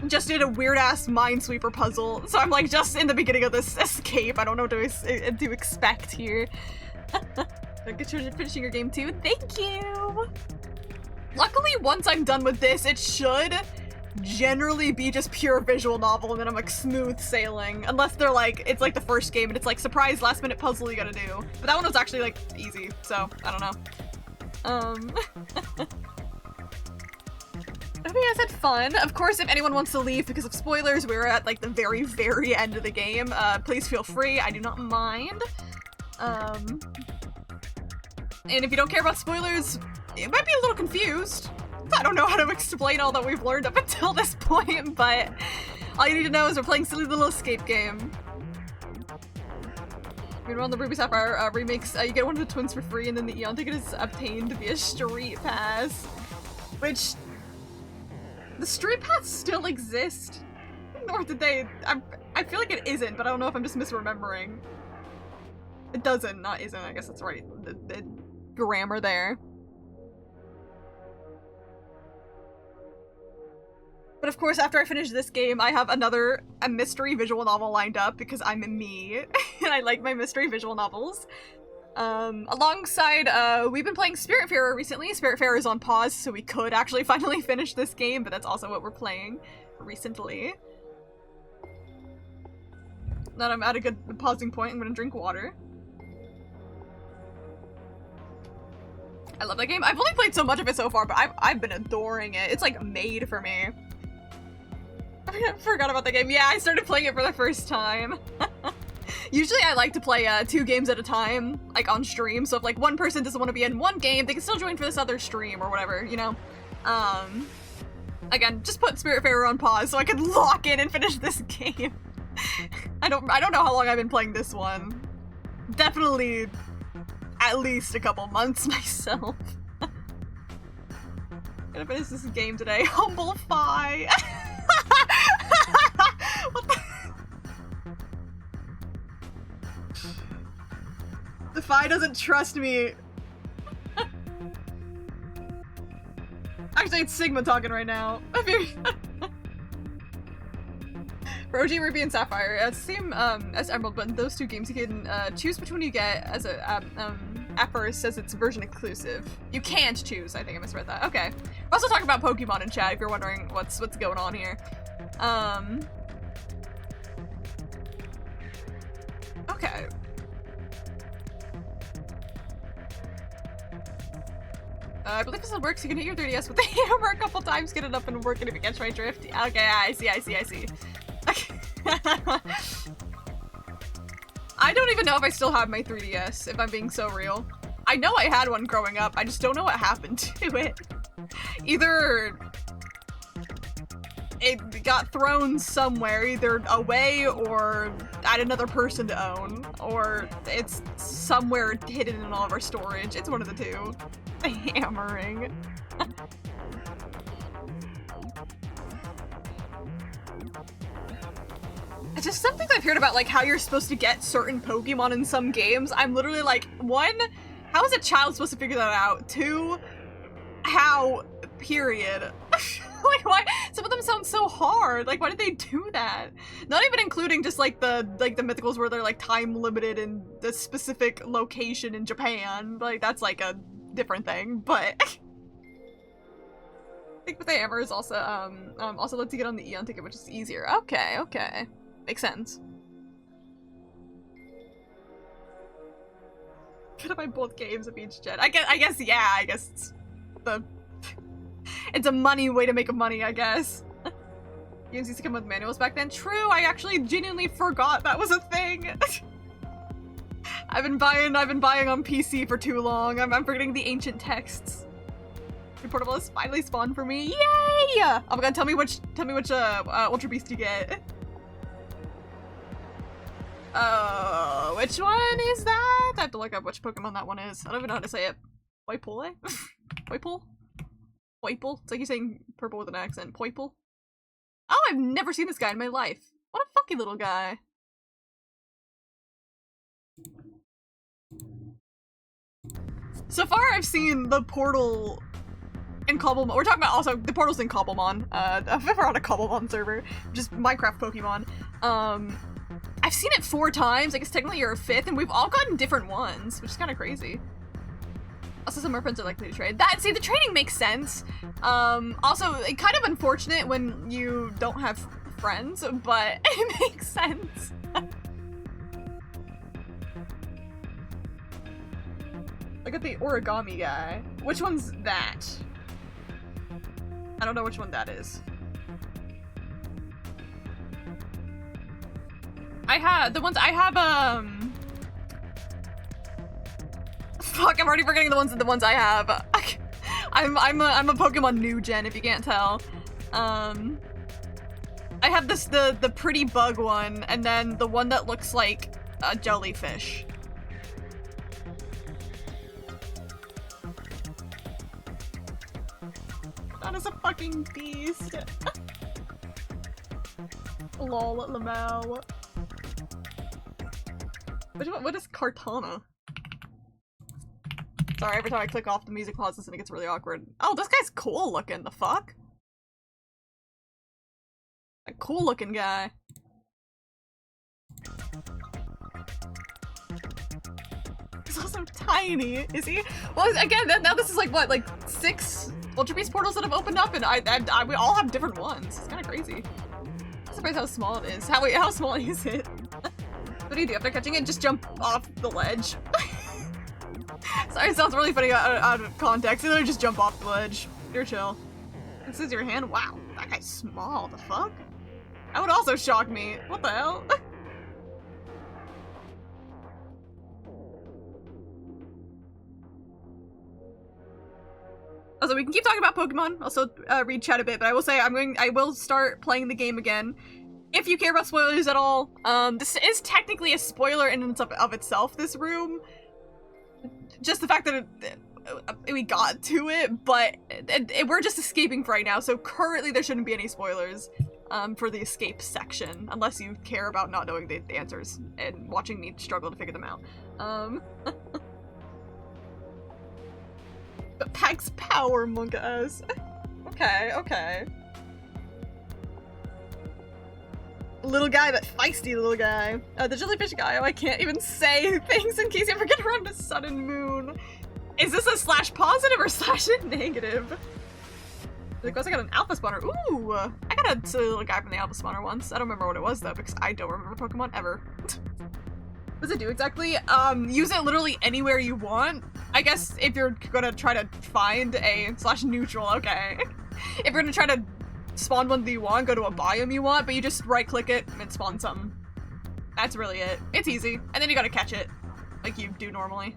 Just did a weird-ass Minesweeper puzzle, so I'm like just in the beginning of this escape. I don't know what to expect here. Good you're finishing your game too. Thank you! Luckily, once I'm done with this, it should generally be just pure visual novel, and then I'm like smooth sailing. Unless they're like, it's like the first game, and it's like surprise last-minute puzzle you gotta do. But that one was actually like easy, so I don't know. I hope you guys had fun. Of course, if anyone wants to leave because of spoilers, we're at like the very, very end of the game. Please feel free. I do not mind. And if you don't care about spoilers, you might be a little confused. I don't know how to explain all that we've learned up until this point, but all you need to know is we're playing silly little escape game. Meanwhile, the Ruby Sapphire remakes, you get one of the twins for free, and then the Eon ticket is obtained via Street Pass, which The stream path still exist? Or did they... I feel like it isn't, but I don't know if I'm just misremembering. It doesn't, not isn't, I guess that's right. The grammar there. But of course, after I finish this game, I have a mystery visual novel lined up because I'm me, and I like my mystery visual novels. Alongside, we've been playing Spiritfarer recently. Spiritfarer is on pause, so we could actually finally finish this game, but that's also what we're playing recently. Now I'm at a good pausing point, I'm gonna drink water. I love that game. I've only played so much of it so far, but I've been adoring it. It's like made for me. I forgot about the game. Yeah, I started playing it for the first time. Usually I like to play 2 games at a time, like on stream, so if like one person doesn't want to be in one game, they can still join for this other stream or whatever, you know? Again, just put Spiritfarer on pause so I can lock in and finish this game. I don't know how long I've been playing this one. Definitely at least a couple months myself. Gonna finish this game today. Humble Fi. What the? The Fi doesn't trust me. Actually, it's Sigma talking right now. For OG Ruby and Sapphire, it's the same as Emerald, but in those 2 games you can choose which one you get as a at first says it's version exclusive. You can't choose. I think I misread that. Okay. We're also talking about Pokemon in chat if you're wondering what's going on here. Okay. I believe this works. You can hit your 3DS with the hammer a couple times, get it up and working if you catch my drift. Okay, I see. Okay. I don't even know if I still have my 3DS, if I'm being so real. I know I had one growing up, I just don't know what happened to it. Either it got thrown somewhere, either away or at another person to own, or it's somewhere hidden in all of our storage. It's one of the 2. Hammering. It's just some things I've heard about, like how you're supposed to get certain Pokemon in some games. I'm literally like, 1, how is a child supposed to figure that out? 2, how? Period. Like, why? Some of them sound so hard. Like, why did they do that? Not even including just like the mythicals where they're like time limited in the specific location in Japan. Like, that's like a different thing. But I think with the hammer is also also lets you get on the Eon ticket, which is easier. Okay. Makes sense. Could I buy both games of each gen? I guess yeah, I guess it's a money way to make money, I guess. Games used to come with manuals back then. True, I actually genuinely forgot that was a thing. I've been buying on PC for too long. I'm forgetting the ancient texts. Reportable has finally spawned for me. Yay! Oh my god, tell me which Ultra Beast you get. Which one is that? I have to look up which Pokemon that one is. I don't even know how to say it. Poipole? Poipole? Poipole? It's like you're saying purple with an accent. Poipole? Oh, I've never seen this guy in my life. What a funky little guy. So far, I've seen the portal in Cobblemon. We're talking about also the portals in Cobblemon. If we're on a Cobblemon server, just Minecraft Pokemon. I've seen it 4 times. I guess technically you're a 5th, and we've all gotten different ones, which is kind of crazy. Also, some of our friends are likely to trade. See, the trading makes sense. Also, kind of unfortunate when you don't have friends, but it makes sense. Look at the origami guy. Which one's that? I don't know which one that is. Fuck, I'm already forgetting the ones I have. I'm a Pokemon new gen, if you can't tell. I have the pretty bug one, and then the one that looks like a jellyfish. That is a fucking beast. Lol, Lamau. What is Kartana? Sorry, every time I click off the music pauses and it gets really awkward. Oh, this guy's cool looking, the fuck? A cool looking guy. He's also tiny, is he? Well, again, now this is like, what, like 6 Ultra Beast portals that have opened up, and we all have different ones. It's kind of crazy. I'm surprised how small it is. How small is it? What do you do after catching it? Just jump off the ledge. Sorry, it sounds really funny out of context. You literally just jump off the ledge. You're chill. This is your hand? Wow, that guy's small. The fuck? That would also shock me. What the hell? Also, we can keep talking about Pokemon. Also, read chat a bit, but I will say I will start playing the game again. If you care about spoilers at all, this is technically a spoiler in and of itself, this room. Just the fact that we got to it, but we're just escaping for right now, so currently there shouldn't be any spoilers for the escape section, unless you care about not knowing the answers and watching me struggle to figure them out. But Packs power, Monka-S. Okay, okay. Little guy, that feisty little guy. The jellyfish guy. Oh, I can't even say things in case you ever get around to Sun and Moon. Is this a /positive or /negative? Because I got an alpha spawner. Ooh! I got a silly little guy from the alpha spawner once. I don't remember what it was though, because I don't remember Pokemon ever. What does it do exactly? Use it literally anywhere you want. I guess if you're gonna try to find a /neutral, okay. If you're gonna try to spawn one that you want, go to a biome you want, but you just right click it and spawn something. That's really it. It's easy. And then you gotta catch it, like you do normally.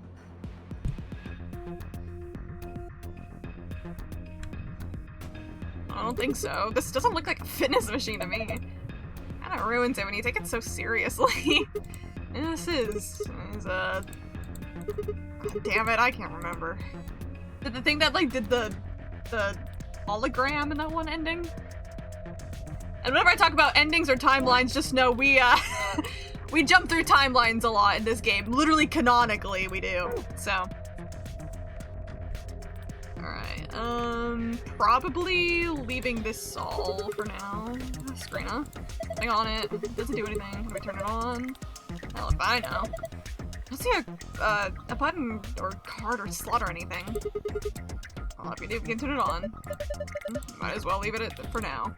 I don't think so. This doesn't look like a fitness machine to me. Kinda ruins it when you take it so seriously. And this is God damn it, I can't remember. Did the thing that like did the hologram in that one ending? And whenever I talk about endings or timelines, just know we we jump through timelines a lot in this game. Literally canonically we do. So alright, probably leaving this all for now. Screena. Nothing on it. Doesn't do anything. Can we turn it on? Hell if I know. I don't see a button or card or slot or anything. Well, if you do, we can turn it on. Might as well leave it for now.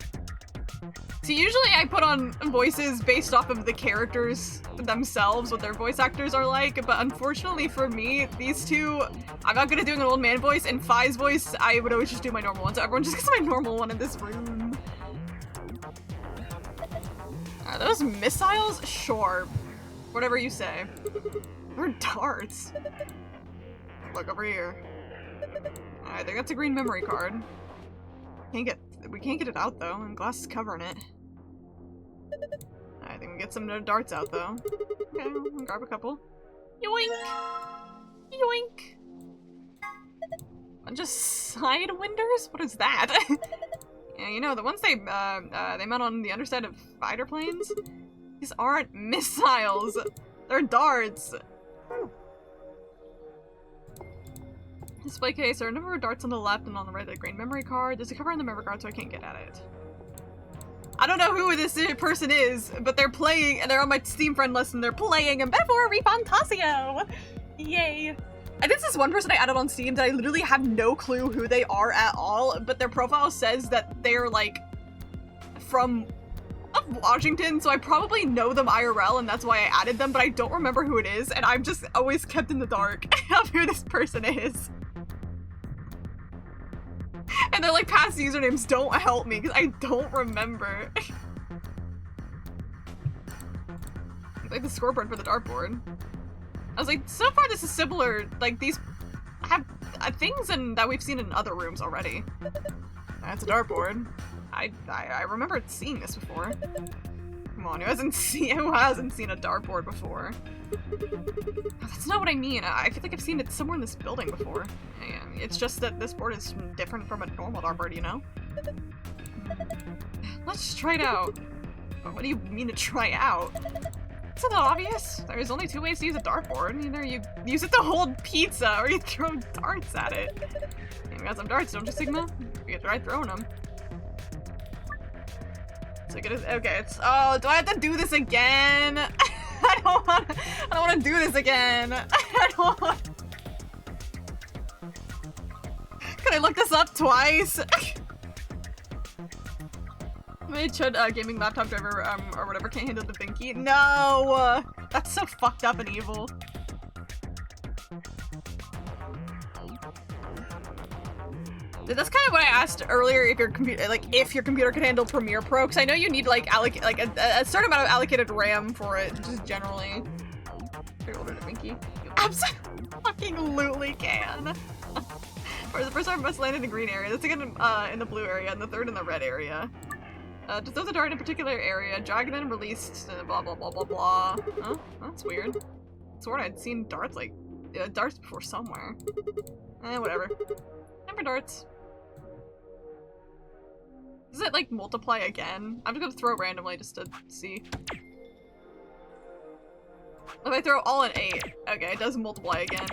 See, usually I put on voices based off of the characters themselves, what their voice actors are like, but unfortunately for me, these two, I'm not good at doing an old man voice, and Phi's voice, I would always just do my normal one, so everyone just gets my normal one in this room. Are those missiles? Sure. Whatever you say. They're darts. Look over here. I think that's a green memory card. We can't get it out though, and glass is covering it. I think we get some darts out though. Okay, we'll grab a couple. Yoink! Yoink! Bunch of side winders? What is that? Yeah, you know, the ones they mount on the underside of fighter planes? These aren't missiles! They're darts! Display case, there are a number of darts on the left and on the right of the green memory card. There's a cover on the memory card so I can't get at it. I don't know who this person is, but they're playing, and they're on my Steam friend list, and they're playing a Metaphor ReFantasio! Yay! I think this is one person I added on Steam that I literally have no clue who they are at all, but their profile says that they're, like, from Washington, so I probably know them IRL, and that's why I added them, but I don't remember who it is, and I'm just always kept in the dark of who this person is. And their, like, past usernames don't help me, because I don't remember. Like the scoreboard for the dartboard. I was like, so far this is similar, like, these have things that we've seen in other rooms already. That's a dartboard. I remember seeing this before. Come on, who hasn't seen a dartboard before? That's not what I mean. I feel like I've seen it somewhere in this building before. It's just that this board is different from a normal dartboard, you know? Let's just try it out. What do you mean to try out? Isn't that obvious? There's only 2 ways to use a dartboard. Either you use it to hold pizza, or you throw darts at it. You got some darts, don't you, Sigma? You try throwing them. So okay, it's— oh, do I have to do this again? I don't want to do this again. I don't want— Can I look this up twice? My Chud gaming laptop driver or whatever can't handle the binky. No! That's so fucked up and evil. That's kind of what I asked earlier, if your computer could handle Premiere Pro, because I know you need like a certain amount of allocated RAM for it, just generally. You're older than Binky. You absolutely can. For the first time, must land in the green area. The second in the blue area, and the third in the red area. To throw the dart in a particular area, dragged and then released, blah blah blah blah blah. Oh, that's weird. I swore I'd seen darts darts before somewhere. Whatever. Time for darts. Does it like multiply again? I'm just gonna throw randomly just to see. If I throw all in 8, okay, it does multiply again.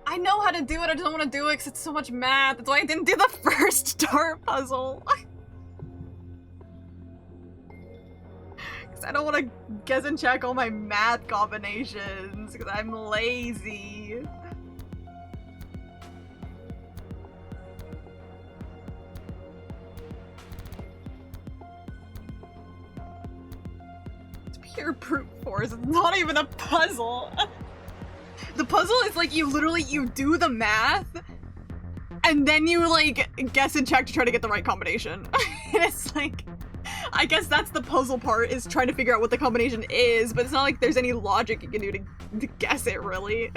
I know how to do it, I just don't want to do it because it's so much math. That's why I didn't do the first dart puzzle. Because I don't want to guess and check all my math combinations because I'm lazy. It's pure brute force. It's not even a puzzle. The puzzle is like you do the math and then you like guess and check to try to get the right combination. And it's like, I guess that's the puzzle part, is trying to figure out what the combination is, but it's not like there's any logic you can do to guess it, really.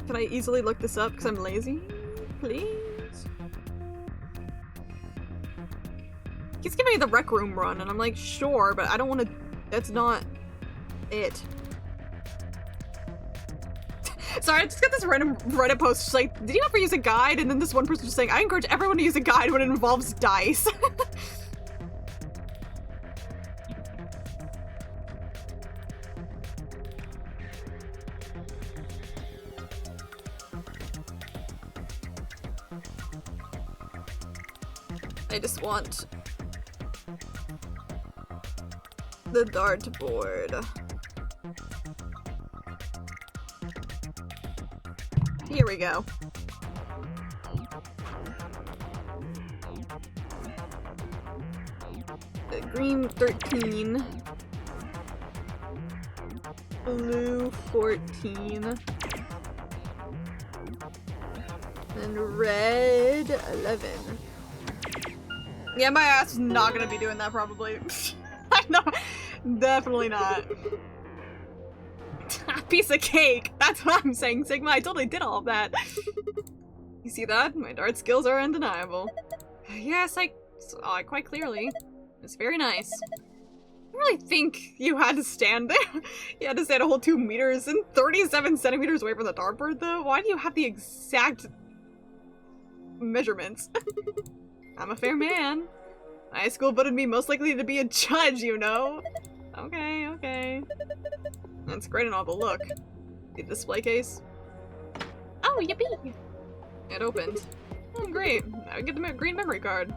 Can I easily look this up because I'm lazy? Please? He's giving me the rec room run and I'm like, sure, but I don't want to— that's not it. Sorry, I just got this random Reddit post just like, did you ever use a guide? And then this one person just saying, I encourage everyone to use a guide when it involves dice. I just want the dartboard. Here we go. The green 13. Blue 14. And red 11. Yeah, my ass is not gonna be doing that probably. I know, definitely not. Piece of cake. That's what I'm saying, Sigma. I totally did all of that. You see that? My dart skills are undeniable. Yes, I saw it quite clearly. It's very nice. I really think you had to stand there. You had to stand a whole 2 meters and 37 centimeters away from the dartboard, though. Why do you have the exact measurements? I'm a fair man. High school voted me most likely to be a judge, you know? Okay, okay. That's great and all, but look. The display case. Oh, yippee! It opened. Oh, great. I get the green memory card.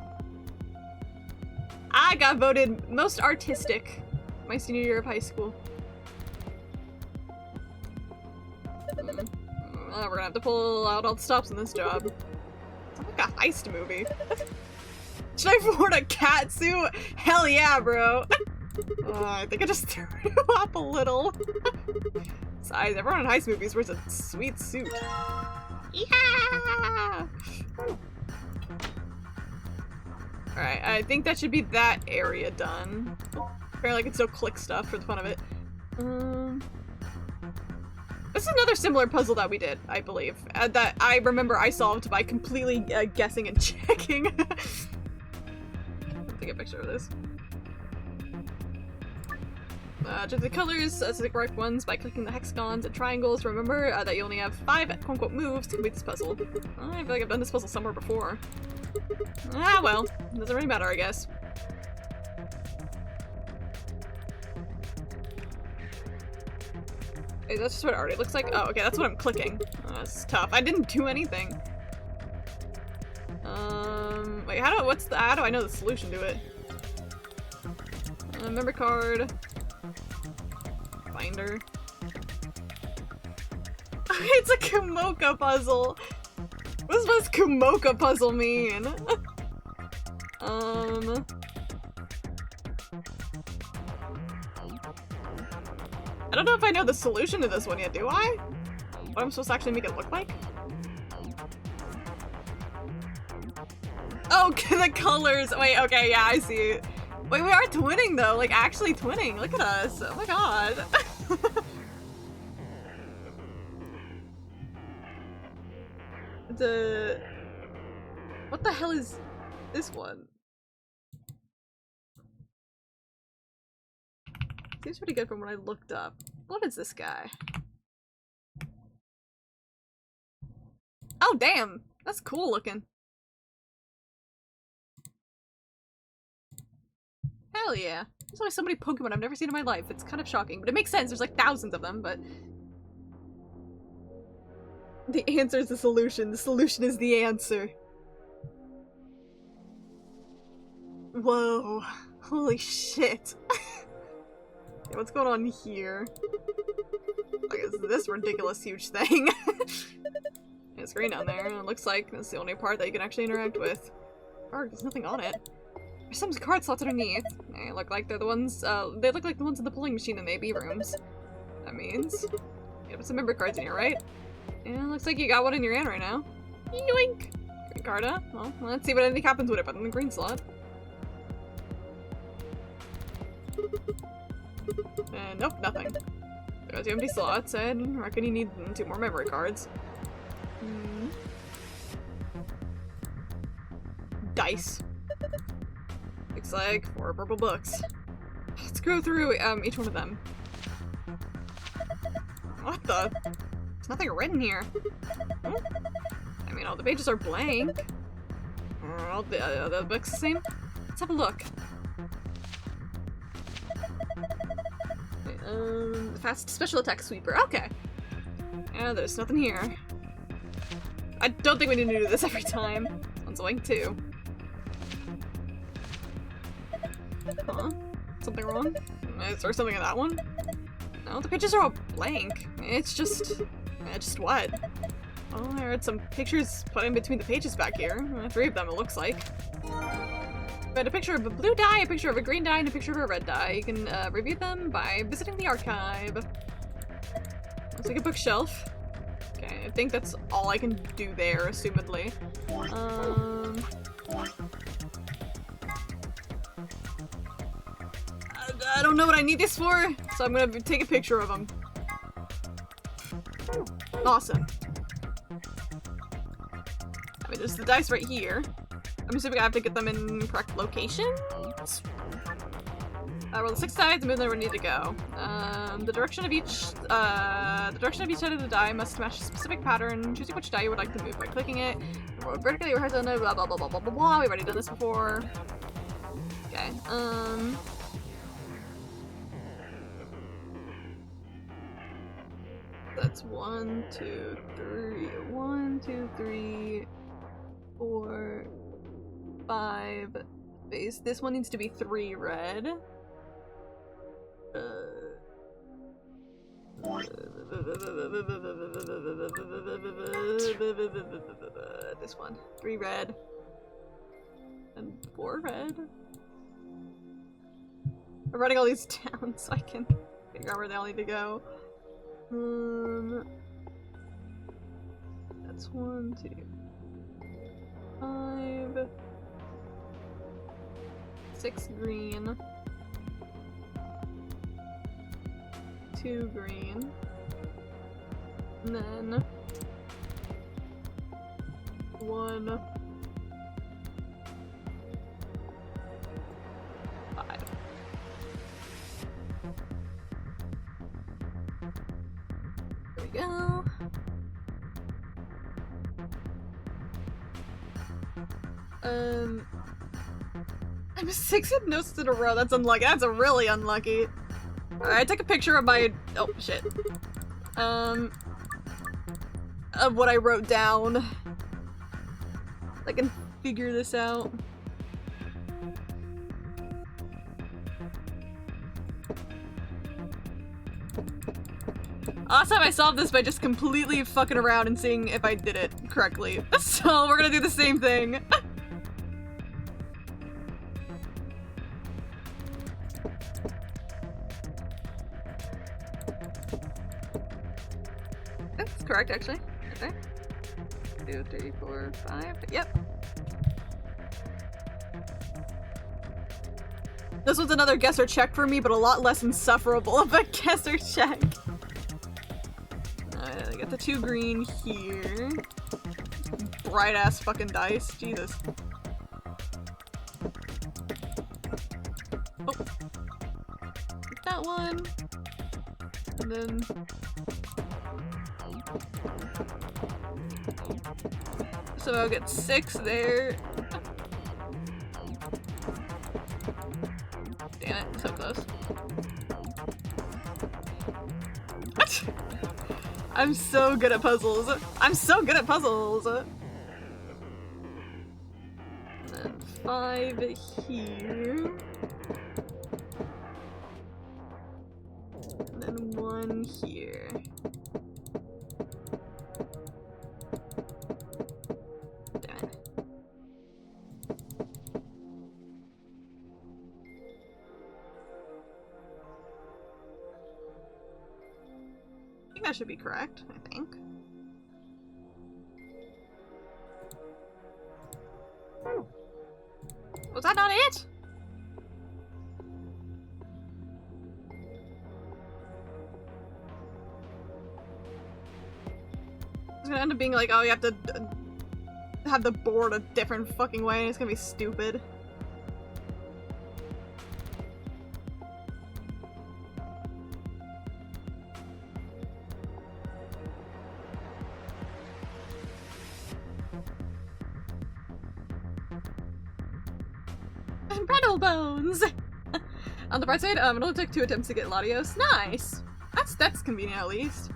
I got voted most artistic my senior year of high school. We're gonna have to pull out all the stops in this job. It's like a heist movie. Should I afford a cat suit? Hell yeah, bro! I think I just threw up a little. Besides, everyone in heist movies wears a sweet suit. Yeah! Alright, I think that should be that area done. Apparently I can still click stuff for the fun of it. This is another similar puzzle that we did, I believe. That I remember I solved by completely guessing and checking. Let's take a picture of this. Check the colors, select the correct ones by clicking the hexagons and triangles. Remember that you only have 5 quote-unquote moves to complete this puzzle. I feel like I've done this puzzle somewhere before. Ah, well. Doesn't really matter, I guess. Hey, that's just what it already looks like? Oh, okay, that's what I'm clicking. Oh, this is tough. I didn't do anything. Wait, how do I know the solution to it? Memory card. Binder. It's a Kumoka puzzle! What does Kumoka puzzle mean? I don't know if I know the solution to this one yet, do I? What I'm supposed to actually make it look like? Oh, the colors! Wait, okay, yeah, I see. Wait, we are twinning though, like actually twinning. Look at us. Oh my god. What the hell is this one? Seems pretty good from what I looked up. What is this guy? Oh damn! That's cool looking. Hell yeah. There's only so many Pokemon I've never seen in my life. It's kind of shocking, but it makes sense. There's like thousands of them, but... The answer is the solution. The solution is the answer. Whoa. Holy shit. Okay, what's going on here? Like, is this ridiculous huge thing? There's screen down there, and it looks like that's the only part that you can actually interact with. Or there's nothing on it. There's some card slots underneath. They look like they're the ones, they look like the ones in the pulling machine in the AB rooms. That means you have some member cards in here, right? Yeah, looks like you got one in your hand right now. Yoink! Green card, huh? Well, let's see what anything happens with it, but in the green slot. And nope, nothing. There's the empty slots, and I reckon you need 2 more memory cards. Dice. Looks like 4 purple books. Let's go through each one of them. What the? There's nothing written here. I mean, all the pages are blank. Are all the books the same? Let's have a look. Fast special attack sweeper. Okay. Yeah, there's nothing here. I don't think we need to do this every time. This one's blank too. Huh? Something wrong? Is there something in that one? No, the pages are all blank. It's just what? Oh, there are some pictures put in between the pages back here. 3 of them, it looks like. We had a picture of a blue die, a picture of a green die, and a picture of a red die. You can review them by visiting the archive. Looks like a bookshelf. Okay, I think that's all I can do there, assumedly. I don't know what I need this for, so I'm gonna take a picture of them. Awesome. I mean, there's the dice right here. I'm assuming I have to get them in correct locations? Roll the 6 sides and move them where we need to go. The direction of each side of the die must match a specific pattern. Choosing which die you would like to move by clicking it. Vertically or horizontally, blah blah blah blah blah blah blah. We've already done this before. Okay, that's 1, 2, 3. 1, 2, 3, 4, 5 space. This one needs to be 3 red. This one. 3 red. And 4 red. I'm writing all these down so I can figure out where they all need to go. That's 1, 2, 5. 6 green. 2 green. And then 1 5. There we go. I'm 6 hypnosis in a row. That's unlucky. That's really unlucky. Alright, take a picture of my— oh, shit. Of what I wrote down. I can figure this out. Last time I solved this by just completely fucking around and seeing if I did it correctly. So we're gonna do the same thing. That's correct, actually. Okay. 2, 3, 4, 5. Yep. This was another guesser check for me, but a lot less insufferable of a guesser check. Alright, I got the 2 green here. Bright ass fucking dice. Jesus. Oh. Get that one. And then. So I'll get 6 there. Damn it, so close. I'm so good at puzzles. I'm so good at puzzles. And then 5 here. And then 1 here. Damn it. I think that should be correct, I think. Was that not it? It's gonna end up being like, oh, you have to have the board a different fucking way, and it's gonna be stupid. Brittle bones! On the bright side, it only took 2 attempts to get Latios. Nice! That's convenient at least.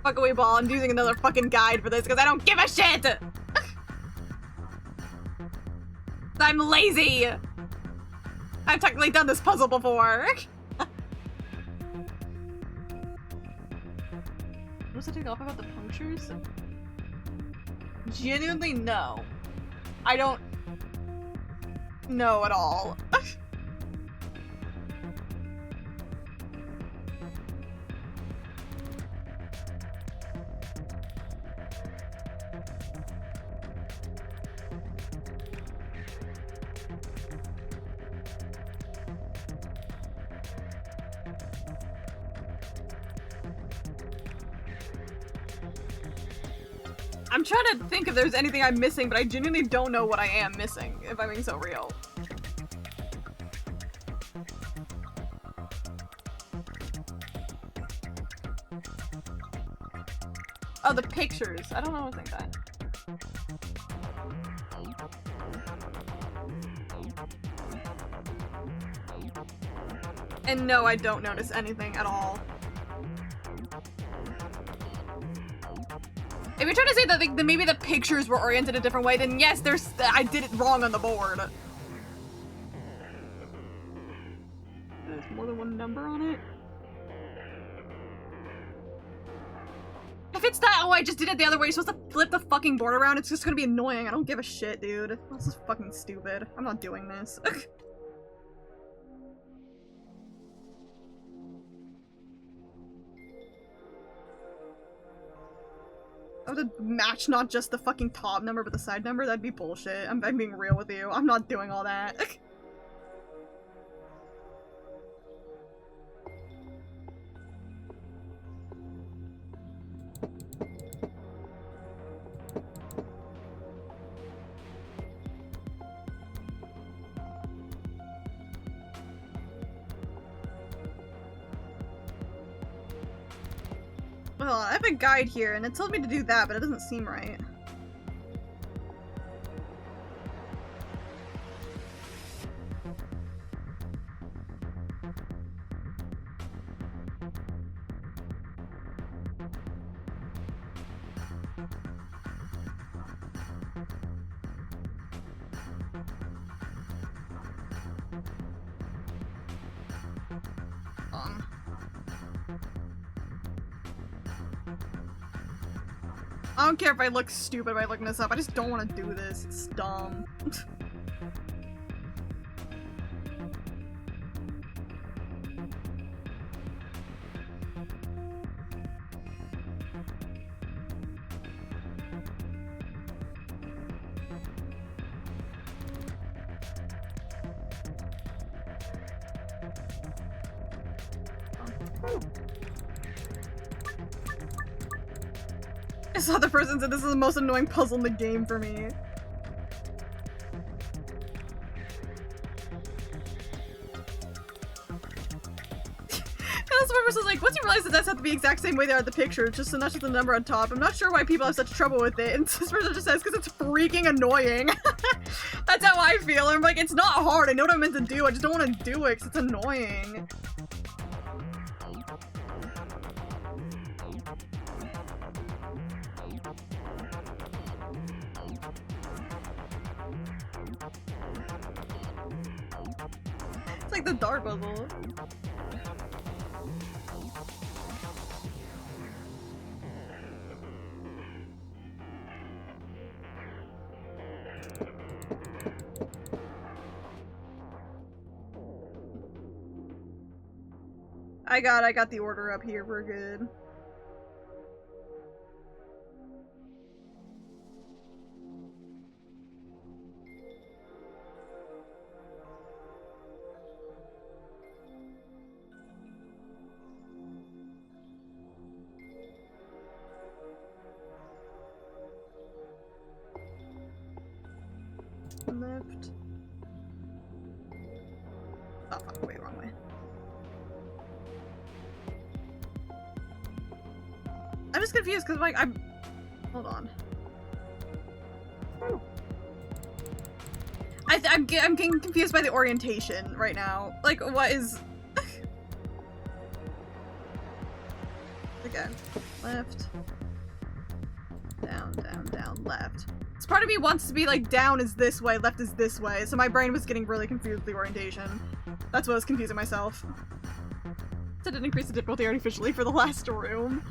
Fuck away ball, I'm using another fucking guide for this because I don't give a shit! I'm lazy! I've technically done this puzzle before. What's the take off about the punctures? Genuinely no. I don't know at all. I'm trying to think if there's anything I'm missing, but I genuinely don't know what I am missing, if I'm being so real. Oh, the pictures. I don't know what's like that. And no, I don't notice anything at all. If you're trying to say that like, maybe the pictures were oriented a different way, then yes, I did it wrong on the board. There's more than one number on it. If it's that, oh, I just did it the other way, you're supposed to flip the fucking board around, it's just gonna be annoying. I don't give a shit, dude. This is fucking stupid. I'm not doing this. I would match not just the fucking top number, but the side number. That'd be bullshit. I'm being real with you. I'm not doing all that. Well, I have a guide here, and it told me to do that, but it doesn't seem right. I don't care if I look stupid by looking this up. I just don't want to do this. It's dumb. I saw the person said this is the most annoying puzzle in the game for me. This person's like, once you realize that that's have to be the exact same way they are in the picture, it's just not just the number on top. I'm not sure why people have such trouble with it. And this person just says, because it's freaking annoying. That's how I feel. I'm like, it's not hard. I know what I'm meant to do. I just don't want to do it because it's annoying. It's like the dart puzzle. I got the order up here. We're good. Left. Oh, fuck, wait, wrong way. I'm just confused because like I'm. Hold on. I'm getting confused by the orientation right now. Like, what is? Again, left, down, down, down, left. So part of me wants to be like down is this way, left is this way. So my brain was getting really confused with the orientation. That's what was confusing myself. So I didn't increase the difficulty artificially for the last room.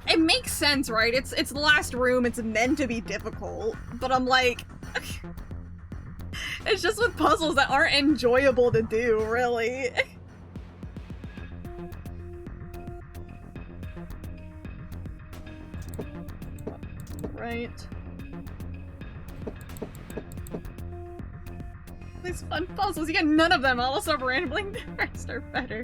It makes sense, right? It's the last room, it's meant to be difficult, but I'm like, it's just with puzzles that aren't enjoyable to do, really. Right. These fun puzzles, you get none of them, all also rambling, the rest are better.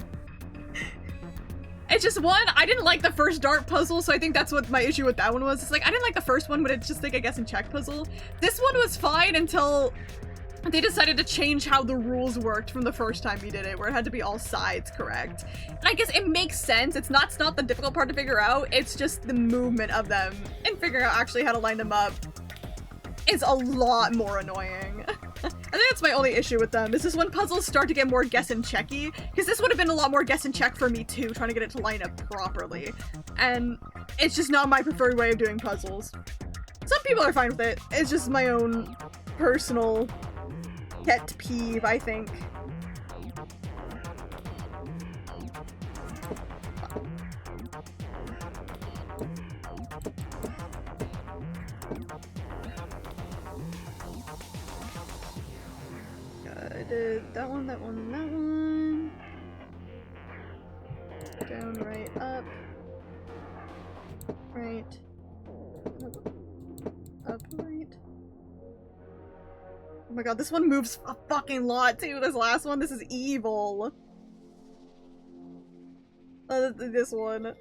It's just one, I didn't like the first dart puzzle, so I think that's what my issue with that one was. It's like, I didn't like the first one, but it's just like a guess and check puzzle. This one was fine until they decided to change how the rules worked from the first time you did it, where it had to be all sides correct. And I guess it makes sense. It's not the difficult part to figure out, it's just the movement of them and figuring out actually how to line them up is a lot more annoying. I think that's my only issue with them, is just when puzzles start to get more guess and checky, because this would have been a lot more guess and check for me too, trying to get it to line up properly. And it's just not my preferred way of doing puzzles. Some people are fine with it, it's just my own personal pet peeve, I think. I did that one, that one, that one. Down, right, up. Right. Upright. Oh my god, this one moves a fucking lot too. This last one, this is evil. This one.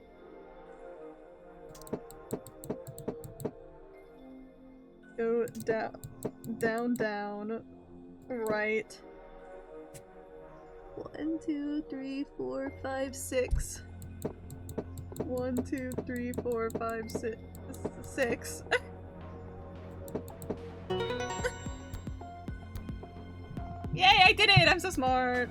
Go down, down, down, right. 1, 2, 3, 4, 5, 6. 1, 2, 3, 4, 5, 6. 6. Yay, I did it! I'm so smart.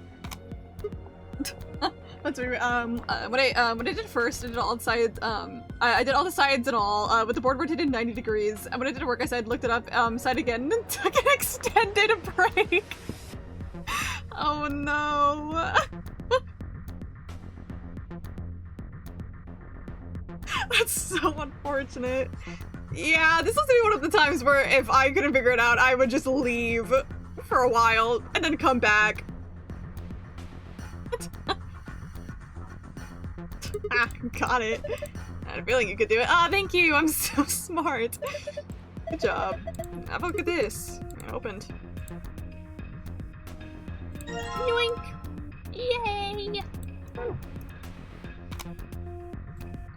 That's weird. What I did first, I did all the sides. I did all the sides and all. With the board rotated 90 degrees. And when I did work, I said looked it up. Side again, and took an extended break. Oh no. That's so unfortunate. Yeah, this was gonna be one of the times where if I couldn't figure it out, I would just leave for a while and then come back. Ah, got it. I had a feeling you could do it. Ah, thank you. I'm so smart. Good job. Have a look at this. I opened. Yoink! Yay!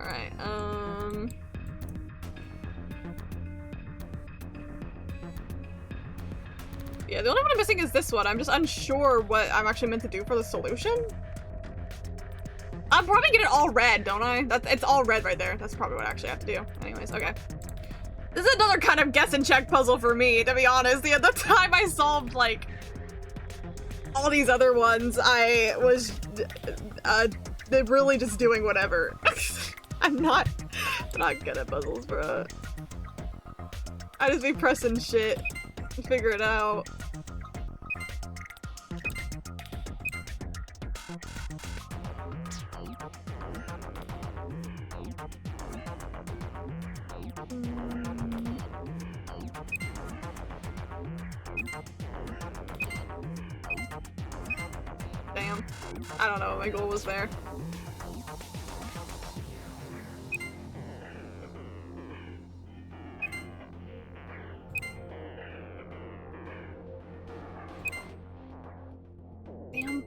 Alright, yeah, the only one I'm missing is this one. I'm just unsure what I'm actually meant to do for the solution. I'm probably get it all red, don't I? It's all red right there. That's probably what I actually have to do. Anyways, okay. This is another kind of guess and check puzzle for me, to be honest. The other time I solved, like, all these other ones, I was really just doing whatever. I'm not good at puzzles, bro. I just be pressing shit to figure it out. Damn. I don't know what my goal was there. Damn.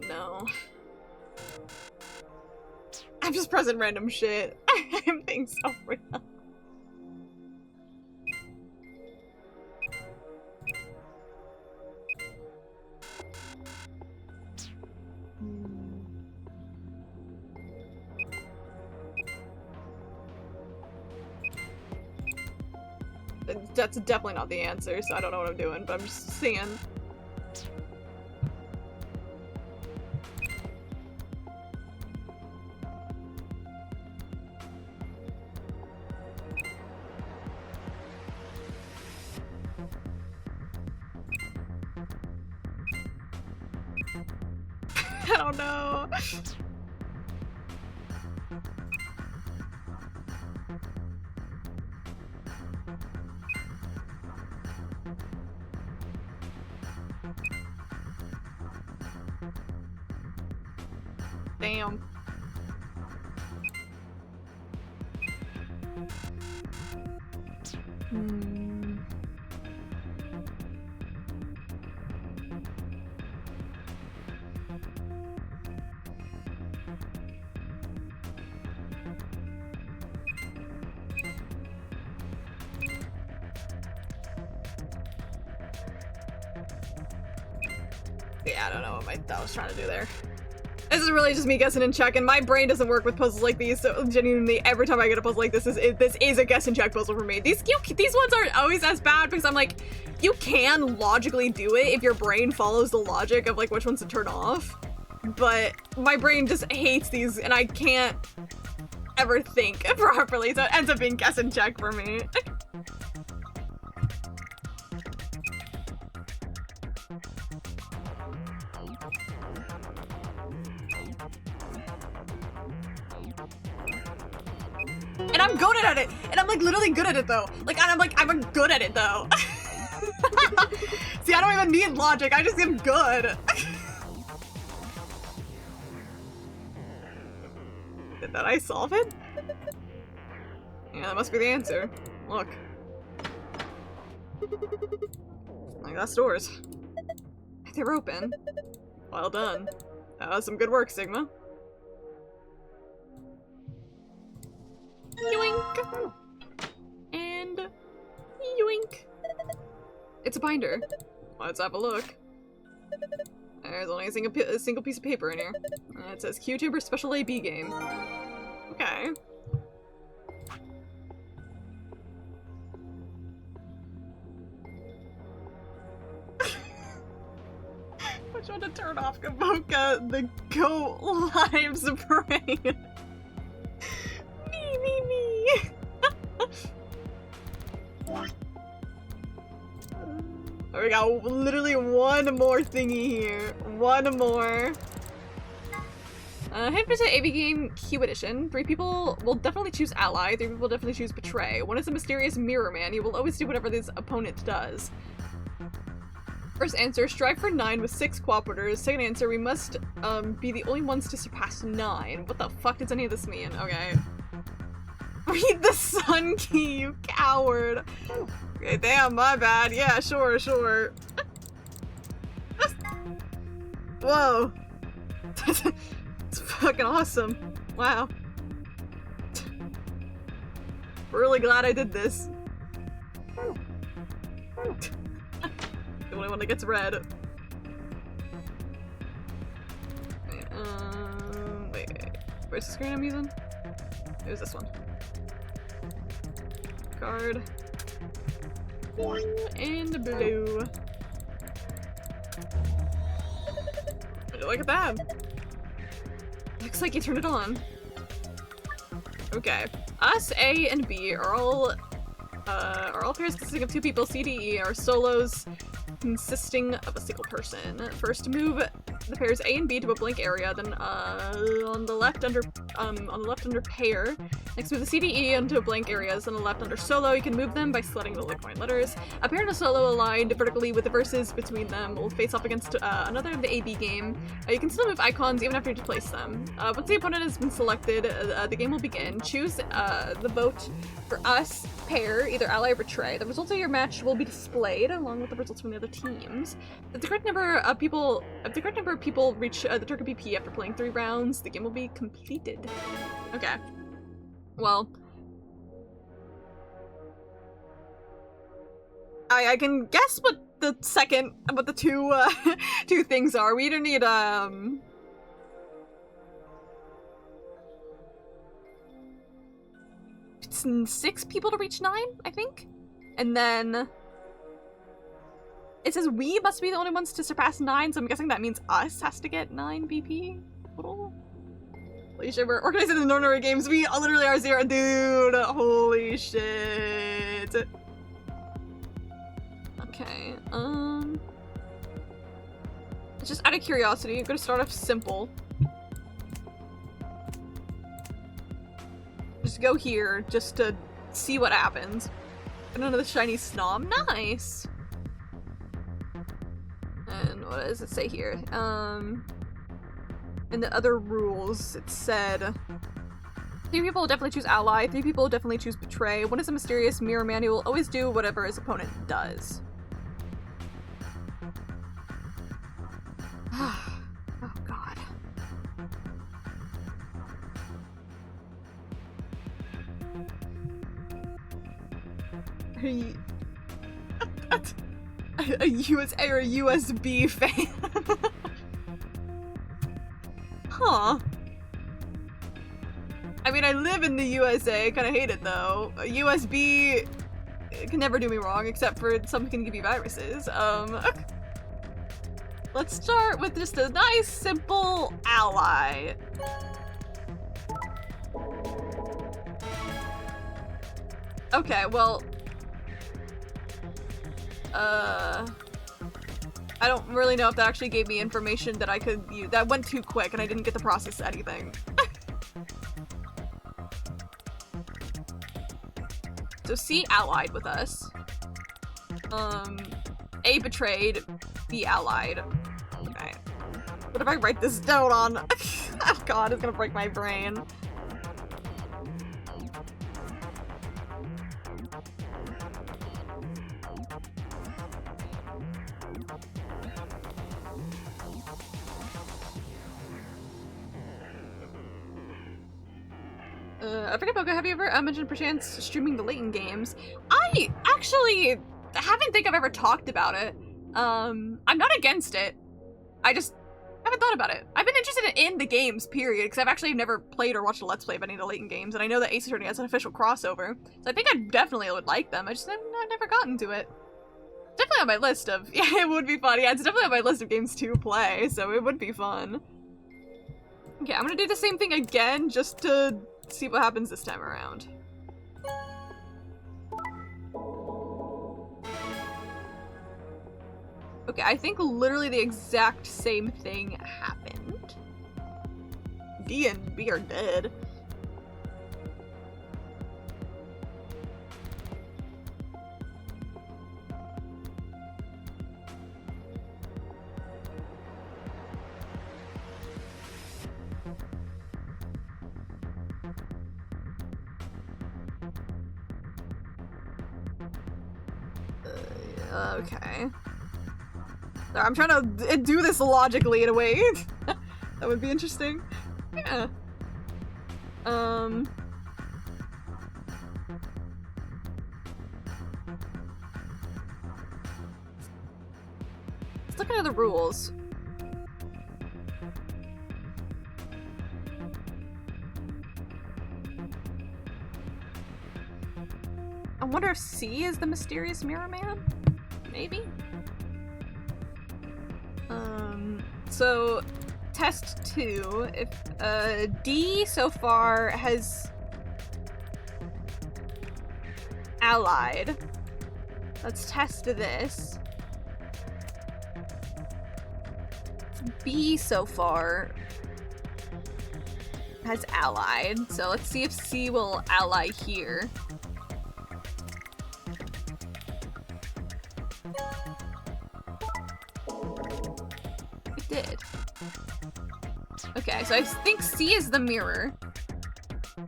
No. I'm just pressing random shit. I'm being so real. That's definitely not the answer, so I don't know what I'm doing, but I'm just seeing. I don't know. Damn. Yeah, I don't know what I was trying to do there. This is really just me guessing and checking. My brain doesn't work with puzzles like these, so genuinely, every time I get a puzzle like this is a guess and check puzzle for me. These ones aren't always as bad because I'm like, you can logically do it if your brain follows the logic of like which ones to turn off. But my brain just hates these, and I can't ever think properly, so it ends up being guess and check for me. And I'm good at it! And I'm like literally good at it though. Like, I'm good at it though. See, I don't even need logic, I just get good. Did that I solve it? Yeah, that must be the answer. Look. Like, that's doors. They're open. Well done. That was some good work, Sigma. Yoink! And yoink! It's a binder. Let's have a look. There's only a single piece of paper in here. It says QTuber Special AB Game. Okay. Which one to turn off? Gaboka, the Go Lives Parade. Me. We got literally one more thingy here. One more. 100% AV Game Q Edition. 3 people will definitely choose Ally. 3 people will definitely choose Betray. 1 is a mysterious mirror man. He will always do whatever his opponent does. First answer, strive for 9 with 6 cooperators. Second answer, we must be the only ones to surpass 9. What the fuck does any of this mean? Okay. Read the sun key, you coward. Okay, damn, my bad. Yeah, sure. Whoa. It's fucking awesome. Wow. Really glad I did this. The only one that gets red. Wait. Where's the screen I'm using? It was this one. Card. And blue. Look at that. Looks like you turned it on. Okay. Us, A, and B are all pairs consisting of 2 people. C, D, E are solos consisting of a single person. First, move the pairs A and B to a blank area, then on the left under pair. Next, move the C, D, E into blank areas, on the left under solo. You can move them by selecting the coin letters. A pair and a solo aligned vertically with the verses between them will face off against another of the AB game. You can still move icons even after you place them. Once the opponent has been selected, the game will begin. Choose the vote for us pair, either ally or betray. The results of your match will be displayed along with the results from the other teams. If the correct number of people reach the target BP after playing 3 rounds, the game will be completed. Okay. Well, I can guess what the two things are. We either need it's 6 people to reach 9, I think, and then it says we must be the only ones to surpass 9, so I'm guessing that means us has to get 9 BP total. Holy shit, we're organizing the Nonary games. We literally are 0, dude. Holy shit. Okay, just out of curiosity, I'm gonna start off simple. Just go here, just to see what happens. And another shiny snob. Nice! And what does it say here? In the other rules, it said 3 people will definitely choose ally, 3 people will definitely choose betray. 1 is a mysterious mirror man who will always do whatever his opponent does. Oh god. Are you a USA or a USB fan? Huh. I mean, I live in the USA. I kind of hate it though. A USB can never do me wrong, except for some can give you viruses. Let's start with just a nice, simple ally. Okay, well, I don't really know if that actually gave me information that I could use. That went too quick and I didn't get to process anything. So C allied with us. A betrayed, B allied. Okay. What if I write this down on? Oh god, it's gonna break my brain. I forget, Poco, have you ever mentioned perchance streaming the Layton games? I actually haven't think I've ever talked about it. I'm not against it. I just haven't thought about it. I've been interested in the games, period, because I've actually never played or watched a Let's Play of any of the Layton games, and I know that Ace Attorney has an official crossover, so I think I definitely would like them. I just have never gotten to it. Definitely on my list of, yeah, it would be fun. Yeah, it's definitely on my list of games to play, so it would be fun. Okay, I'm gonna do the same thing again, just to see what happens this time around. Okay, I think literally the exact same thing happened. D and B are dead. Okay. I'm trying to do this logically in a way. That would be interesting. Yeah. Let's look at the rules. I wonder if C is the mysterious mirror man? Maybe? So test 2, if D so far has allied. Let's test this. B so far has allied, so let's see if C will ally here. Did. Okay, so I think C is the mirror.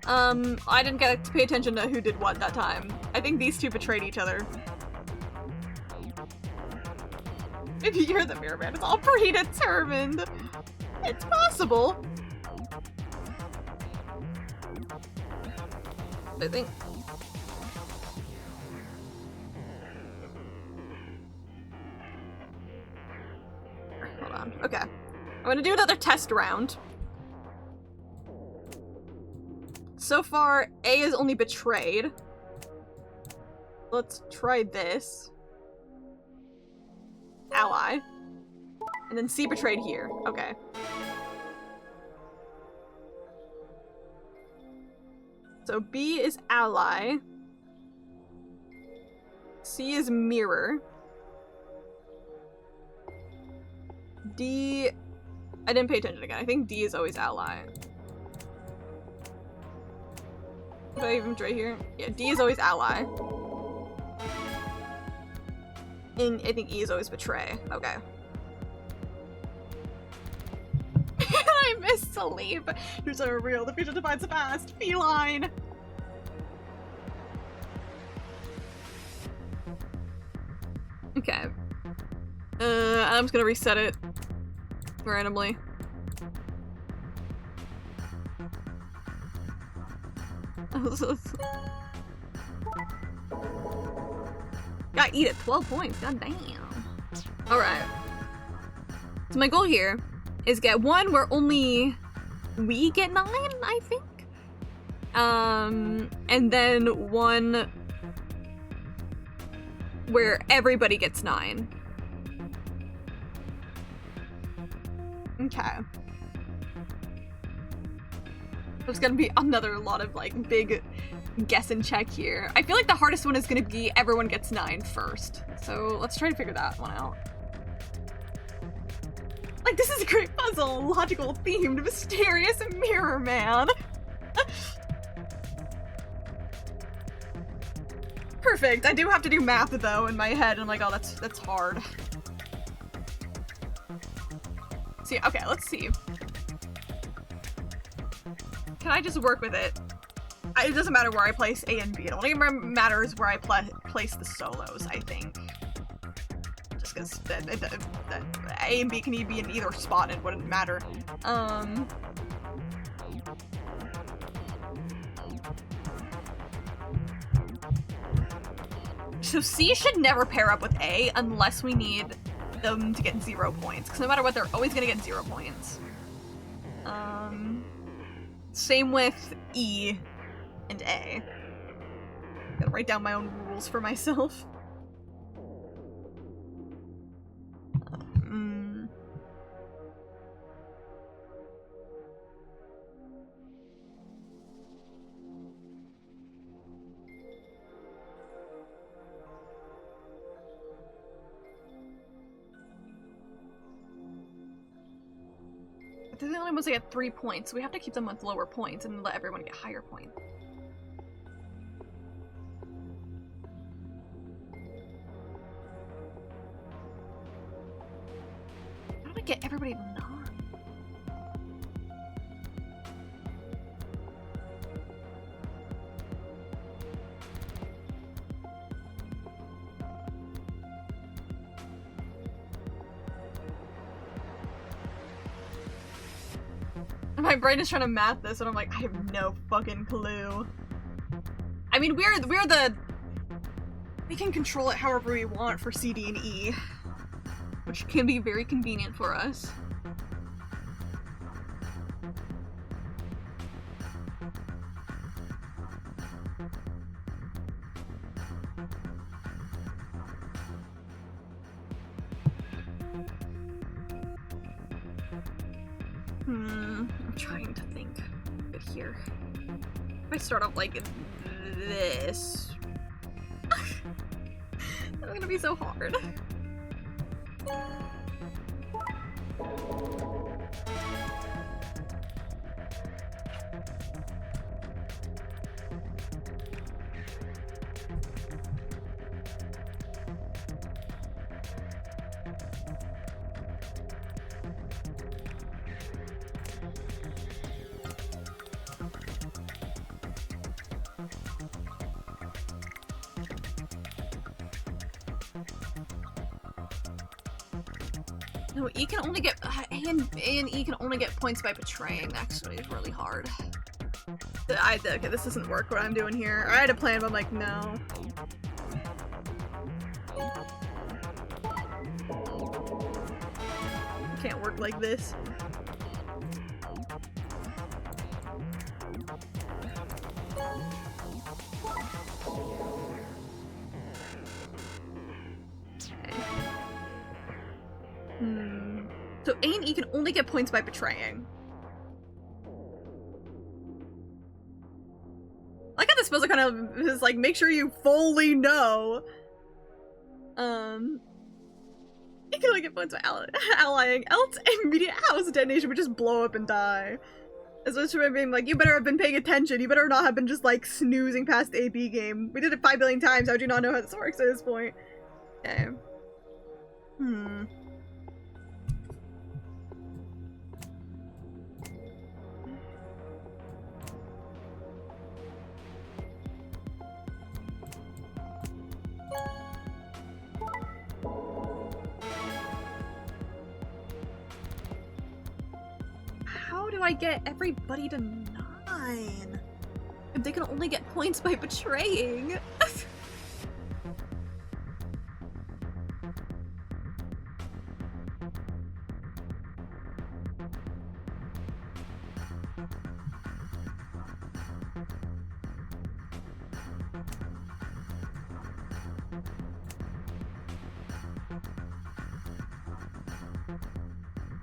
I didn't get to pay attention to who did what that time. I think these two betrayed each other. Maybe you're the mirror man. It's all predetermined. It's possible. I think. Hold on. Okay. I'm gonna do another test round. So far, A is only betrayed. Let's try this. Ally. And then C betrayed here. Okay. So B is ally. C is mirror. D... I didn't pay attention again. I think D is always ally. Did I even betray here? Yeah, D is always ally. And I think E is always betray. Okay. I missed sleep. You're so real. The future defines the past. Feline. Okay. I'm just gonna reset it randomly. Gotta eat at 12 points. God damn. Alright. So my goal here is get one where only we get 9, I think. And then one where everybody gets 9. Okay. There's gonna be another lot of like big guess and check here. I feel like the hardest one is gonna be everyone gets 9 first. So let's try to figure that one out. Like, this is a great puzzle, logical, themed, mysterious mirror man. Perfect. I do have to do math though in my head. I'm like, oh, that's hard. See, okay, let's see. Can I just work with it? It doesn't matter where I place A and B. It only matters where I place the solos, I think. Just because A and B can be in either spot and it wouldn't matter. So C should never pair up with A unless we need them to get 0 points. Because no matter what, they're always gonna get 0 points. Same with E and A. Gotta write down my own rules for myself. They're the only ones that get 3 points, so we have to keep them with lower points and let everyone get higher points. How do I get everybody to 9? My brain is trying to math this and I'm like, I have no fucking clue. I mean, we can control it however we want for C, D, and E, which can be very convenient for us. I'm trying to think a bit here. If I start off like this, that's gonna be so hard. No, E can only get A and E can only get points by betraying. Actually, is really hard. Okay, this doesn't work. What I'm doing here. I had a plan, but I'm like, no. Can't work like this. So A and E can only get points by betraying. I like how this puzzle kind of is like, make sure you fully know. You can only get points by allying, else immediate house detonation would just blow up and die. As much as being like, you better have been paying attention, you better not have been just like snoozing past the AB game. We did it 5 billion times, how do you not know how this works at this point? Okay. How do I get everybody to 9? If they can only get points by betraying.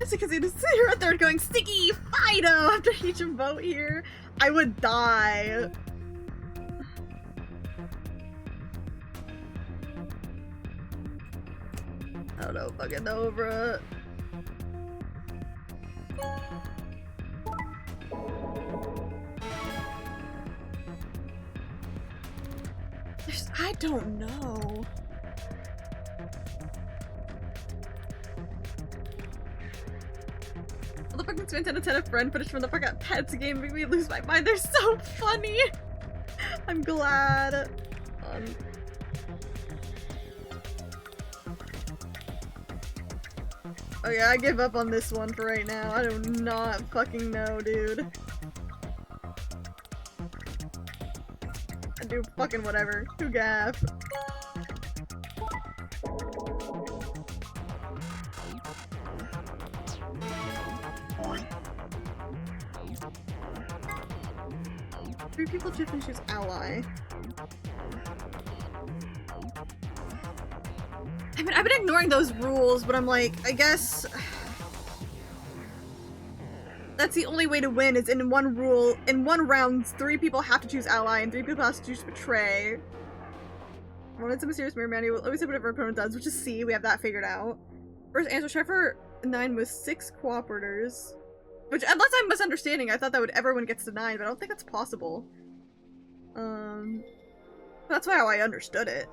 It's because you're out there going, Sticky Fido after each vote here. I would die. I don't know, fucking Nobra. I don't know. The fucking Nintendo 10 a friend footage from the fucking Pets game make me lose my mind. They're so funny. I'm glad. Oh yeah, I give up on this one for right now. I do not fucking know, dude. I do fucking whatever. Who gaff? Three people different choose ally. I mean, I've been ignoring those rules, but I'm like, I guess that's the only way to win is in one rule. In one round, 3 people have to choose ally and 3 people have to choose betray. When it's a mysterious mirror man, you will always say whatever opponent does, which is C. We have that figured out. First answer, try for 9 with 6 cooperators. Which, unless I'm misunderstanding, I thought that everyone gets to 9, but I don't think that's possible. That's how I understood it.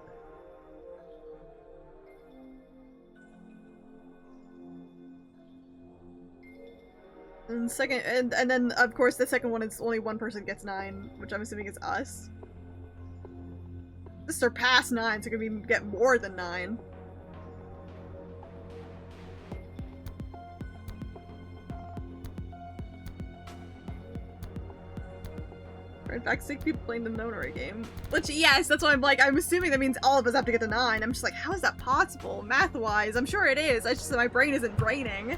And second, and then of course the second one is only one person gets 9, which I'm assuming is us. This surpassed 9, so it could get more than 9. In fact, 6 people playing the Nonary game. Which, yes, that's why I'm like, I'm assuming that means all of us have to get to 9. I'm just like, how is that possible? Math-wise, I'm sure it is. It's just that my brain isn't draining.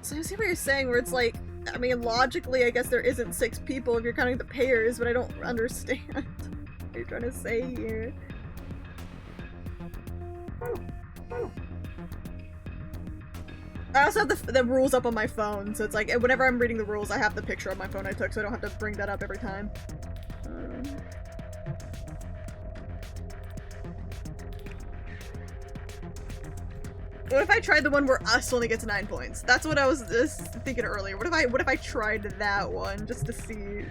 So I see what you're saying, where it's like, I mean, logically, I guess there isn't 6 people if you're counting the pairs, but I don't understand what you're trying to say here. I also have the rules up on my phone, so it's like, whenever I'm reading the rules, I have the picture on my phone I took, so I don't have to bring that up every time. What if I tried the one where us only gets 9 points? That's what I was just thinking earlier. What if I tried that one just to see?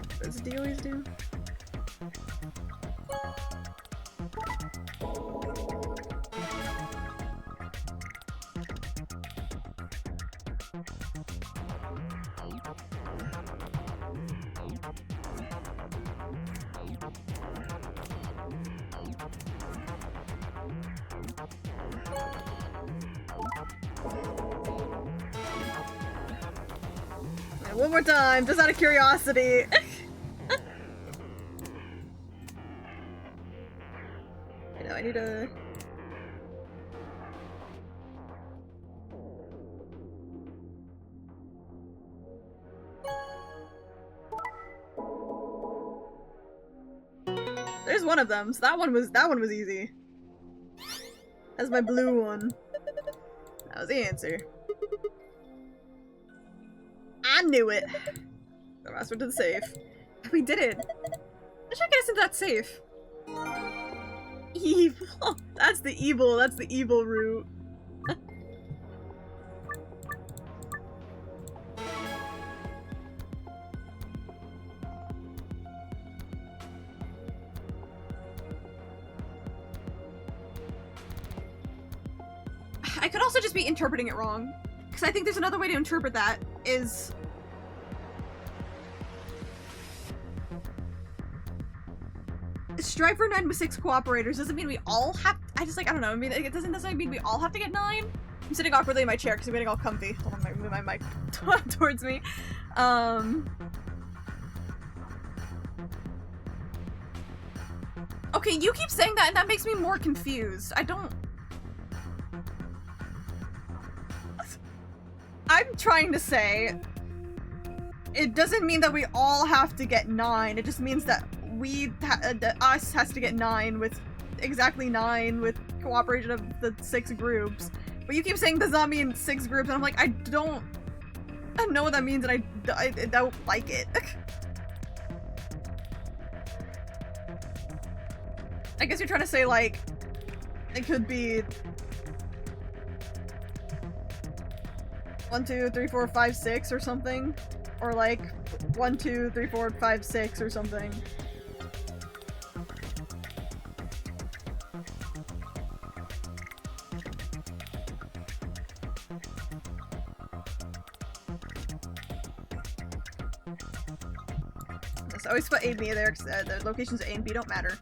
What does D always do? One more time, just out of curiosity. I know, I need to... There's one of them, so that one was easy. That's my blue one. That was the answer. I knew it. The last one to the safe. We did it. How should I get us into that safe? Evil. That's the evil route. I could also just be interpreting it wrong. Because I think there's another way to interpret that, is... Strive for 9 with 6 cooperators doesn't mean we all have... I don't know, I mean, it doesn't necessarily mean we all have to get 9. I'm sitting awkwardly in my chair because I'm getting all comfy. Hold on, I'm move my mic towards me. Okay, you keep saying that and that makes me more confused. I'm trying to say, it doesn't mean that we all have to get 9. It just means that us has to get 9 with exactly 9 with cooperation of the 6 groups. But you keep saying does not mean 6 groups, and I'm like, I don't know what that means, and I don't like it. I guess you're trying to say, like, it could be 1, 2, 3, 4, 5, 6 or something. Or like 1, 2, 3, 4, 5, 6 or something. I always put A and B there because the locations A and B don't matter.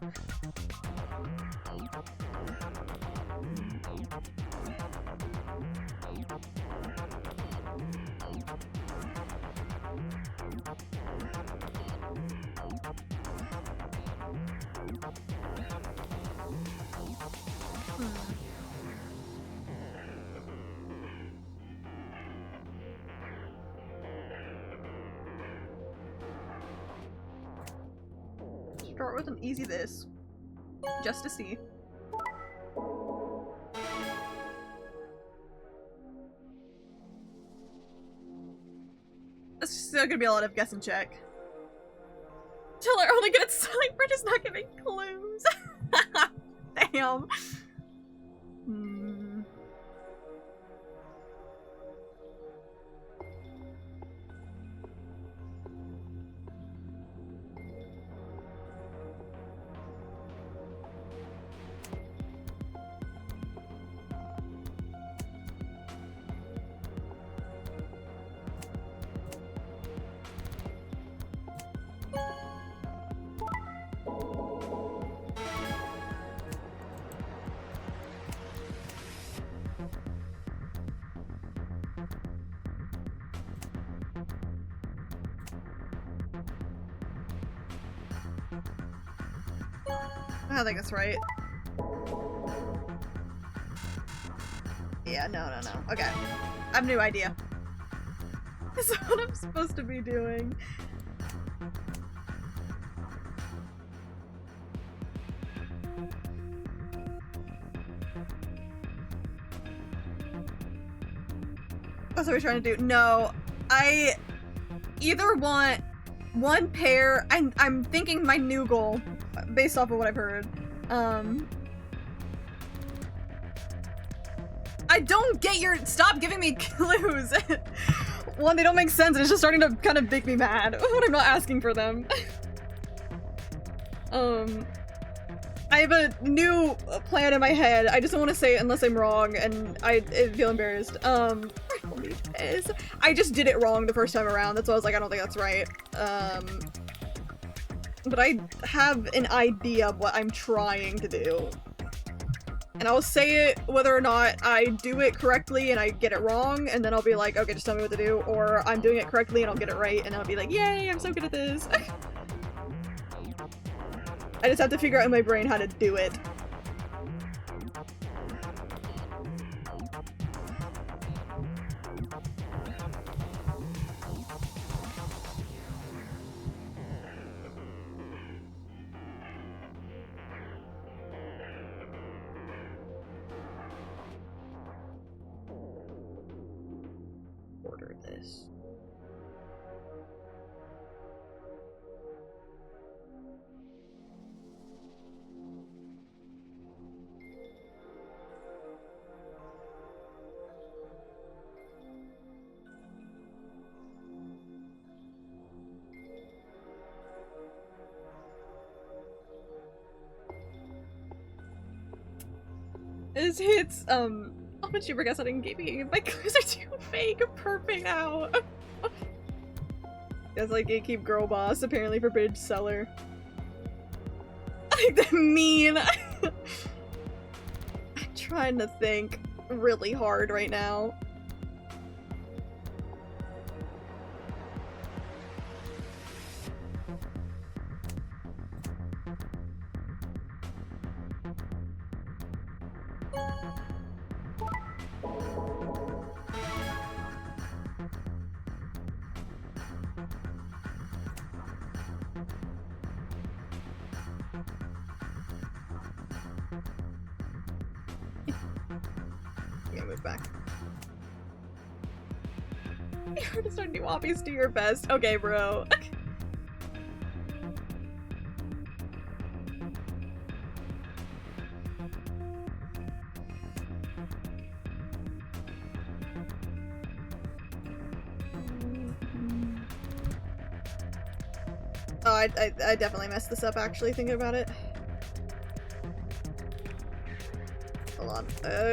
Start with an easy this, just to see. It's still gonna be a lot of guess and check. Till our only good selling Bridge is not giving clues. Damn. I think that's right. Yeah, no. Okay. I have no idea. This is what I'm supposed to be doing. That's what we're trying to do. No, I either want one pair, and I'm thinking my new goal, based off of what I've heard. I don't get your- stop giving me clues! One, they don't make sense, and it's just starting to kind of make me mad when I'm not asking for them. I have a new plan in my head. I just don't want to say it unless I'm wrong, and I feel embarrassed. I just did it wrong the first time around. That's why I was like, I don't think that's right. But I have an idea of what I'm trying to do. And I'll say it whether or not I do it correctly and I get it wrong, and then I'll be like, okay, just tell me what to do, or I'm doing it correctly and I'll get it right, and I'll be like, yay, I'm so good at this. I just have to figure out in my brain how to do it. Order this. This hits, how much you forgot I didn't give you? My clues are too fake or perfect now. That's like Gatekeep Girl Boss, apparently for Bridge Seller. Like, the mean. I'm trying to think really hard right now. back. You're hard to start new hobbies, do your best. Okay, bro. Oh, I definitely messed this up actually thinking about it. Hold on.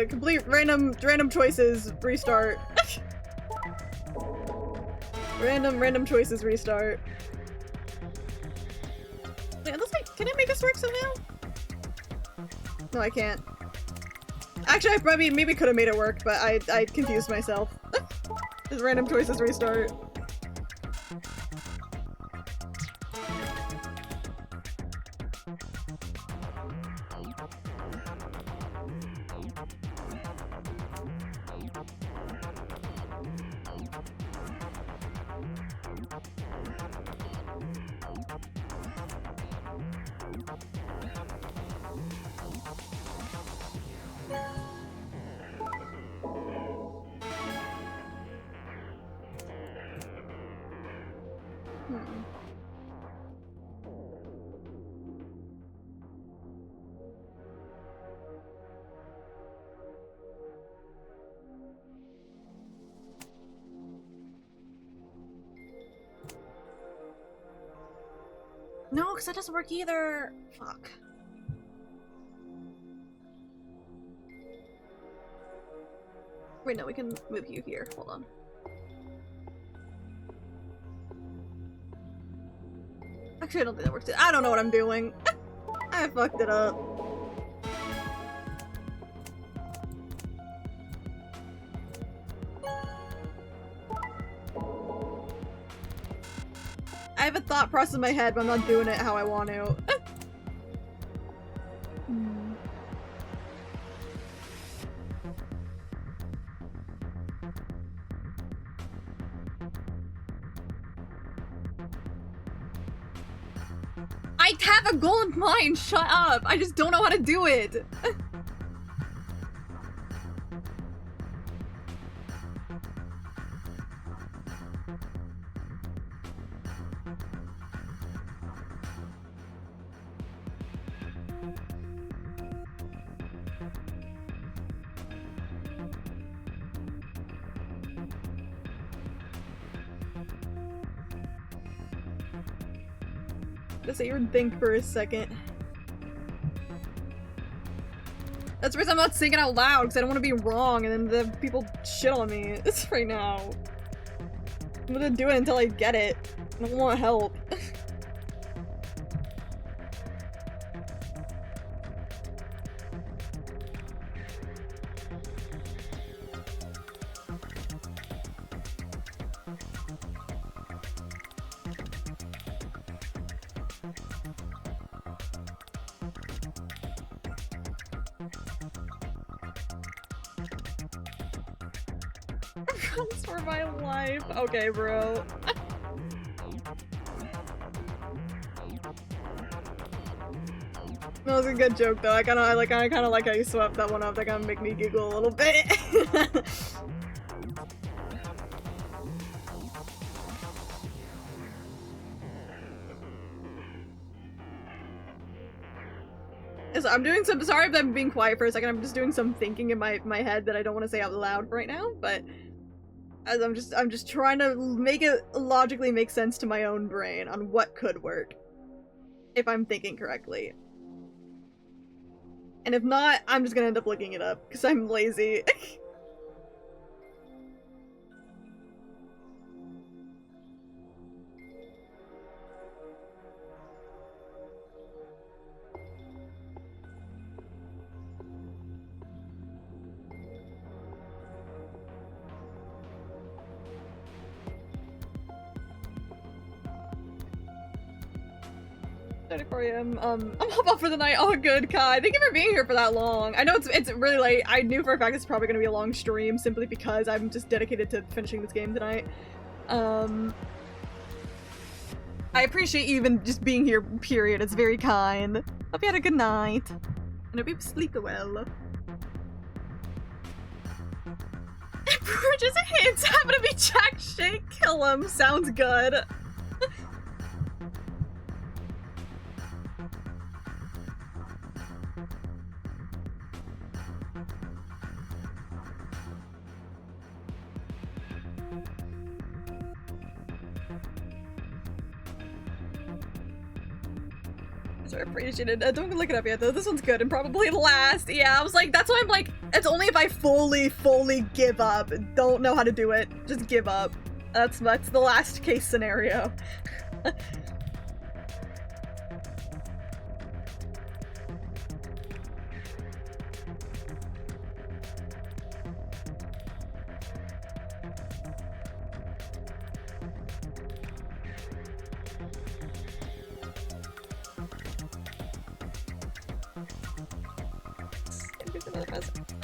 Complete random choices, restart. random choices, restart. Yeah, can I make this work somehow? No, I can't. Actually, I maybe could have made it work, but I confused myself. Just random choices, restart. No, because that doesn't work either. Fuck. Wait, no, we can move you here. Hold on. Actually, I don't think that works. I don't know what I'm doing. I fucked it up. I have a thought process in my head, but I'm not doing it how I want to. I have a goal in mind, shut up! I just don't know how to do it! Just sit here and think for a second. That's the reason I'm not singing out loud, because I don't want to be wrong and then the people shit on me. It's right now. I'm gonna do it until I get it. I don't want help. Runs for my life. Okay, bro. That was a good joke, though. I kind of like how you swept that one up. That kind of make me giggle a little bit. So I'm doing some. Sorry if I'm being quiet for a second. I'm just doing some thinking in my head that I don't want to say out loud right now. But as I'm just trying to make it logically make sense to my own brain on what could work if I'm thinking correctly. And if not, I'm just gonna end up looking it up because I'm lazy. I'm up for the night. Oh, good, Kai. Thank you for being here for that long. I know it's really late. I knew for a fact it's probably going to be a long stream simply because I'm just dedicated to finishing this game tonight. I appreciate you even just being here, period. It's very kind. Hope you had a good night. And hope you sleep well. We're just hints happen to be Jack Shake. Kill him. Sounds good. I appreciate it. Don't look it up yet though. This one's good and probably last. Yeah, I was like, that's why I'm like, it's only if I fully give up. Don't know how to do it. Just give up. That's the last case scenario.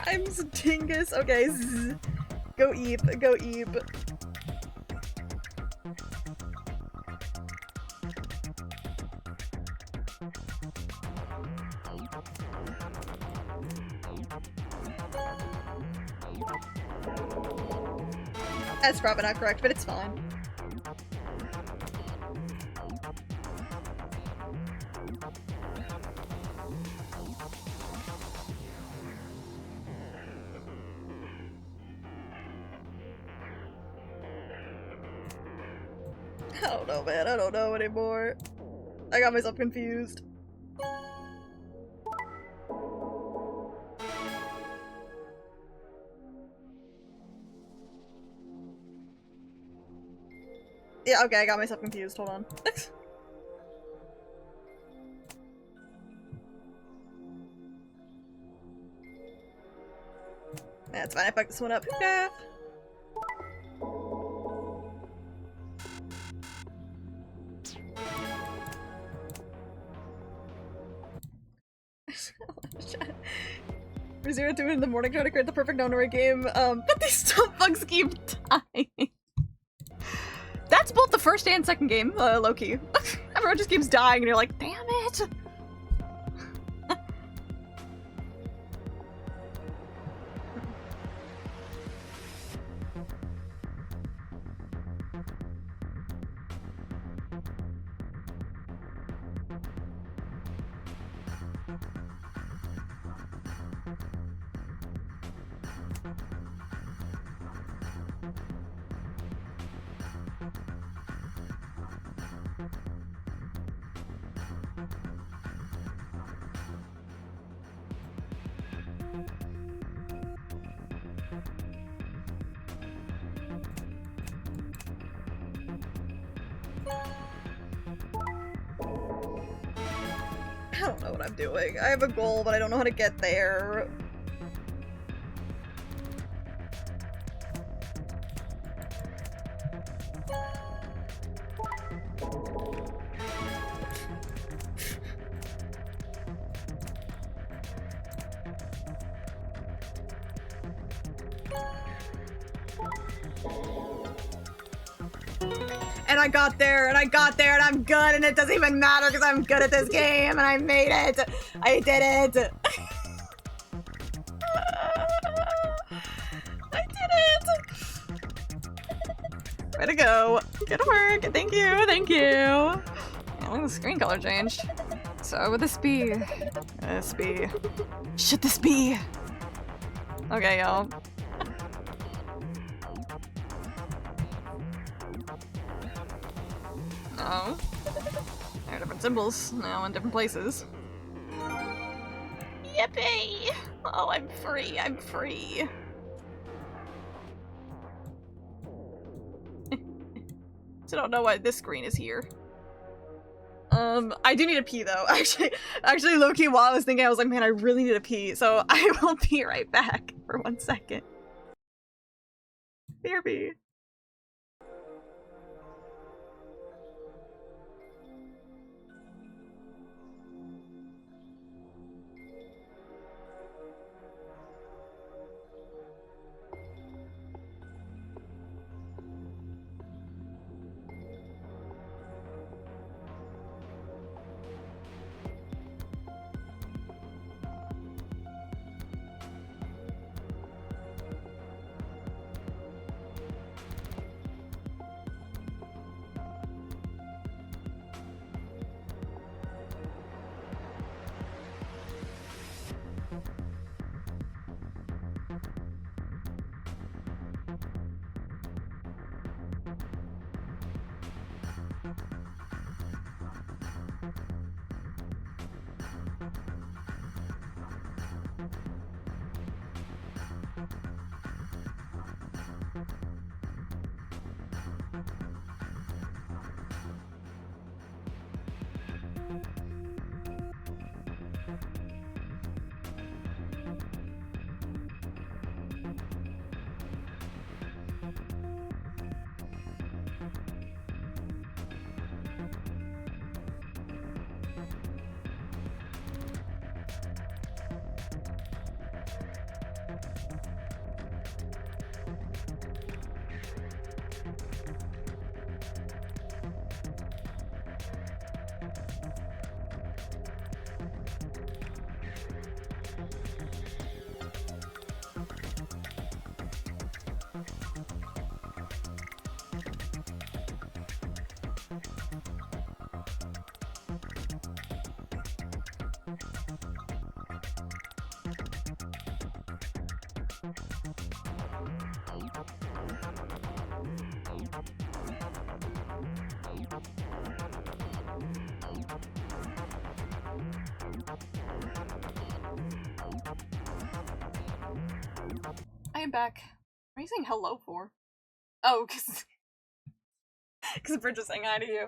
I'm Dingus. Okay, go eep, go eep. That's probably not correct, but it's fine. I don't know, man. I don't know anymore. I got myself confused. Yeah, okay, I got myself confused. Hold on. That's fine. I fucked this one up. Yeah. For 0-2 in the morning trying to create the perfect nonary game, but these stump bugs keep dying. That's both the first and second game, low-key. Everyone just keeps dying and you're like, damn it! I don't know what I'm doing. I have a goal, but I don't know how to get there. And I got there, and I got there, and I'm good, and it doesn't even matter because I'm good at this game, and I made it! I did it! I did it! Way to go. Good work. Thank you, thank you. Yeah, look at the screen color changed. So what would this be? This be... Should this be? Okay, y'all. Oh. There are different symbols now in different places. Yippee! Oh, I'm free, I'm free. So I don't know why this screen is here. I do need a pee though. Actually, low-key, while I was thinking, I was like, man, I really need a pee. So I will be right back for 1 second. BRB. I am back. What are you saying hello for? Oh, because Bridge is saying hi to you.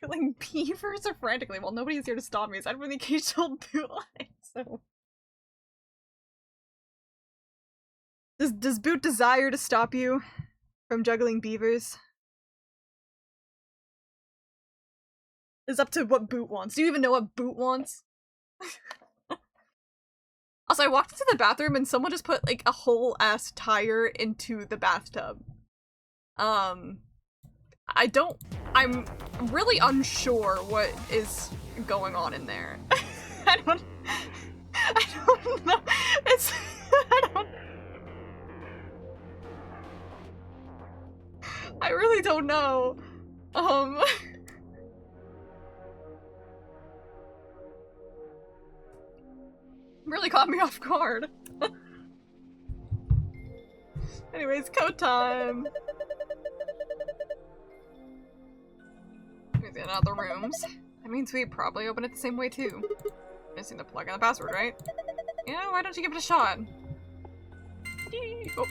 Like, beavers are frantically while nobody is here to stop me aside from the occasional bootleg, so... Does Boot desire to stop you from juggling beavers? It's up to what Boot wants. Do you even know what Boot wants? Also, I walked into the bathroom and someone just put, like, a whole-ass tire into the bathtub. I'm really unsure what is going on in there. I don't know. I really don't know. Really caught me off guard. Anyways, code time. Let me get out the rooms. That means we probably open it the same way too. Missing the plug and the password, right? Yeah, why don't you give it a shot? Oh.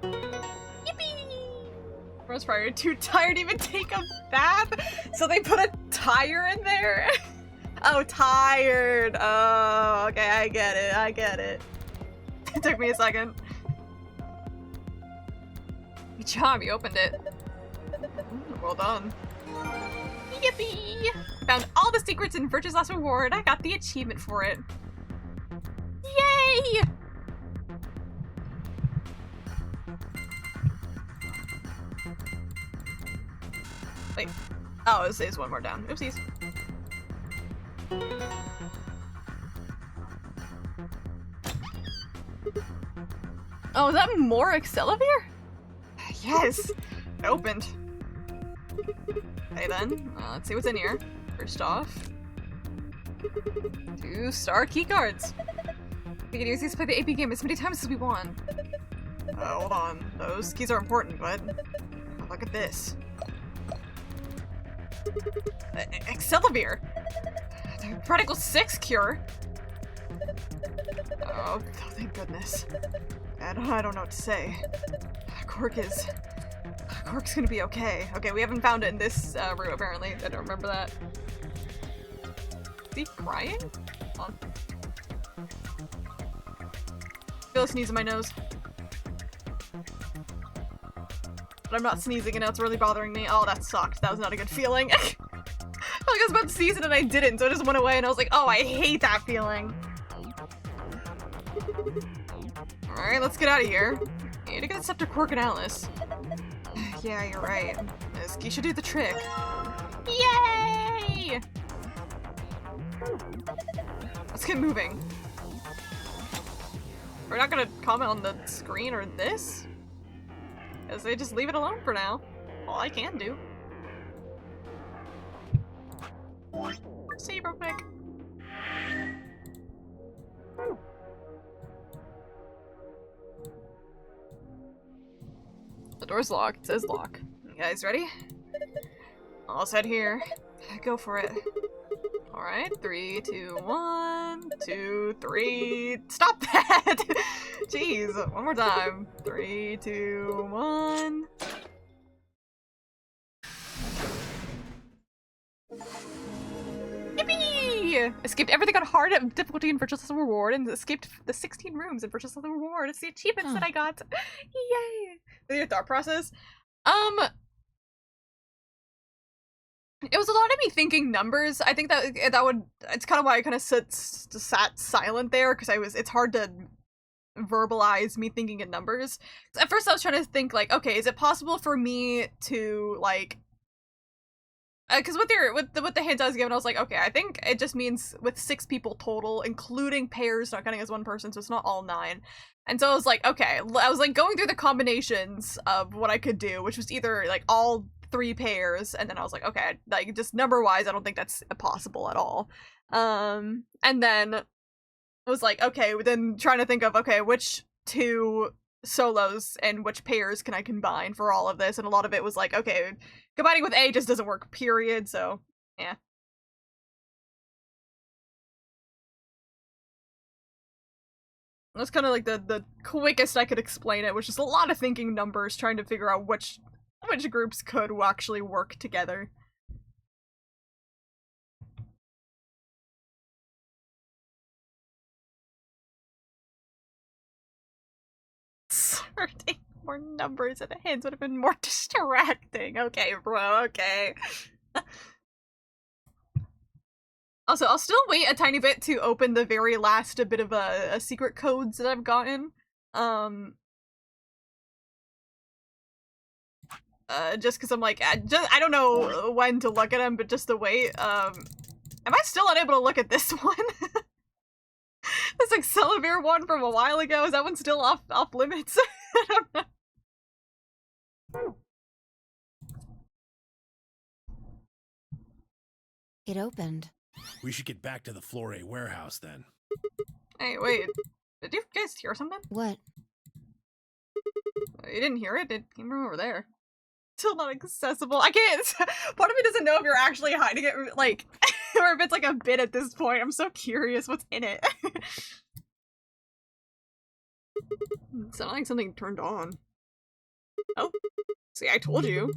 Yippee! Rose Fryer, too tired to even take a bath? So they put a tire in there? Oh, tired. Oh, okay, I get it. It took me a second. Good job, you opened it. Well done. Yippee! Found all the secrets in Virtue's Last Reward. I got the achievement for it. Yay! Wait. Oh, it says one more down. Oopsies. Oh, is that more Accelavir? Yes! It opened. Okay then, let's see what's in here. First off, 2-star keycards. We can use these to play the AP game as many times as we want. Hold on, those keys are important, but look at this. Accelavir! The Prodigal 6 cure! Oh, thank goodness. I don't know what to say. Cork's gonna be okay. Okay, we haven't found it in this room apparently. I don't remember that. Is he crying? Hold on. I feel a sneeze in my nose. But I'm not sneezing and now it's really bothering me. Oh, that sucked. That was not a good feeling. I was about to sneeze it and I didn't, so it just went away and I was like, oh, I hate that feeling. Alright, let's get out of here. I need to get Scepter, Cork, and Alice. Yeah, you're right. This key should do the trick. Yay! Let's get moving. We're not gonna comment on the screen or this? Because they just leave it alone for now. All I can do. Save real quick. The door's locked. It says lock. You guys ready? All set here. Go for it. Alright, 3, 2, 1, 2, 3. Stop that! Jeez, one more time. 3, 2, 1. Yippee! Escaped everything on hard difficulty in Virtual System Reward and escaped the 16 rooms in Virtual System Reward. It's the achievements that I got. Yay! With your thought process. It was a lot of me thinking numbers. I think that would, it's kind of why I kind of sat silent there, because it's hard to verbalize me thinking in numbers. At first I was trying to think like, okay, is it possible for me to like, because with the hint I was given, I was like, okay, I think it just means with 6 people total, including pairs, not counting as one person, so it's not all 9. And so I was like, okay, I was like going through the combinations of what I could do, which was either like all 3 pairs, and then I was like, okay, like just number wise, I don't think that's possible at all. And then was like, okay, then trying to think of, okay, which two solos and which pairs can I combine for all of this, and a lot of it was like, okay, combining with A just doesn't work, period, so, yeah. That's kind of like the quickest I could explain it, which is a lot of thinking numbers, trying to figure out which groups could actually work together. Inserting more numbers at the hints would have been more distracting. Okay, bro, okay. Also, I'll still wait a tiny bit to open the very last bit of a secret codes that I've gotten. Just because I'm like, I don't know when to look at them, but just to wait. Am I still unable to look at this one? This Accelavir one from a while ago, is that one still off limits? I don't know. It opened. We should get back to the Flore warehouse then. Hey, wait. Did you guys hear something? What? You didn't hear it? It came from over there. Still not accessible. I can't. Part of me doesn't know if you're actually hiding it, like, or if it's like a bit at this point. I'm so curious what's in it. It sounded like something turned on. Oh, see, I told you.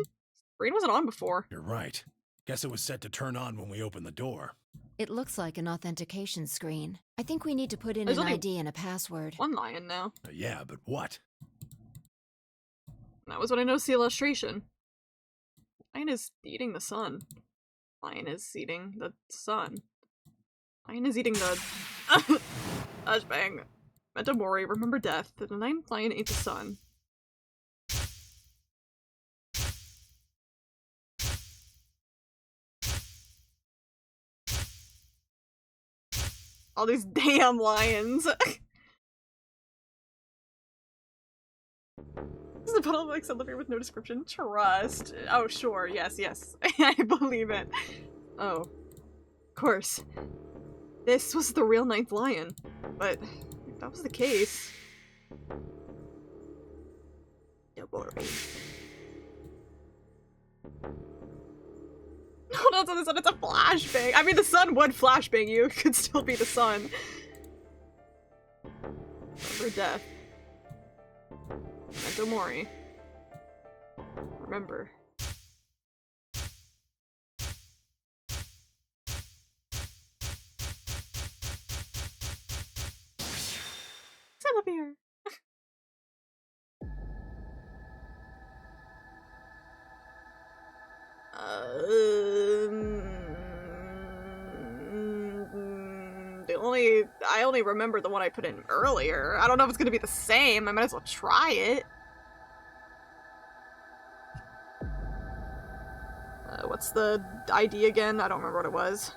Screen wasn't on before. You're right. Guess it was set to turn on when we opened the door. It looks like an authentication screen. I think we need to put in There's an only ID and a password. One lion now. Yeah, but what? That was when I noticed the illustration. Lion is eating the sun. Lion is eating the sun. Lion is eating the... Flashbang. Metamori, remember death. The ninth lion ate the sun. All these damn lions. This is a puddle of Accelavir with no description. Trust. Oh, sure. Yes, yes. I believe it. Oh. Of course. This was the real ninth lion. But if that was the case... Don't worry. Hold on to the sun, it's a flashbang. I mean, the sun would flashbang you. It could still be the sun. Remember death. Metamori. Remember. Accelavir. I only remember the one I put in earlier. I don't know if it's gonna be the same. I might as well try it. What's the ID again? I don't remember what it was.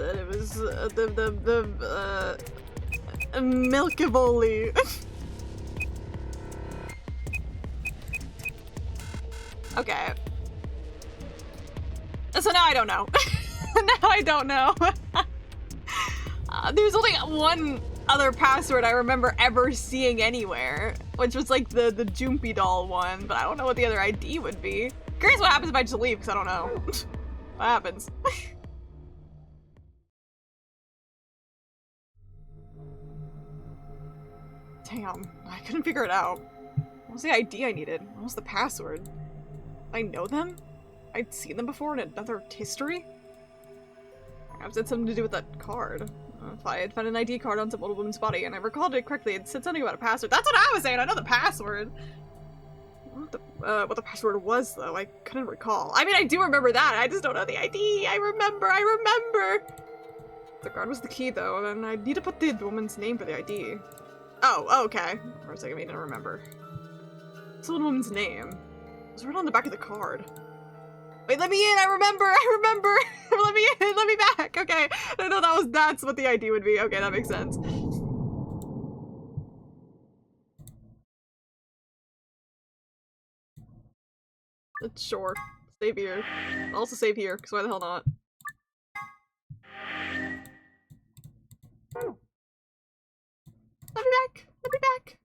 It was Milkivoli. Okay. So now I don't know. Now I don't know. There's only one other password I remember ever seeing anywhere, which was like the Jumpy doll one, but I don't know what the other ID would be. Curious what happens if I just leave, because I don't know. What happens? Damn, I couldn't figure it out. What was the ID I needed? What was the password? I know them? I'd seen them before in another history? Perhaps it had something to do with that card. If I had found an ID card on some old woman's body and I recalled it correctly, it said something about a password. That's what I was saying! I know the password! What the password was, though, I couldn't recall. I mean, I do remember that, I just don't know the ID! I remember! The card was the key, though, and I need to put the woman's name for the ID. Oh, okay. For a second, I didn't remember. It's the woman's name. It's right on the back of the card. Wait, let me in! I remember! Let me in! Let me back! Okay. I know that's what the ID would be. Okay, that makes sense. Sure. Save here. I'll also save here, because why the hell not? Let me back! Let me back!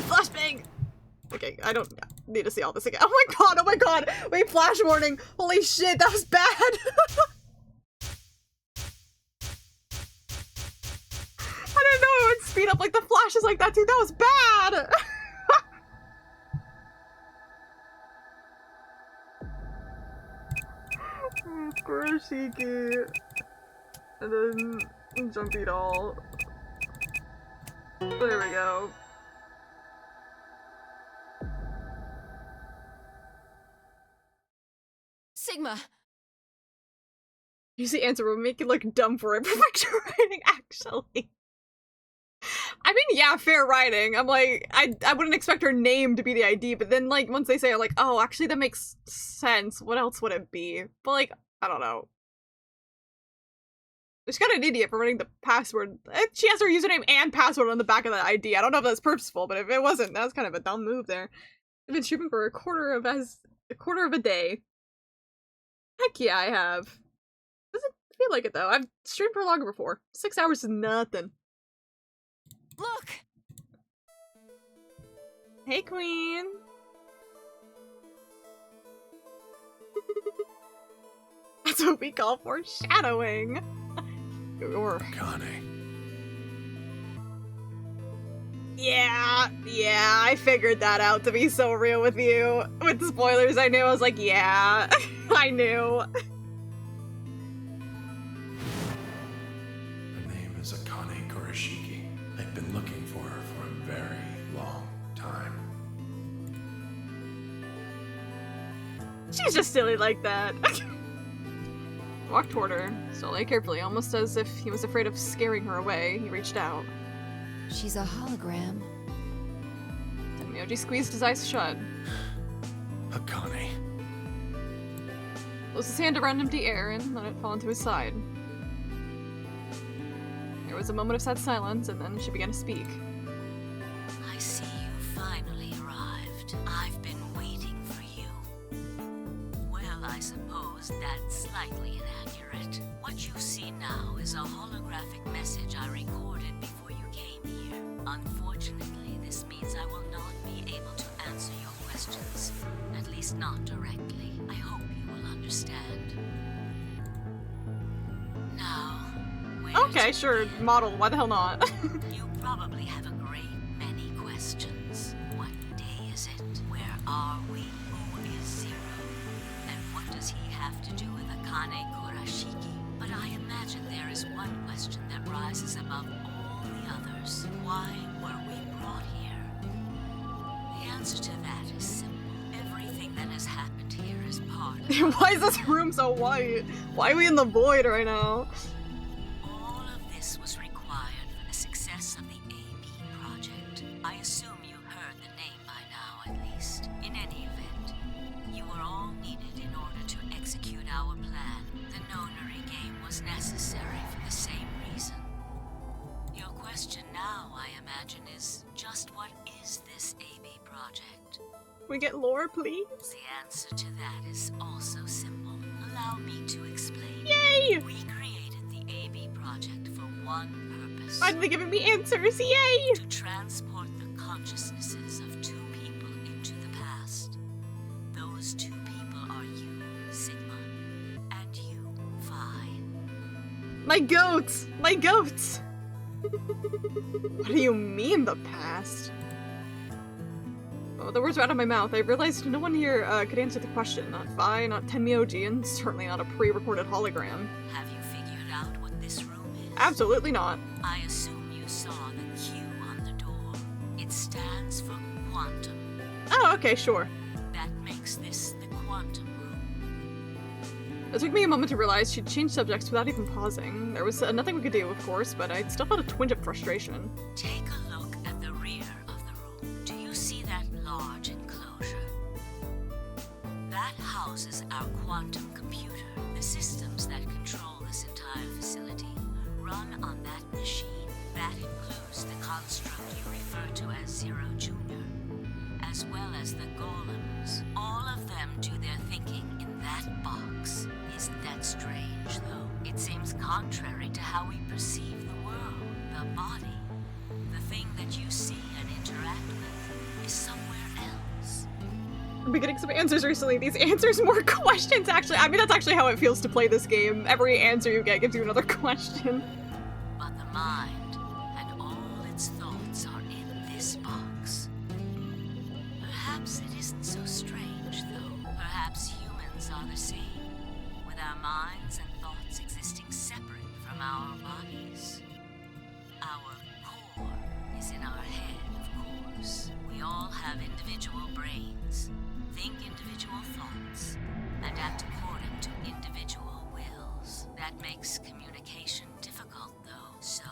Flashbang! Okay, I don't need to see all this again. Oh my god! Wait, flash warning! Holy shit, that was bad! I didn't know it would speed up like the flashes like that too. That was bad! Kurashiki. And then Jumpy Doll. There we go. Sigma! You see, answer will make it look dumb for it. Perfect writing, actually. I mean, yeah, fair writing. I'm like, I wouldn't expect her name to be the ID, but then, like, once they say it, I'm like, oh, actually, that makes sense. What else would it be? But, like, I don't know. She's kind of an idiot for running the password. She has her username and password on the back of the ID. I don't know if that's purposeful, but if it wasn't, that's kind of a dumb move there. I've been streaming for a quarter of a day. Heck yeah, I have. Doesn't feel like it though. I've streamed for longer before. 6 hours is nothing. Look! Hey, Queen. That's what we call foreshadowing. Or Akane. yeah, I figured that out, to be so real with you. With the spoilers, I knew. I was like, yeah, I knew. Her name is Akane Kurashiki. I've been looking for her for a very long time. She's just silly like that. Walked toward her, slowly, carefully, almost as if he was afraid of scaring her away. He reached out. She's a hologram. Tenmyoji squeezed his eyes shut. Akane. Closed his hand around empty air and let it fall into his side. There was a moment of sad silence, and then she began to speak. I see you finally arrived. I've been waiting for you. Well, I suppose that's slightly inaccurate. What you see now is a holographic message I recorded before you came here. Unfortunately, this means I will not be able to answer your questions. At least not directly. I hope you will understand. Now, Okay, sure, model, why the hell not? you probably have a great many questions. What day is it? Where are we? Who is Zero? And what does he have to do with Akane Kurashiki? But I imagine there is one question that rises above all the others. Why were we brought here? The answer to that is simple. Everything that has happened here is part of Why is this room so white? Why are we in the void right now? all of this was required for the success of the AB project. I assume you heard the name by now, at least. In any event, you were all needed in order to execute our plan. The Nonary game was necessary for the same reason. Your question now, I imagine, is just what is this AB project? We get lore, please? The answer to that is also simple. Allow me to explain. Yay! We created the AB project for one purpose. Finally giving me answers, yay! To transport the consciousnesses of two people into the past. Those two people are you, Sigma, and you, Phi. My goats! My goats! What do you mean, the past? Oh, the words were out of my mouth. I realized no one here could answer the question. Not Phi, not Tenmyoji, and certainly not a pre-recorded hologram. Have you figured out what this room is? Absolutely not. I assume you saw the Q on the door. It stands for quantum. Oh, okay, sure. That makes this the quantum room. It took me a moment to realize she'd changed subjects without even pausing. There was nothing we could do, of course, but I still felt a twinge of frustration. Take a look at the rear of the room. Do you see that large enclosure? That houses our quantum computer. The systems that control this entire facility run on that machine. That includes the construct you refer to as Zero Jr., as well as the golems. All of them do their thinking in that box. Isn't that strange, though? It seems contrary to how we perceive the world. The body, the thing that you see and interact with, is somewhere else. I've been getting some answers recently. These answers more questions, actually. I mean, that's actually how it feels to play this game. Every answer you get gives you another question. But the mind and all its thoughts are in this box. Perhaps it isn't so strange, though. Perhaps humans are the same, with our minds and thoughts existing separate from our bodies. Our core is in our head, of course. We all have individual brains, think individual thoughts, and act according to individual wills. That makes communication difficult, though, so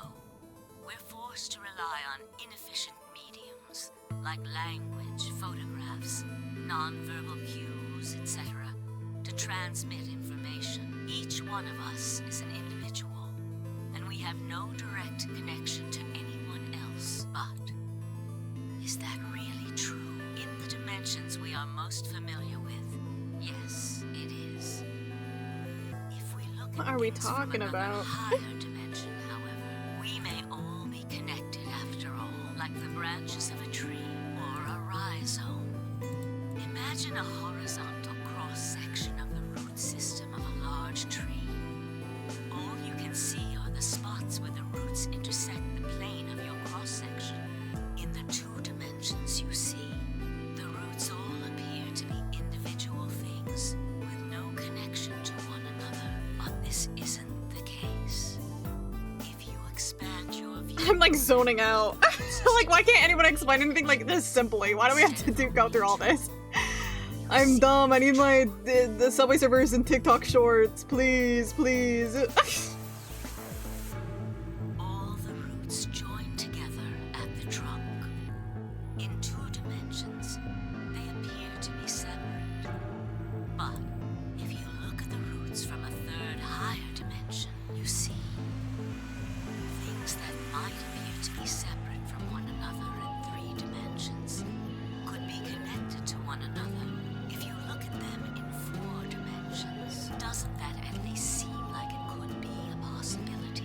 we're forced to rely on inefficient mediums like language, photographs, non-verbal cues, etc., to transmit information. Each one of us is an individual, and we have no direct connection to anyone else. But is that really true? In the dimensions we are most familiar with, yes, it is. If we look What at are we things from talking another about? higher dimension, however, we may all be connected after all, like the branches of a tree or a rhizome. Imagine a horizontal cross-section of the root system of a large tree. All you can see are the spots where the roots intersect the plane of your cross-section. In the two dimensions you see, the roots all appear to be individual things with no connection to one another. But this isn't the case. If you expand your view... I'm like zoning out. Like, why can't anyone explain anything like this simply? Why do we have to go through all this? I'm dumb. I need my the Subway Surfers and TikTok shorts. Please, please. All the roots join together at the trunk. In two dimensions, they appear to be separate. But if you look at the roots from a third higher dimension, you see things that might appear to be separate from one another in 3 dimensions could be connected to one another. If you look at them in 4 dimensions, doesn't that at least seem like it could be a possibility?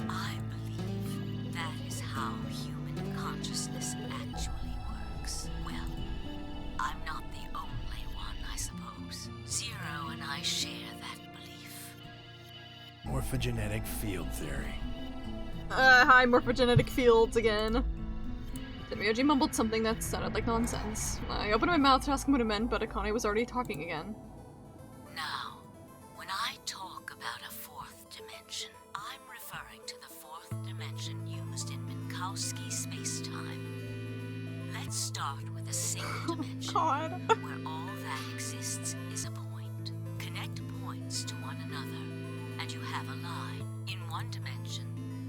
I believe that is how human consciousness actually works. Well, I'm not the only one, I suppose. Zero and I share that belief. Morphogenetic field theory. Hi, morphogenetic fields again. Demiurge mumbled something that sounded like nonsense. I opened my mouth to ask him what it meant, but Akane was already talking again. Now, when I talk about a 4th dimension, I'm referring to the 4th dimension used in Minkowski space-time. Let's start with a single dimension, God. where all that exists is a point. Connect points to one another, and you have a line. In one dimension,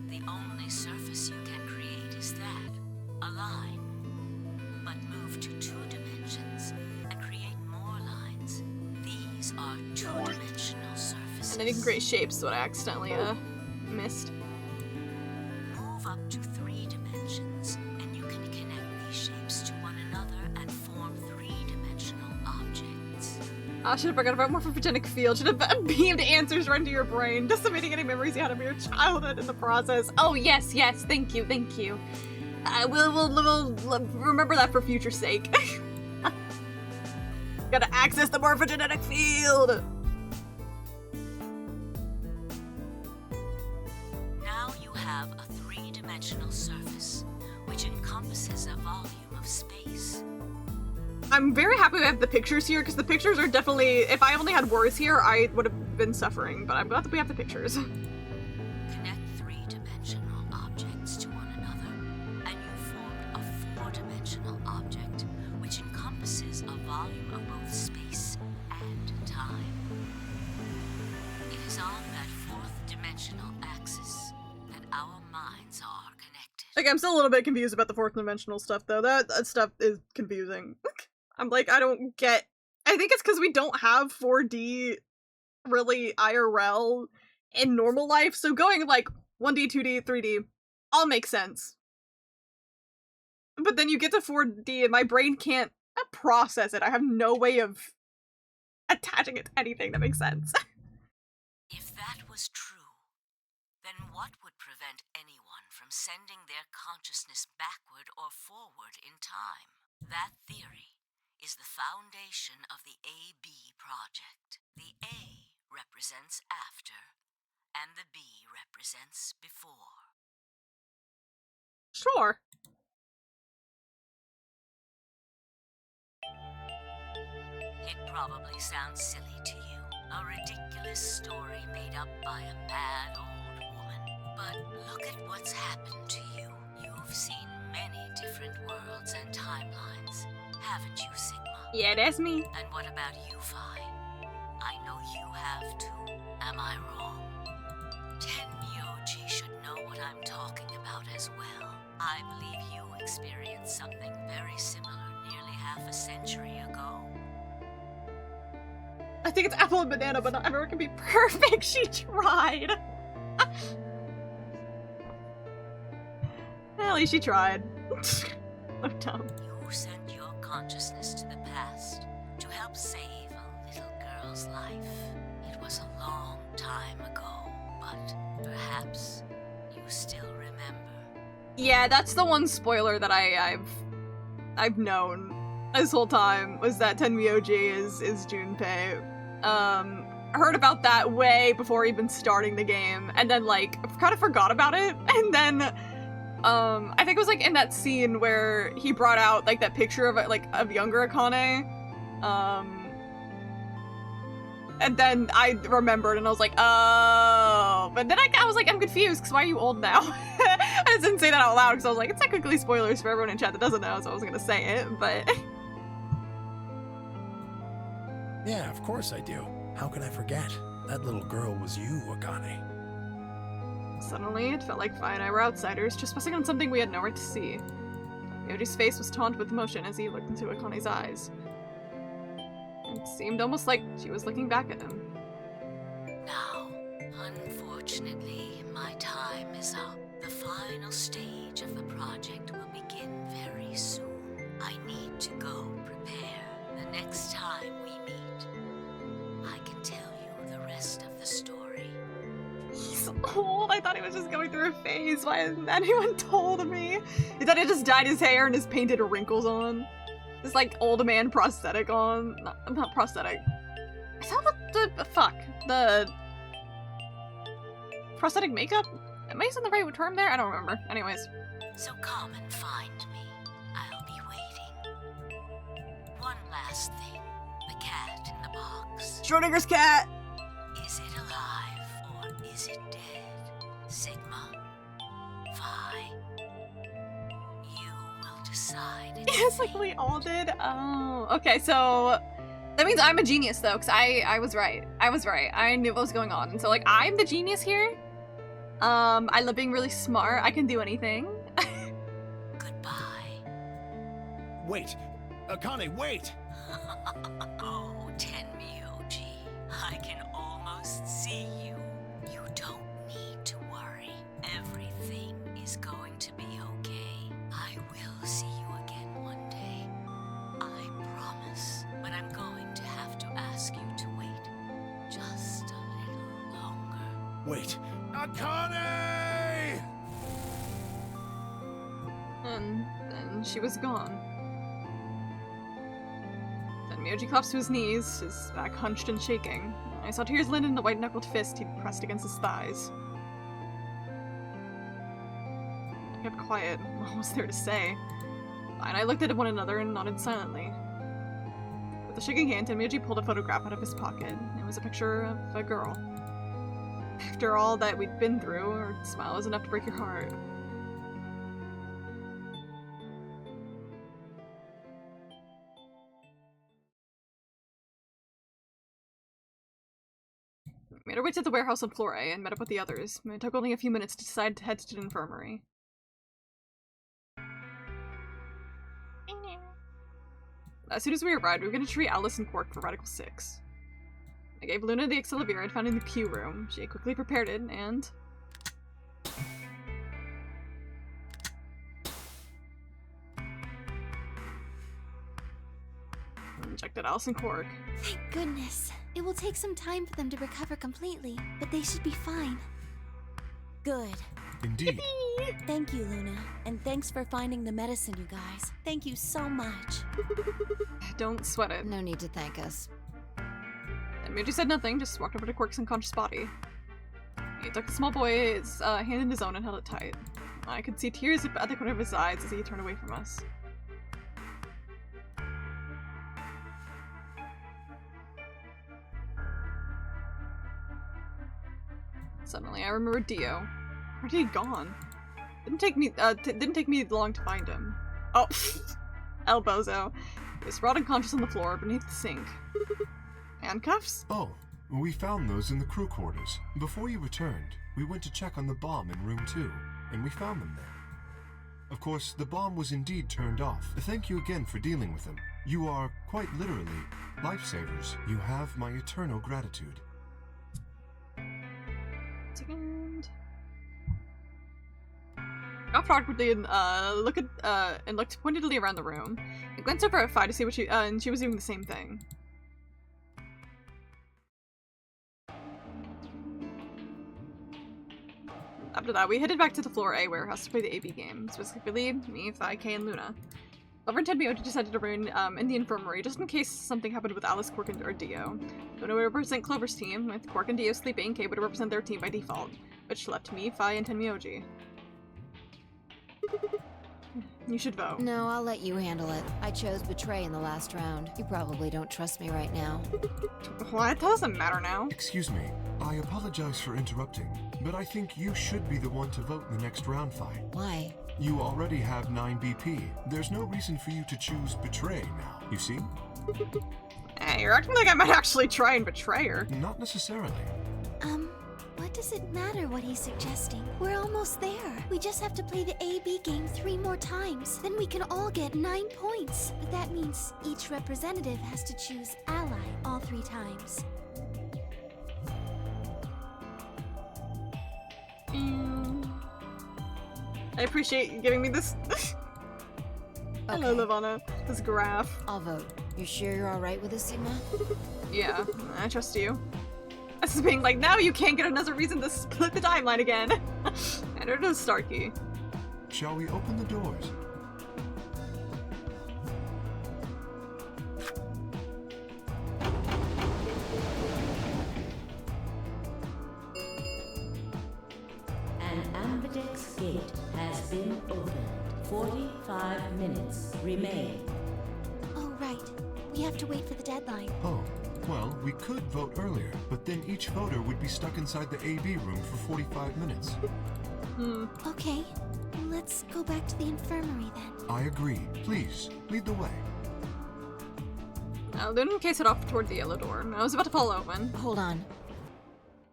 the only surface you can create is that, a line. But move to 2 dimensions and create more lines. These are 2-dimensional surfaces. And then you can create shapes, what I accidentally missed. Move up to 3 dimensions, and you can connect these shapes to one another and form 3-dimensional objects. I should have forgot about morphogenic field. Should have beamed answers right into your brain, decimating any memories you had of your childhood in the process. Oh yes, yes, thank you, thank you. We'll remember that for future sake. Gotta access the morphogenetic field. Now you have a 3-dimensional surface, which encompasses a volume of space. I'm very happy we have the pictures here, because the pictures are definitely, if I only had words here, I would have been suffering, but I'm glad that we have the pictures. Connect 3-dimensional objects to one another, and you formed a 4-dimensional object, which encompasses a volume of both space and time. dimensional axis, that our minds are connected. Like, I'm still a little bit confused about the fourth dimensional stuff, though. That stuff is confusing. I'm like, I don't get... I think it's because we don't have 4D, really, IRL in normal life, so going, like, 1D, 2D, 3D, all makes sense. But then you get to 4D and my brain can't process it. I have no way of attaching it to anything that makes sense. If that was true, then what would prevent anyone from sending their consciousness backward or forward in time? That theory is the foundation of the AB project. The A represents after, and the B represents before. Sure. It probably sounds silly to you, a ridiculous story made up by a mad old woman. But look at what's happened to you. You've seen many different worlds and timelines, haven't you, Sigma? Yeah, that's me. And what about you, Phi? I know you have too. Am I wrong? Tenmyoji should know what I'm talking about as well. I believe you experienced something very similar nearly half a century ago. I think it's apple and banana, but not everyone can be perfect. She tried. At least she tried. So dumb. You sent your consciousness to the past to help save a little girl's life. It was a long time ago, but perhaps you still remember. Yeah, that's the one spoiler that I've known this whole time, was that Tenmyoji is Junpei. Heard about that way before even starting the game, and then like kind of forgot about it, and then I think it was like in that scene where he brought out like that picture of younger Akane, and then I remembered and I was like, oh, but then I was like, I'm confused because why are you old now? I just didn't say that out loud because I was like, it's technically spoilers for everyone in chat that doesn't know, so I wasn't gonna say it, but Yeah, of course I do. How can I forget? That little girl was you, Akane. suddenly it felt like Phi and I were outsiders, trespassing on something we had no right to see. Myoji's face was taut with emotion as he looked into Akane's eyes. It seemed almost like she was looking back at him. Now, unfortunately, my time is up. The final stage of the project will begin very soon. I need to go prepare. The next time we meet, I can tell you the rest of the story. He's old. I thought he was just going through a phase. Why hasn't anyone told me? He thought he just dyed his hair and just painted wrinkles on. This like old man prosthetic on. Not prosthetic. Is that what the fuck? The prosthetic makeup? Am I using the right term there? I don't remember. Anyways. So come and find me. I'll be waiting. One last thing. The cat in the box. Schrodinger's cat! Is it alive or is it dead? Sigma? Phi? You will decide. Yes, like we all did. Oh, okay, so that means I'm a genius though, because I was right. I was right. I knew what was going on. And so like I'm the genius here. I love being really smart. I can do anything. Goodbye. Wait! Akane, wait! Oh, Tenmyoji, I can almost see you. You don't need to worry. Everything is going to be okay. I will see you again one day. I promise. But I'm going to have to ask you to wait just a little longer. Wait! Akane! And then she was gone. Then Myoji collapsed to his knees, his back hunched and shaking. I saw tears land in the white-knuckled fist he'd pressed against his thighs. I kept quiet. What was there to say? And I looked at one another and nodded silently. With a shaking hand, Tenmyoji pulled a photograph out of his pocket. It was a picture of a girl. After all that we'd been through, her smile was enough to break your heart. We made our way to the warehouse on floor A and met up with the others. It took only a few minutes to decide to head to the infirmary. As soon as we arrived, we were going to treat Alice and Quark for Radical 6. I gave Luna the Accelavir I'd found in the Q room. She quickly prepared it, and... injected Alice and Quark. Thank goodness. It will take some time for them to recover completely, but they should be fine. Good. Indeed. Thank you, Luna. And thanks for finding the medicine, you guys. Thank you so much. Don't sweat it. No need to thank us. And Muji said nothing, just walked over to Quark's unconscious body. He took the small boy's hand in his own and held it tight. I could see tears at the corner of his eyes as he turned away from us. Suddenly, I remembered Dio. Where'd he gone? Didn't take me long to find him. Oh, El Bozo. He was sprawled unconscious on the floor beneath the sink. Handcuffs? Oh, we found those in the crew quarters. Before you returned, we went to check on the bomb in room 2, and we found them there. Of course, the bomb was indeed turned off. Thank you again for dealing with them. You are, quite literally, lifesavers. You have my eternal gratitude. Second. Got awkwardly and looked pointedly around the room. I glanced over at Fi to see what and she was doing the same thing. After that, we headed back to the floor A warehouse to play the AB game, specifically me, Fi, Kay, and Luna. Lover and Tenmyoji decided to remain in the infirmary just in case something happened with Alice, Quark, or Dio. Luna would represent Clover's team, with Quark and Dio sleeping. Kay would represent their team by default, which left me, Fi, and Tenmyoji. You should vote. No, I'll let you handle it. I chose Betray in the last round. You probably don't trust me right now. What? That doesn't matter now. Excuse me. I apologize for interrupting, but I think you should be the one to vote in the next round, Fi. Why? You already have 9 BP. There's no reason for you to choose Betray now, you see? Hey, you're acting like I might actually try and betray her. Not necessarily. What does it matter what he's suggesting? We're almost there. We just have to play the AB game 3 more times. Then we can all get 9 points. But that means each representative has to choose ally all 3 times. I appreciate you giving me this. Hello, Levana. This graph. I'll vote. You sure you're alright with this, Sigma? Yeah, I trust you. This is being like, now you can't get another reason to split the timeline again. And it is Starkey. Shall we open the doors? An Ambidex gate has been opened. 45 minutes remain. Oh, right. We have to wait for the deadline. Oh, well, we could vote earlier, but then each voter would be stuck inside the AB room for 45 minutes. Okay, let's go back to the infirmary then. I agree. Please, lead the way. Luna case it off toward the yellow door. I was about to fall open. Hold on.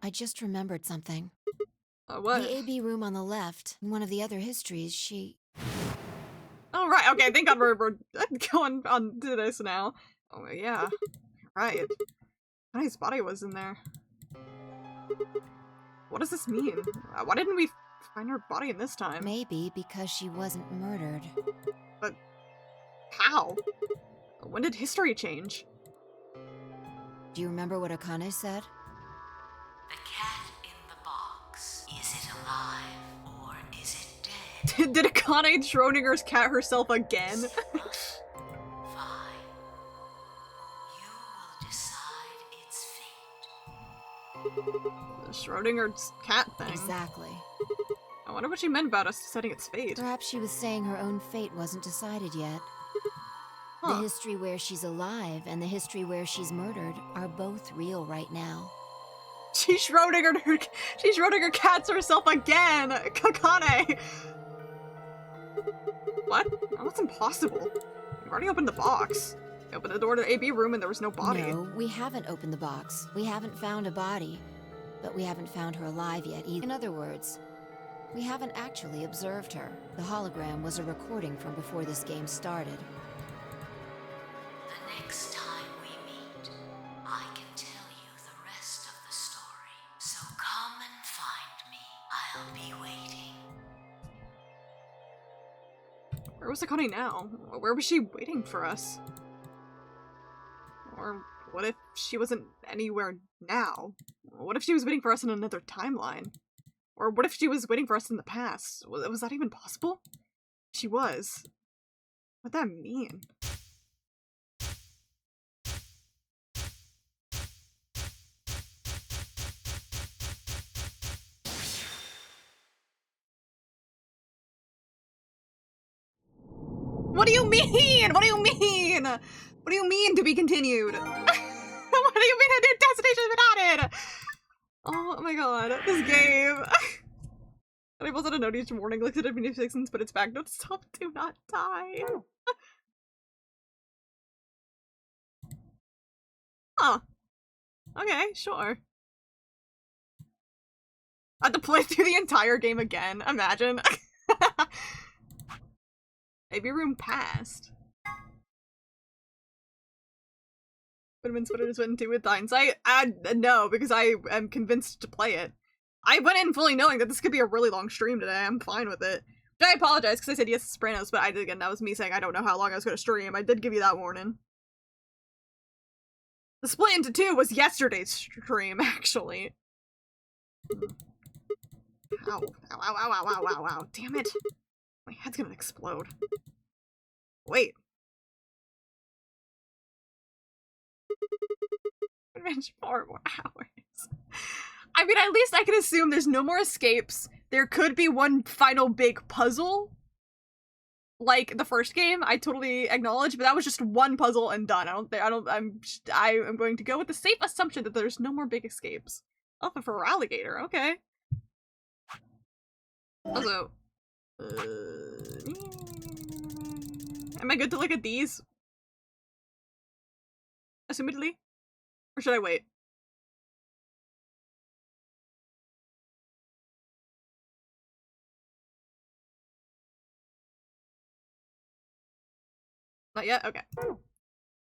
I just remembered something. What? The AB room on the left, in one of the other histories, she... Oh, right. Okay, thank God we're going on to this now. Oh, yeah. Right. Connie's body was in there. What does this mean? Why didn't we find her body in this time? Maybe because she wasn't murdered. But how? When did history change? Do you remember what Akane said? The cat in the box. Is it alive or is it dead? Did Akane Schrodinger's cat herself again? The Schrodinger's cat thing. Exactly. I wonder what she meant about us deciding its fate. Perhaps she was saying her own fate wasn't decided yet. Huh. The history where she's alive and the history where she's murdered are both real right now. She Schrodinger cats herself again! Kakane! What? That's impossible. We've already opened the box. Opened the door to the AB room and there was no body. No, we haven't opened the box. We haven't found a body. but we haven't found her alive yet either. In other words, we haven't actually observed her. The hologram was a recording from before this game started. The next time we meet, I can tell you the rest of the story. So come and find me. I'll be waiting. Where was Akane now? Where was she waiting for us? Or what if she wasn't anywhere now? What if she was waiting for us in another timeline? Or what if she was waiting for us in the past? Was that even possible? She was. What'd that mean? What do you mean? What do you mean? What do you mean to be continued? What do you mean a new destination has been added? Oh my god, this game. I posted a note each morning, looked at it many seasons, but it's back. Don't stop, do not die. Huh. Okay, sure. I had to play through the entire game again, imagine. Maybe room passed. Would have been Twitter went into with hindsight? No, because I am convinced to play it. I went in fully knowing that this could be a really long stream today. I'm fine with it. But I apologize because I said yes to Sopranos, but I did again. That was me saying I don't know how long I was going to stream. I did give you that warning. The split into two was yesterday's stream, actually. Ow. Ow, ow, ow, ow, ow, ow, ow. Damn it. My head's gonna explode. Wait. Revenge 4 more hours. I mean, at least I can assume there's no more escapes. There could be one final big puzzle. Like the first game, I totally acknowledge, but that was just one puzzle and done. I am going to go with the safe assumption that there's no more big escapes. Oh, a for alligator, okay. Also, am I good to look at these? Assumedly? Or should I wait? Not yet? Okay.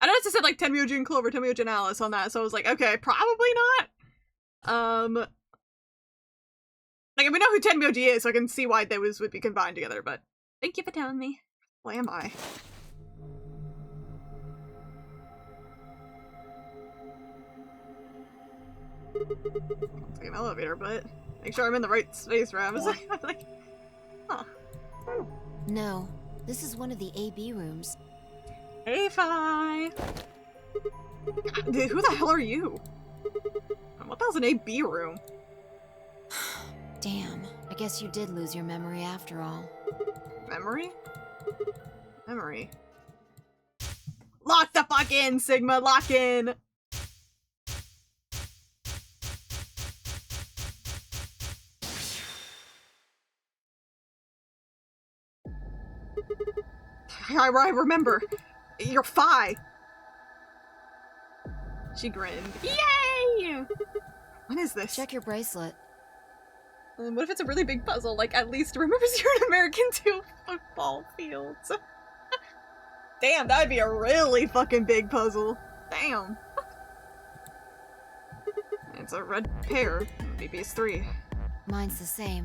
I noticed it said like Tenmyoji and Clover, Tenmyoji and Alice on that, so I was like, okay, probably not. Like, we know who Tenmyoji is, so I can see why they would be combined together, but thank you for telling me. Where am I? It's like an elevator, but make sure I'm in the right space, Ravs. I'm like, huh. No, this is one of the AB rooms. Hey, Fi! Dude, who the hell are you? What the hell's an AB room? Damn, I guess you did lose your memory after all. Memory? Memory. Lock the fuck in, Sigma! Lock in! I remember. You're Fi. She grinned. Yay! What is this? Check your bracelet. What if it's a really big puzzle? Like, at least remembers you're an American to football fields. Damn, that'd be a really fucking big puzzle. Damn. It's a red pair. Maybe it's 3. Mine's the same.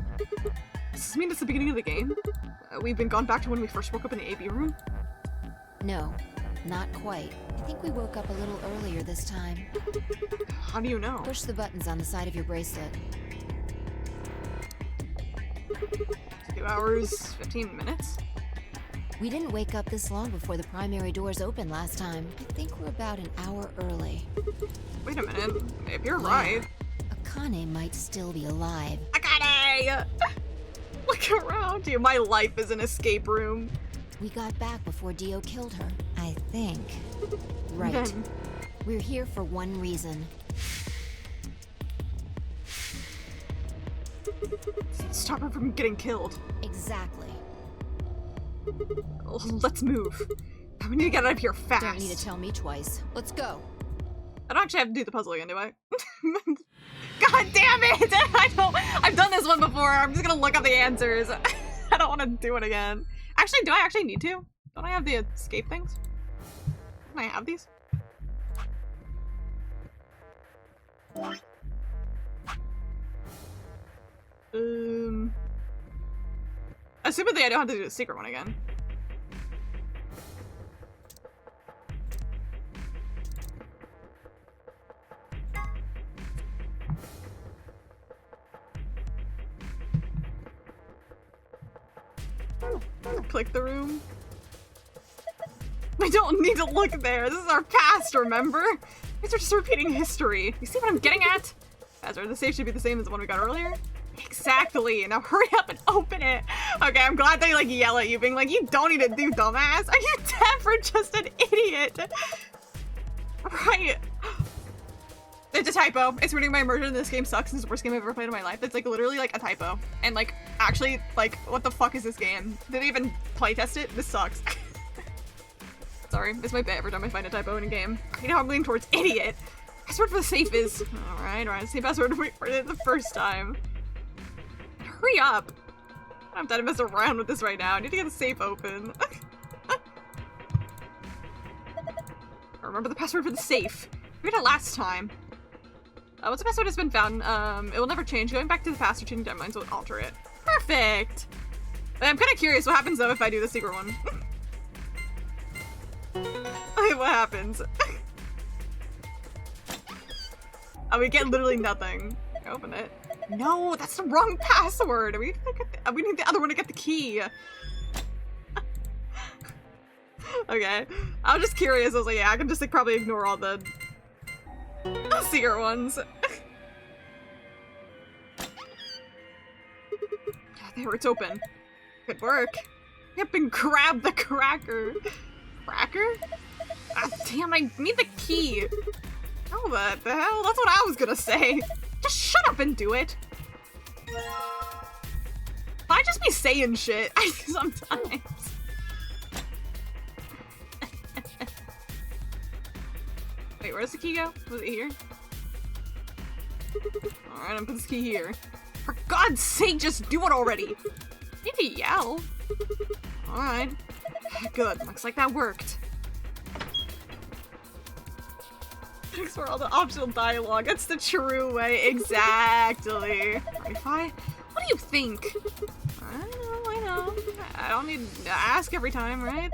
Does this mean it's the beginning of the game? We've been gone back to when we first woke up in the AB room? No, not quite. I think we woke up a little earlier this time. How do you know? Push the buttons on the side of your bracelet. 2 hours, 15 minutes? We didn't wake up this long before the primary doors opened last time. I think we're about an hour early. Wait a minute. If you're right. Akane might still be alive. Akane! Look around you. My life is an escape room. We got back before Dio killed her, I think. Right. Then. We're here for one reason. Stop her from getting killed. Exactly. Let's move. We need to get out of here fast. Don't need to tell me twice. Let's go. I don't actually have to do the puzzle again, do I? God damn it! I've done this one before. I'm just gonna look up the answers. I don't want to do it again. Actually, do I actually need to? Don't I have the escape things? Can I have these? Assumedly I don't have to do the secret one again. Click the room. I don't need to look there. This is our past, remember? These are just repeating history. You see what I'm getting at? Ezra, the safe should be the same as the one we got earlier. Exactly. Now hurry up and open it. Okay, I'm glad they like yell at you, being like, you don't need to do, dumbass. Are you deaf or just an idiot? Right. It's a typo. It's ruining my immersion. This game sucks. It's the worst game I've ever played in my life. It's like literally like a typo. And like, actually, like, what the fuck is this game? Did they even playtest it? This sucks. Sorry, it's my bit every time I find a typo in a game. You know, I'm leaning towards idiot. Password for the safe is... Alright, same password to wait for it the first time. Hurry up. I don't have time to mess around with this right now. I need to get the safe open. Remember the password for the safe. We did it last time. Once the password has been found, it will never change. Going back to the past or changing deadlines will alter it. Perfect! I'm kind of curious what happens though if I do the secret one. What happens? Oh, we get literally nothing. Open it. No, that's the wrong password. We need the other one to get the key. Okay. I was just curious. I was like, yeah, I can just like probably ignore all the secret ones. There, it's open. Good work. Yep, and grab the cracker. Cracker? Ah, damn, I need the key. Oh, what the hell? That's what I was gonna say. Just shut up and do it. I just be saying shit sometimes. Wait, where's the key go? Was it here? Alright, I'm gonna put this key here. For God's sake, just do it already! You need to yell. Alright. Good, looks like that worked. Thanks for all the optional dialogue. That's the true way. Exactly. What do you think? I know. I don't need to ask every time, right?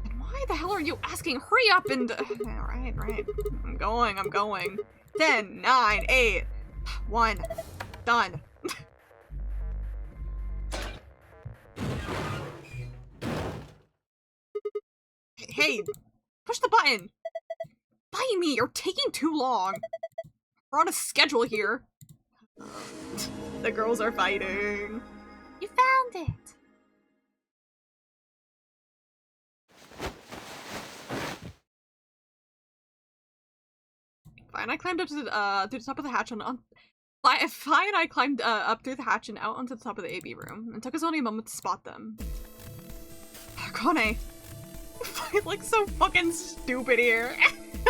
And why the hell are you asking? Hurry up and... Right. I'm going. 10, 9, 8, 1. Done. Hey, push the button. Buy me, you're taking too long. We're on a schedule here. The girls are fighting. You found it. Fine, I climbed up to the top of the hatch Fine, I climbed up through the hatch and out onto the top of the AB room. It took us only a moment to spot them. Kone. I look so fucking stupid here.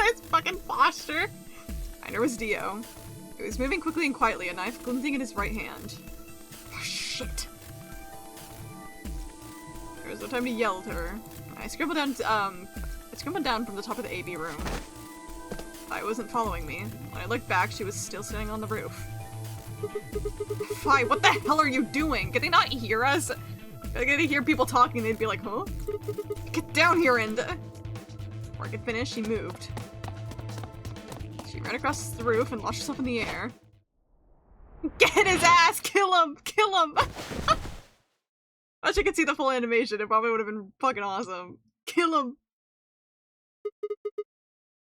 His fucking posture. Finder was Dio. He was moving quickly and quietly, a knife glinting in his right hand. Oh, shit. There was no time to yell at her. I scribbled down from the top of the AB room. Fi wasn't following me. When I looked back, she was still sitting on the roof. Fi, what the hell are you doing? Can they not hear us? They're gonna hear people talking, they'd be like, huh? Get down here and... Before I could finish, she moved. She ran across the roof and launched herself in the air. Get his ass! Kill him! Kill him! I wish I could see the full animation, it probably would have been fucking awesome. Kill him!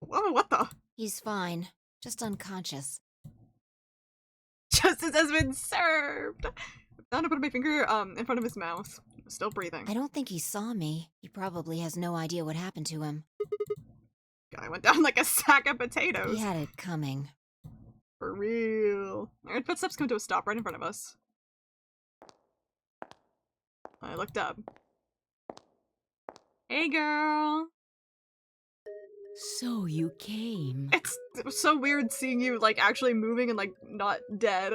Whoa, what the? He's fine. Just unconscious. Justice has been served! I'm gonna put my finger in front of his mouth. Still breathing. I don't think he saw me. He probably has no idea what happened to him. Guy went down like a sack of potatoes. He had it coming. For real. Our footsteps come to a stop right in front of us. I looked up. Hey, girl. So you came. It was so weird seeing you, like, actually moving and, like, not dead.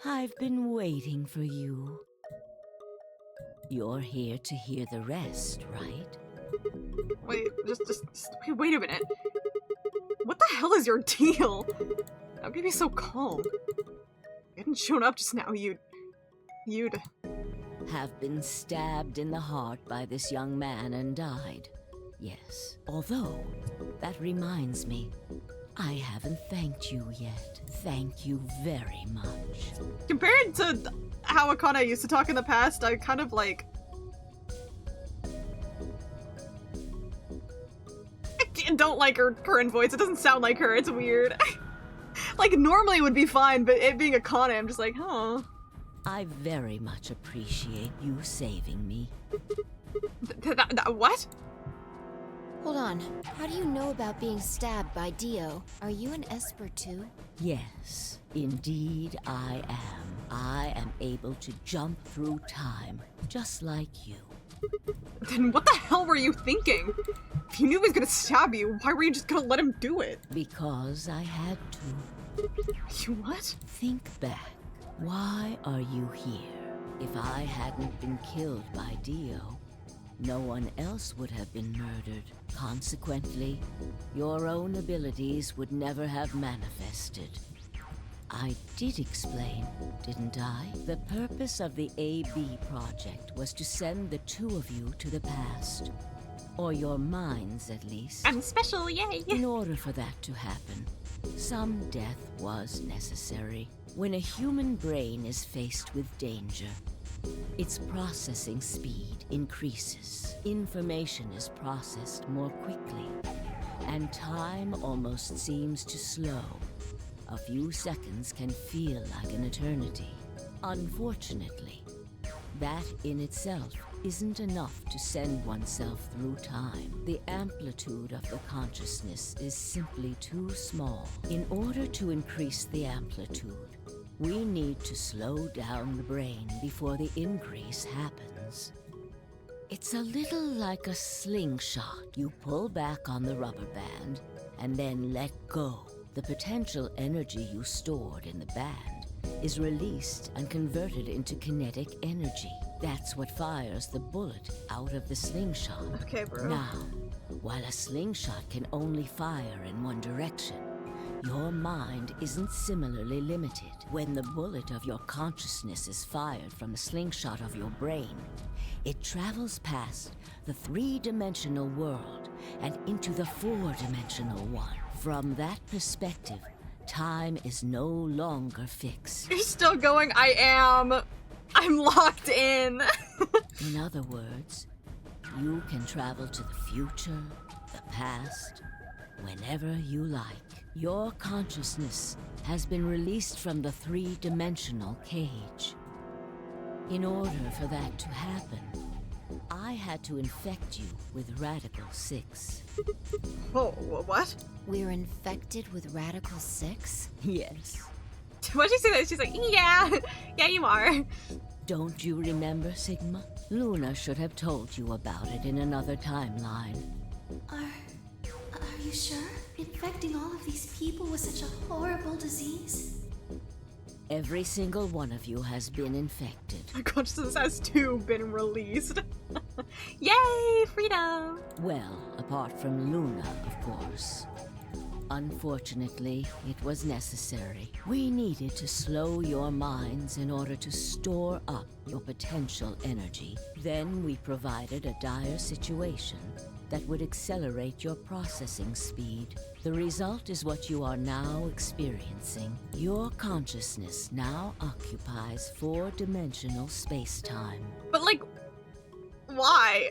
I've been waiting for you. You're here to hear the rest, right? Wait, wait a minute. What the hell is your deal? How can you be so calm? You hadn't shown up just now, you'd... Have been stabbed in the heart by this young man and died. Yes. Although, that reminds me, I haven't thanked you yet. Thank you very much. Compared to how Akane used to talk in the past, I kind of like... I don't like her current voice. It doesn't sound like her. It's weird. Like, normally it would be fine, but it being Akane, I'm just like, huh. I very much appreciate you saving me. What? Hold on. How do you know about being stabbed by Dio? Are you an Esper too? Yes, indeed I am. I am able to jump through time, just like you. Then what the hell were you thinking? If you knew he was gonna stab you, why were you just gonna let him do it? Because I had to. You what? Think back. Why are you here? If I hadn't been killed by Dio, no one else would have been murdered. Consequently, your own abilities would never have manifested. I did explain, didn't I? The purpose of the AB project was to send the two of you to the past. Or your minds, at least. I'm special, yay! In order for that to happen, some death was necessary. When a human brain is faced with danger, its processing speed increases. Information is processed more quickly, and time almost seems to slow. A few seconds can feel like an eternity. Unfortunately, that in itself isn't enough to send oneself through time. The amplitude of the consciousness is simply too small. In order to increase the amplitude, we need to slow down the brain before the increase happens. It's a little like a slingshot. You pull back on the rubber band and then let go. The potential energy you stored in the band is released and converted into kinetic energy. That's what fires the bullet out of the slingshot. Okay, bro. Now, while a slingshot can only fire in one direction, your mind isn't similarly limited. When the bullet of your consciousness is fired from the slingshot of your brain, it travels past the three-dimensional world and into the four-dimensional one. From that perspective, time is no longer fixed. You're still going, I'm locked in. In other words, you can travel to the future, the past, whenever you like. Your consciousness has been released from the three-dimensional cage. In order for that to happen, I had to infect you with Radical 6. Oh, what? We're infected with Radical 6? Yes. Why'd she say that? She's like, yeah, you are. Don't you remember, Sigma? Luna should have told you about it in another timeline. Are you sure? Infecting all of these people with such a horrible disease? Every single one of you has been infected. My consciousness has too been released. Yay, freedom! Well, apart from Luna, of course. Unfortunately, it was necessary. We needed to slow your minds in order to store up your potential energy. Then we provided a dire situation that would accelerate your processing speed. The result is what you are now experiencing. Your consciousness now occupies four-dimensional space-time. But like, why?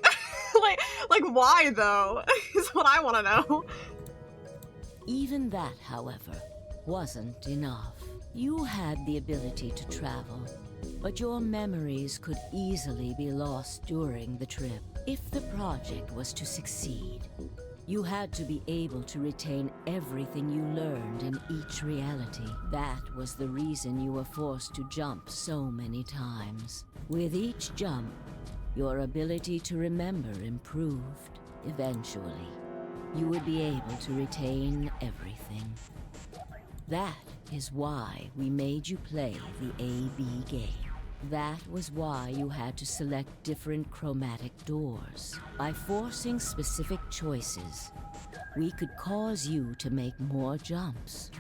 like why though? Is what I want to know. Even that, however, wasn't enough. You had the ability to travel, but your memories could easily be lost during the trip. If the project was to succeed, you had to be able to retain everything you learned in each reality. That was the reason you were forced to jump so many times. With each jump, your ability to remember improved. Eventually, you would be able to retain everything. That is why we made you play the AB game. That was why you had to select different chromatic doors. By forcing specific choices, we could cause you to make more jumps.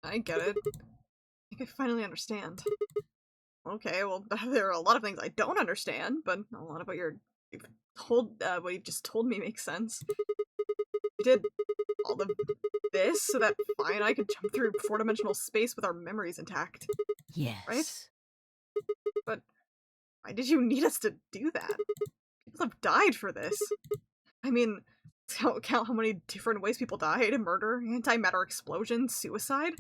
I get it. I think I finally understand. Okay, well, there are a lot of things I don't understand, but a lot of what what you've just told me makes sense. You did all of this so that Fi and I could jump through four-dimensional space with our memories intact. Yes. Right? But why did you need us to do that? People have died for this. I mean, count how many different ways people died: murder, antimatter explosion, suicide.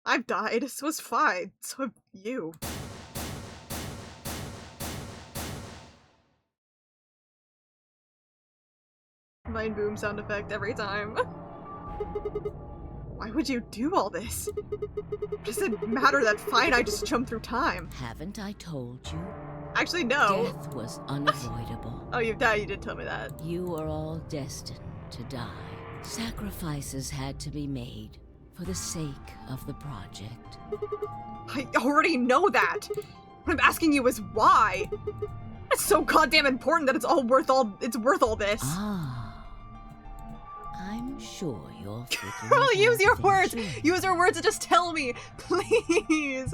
I've died, so has Fi, so have you. Mind boom sound effect every time. Why would you do all this? Does it matter that Fi and I just jumped through time? Haven't I told you? Actually, no. Death was unavoidable. Oh, you've died. You did tell me that. You are all destined to die. Sacrifices had to be made for the sake of the project. I already know that. What I'm asking you is why. It's so goddamn important that it's worth all this. Ah. I'm sure you're figuring Girl, use your things words. out. Use your words and just tell me, please.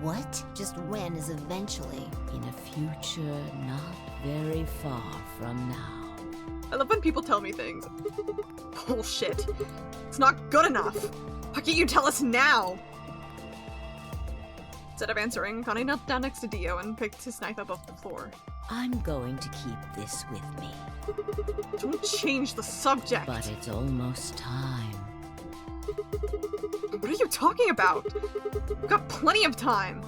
What? Just when is eventually? In a future not very far from now. I love when people tell me things. Bullshit. It's not good enough. Why can't you tell us now? Instead of answering, Connie knelt down next to Dio and picked his knife up off the floor. I'm going to keep this with me. Don't change the subject. But it's almost time. What are you talking about? We've got plenty of time.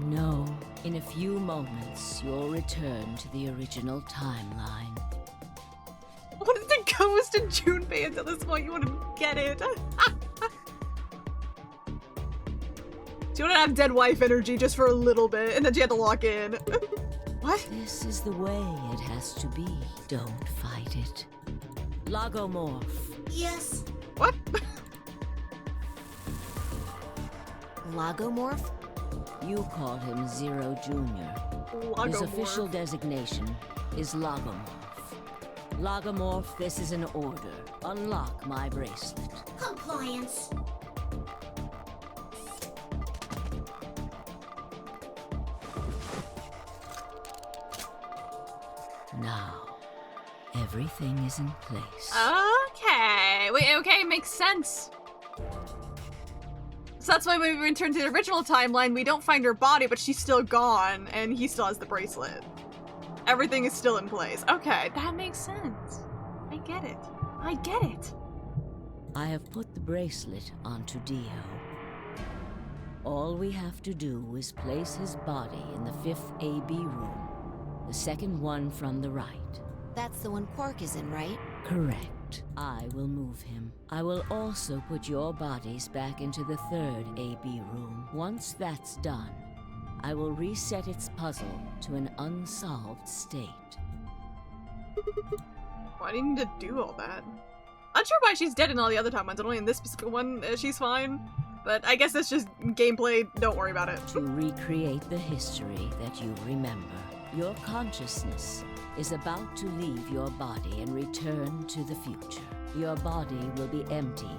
No, in a few moments, you'll return to the original timeline. What is the ghost in Junpei until this point? You want to get it? Do you want to have dead wife energy just for a little bit, and then she had to lock in? What? This is the way it has to be. Don't fight it. Lagomorph. Yes. What? Lagomorph? You call him Zero Jr. His official designation is Lagomorph. Lagomorph, this is an order. Unlock my bracelet. Compliance. Now, everything is in place. Okay. Wait, okay, makes sense. So that's why when we return to the original timeline, we don't find her body, but she's still gone, and he still has the bracelet. Everything is still in place. Okay, that makes sense. I get it. I get it. I have put the bracelet onto Dio. All we have to do is place his body in the 5th AB room, the second one from the right. That's the one Quark is in, right? Correct. I will move him. I will also put your bodies back into the 3rd AB room. Once that's done, I will reset its puzzle to an unsolved state. Why do you need to do all that? Not sure why she's dead in all the other timelines, only in this specific one she's fine. But I guess it's just gameplay, don't worry about it. To recreate the history that you remember, your consciousness is about to leave your body and return to the future. Your body will be emptied,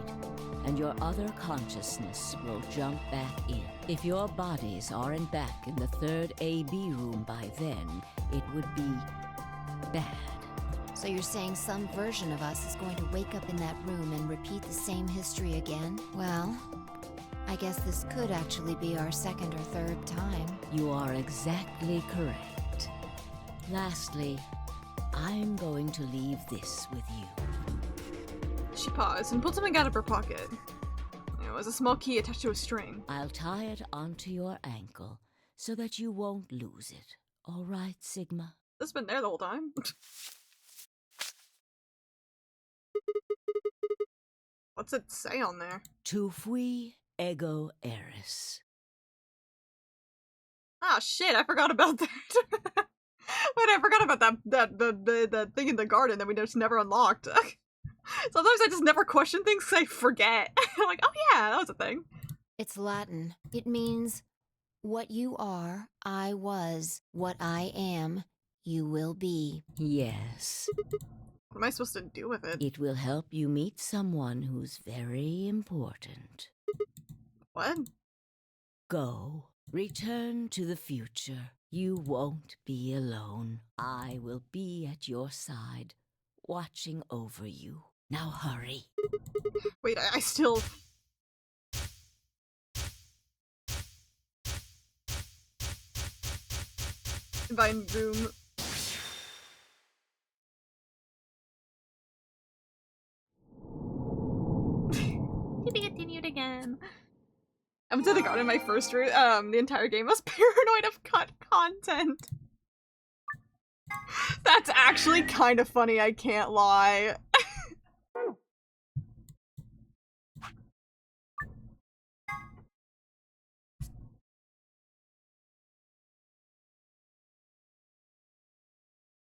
and your other consciousness will jump back in. If your bodies aren't back in the 3rd AB room by then, it would be bad. So you're saying some version of us is going to wake up in that room and repeat the same history again? Well, I guess this could actually be our 2nd or 3rd time. You are exactly correct. Lastly, I'm going to leave this with you. She paused and pulled something out of her pocket. It was a small key attached to a string. I'll tie it onto your ankle so that you won't lose it. All right, Sigma? It's been there the whole time. What's it say on there? Tu fui ego eris. Ah, shit, I forgot about that. Wait, I forgot about the thing in the garden that we just never unlocked. Sometimes I just never question things because I forget. I'm like, oh yeah, that was a thing. It's Latin. It means, what you are, I was. What I am, you will be. Yes. What am I supposed to do with it? It will help you meet someone who's very important. What? Go. Return to the future. You won't be alone. I will be at your side, watching over you. Now hurry. Wait, I still... Vine Boom. To be continued again. I went to the garden my first route. The entire game was paranoid of cut content. That's actually kind of funny, I can't lie.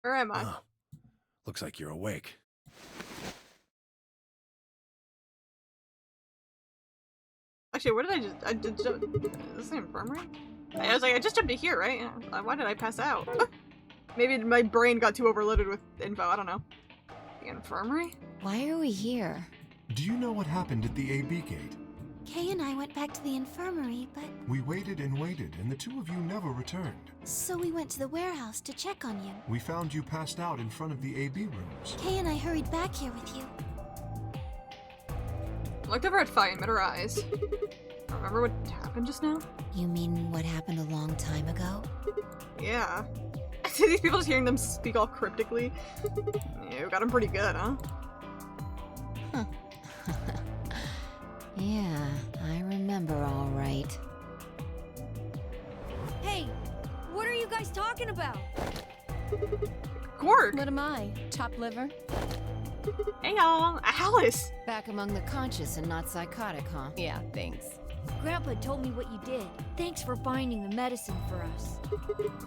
Where am I? Oh, looks like you're awake. Actually, where did I did is this the infirmary? I was like, I just jumped to here, right? Why did I pass out? Maybe my brain got too overloaded with info, I don't know. The infirmary? Why are we here? Do you know what happened at the AB gate? Kay and I went back to the infirmary, but... We waited and waited, and the two of you never returned. So we went to the warehouse to check on you. We found you passed out in front of the AB rooms. Kay and I hurried back here with you. I looked over at Fi and met her eyes. Remember what happened just now? You mean what happened a long time ago? Yeah. These people just hearing them speak all cryptically. You got them pretty good, huh? Huh. Yeah, I remember all right. Hey, what are you guys talking about? Gorg! What am I? Chopped liver? Hey y'all, Alice! Back among the conscious and not psychotic, huh? Yeah, thanks. Grandpa told me what you did. Thanks for finding the medicine for us.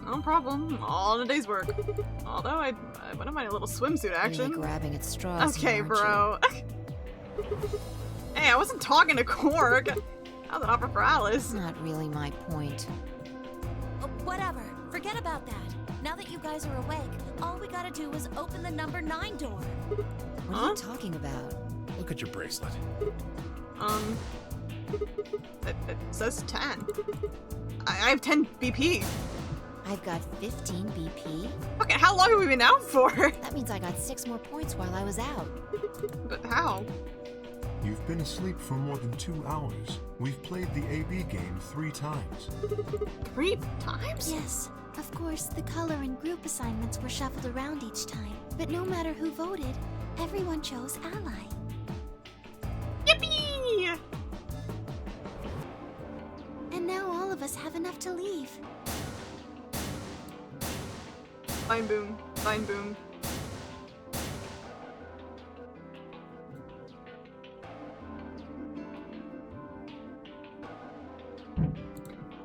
No problem. All in a day's work. Although I wouldn't mind a little swimsuit action. Really grabbing at straws. Okay, here, bro. Hey, I wasn't talking to Gorg. That was an offer for Alice. Not really my point. Whatever. Forget about that. Now that you guys are awake, all we gotta do is open the number 9 door. What are you talking about? Look at your bracelet. It says 10. I have 10 BP. I've got 15 BP. Okay, how long have we been out for? That means I got 6 more points while I was out. But how? You've been asleep for more than 2 hours. We've played the AB game 3 times. 3 times? Yes. Of course, the color and group assignments were shuffled around each time. But no matter who voted, everyone chose Ally. Yippee! And now all of us have enough to leave. Fine boom. Fine boom.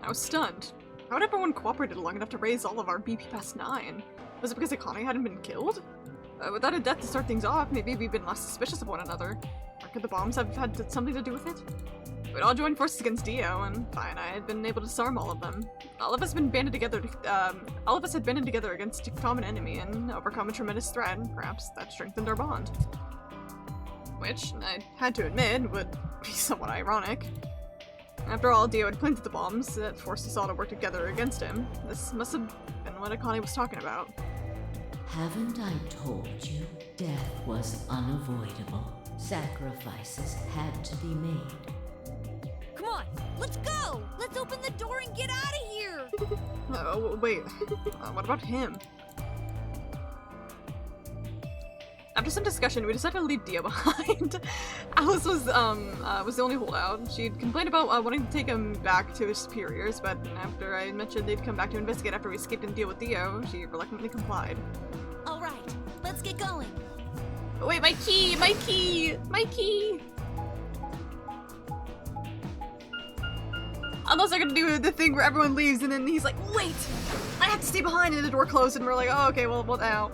I was stunned. How had everyone cooperated long enough to raise all of our BP past 9? Was it because Akane hadn't been killed? Without a death to start things off, maybe we've been less suspicious of one another. Or could the bombs have had something to do with it? We'd all joined forces against Dio, and Fi and I had been able to disarm all of them. All of us had banded together against a common enemy and overcome a tremendous threat, and perhaps that strengthened our bond. Which, I had to admit, would be somewhat ironic. After all, Dio had planted the bombs that forced us all to work together against him. This must have been what Akane was talking about. Haven't I told you? Death was unavoidable. Sacrifices had to be made. Come on, let's go! Let's open the door and get out of here! Oh, wait. What about him? After some discussion, we decided to leave Dio behind. Alice was the only holdout. She'd complained about wanting to take him back to his superiors, but after I mentioned they'd come back to investigate after we escaped and deal with Dio, she reluctantly complied. Alright, let's get going. Oh, wait, my key! My key! My key! Unless they're gonna do the thing where everyone leaves and then he's like, wait, I have to stay behind, and the door closed and we're like, oh, okay, well now.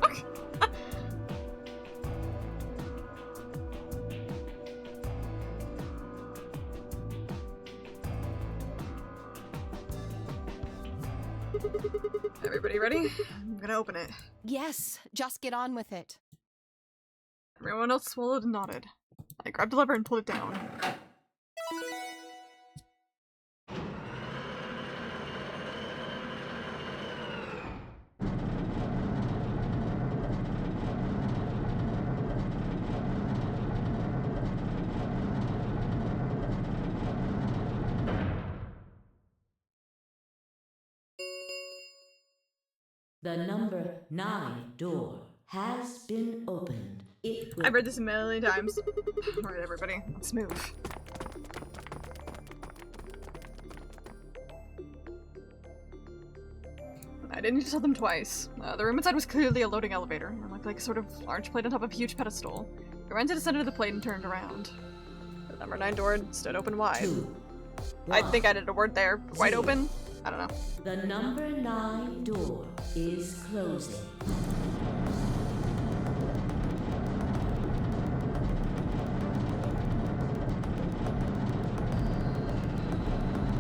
Everybody ready? I'm gonna open it. Yes, just get on with it. Everyone else swallowed and nodded. I grabbed the lever and pulled it down. The number 9 door has been opened. It will... I've read this a million times. Alright, everybody, let's move. I didn't need to tell them twice. The room inside was clearly a loading elevator. It looked like a sort of large plate on top of a huge pedestal. I ran to the center of the plate and turned around. The number 9 door stood open wide. 2, I think I did a word there. Wide open? I don't know. The number 9 door is closing.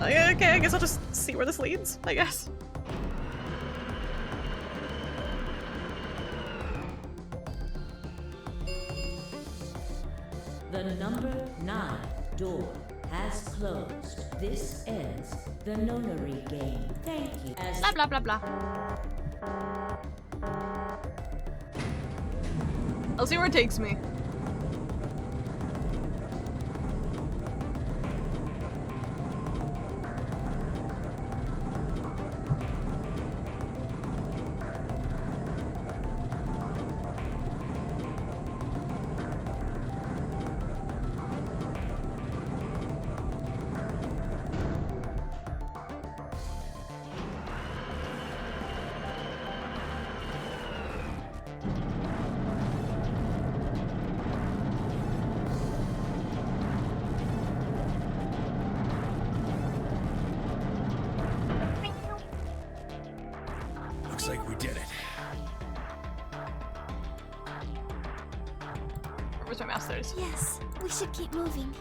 Okay, I guess I'll just see where this leads, I guess. The number 9 door has closed. This ends the nonary game. Thank you. As Blah blah blah blah. I'll see where it takes me. Looks like we did it. Where's my masters? Yes, we should keep moving.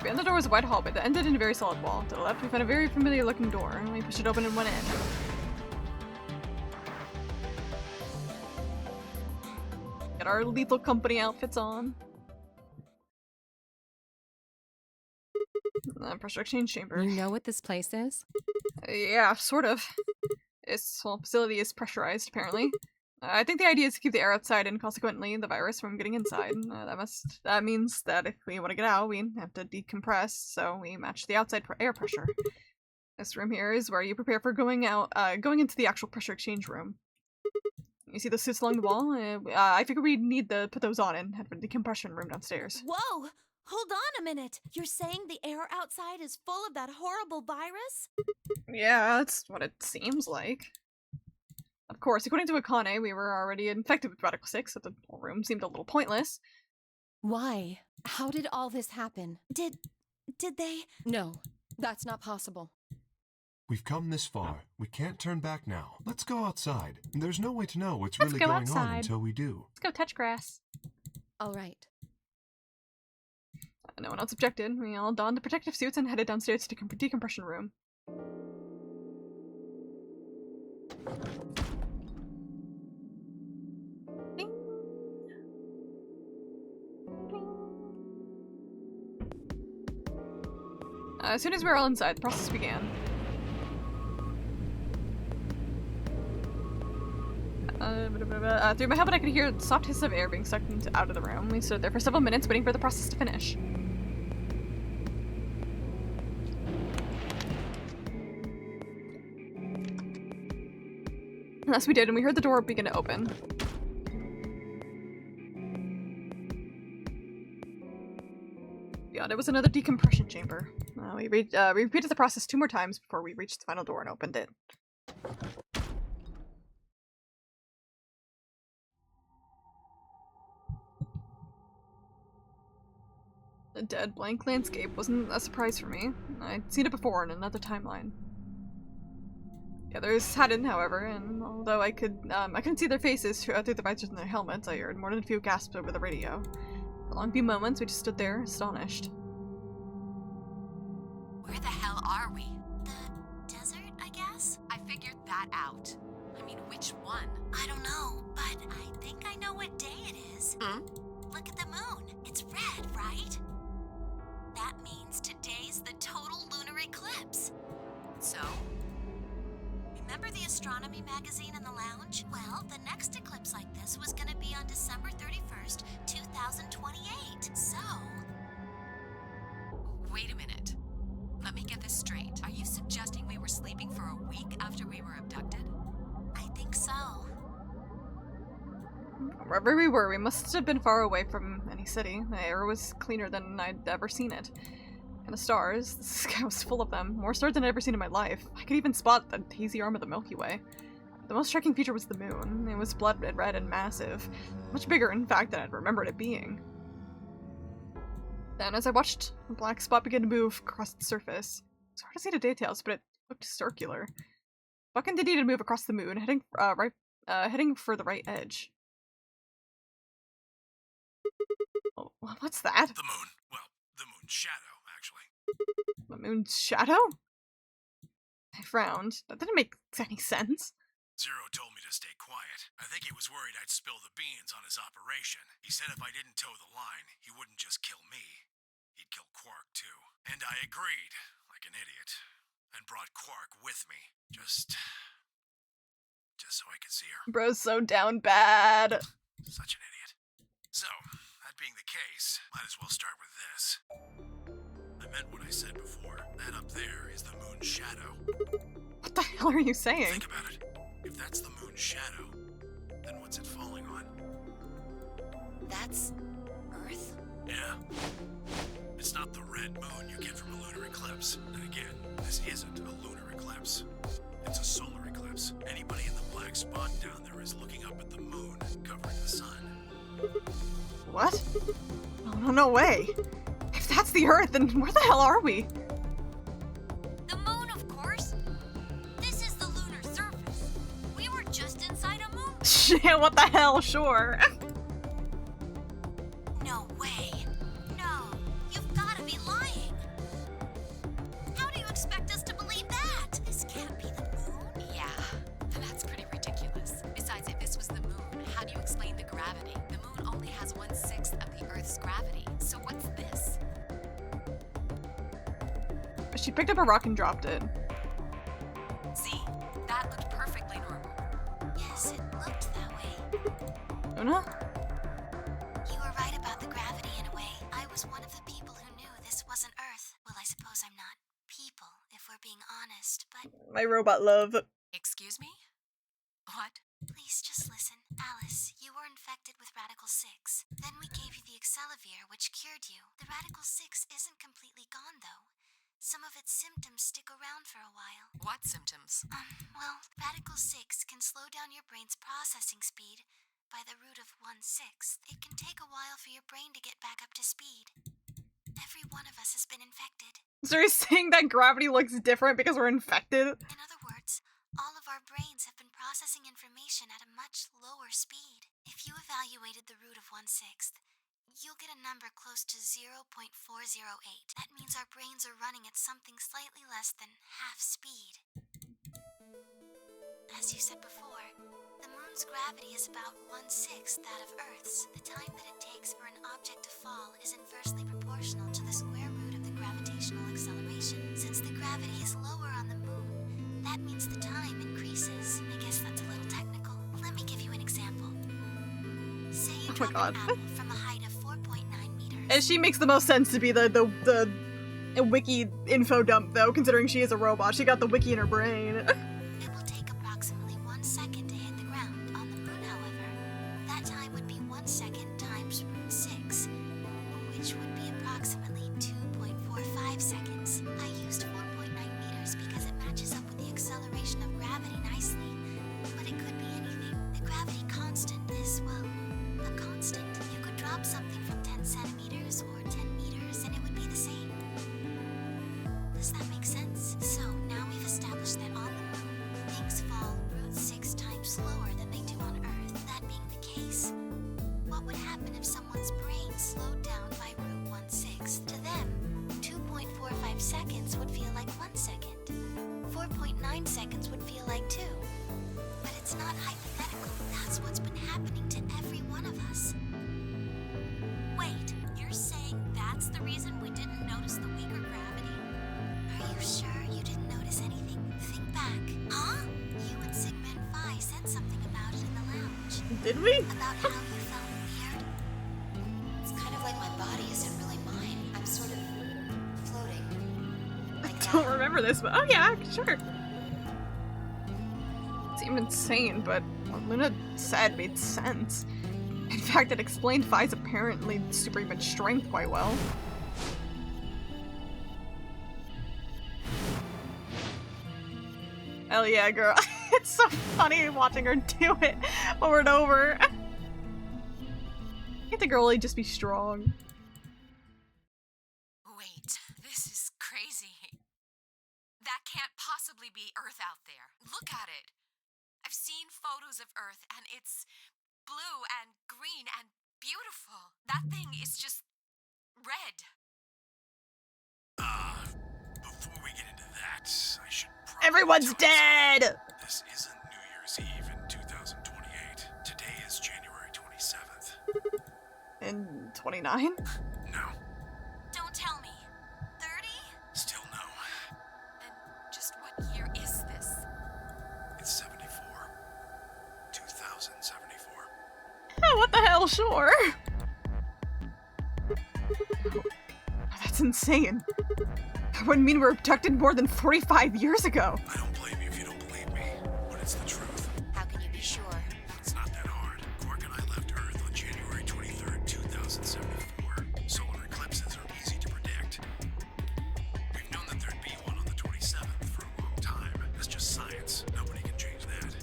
Behind the door was a wide hall, but it ended in a very solid wall. To the left, we found a very familiar looking door, and we pushed it open and went in. Got our Lethal Company outfits on. Pressure exchange chamber. You know what this place is? Yeah, sort of. This whole facility is pressurized, apparently. I think the idea is to keep the air outside and consequently the virus from getting inside. That means that if we want to get out, we have to decompress, so we match the outside air pressure. This room here is where you prepare for going into the actual pressure exchange room. You see the suits along the wall? I figure we need to put those on and head for the decompression room downstairs. Whoa! Hold on a minute. You're saying the air outside is full of that horrible virus? Yeah, that's what it seems like. Of course, according to Akane, we were already infected with Radical 6, so the whole room seemed a little pointless. Why? How did all this happen? Did they? No, that's not possible. We've come this far. We can't turn back now. Let's go outside. There's no way to know what's Let's really go going on outside. until we do. Let's go touch grass. All right. No one else objected. We all donned the protective suits and headed downstairs to the decompression room. Ding. Ding. As soon as we were all inside, the process began. Through my helmet I could hear the soft hiss of air being sucked out of the room. We stood there for several minutes waiting for the process to finish. Thus we did, and we heard the door begin to open. Beyond it was another decompression chamber. We repeated the process 2 more times before we reached the final door and opened it. A dead blank landscape wasn't a surprise for me. I'd seen it before in another timeline. The others hadn't, however, and although I couldn't see their faces through the visors in their helmets, I heard more than a few gasps over the radio. For a long few moments, we just stood there, astonished. Where the hell are we? The desert, I guess? I figured that out. I mean, which one? I don't know, but I think I know what day it is. Hmm? Look at the moon. It's red, right? That means today's the total lunar eclipse. So? Remember the astronomy magazine in the lounge? Well, the next eclipse like this was gonna be on December 31st, 2028. So... Wait a minute. Let me get this straight. Are you suggesting we were sleeping for a week after we were abducted? I think so. Wherever we were, we must have been far away from any city. The air was cleaner than I'd ever seen it. And the stars, the sky was full of them. More stars than I'd ever seen in my life. I could even spot the hazy arm of the Milky Way. The most striking feature was the moon. It was blood red and massive. Much bigger, in fact, than I'd remembered it being. Then, as I watched, a black spot began to move across the surface. It's hard to see the details, but it looked circular. Buck continued to move across the moon, heading for the right edge. Oh, what's that? The moon. Well, the moon's shadow, actually. The moon's shadow? I frowned. That didn't make any sense. Zero told me to stay quiet. I think he was worried I'd spill the beans on his operation. He said if I didn't toe the line, he wouldn't just kill me. He'd kill Quark, too. And I agreed, like an idiot, and brought Quark with me. Just so I could see her. Bro's so down bad. Such an idiot. So, that being the case, might as well start with this. I meant what I said before. That up there is the moon's shadow. What the hell are you saying? Think about it. If that's the moon's shadow, then what's it falling on? That's Earth? Yeah. It's not the red moon you get from a lunar eclipse. And again, this isn't a lunar eclipse. It's a solar eclipse. Anybody in the black spot down there is looking up at the moon covering the sun. What? Oh, no way. If that's the Earth, then where the hell are we? The moon, of course. This is the lunar surface. We were just inside a moon. Shit, what the hell? Sure. No way. No, you've gotta be lying. How do you expect us to believe that? This can't be the moon. Yeah, that's pretty ridiculous. Besides, if this was the moon, how do you explain the gravity? The moon only has 1/6 of the Earth's gravity. So what's this? She picked up a rock and dropped it. See, that looked perfectly normal. Yes, it looked that way. Luna? You were right about the gravity in a way. I was one of the people who knew this wasn't Earth. Well, I suppose I'm not people, if we're being honest, but... My robot love. Excuse me? What? Please just listen. Alice, you were infected with Radical 6. Then we gave you the Excelivir, which cured you. The Radical 6 isn't completely gone, though. Some of its symptoms stick around for a while. What symptoms? Well, Radical 6 can slow down your brain's processing speed by the root of 1/6. It can take a while for your brain to get back up to speed. Every one of us has been infected. So you're saying that gravity looks different because we're infected? In other words, all of our brains have been processing information at a much lower speed. If you evaluated the root of 1/6, you'll get a number close to 0.408. That means our brains are running at something slightly less than half speed. As you said before, the moon's gravity is about 1/6 that of Earth's. The time that it takes for an object to fall is inversely proportional to the square root of the gravitational acceleration. Since the gravity is lower on the moon, that means the time increases. I guess that's a little technical. Let me give you an example. Say you drop an apple from a height of 4.9 meters. And she makes the most sense to be the wiki info dump, though, considering she is a robot. She got the wiki in her brain. It will take approximately 1 second to hit the ground. On the moon, however, that time would be 1 second times root 6, which would be approximately 2.45 seconds. I used 4.9 meters because it matches up with the acceleration of gravity nicely, but it could be anything. The gravity constant is, well, a constant. You could drop something from 10 centimeters or 10 meters, and it Did we? About how you felt weird. It's kind of like my body isn't really mine. I'm sort of floating. Like I don't that. remember this, but oh yeah, sure. It seemed insane, but what Luna said made sense. In fact, it explained Vi's apparently superhuman strength quite well. Hell yeah, girl. It's so funny watching her do it over and over. Can't the girlie just be strong? Wait, this is crazy. That can't possibly be Earth out there. Look at it. I've seen photos of Earth, and it's blue and green and beautiful. That thing is just red. Before we get into that, I should probably Everyone's tell you dead! this isn't New Year's Eve in 2028. Today is January 27th. In 29? No. Don't tell me. 30? Still no. And just what year is this? It's 74. 2074. Oh, what the hell, sure. That's insane. That would mean we were abducted more than 45 years ago. I don't blame you if you don't believe me, but it's the truth. How can you be sure? It's not that hard. Quark and I left Earth on January 23rd, 2074. Solar eclipses are easy to predict. We've known that there'd be one on the 27th for a long time. That's just science. Nobody can change that.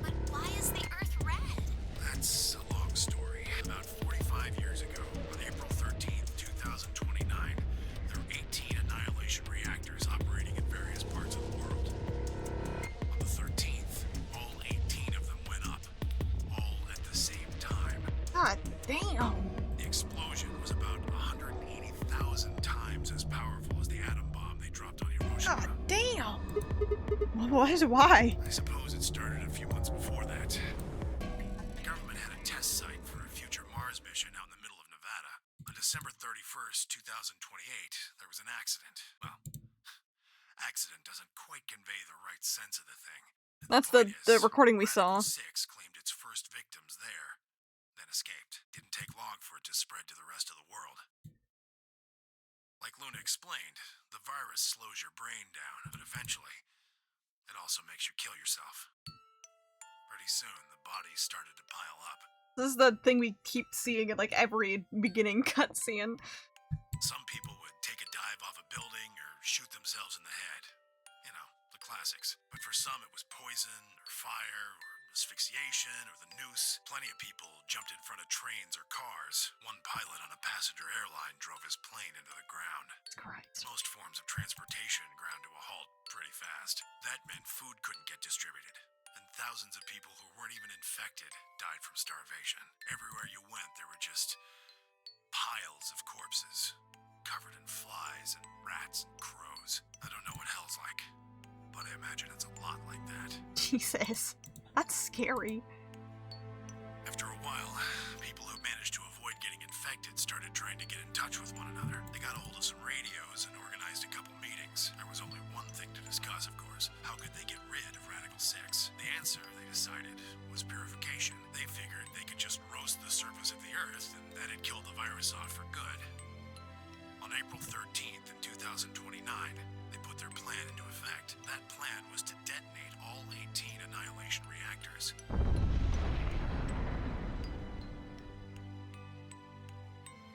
But why is the Earth red? That's a long story. About 45 years ago, on April 13th, 2029, there were 18 annihilation reactors operating in various parts of the world. On the 13th, all 18 of them went up, all at the same time. God damn. The explosion was about 180,000 times as powerful as the atom bomb they dropped on Hiroshima. God damn. Why? I suppose it started a few months before that. The government had a test site for a future Mars mission out in the middle of Nevada. On December 31st, 2028, there was an accident. Well, accident doesn't quite convey the right sense of the thing. That's point the is, recording we saw. Radical 6 claimed its first victims there, then escaped. Didn't take long for it to spread to the rest of the world. Like Luna explained, the virus slows your brain down, but eventually, it also makes you kill yourself. Pretty soon, the bodies started to pile up. This is the thing we keep seeing in like every beginning cutscene. Some people would take a dive off a building or shoot themselves in the head. You know, the classics. But for some, it was poison, or fire, or asphyxiation, or the noose. Plenty of people jumped in front of trains or cars. One pilot on a passenger airline drove his plane into the ground. Christ. Most forms of transportation ground to a halt pretty fast. That meant food couldn't get distributed. And thousands of people who weren't even infected died from starvation. Everywhere you went, there were just piles of corpses, covered in flies and rats and crows. I don't know what hell's like, but I imagine it's a lot like that. Jesus. That's scary. After a while, people who managed to avoid getting infected started trying to get in touch with one another. They got a hold of some radios and organized a couple meetings. There was only one thing to discuss, of course. How could they get rid of Radical 6? The answer, they decided, was purification. They figured they could just roast the surface of the Earth, and that'd kill the virus off for good. On April 13th in 2029, they put their plan into effect. That plan was to detonate all 18 annihilation reactors.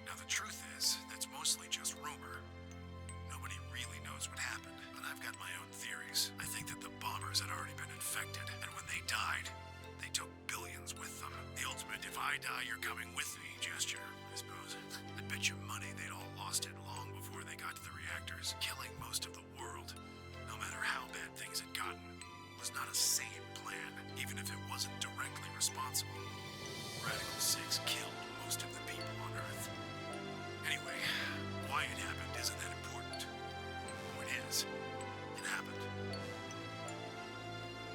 Now the truth is, that's mostly just rumor. Nobody really knows what happened, but I've got my own theories. I think that the bombers had already been infected, and when they died, they took billions with them. The ultimate if I die, you're coming with me gesture, I suppose. I bet you money they'd all lost it long before they got to the reactors. Killing most of the world, no matter how bad things had gotten, was not a sane plan, even if it wasn't directly responsible. Radical 6 killed most of the people on Earth. Anyway, why it happened isn't that important. Oh, it is. It happened.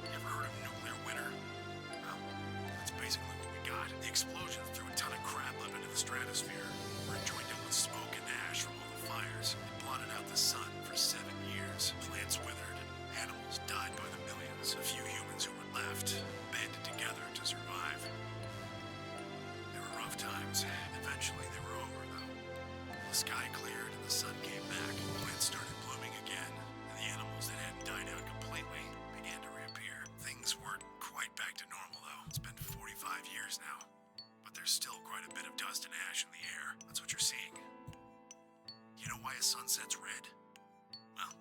You ever heard of nuclear winter? Well, that's basically what we got. The explosion threw a ton of crap up into the stratosphere, where it joined in with smoke and ash from all the fires. It blotted out the sun for 7 years. Plants withered, and animals died by the millions. A few humans who were left banded together times. Eventually they were over, though. The sky cleared and the sun came back. Plants started blooming again, and the animals that hadn't died out completely began to reappear. Things weren't quite back to normal, though. It's been 45 years now. But there's still quite a bit of dust and ash in the air. That's what you're seeing. You know why a sunset's red? Well,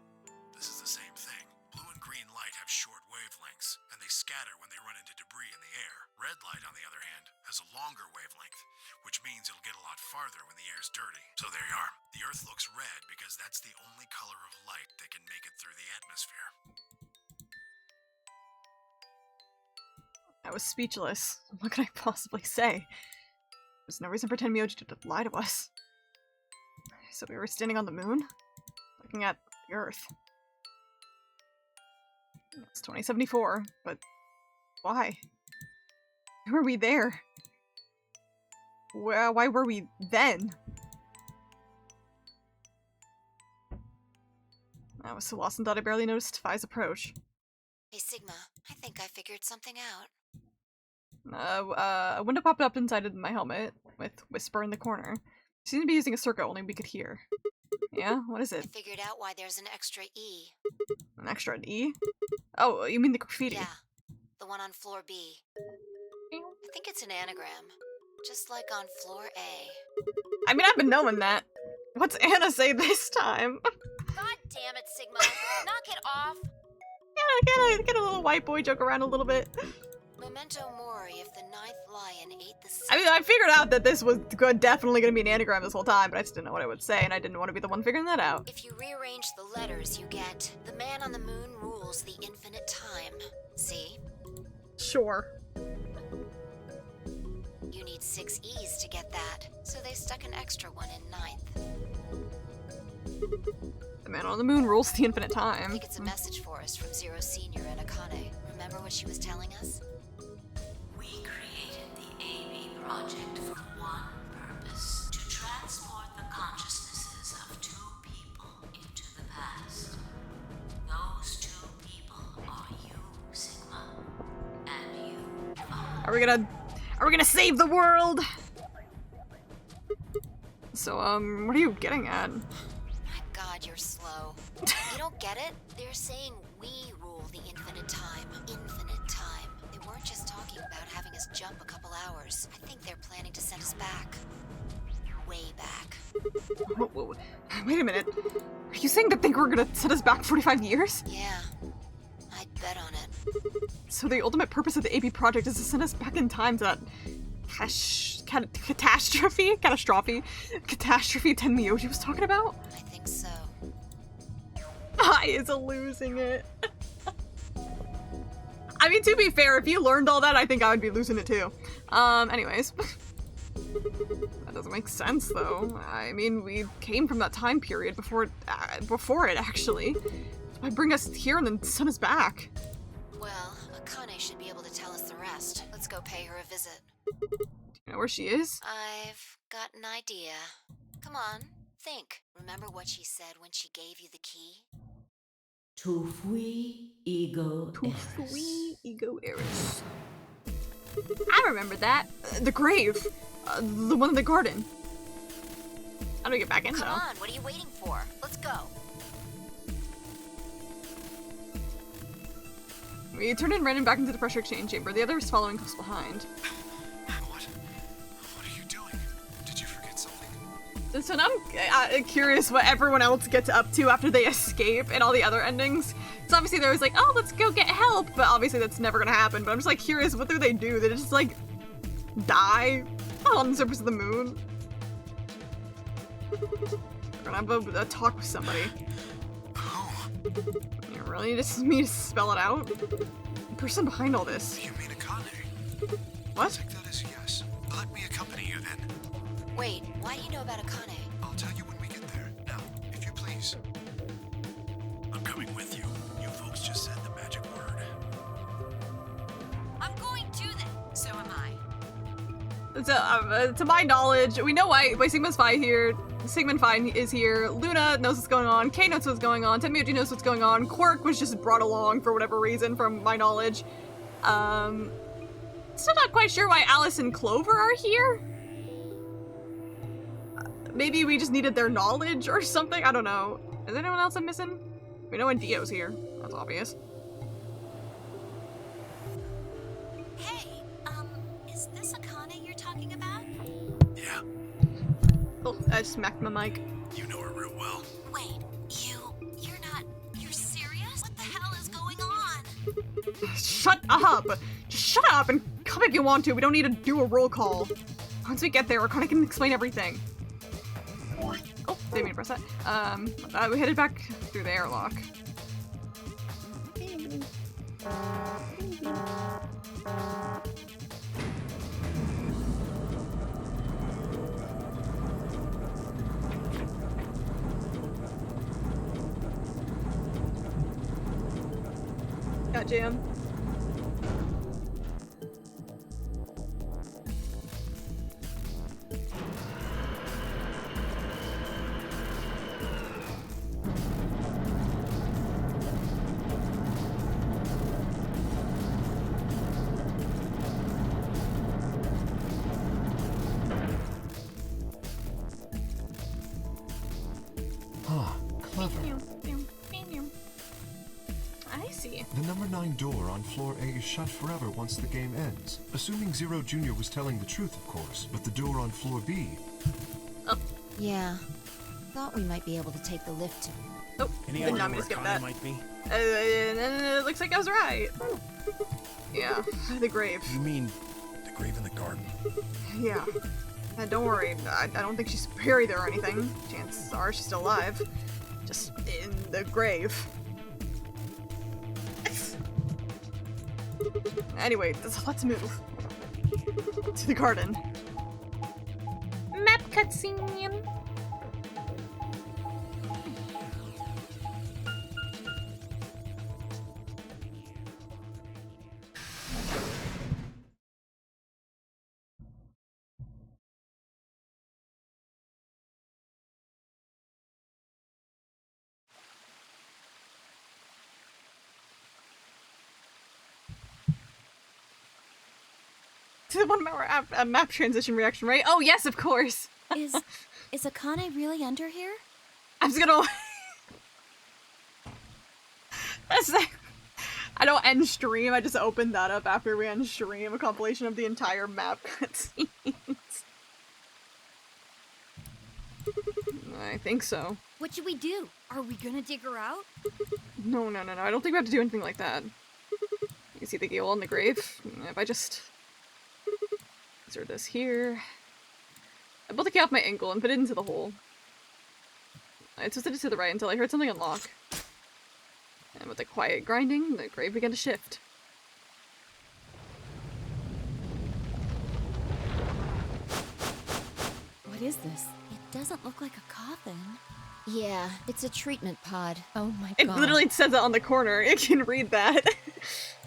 this is the same thing. Blue and green light have short wavelengths, and they scatter when they run into debris in the air. Red light, on the other hand, has a longer wavelength, which means it'll get a lot farther when the air's dirty. So there you are. The Earth looks red because that's the only color of light that can make it through the atmosphere. I was speechless. What could I possibly say? There's no reason for Tenmyoji to lie to us. So we were standing on the moon? Looking at the Earth. It's 2074, but why? Why were we there? Why were we then? I was so lost and thought I barely noticed Phi's approach. Hey, Sigma, I think I figured something out. A window popped up inside my helmet, with Whisper in the corner. She seemed to be using a circuit only we could hear. Yeah? What is it? I figured out why there's an extra E. An extra E? Oh, you mean the graffiti? Yeah, the one on floor B. I think it's an anagram, just like on floor A. I mean, I've been knowing that. What's Anna say this time? God damn it, Sigma! Knock it off! Yeah, get a little white boy joke around a little bit. Memento mori if the ninth lion ate the I mean, I figured out that this was definitely going to be an anagram this whole time, but I just didn't know what it would say, and I didn't want to be the one figuring that out. If you rearrange the letters, you get, the man on the moon rules the infinite time. See? Sure. You need 6 E's to get that, so they stuck an extra one in ninth. The man on the moon rules the infinite time. I think it's a message for us from Zero Senior and Akane. Remember what she was telling us? We created the AB project for one purpose: to transport the consciousnesses of 2 people into the past. Those 2 people are you, Sigma, and you, Phi. Are we gonna save the world? So, what are you getting at? My God, you're slow. You don't get it? They're saying we rule the infinite time. Infinite time. They weren't just talking about having us jump a couple hours. I think they're planning to send us back. Way back. Whoa. Wait a minute. Are you saying that they were gonna set us back 45 years? Yeah. I'd bet on it. So the ultimate purpose of the AB project is to send us back in time to that catastrophe Tenmyoji was talking about? I think so. Phi is losing it. I mean, to be fair, if you learned all that, I think I would be losing it too. Anyways. That doesn't make sense, though. I mean, we came from that time period before it, actually. Why bring us here and then send us back? Well, Akane should be able to tell us the rest. Let's go pay her a visit. Do you know where she is? I've got an idea. Come on, think. Remember what she said when she gave you the key? Tu fui ego eris. I remember that. The grave. The one in the garden. How do we get back in, though? Come on, what are you waiting for? Let's go. We turned and ran back into the pressure exchange chamber. The others following close behind. What are you doing? Did you forget something? So now I'm curious what everyone else gets up to after they escape and all the other endings. So obviously there was like, oh, let's go get help, but obviously that's never gonna happen. But I'm just like curious, what do they do? They just like die on the surface of the moon? We're gonna have a talk with somebody. You really just need me to spell it out? The person behind all this. You mean Akane? What? Take that as a yes. Let me accompany you then. Wait, why do you know about Akane? I'll tell you when we get there. Now, if you please. I'm coming with you. You folks just said the magic word. I'm going to then. So am I. So, to my knowledge, we know why Sigma's Phi here. Sigmund Phi is here. Luna knows what's going on. Kay knows what's going on. Tenmyoji knows what's going on. Quirk was just brought along for whatever reason, from my knowledge. Still not quite sure why Alice and Clover are here. Maybe we just needed their knowledge or something? I don't know. Is anyone else I'm missing? We know when Dio's here. That's obvious. Hey, is this Akane you're talking about? Yeah, Oh, I smacked my mic. you know her real well. Wait, you're serious? What the hell is going on? Shut up! Just shut up and come if you want to. We don't need to do a roll call. Once we get there, Akane can explain everything. Oh, didn't mean to press that. We headed back through the airlock. Got jam. Ah, clever. I see. The number 9 door on floor A is shut forever once the game ends. Assuming Zero Jr. was telling the truth, of course, but the door on floor B... Yeah. Thought we might be able to take the lift to. Nope. Any Did idea not mean where to skip Akane that. might be? Looks like I was right. Yeah, the grave. You mean the grave in the garden? Yeah. Don't worry, I don't think she's buried there or anything. Chances are she's still alive. Just in the grave. Anyway, let's move. To the garden. Map cutscene. To the 1 hour map transition reaction, right? Oh yes, of course. Is Akane really under here? I'm just gonna. I don't end stream. I just opened that up after we end stream. A compilation of the entire map cutscenes. I think so. What should we do? Are we gonna dig her out? No. I don't think we have to do anything like that. You see the gale on the grave? If I just insert this here, I pulled the key off my ankle and put it into the hole. I twisted it to the right until I heard something unlock. And with a quiet grinding, the grave began to shift. What is this? It doesn't look like a coffin. Yeah, it's a treatment pod. Oh my god. It literally says it on the corner. You can read that.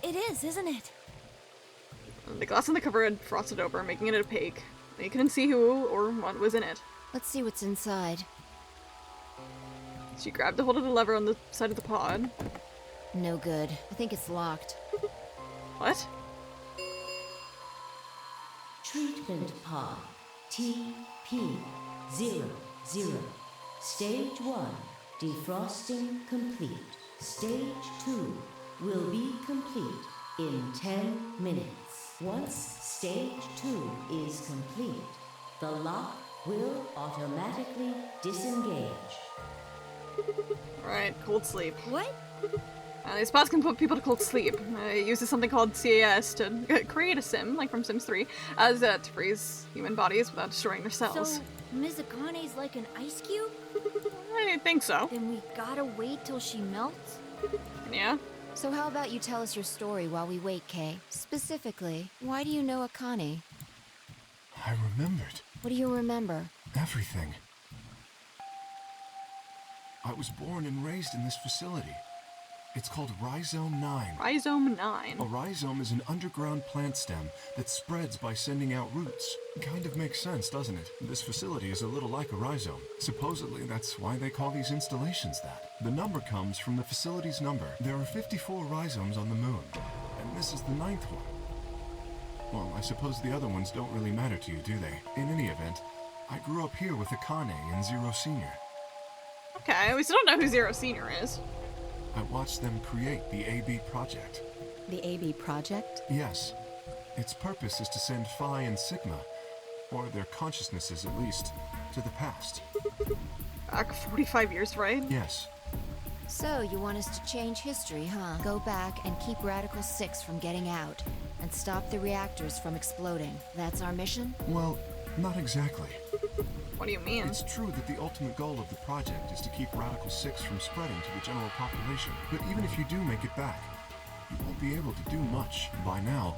It is, isn't it? The glass on the cover had frosted over, making it opaque. You couldn't see who or what was in it. Let's see what's inside. She grabbed a hold of the lever on the side of the pod. No good. I think it's locked. What? Treatment pod TP00. Stage 1 defrosting complete. Stage 2 will be complete in 10 minutes. Once stage 2 is complete, the lock will automatically disengage. Alright, cold sleep. What? These pods can put people to cold sleep. It uses something called CAS to create a sim, like from Sims 3, as to freeze human bodies without destroying their cells. So, Ms. Akane's like an ice cube? I think so. Then we gotta wait till she melts? Yeah? So how about you tell us your story while we wait, Kay? Specifically, why do you know Akane? I remembered What do you remember? everything. I was born and raised in this facility. It's called Rhizome 9. Rhizome 9. A rhizome is an underground plant stem that spreads by sending out roots. Kind of makes sense, doesn't it? This facility is a little like a rhizome. Supposedly, that's why they call these installations that. The number comes from the facility's number. There are 54 rhizomes on the moon, and this is the 9th one. Well, I suppose the other ones don't really matter to you, do they? In any event, I grew up here with Akane and Zero Senior. Okay, we still don't know who Zero Senior is. I watched them create the AB project. The AB project? Yes. Its purpose is to send Phi and Sigma, or their consciousnesses at least, to the past. Back 45 years, right? Yes. So, you want us to change history, huh? Go back and keep Radical 6 from getting out, and stop the reactors from exploding. That's our mission? Well, not exactly. What do you mean? It's true that the ultimate goal of the project is to keep Radical 6 from spreading to the general population. But even if you do make it back, you won't be able to do much. By now,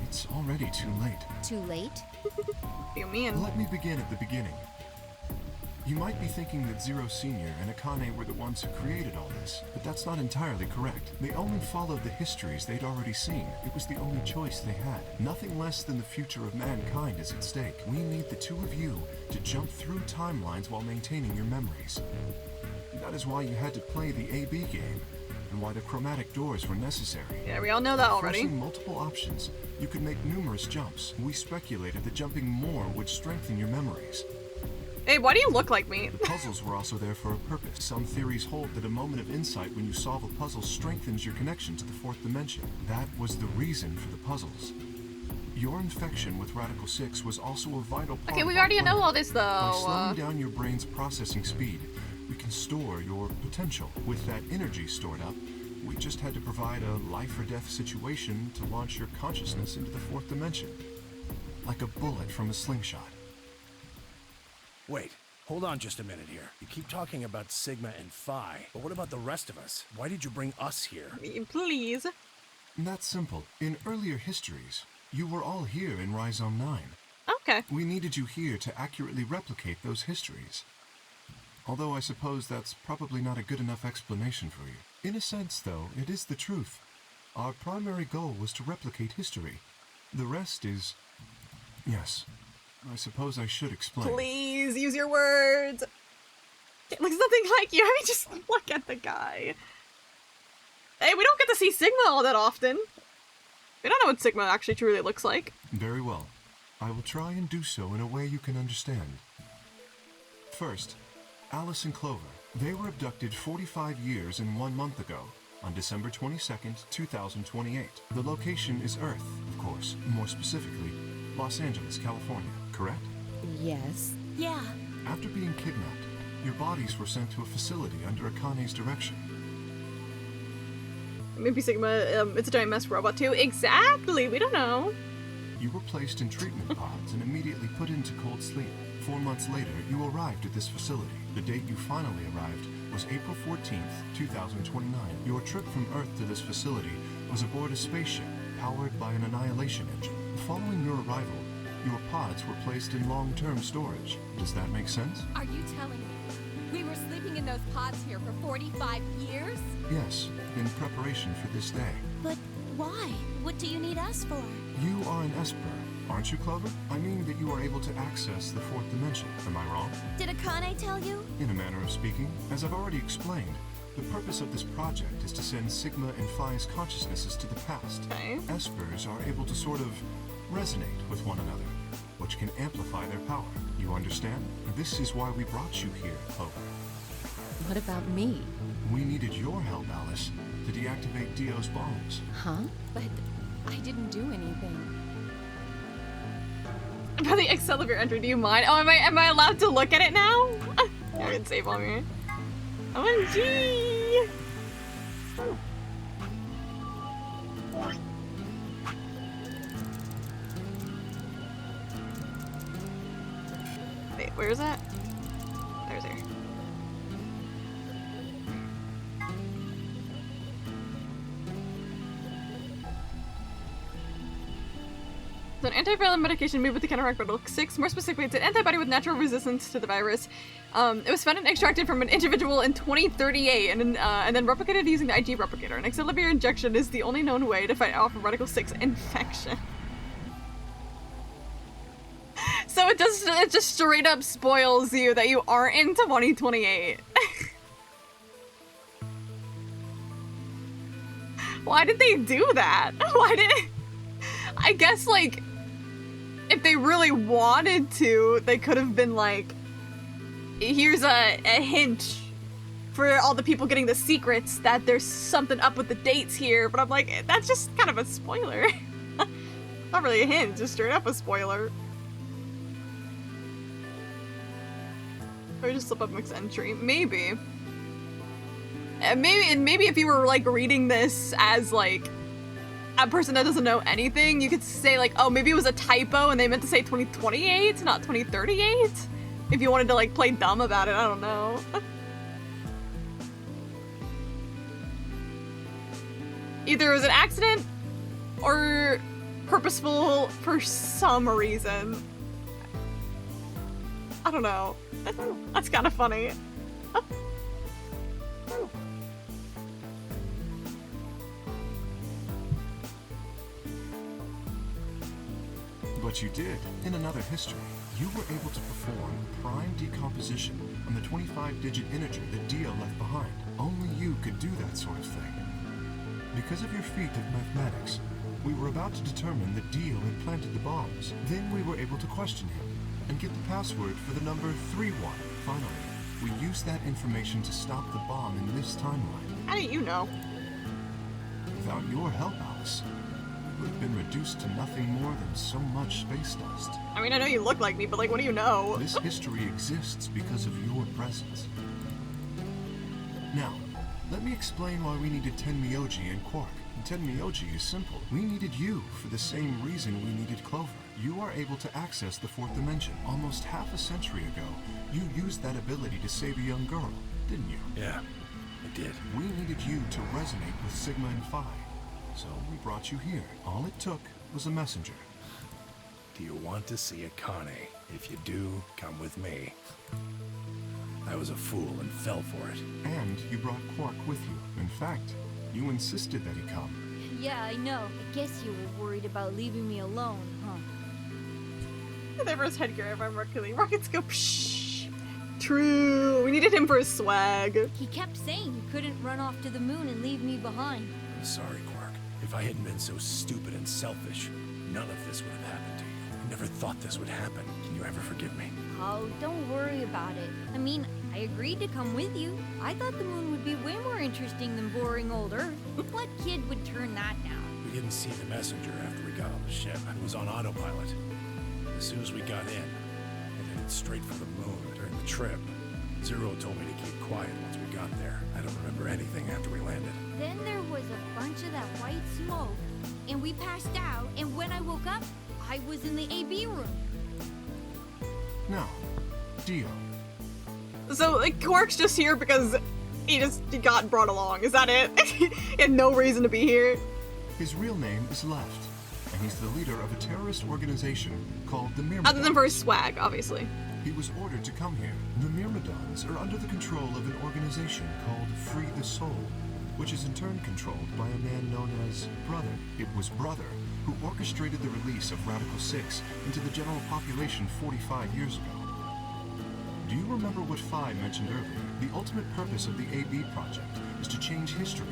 it's already too late. Too late? What do you mean? Let me begin at the beginning. You might be thinking that Zero Senior and Akane were the ones who created all this, but that's not entirely correct. They only followed the histories they'd already seen. It was the only choice they had. Nothing less than the future of mankind is at stake. We need the two of you to jump through timelines while maintaining your memories. That is why you had to play the AB game, and why the chromatic doors were necessary. Yeah, we all know that already. Forcing multiple options, you could make numerous jumps. We speculated that jumping more would strengthen your memories. Hey, why do you look like me? The puzzles were also there for a purpose. Some theories hold that a moment of insight when you solve a puzzle strengthens your connection to the fourth dimension. That was the reason for the puzzles. Your infection with Radical 6 was also a vital part Okay, we of our already know plan. all this, though. By slowing down your brain's processing speed, we can store your potential. With that energy stored up, we just had to provide a life or death situation to launch your consciousness into the fourth dimension. Like a bullet from a slingshot. Wait, hold on just a minute here. You keep talking about Sigma and Phi, but what about the rest of us? Why did you bring us here? Please. That's simple. In earlier histories, you were all here in Rhizome 9. Okay. We needed you here to accurately replicate those histories. Although I suppose that's probably not a good enough explanation for you. In a sense, though, it is the truth. Our primary goal was to replicate history. The rest is... Yes, I suppose I should explain. Please use your words. It looks nothing like you. I mean, just look at the guy. Hey, we don't get to see Sigma all that often. We don't know what Sigma actually truly looks like. Very well. I will try and do so in a way you can understand. First, Alice and Clover. They were abducted 45 years and 1 month ago, on December 22nd, 2028. The location is Earth, of course, more specifically, Los Angeles, California, correct? Yes. Yeah. After being kidnapped, your bodies were sent to a facility under Akane's direction. Maybe Sigma, it's a giant mess robot too. Exactly, we don't know. You were placed in treatment pods and immediately put into cold sleep. 4 months later, you arrived at this facility. The date you finally arrived was April 14th, 2029. Your trip from Earth to this facility was aboard a spaceship powered by an annihilation engine. Following your arrival, your pods were placed in long-term storage. Does that make sense? Are you telling me we were sleeping in those pods here for 45 years? Yes, in preparation for this day. But why? What do you need us for? You are an Esper, aren't you, Clover? I mean that you are able to access the fourth dimension. Am I wrong? Did Akane tell you? In a manner of speaking, as I've already explained, the purpose of this project is to send Sigma and Phi's consciousnesses to the past. Okay. Espers are able to sort of resonate with one another, which can amplify their power. You understand? This is why we brought you here, Clover. What about me? We needed your help, Alice, to deactivate Dio's bombs. Huh? But I didn't do anything. About the Excalibur entry, do you mind? Oh, am I allowed to look at it now? I didn't save on me. OMG! Wait, where is that? There's there. So an antiviral medication made with the counteract Radical 6. More specifically, it's an antibody with natural resistance to the virus. It was found and extracted from an individual in 2038 and then replicated using the IG replicator. An Excalibur injection is the only known way to fight off a Radical 6 infection. So it just straight up spoils you that you aren't in 2028. Why did they do that? Why did... I guess, like, if they really wanted to, they could have been like, here's a hint for all the people getting the secrets that there's something up with the dates here, but I'm like, that's just kind of a spoiler. Not really a hint, just straight up a spoiler. Or just slip up mixed entry. Maybe. Maybe if you were like reading this as like a person that doesn't know anything, you could say like, oh, maybe it was a typo and they meant to say 2028, not 2038. If you wanted to like play dumb about it, I don't know. Either it was an accident or purposeful for some reason. I don't know. That's kind of funny. But you did. In another history, you were able to perform prime decomposition on the 25-digit integer that Dio left behind. Only you could do that sort of thing. Because of your feat of mathematics, we were about to determine that Dio had planted the bombs. Then we were able to question him and get the password for the number 31. Finally, we used that information to stop the bomb in this timeline. How do you know? Without your help, Alice, we would have been reduced to nothing more than so much space dust. I mean, I know you look like me, but like, what do you know? This history exists because of your presence. Now, let me explain why we needed Tenmyoji and Quark. Tenmyoji is simple. We needed you for the same reason we needed Clover. You are able to access the fourth dimension. Almost half a century ago, you used that ability to save a young girl, didn't you? Yeah, I did. We needed you to resonate with Sigma and Phi, so we brought you here. All it took was a messenger. Do you want to see Akane? If you do, come with me. I was a fool and fell for it. And you brought Quark with you. In fact, you insisted that he come. Yeah, I know. I guess you were worried about leaving me alone, huh? Never his headgear ever Mercury. Rockets go pshh. True. We needed him for his swag. He kept saying you couldn't run off to the moon and leave me behind. I'm sorry, Quark. If I hadn't been so stupid and selfish, none of this would have happened to you. I never thought this would happen. Can you ever forgive me? Oh, don't worry about it. I mean, I agreed to come with you. I thought the moon would be way more interesting than boring old Earth. What kid would turn that down? We didn't see the messenger after we got on the ship. It was on autopilot. As soon as we got in, and headed straight for the moon. During the trip, Zero told me to keep quiet once we got there. I don't remember anything after we landed. Then there was a bunch of that white smoke, and we passed out, and when I woke up, I was in the AB room. Now, Dio. So, like, Quark's just here because he got brought along. Is that it? He had no reason to be here. His real name is Left, and he's the leader of a terrorist organization called the Myrmidons. Other than for his swag, obviously. He was ordered to come here. The Myrmidons are under the control of an organization called Free the Soul, which is in turn controlled by a man known as Brother. It was Brother who orchestrated the release of Radical 6 into the general population 45 years ago. Do you remember what Phi mentioned earlier? The ultimate purpose of the AB project is to change history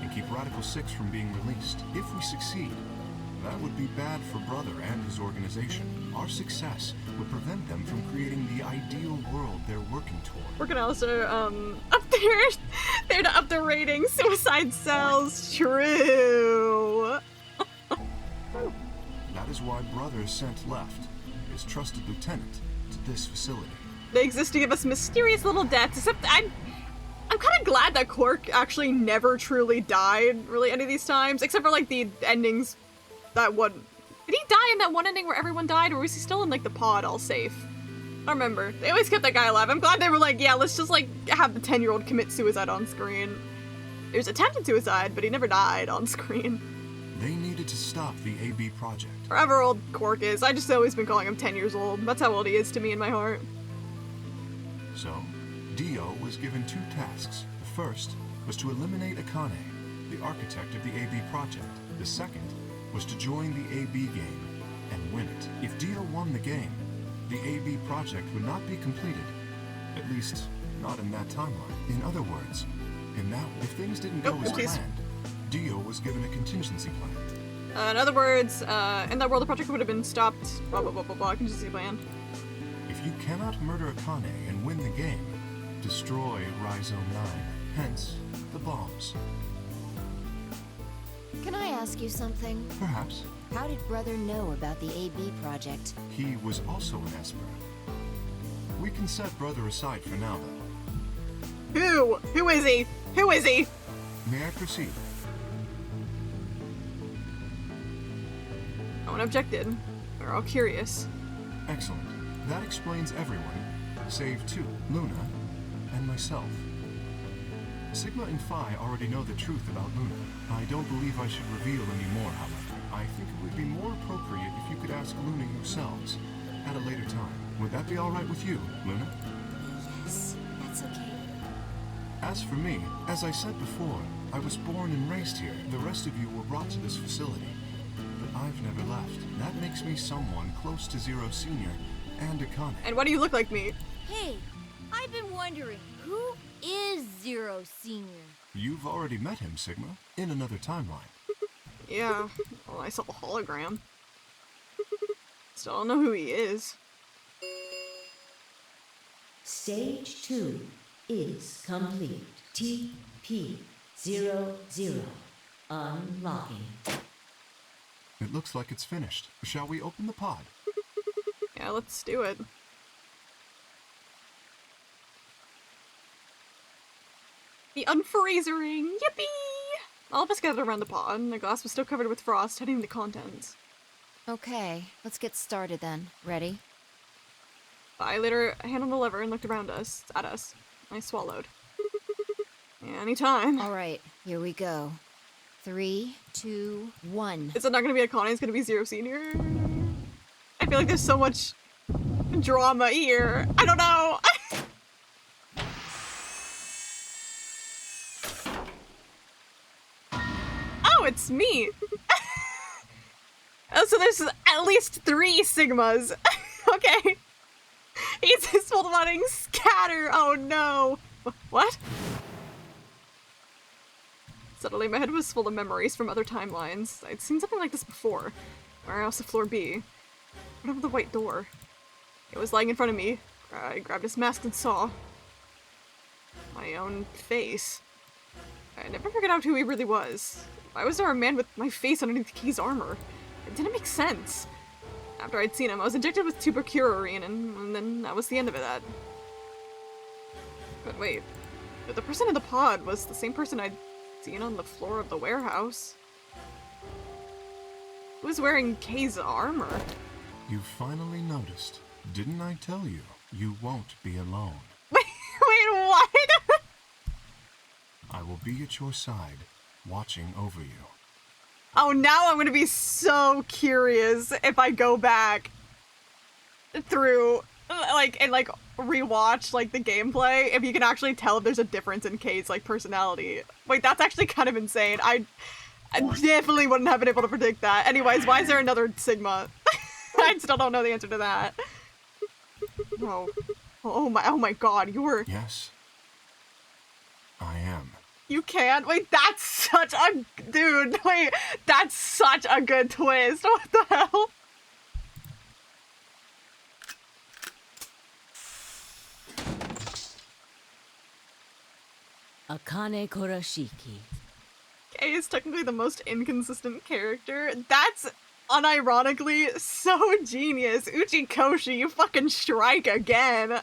and keep Radical 6 from being released. If we succeed, that would be bad for Brother and his organization. Our success would prevent them from creating the ideal world they're working toward. We're gonna also, up there to up the rating. Suicide cells, true. That is why Brother sent Left, his trusted lieutenant, to this facility. They exist to give us mysterious little deaths, except I'm kind of glad that Quark actually never truly died, really, any of these times, except for, like, the endings that one... Did he die in that one ending where everyone died, or was he still in, like, the pod all safe? I don't remember. They always kept that guy alive. I'm glad they were like, yeah, let's just, like, have the 10-year-old commit suicide on screen. He was attempted suicide, but he never died on screen. They needed to stop the AB project. However old Quark is, I just always been calling him 10 years old. That's how old he is to me in my heart. So, Dio was given two tasks. The first was to eliminate Akane, the architect of the AB project. The second was to join the AB game and win it. If Dio won the game, the AB project would not be completed. At least, not in that timeline. In other words, if things didn't go as planned, Dio was given a contingency plan. In other words, in that world, the project would have been stopped. Blah blah blah blah blah. Contingency plan. If you cannot murder Akane and win the game, destroy Rhizome 9. Hence, the bombs. Can I ask you something? Perhaps. How did Brother know about the AB project? He was also an Esper. We can set Brother aside for now, though. Who? Who is he? Who is he? May I proceed? No one objected. We're all curious. Excellent. That explains everyone, save two, Luna and myself. Sigma and Phi already know the truth about Luna. I don't believe I should reveal any more, however. I think it would be more appropriate if you could ask Luna yourselves at a later time. Would that be all right with you, Luna? Yes, that's okay. As for me, as I said before, I was born and raised here. The rest of you were brought to this facility. But I've never left. That makes me someone close to Zero Senior and Akane. And why do you look like me? Hey, I've been wondering, who is Zero Senior? You've already met him, Sigma, in another timeline. Yeah, well, I saw the hologram. Still don't know who he is. Stage 2 is complete. TP00 unlocking. It looks like it's finished. Shall we open the pod? Yeah, let's do it. The unfreezering! Yippee! All of us gathered around the pod, and the glass was still covered with frost, hiding the contents. Okay, let's get started then. Ready? I laid her hand on the lever and looked around us, at us. I swallowed. Yeah, anytime. Alright, here we go. 3, 2, 1. Is it not gonna be Akane? It's gonna be Zero Senior? I feel like there's so much drama here. I don't know! Oh, it's me! Oh, so there's at least 3 Sigmas. Okay. He's full wanting scatter. Oh no. What? Suddenly my head was full of memories from other timelines. I'd seen something like this before. Where else would floor be? What over the white door? It was lying in front of me. I grabbed his mask and saw my own face. I never figured out who he really was. Why was there a man with my face underneath Key's armor? It didn't make sense. After I'd seen him, I was injected with tubercularine, and then that was the end of it. But wait, the person in the pod was the same person I'd seen on the floor of the warehouse. Who was wearing Kay's armor? You finally noticed. Didn't I tell you? You won't be alone. Wait, what? I will be at your side, watching over you. Oh, now I'm gonna be so curious if I go back through, and rewatch, the gameplay, if you can actually tell if there's a difference in Kay's, personality. Wait, that's actually kind of insane. I definitely wouldn't have been able to predict that. Anyways, why is there another Sigma? I still don't know the answer to that. Oh my god, you're... Yes, I am. You can't? Wait, that's such a... Dude, wait, that's such a good twist. What the hell? Akane Kurashiki. Kay is technically the most inconsistent character. That's unironically so genius. Uchikoshi, you fucking strike again.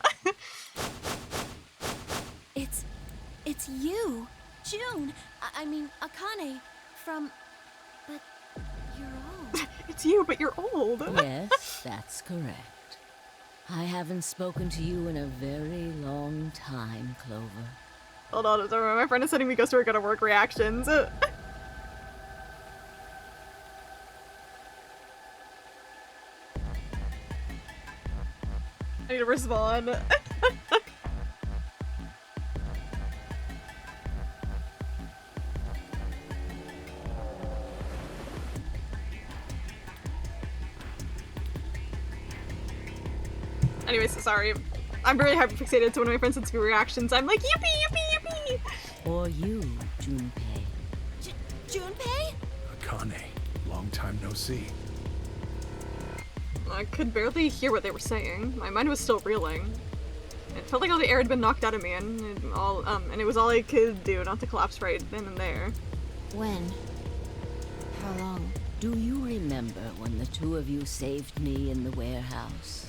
It's you. June. I mean, Akane. But you're old. It's you, but you're old. Yes, that's correct. I haven't spoken to you in a very long time, Clover. Hold on, sorry, my friend is sending me Ghost Story Gonna Work reactions. I need to respond. Anyways, sorry. I'm very hyperfixated, so when my friend sends me reactions, I'm like, yippee, yippee, yippee! Or you, Junpei. Junpei? Akane, Long time no see. I could barely hear what they were saying. My mind was still reeling. It felt like all the air had been knocked out of me, and it was all I could do not to collapse right then and there. When? How long? Do you remember when the two of you saved me in the warehouse?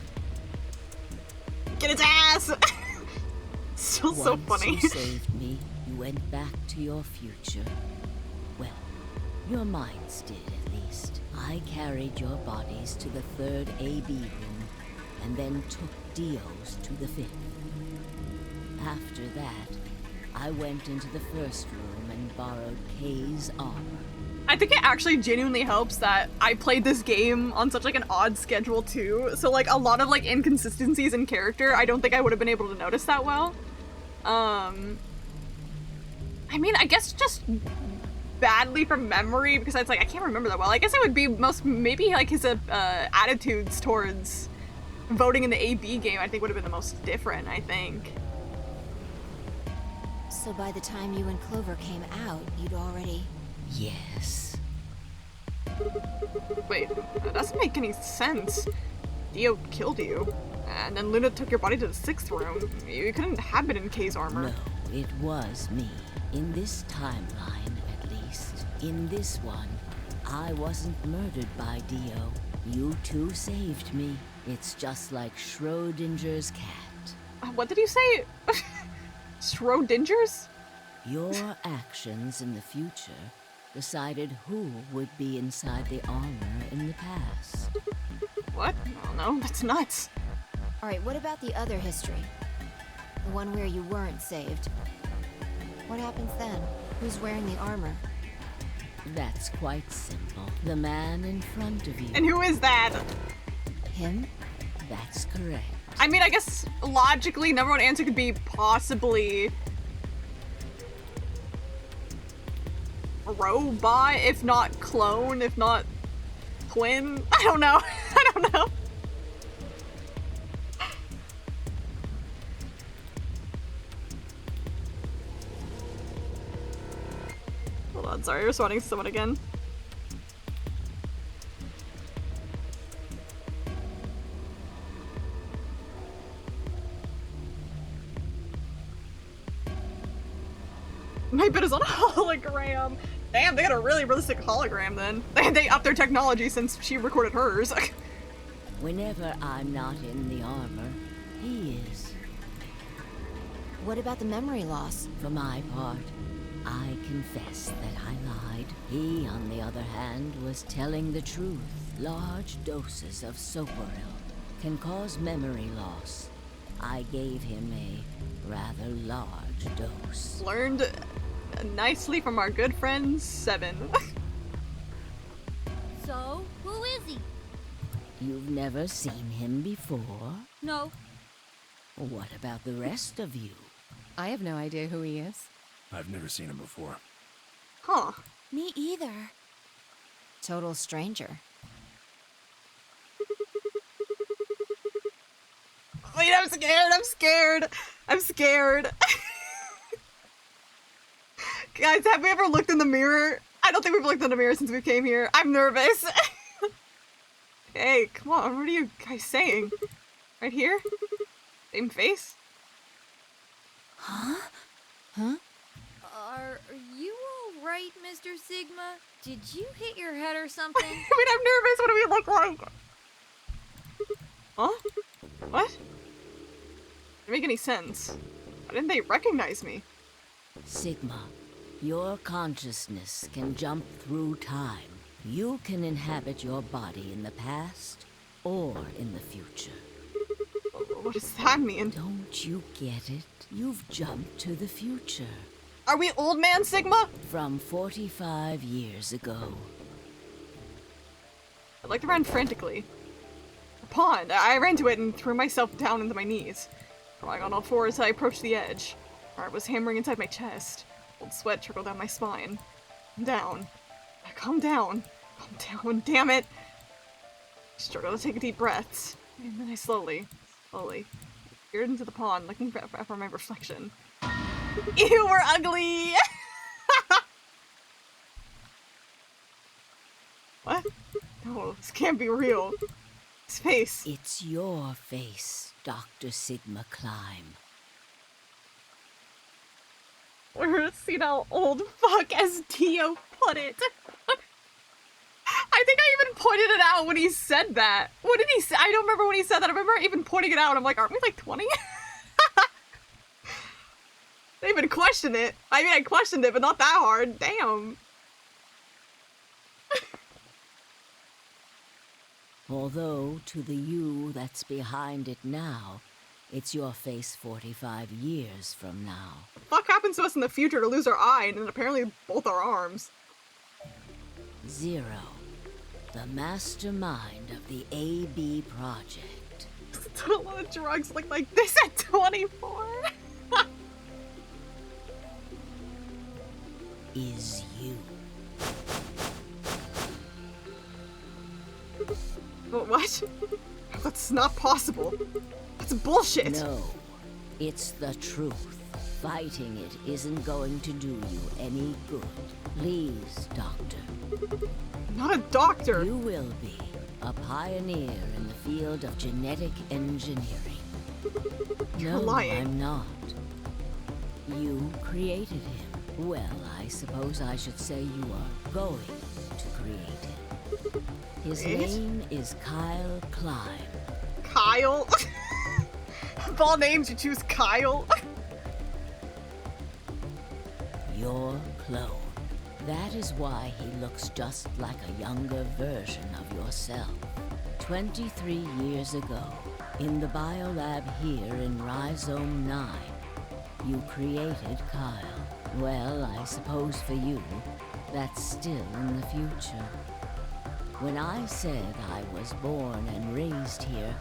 Get its ass! Still so funny. Once you saved me, you went back to your future. Well, your minds did, at least. I carried your bodies to the third AB room, and then took Dio's to the fifth. After that, I went into the first room and borrowed Kay's armor. I think it actually genuinely helps that I played this game on such like an odd schedule too, so like a lot of like inconsistencies in character, I don't think I would have been able to notice that well. I mean, I guess just badly from memory, because it's like I can't remember that well. I guess it would be maybe like his attitudes towards voting in the AB game, I think would have been the most different, I think. So by the time you and Clover came out, you'd already... Yes. Wait, that doesn't make any sense. Dio killed you, and then Luna took your body to the 6th room. You couldn't have been in Kay's armor. No, it was me. In this timeline, at least. In this one, I wasn't murdered by Dio. You two saved me. It's just like Schrodinger's cat. What did you say? Schrodinger's? Your actions in the future decided who would be inside the armor in the past. What? Oh no, that's nuts. Alright, what about the other history? The one where you weren't saved. What happens then? Who's wearing the armor? That's quite simple. The man in front of you. And who is that? Him? That's correct. I mean, I guess logically, number one answer could be possibly a robot, if not clone, if not twin. I don't know. I don't know. Hold on, sorry, responding to someone again. My bit is on a hologram. Damn, they got a really realistic hologram then. They upped their technology since she recorded hers. Whenever I'm not in the armor, he is. What about the memory loss? For my part, I confess that I lied. He, on the other hand, was telling the truth. Large doses of Soporil can cause memory loss. I gave him a rather large dose. Learned nicely from our good friend, Seven. So, who is he? You've never seen him before? No. What about the rest of you? I have no idea who he is. I've never seen him before. Huh. Me either. Total stranger. Wait, I'm scared, I'm scared. I'm scared. Guys, have we ever looked in the mirror? I don't think we've looked in the mirror since we came here. I'm nervous. Hey, come on, what are you guys saying? Right here? Same face? Huh? Huh? Are you alright, Mr. Sigma? Did you hit your head or something? I mean, I'm nervous. What do we look like? Huh? What? Doesn't make any sense. Why didn't they recognize me? Sigma, your consciousness can jump through time. You can inhabit your body in the past or in the future. What does that mean? Don't you get it? You've jumped to the future. Are we old man Sigma? From 45 years ago. I looked around frantically. A pond. I ran to it and threw myself down into my knees. Crawling on all fours, I approached the edge. Heart was hammering inside my chest. Cold sweat trickled down my spine. Down. Calm down. Calm down, damn it! I struggled to take deep breaths. And then I slowly peered into the pond, looking for my reflection. Ew, we're ugly! What? No, this can't be real. His face. It's your face, Dr. Sigma Climb. We're a senile old fuck, as Tio put it. I think I even pointed it out when he said that. What did he say? I don't remember when he said that. I remember even pointing it out. I'm like, aren't we like 20? I didn't even question it. I mean, I questioned it, but not that hard. Damn. Although, to the you that's behind it now, it's your face 45 years from now. What the fuck happens to us in the future to lose our eye and then apparently both our arms? Zero, the mastermind of the AB project. Don't let drugs look like this at 24. Is you. What? That's not possible. That's bullshit. No, it's the truth. Fighting it isn't going to do you any good. Please, Doctor. I'm not a doctor. You will be a pioneer in the field of genetic engineering. You're No, lying. I'm not. You created him. Well, I suppose I should say you are going to create him. His name is Kyle Climb. Kyle? Of all names, you choose Kyle? Your clone. That is why he looks just like a younger version of yourself. 23 years ago, in the biolab here in Rhizome 9, you created Kyle. Well, I suppose for you, that's still in the future. When I said I was born and raised here,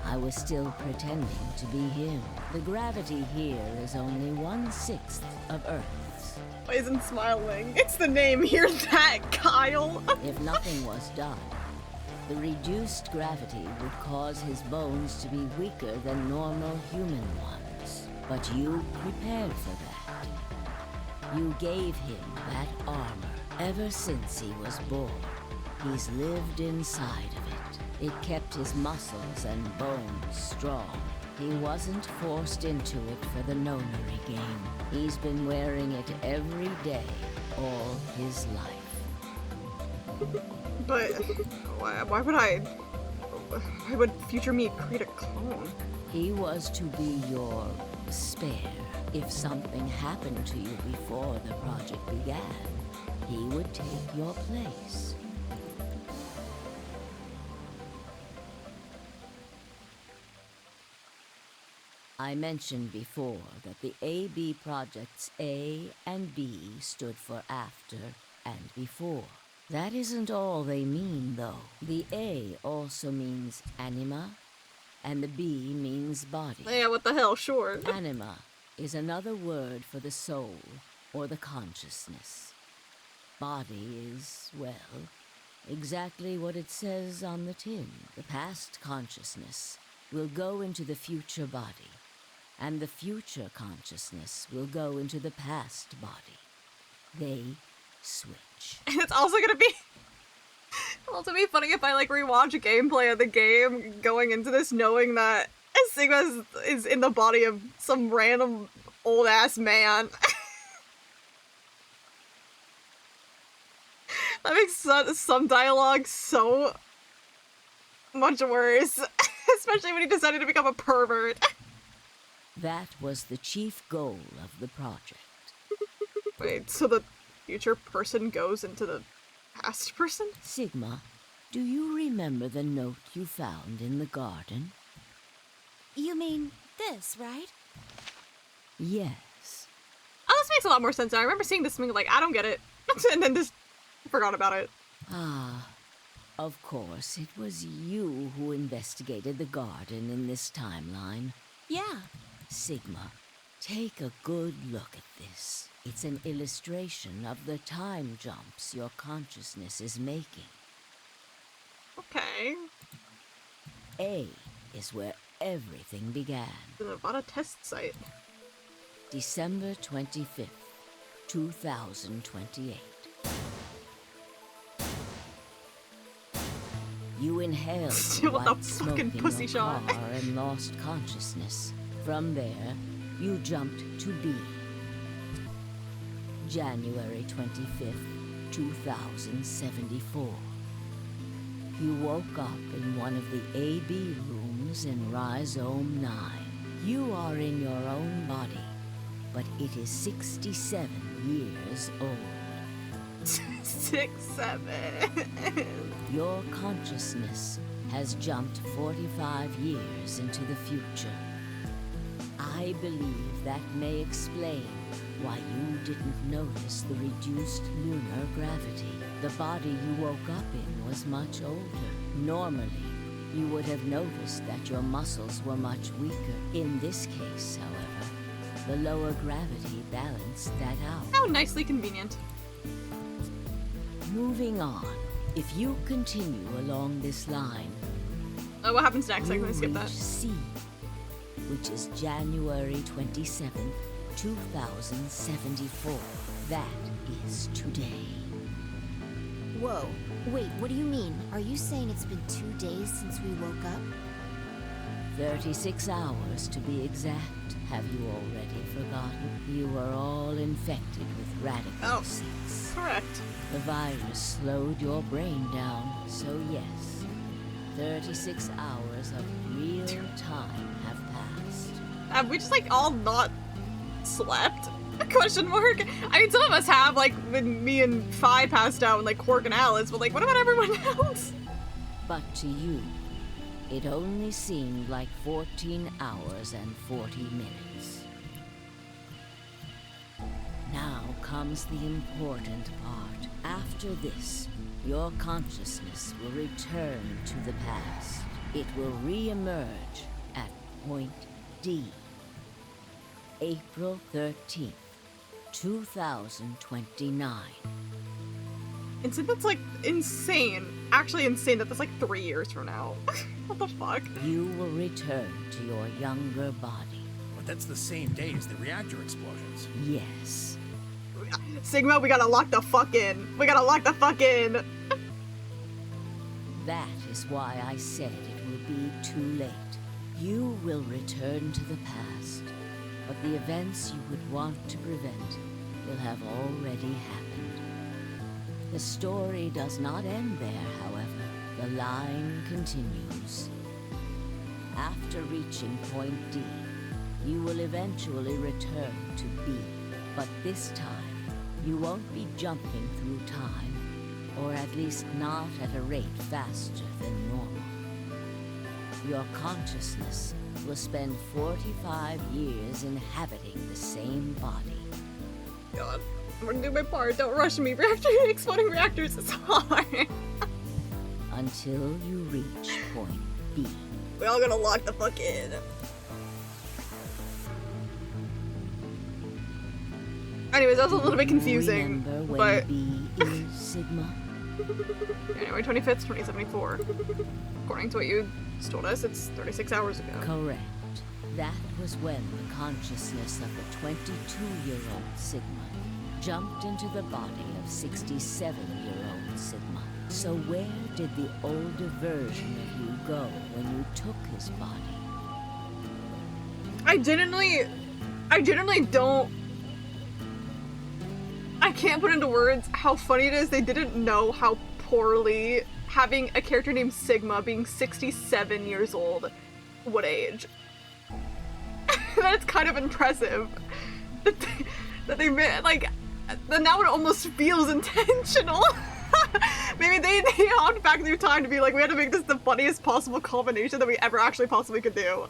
I was still pretending to be him. The gravity here is only 1/6 of Earth's. Why isn't smiling? It's the name, hear that, Kyle? If nothing was done, the reduced gravity would cause his bones to be weaker than normal human ones. But you prepared for that. You gave him that armor. Ever since he was born, he's lived inside of it. It kept his muscles and bones strong. He wasn't forced into it for the nonary game. He's been wearing it every day, all his life. But why would future me create a clone? He was to be your spare. If something happened to you before the project began, he would take your place. I mentioned before that the AB projects A and B stood for after and before. That isn't all they mean, though. The A also means anima, and the B means body. Yeah, what the hell, sure. Anima is another word for the soul, or the consciousness. Body is, well, exactly what it says on the tin. The past consciousness will go into the future body, and the future consciousness will go into the past body. They switch. And it's also gonna be funny if I like rewatch a gameplay of the game going into this knowing that Sigma is in the body of some random old ass man. That makes some dialogue so much worse, especially when he decided to become a pervert. That was the chief goal of the project. Wait, so the future person goes into the past person? Sigma, do you remember the note you found in the garden? You mean this, right? Yes. Oh, this makes a lot more sense now. I remember seeing this and being like, I don't get it. And then just forgot about it. Ah, of course, it was you who investigated the garden in this timeline. Yeah. Sigma, take a good look at this. It's an illustration of the time jumps your consciousness is making. Okay. A is where everything began. The Nevada test site. December 25th, 2028. You inhaled the Still with white the smoke fucking in pussy your shot. car and lost consciousness. From there, you jumped to B. January 25th, 2074. You woke up in one of the AB rooms in Rhizome 9. You are in your own body, but it is 67 years old. 6, 7. Your consciousness has jumped 45 years into the future. I believe that may explain why you didn't notice the reduced lunar gravity. The body you woke up in was much older. Normally, you would have noticed that your muscles were much weaker. In this case, however, the lower gravity balanced that out. How nicely convenient. Moving on, if you continue along this line, What happens next? I'm you gonna skip that. reach C, which is January 27th, 2074. That is today. Whoa. Wait, what do you mean? Are you saying it's been 2 days since we woke up? 36 hours to be exact. Have you already forgotten? You were all infected with radical-6. Correct. The virus slowed your brain down, so yes, 36 hours of real time have passed. Have we just like all not slept? Question mark. I mean, some of us have, like when me and Phi passed out, and like Quark and Alice, but like, what about everyone else? But to you, it only seemed like 14 hours and 40 minutes. Now comes the important part. After this, your consciousness will return to the past. It will re-emerge at point D. April 13th, 2029. And so that's like insane. Actually insane that that's like 3 years from now. What the fuck? You will return to your younger body. But that's the same day as the reactor explosions. Yes. Sigma, we gotta lock the fuck in. We gotta lock the fuck in. That is why I said it will be too late. You will return to the past, but the events you would want to prevent will have already happened. The story does not end there, however. The line continues. After reaching point D, you will eventually return to B, but this time, you won't be jumping through time, or at least not at a rate faster than normal. Your consciousness will spend 45 years inhabiting the same body. God, I'm gonna do my part. Don't rush me. Exploding reactors is hard. Until you reach point B. We all gotta lock the fuck in. Anyways, that was a little bit confusing, Remember when but B is Sigma? January 25th, 2074. According to what you just told us, it's 36 hours ago. Correct. That was when the consciousness of the 22-year-old Sigma jumped into the body of 67-year-old Sigma. So where did the older version of you go when you took his body? I genuinely don't. I can't put into words how funny it is they didn't know how poorly having a character named Sigma being 67 years old would age. That's kind of impressive. That they made, like, now it almost feels intentional. Maybe they hopped back through time to be like, we had to make this the funniest possible combination that we ever actually possibly could do.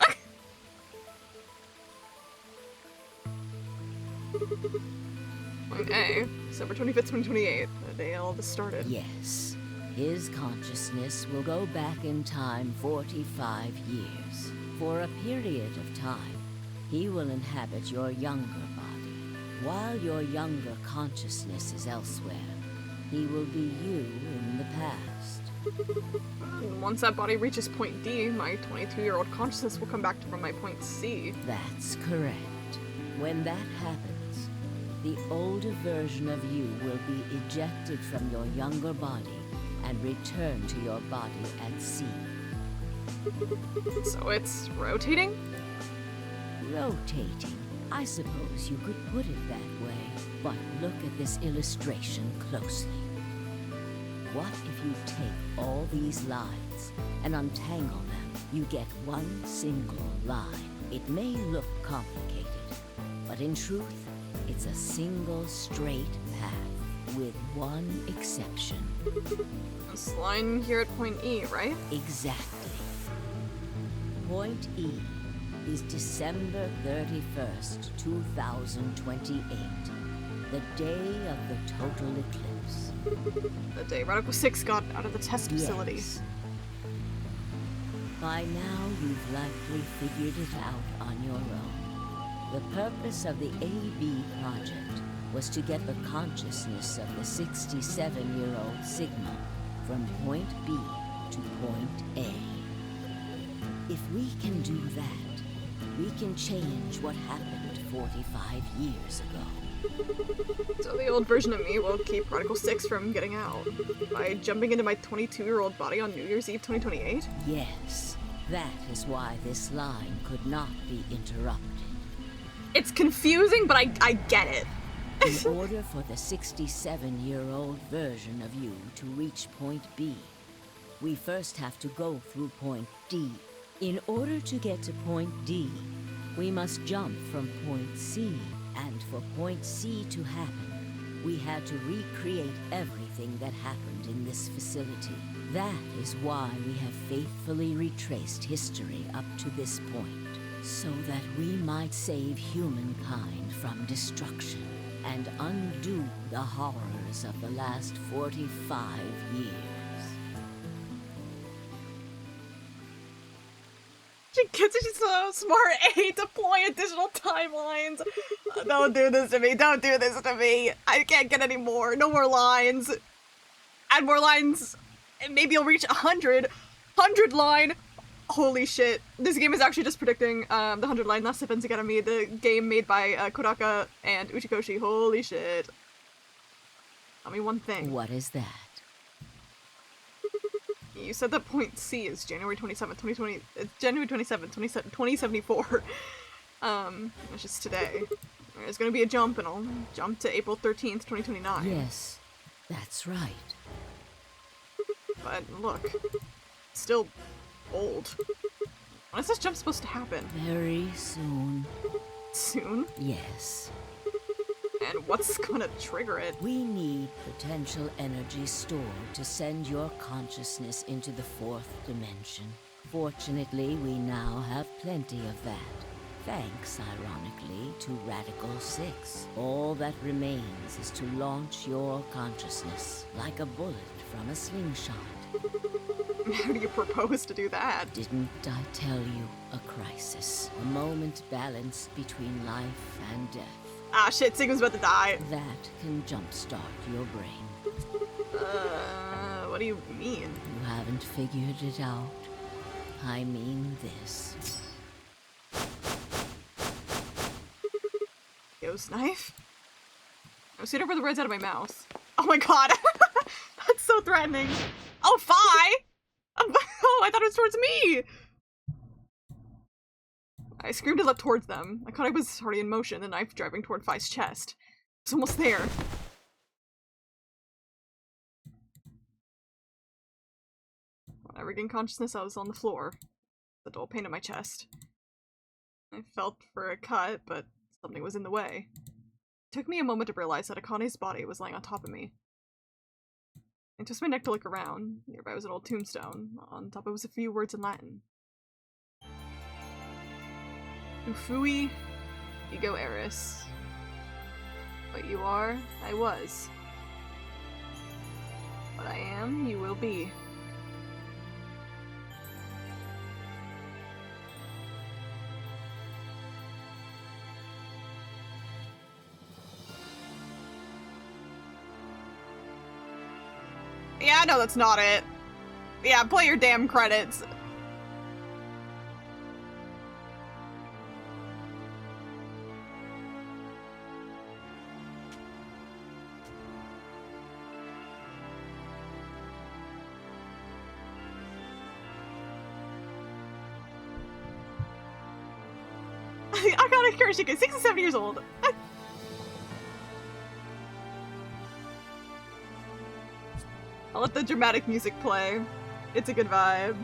Okay, December 25th, 2028, the day all this started. Yes. His consciousness will go back in time 45 years. For a period of time, he will inhabit your younger body. While your younger consciousness is elsewhere, he will be you in the past. Once that body reaches point D, my 22-year-old consciousness will come back from my point C. That's correct. When that happens, the older version of you will be ejected from your younger body and return to your body at sea. So it's rotating? Rotating. I suppose you could put it that way, but look at this illustration closely. What if you take all these lines and untangle them? You get one single line. It may look complicated, but in truth, it's a single straight path, with one exception. This line here at point E, right? Exactly. Point E is December 31st, 2028, the day of the total eclipse. The day Radical 6 got out of the test facility. Yes. By now, you've likely figured it out on your own. The purpose of the AB project was to get the consciousness of the 67-year-old Sigma from point B to point A. If we can do that, we can change what happened 45 years ago. So the old version of me will keep Radical 6 from getting out by jumping into my 22-year-old body on New Year's Eve 2028? Yes, that is why this line could not be interrupted. It's confusing, but I get it. In order for the 67-year-old version of you to reach point B, we first have to go through point D. In order to get to point D, we must jump from point C, and for point C to happen, we had to recreate everything that happened in this facility. That is why we have faithfully retraced history up to this point, so that we might save humankind from destruction and undo the horrors of the last 45 years. She gets it, she's so smart. A, deploy additional timelines. Don't do this to me. Don't do this to me. I can't get any more. No more lines. Add more lines. And maybe you'll reach 100. 100 line. Holy shit. This game is actually just predicting the 100 line Last Defense Academy, the game made by Kodaka and Uchikoshi. Holy shit. Tell me one thing. What is that? You said that point C is January 27th, 2020. It's January 27th, 2074. Which is today. There's gonna be a jump, and I'll jump to April 13th, 2029. Yes, that's right. But look, still old. When is this jump supposed to happen? Very soon. Soon? Yes. And what's gonna trigger it? We need potential energy stored to send your consciousness into the fourth dimension. Fortunately, we now have plenty of that. Thanks, ironically, to Radical 6. All that remains is to launch your consciousness, like a bullet from a slingshot. How do you propose to do that? Didn't I tell you? A crisis. A moment balanced between life and death. Ah shit, Sigma's about to die. That can jumpstart your brain. What do you mean? You haven't figured it out. I mean this. Ghost knife? No sooner were the words out of my mouth. Oh my god! That's so threatening. Oh, Fi! Oh, I thought it was towards me! I screamed and leapt towards them. I thought I was already in motion, the knife driving toward Fi's chest. It's almost there. When I regained consciousness, I was on the floor. The dull pain in my chest. I felt for a cut, but something was in the way. It took me a moment to realize that Akane's body was lying on top of me. I twisted my neck to look around. Nearby was an old tombstone. On top it was a few words in Latin. Ufui Ego Eris. What you are, I was. What I am, you will be. Yeah, no, that's not it. Yeah, play your damn credits. Akane Kurashika, 67 years old. I'll let the dramatic music play. It's a good vibe.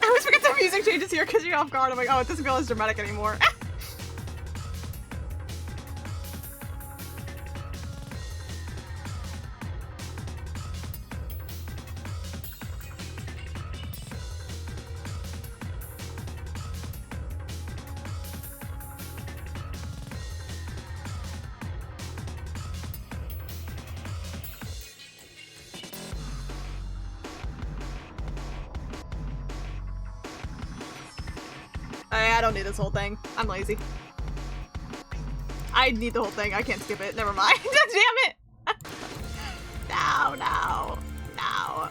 I always forget the music changes here because you're off guard. I'm like, oh, it doesn't feel as dramatic anymore. I don't need this whole thing. I'm lazy. I need the whole thing. I can't skip it. Never mind. Damn it! No, no, no.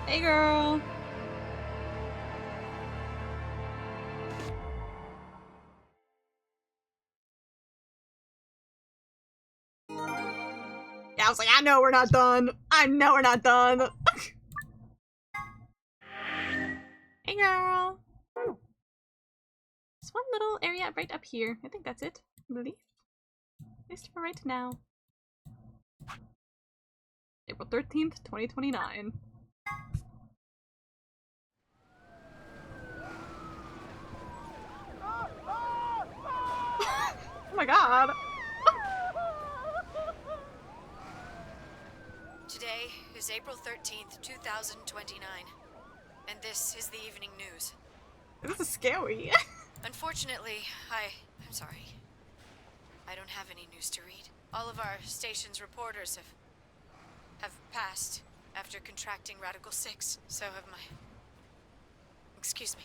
Hey, girl. Yeah, I was like, I know we're not done. I know we're not done. Hey, girl. There's one little area right up here. I think that's it, I believe. At least for right now. April 13th, 2029. Oh my god. Today is April 13th, 2029, and this is the evening news. This is scary. Unfortunately, I'm sorry. I don't have any news to read. All of our station's reporters have passed after contracting Radical 6. So have my... Excuse me.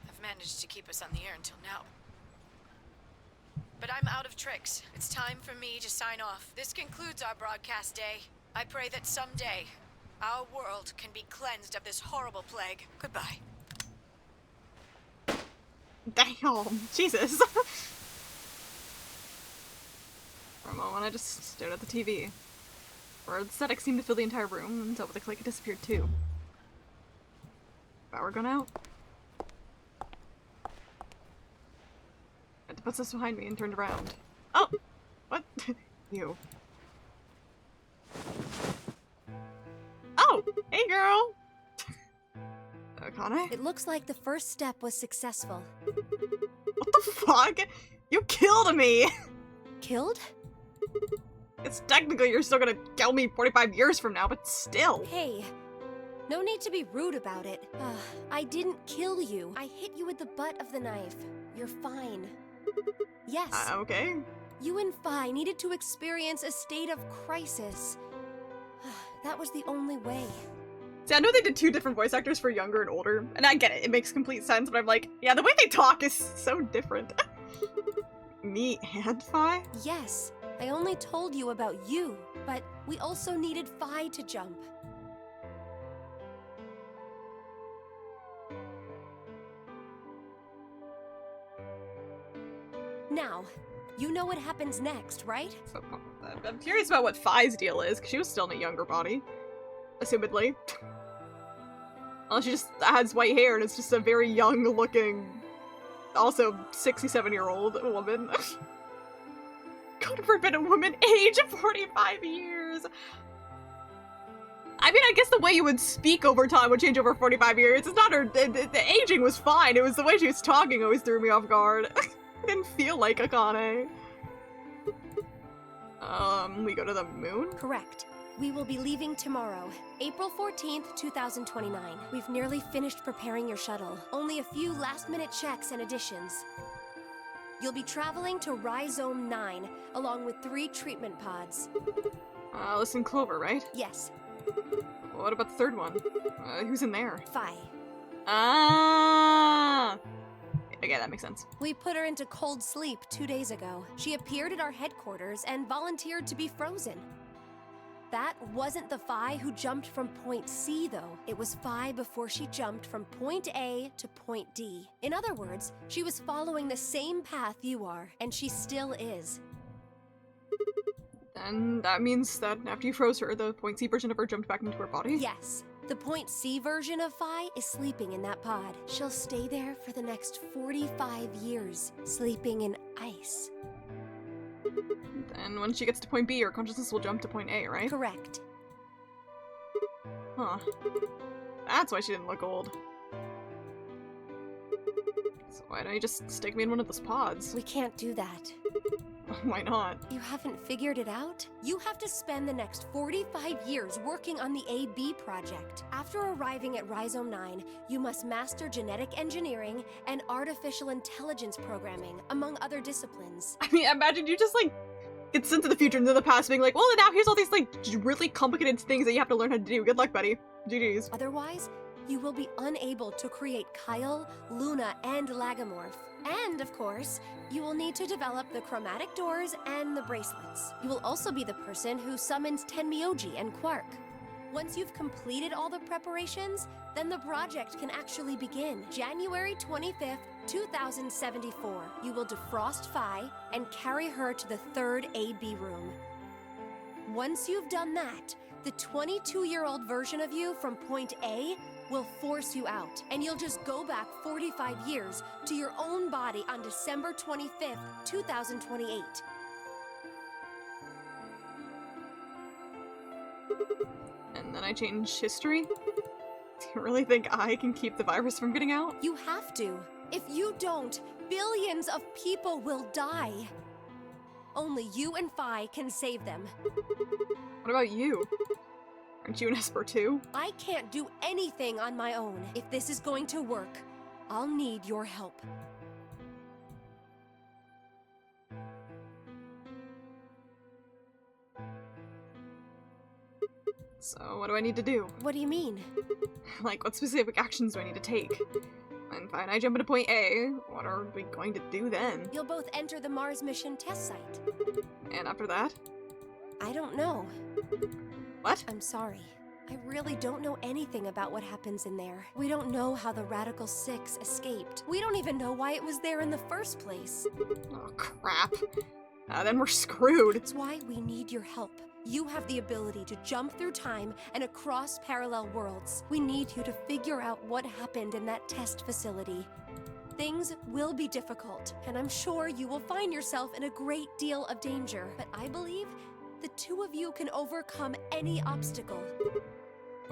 I've managed to keep us on the air until now. But I'm out of tricks. It's time for me to sign off. This concludes our broadcast day. I pray that someday our world can be cleansed of this horrible plague. Goodbye. Damn. Jesus. For a moment, I just stared at the TV. Where the static seemed to fill the entire room, until with a click it disappeared too. Power gone out. I had to put this behind me and turned around. Oh! What? You. Oh! Hey, girl! Akane? It looks like the first step was successful. What the fuck? You killed me! Killed? It's technically you're still gonna kill me 45 years from now, but still. Hey, no need to be rude about it. I didn't kill you. I hit you with the butt of the knife. You're fine. Yes. Okay. You and Phi needed to experience a state of crisis. That was the only way. See, I know they did two different voice actors for younger and older, and I get it, it makes complete sense, but I'm like, yeah, the way they talk is so different. Me and Phi? Yes, I only told you about you, but we also needed Phi to jump. Now, you know what happens next, right? So, I'm curious about what Phi's deal is, because she was still in a younger body. Assumedly. Unless she just has white hair and it's just a very young looking, also 67-year-old woman. God forbid a woman age 45 years! I mean, I guess the way you would speak over time would change over 45 years. It's not her. The aging was fine. It was the way she was talking always threw me off guard. I didn't feel like Akane. We go to the moon? Correct. We will be leaving tomorrow, April 14th, 2029. We've nearly finished preparing your shuttle. Only a few last-minute checks and additions. You'll be traveling to Rhizome 9, along with 3 treatment pods. Alice and Clover, right? Yes. What about the third one? Who's in there? Phi. Ah! Okay, that makes sense. We put her into cold sleep 2 days ago. She appeared at our headquarters and volunteered to be frozen. That wasn't the Phi who jumped from point C, though. It was Phi before she jumped from point A to point D. In other words, she was following the same path you are, and she still is. And that means that after you froze her, the point C version of her jumped back into her body? Yes. The point C version of Phi is sleeping in that pod. She'll stay there for the next 45 years, sleeping in ice. And when she gets to point B, her consciousness will jump to point A, right? Correct. Huh. That's why she didn't look old. So why don't you just stick me in one of those pods? We can't do that. Why not? You haven't figured it out? You have to spend the next 45 years working on the AB project. After arriving at Rhizome 9, you must master genetic engineering and artificial intelligence programming, among other disciplines. I mean, imagine you just, like, get sent to the future and to the past being like, well, now here's all these, like, really complicated things that you have to learn how to do. Good luck, buddy. GG's. Otherwise, you will be unable to create Kyle, Luna, and Lagomorph. And, of course, you will need to develop the chromatic doors and the bracelets. You will also be the person who summons Tenmyoji and Quark. Once you've completed all the preparations, then the project can actually begin. January 25th, 2074. You will defrost Phi and carry her to the 3rd AB room. Once you've done that, the 22-year-old version of you from point A will force you out, and you'll just go back 45 years to your own body on December 25th, 2028. And then I change history? Do you really think I can keep the virus from getting out? You have to. If you don't, billions of people will die. Only you and Phi can save them. What about you? Aren't you an Esper too? I can't do anything on my own. If this is going to work, I'll need your help. So, what do I need to do? What do you mean? Like, what specific actions do I need to take? And fine, I jump into point A. What are we going to do then? You'll both enter the Mars mission test site. And after that? I don't know. What? I'm sorry. I really don't know anything about what happens in there. We don't know how the Radical Six escaped. We don't even know why it was there in the first place. Oh, crap. Then we're screwed. That's why we need your help. You have the ability to jump through time and across parallel worlds. We need you to figure out what happened in that test facility. Things will be difficult, and I'm sure you will find yourself in a great deal of danger. But I believe the two of you can overcome any obstacle.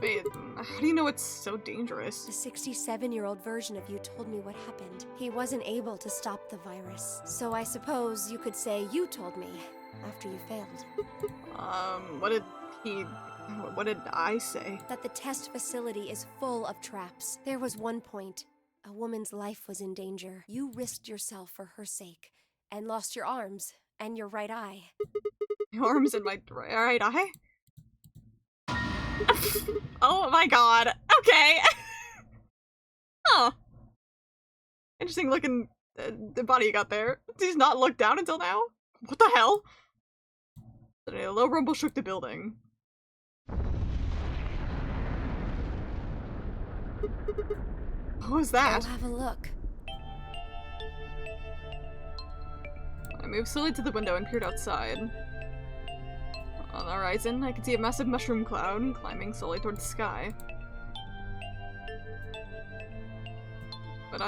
Wait, how do you know it's so dangerous? The 67-year-old version of you told me what happened. He wasn't able to stop the virus. So I suppose you could say you told me after you failed. What did I say? That the test facility is full of traps. There was one point. A woman's life was in danger. You risked yourself for her sake and lost your arms and your right eye. My arms and my right eye? Oh my god. Okay. Huh. Interesting looking the body you got there. He's not looked down until now? What the hell? A low rumble shook the building. What was that? Go have a look. I moved slowly to the window and peered outside. On the horizon, I could see a massive mushroom cloud climbing slowly toward the sky. But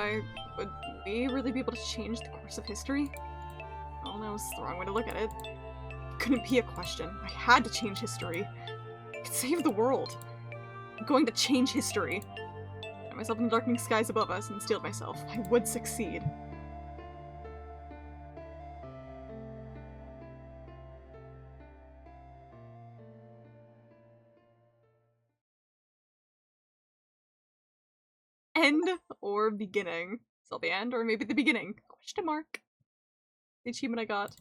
would we really be able to change the course of history? Oh, that was the wrong way to look at it. It couldn't be a question. I had to change history. I could save the world. going to change history. Find myself in the darkening skies above us and steal myself. I would succeed. End or beginning? So the end or maybe the beginning? Question mark. The achievement I got.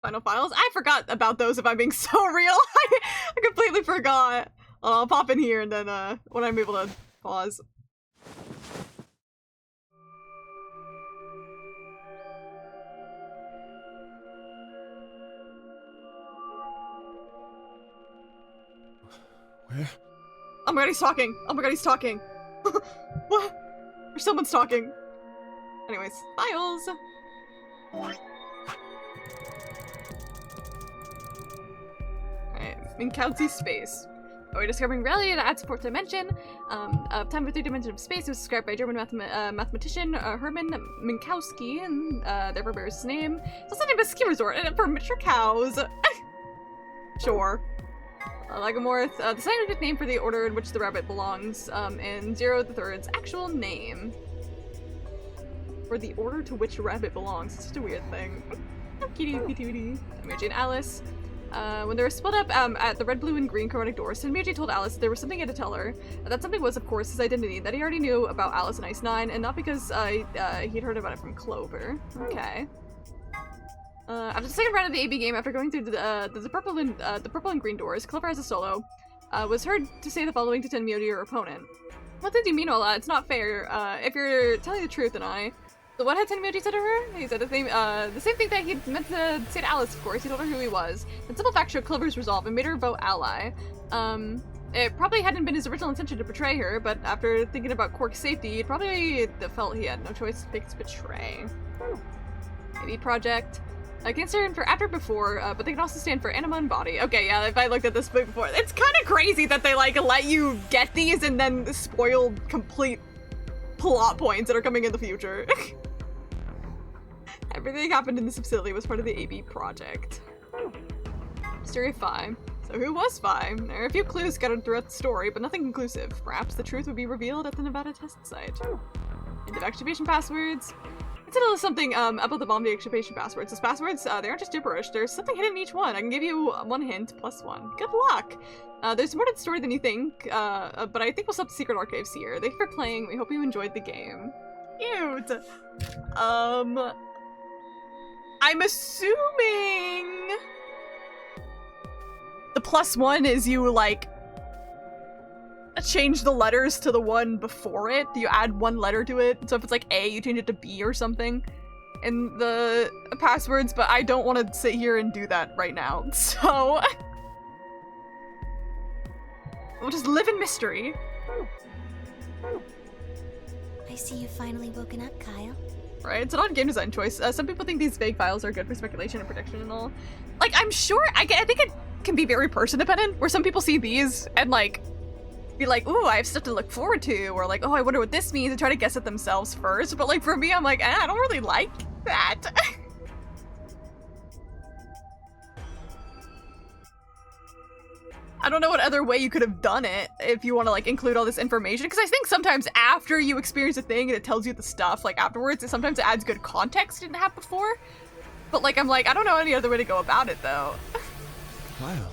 Final files? I forgot about those if I'm being so real. I completely forgot. I'll pop in here and then when I'm able to pause. Where? Oh my god, he's talking! Oh my god, he's talking! What? Or someone's talking. Anyways, files! Alright, Minkowski space. Oh, we're discovering reality to add support dimension. Time with 3-dimensional space was described by German mathematician Hermann Minkowski, and therefore bears his name. It's also named a ski resort for mature cows. Sure. Lagomorph, the scientific name for the order in which the rabbit belongs, and 0 the third's actual name. For the order to which a rabbit belongs. It's just a weird thing. Kitty, kitty, Miyoji and Alice. When they were split up at the red, blue, and green chromatic doors, Miyoji told Alice that there was something he had to tell her. That something was, of course, his identity, that he already knew about Alice and Ice 9, and not because he'd heard about it from Clover. Okay. After the second round of the AB game, after going through the purple and green doors, Clover as a solo was heard to say the following to Tenmyoti, her opponent. What did you mean all that? It's not fair. If you're telling the truth, and I... So what had Tenmyoti said to her? He said the same thing that he meant to say to Alice, of course. He told her who he was. The simple fact showed Clover's resolve and made her vote ally. It probably hadn't been his original intention to betray her, but after thinking about Quark's safety, he probably felt he had no choice but to betray. AB Project. It can stand for after before, but they can also stand for anima and body. Okay, yeah, if I looked at this book before. It's kind of crazy that they, like, let you get these and then spoil complete plot points that are coming in the future. Everything happened in this facility was part of the AB project. Mystery of Phi. So who was Phi? There are a few clues scattered throughout the story, but nothing conclusive. Perhaps the truth would be revealed at the Nevada test site. End of activation passwords. It's a little something about the bomb deactivation passwords. Those passwords, they aren't just gibberish. There's something hidden in each one. I can give you one hint plus one. Good luck! There's more to the story than you think, but I think we'll stop the secret archives here. Thank you for playing. We hope you enjoyed the game. Cute! I'm assuming the plus one is you, like, change the letters to the one before it. You add one letter to it. So if it's like A, you change it to B or something in the passwords, but I don't want to sit here and do that right now. So we'll just live in mystery. I see you've finally woken up, Kyle. Right, it's an odd game design choice. Some people think these vague files are good for speculation and prediction and all. Like, I'm sure, I think it can be very person dependent, where some people see these and, like, be like, ooh, I have stuff to look forward to, or like, oh, I wonder what this means, and try to guess it themselves first. But, like, for me, I'm like, I don't really like that. I don't know what other way you could have done it if you want to, like, include all this information, because I think sometimes after you experience a thing and it tells you the stuff, like, afterwards, sometimes it adds good context you didn't have before. But, like, I'm like, I don't know any other way to go about it, though. Kyle.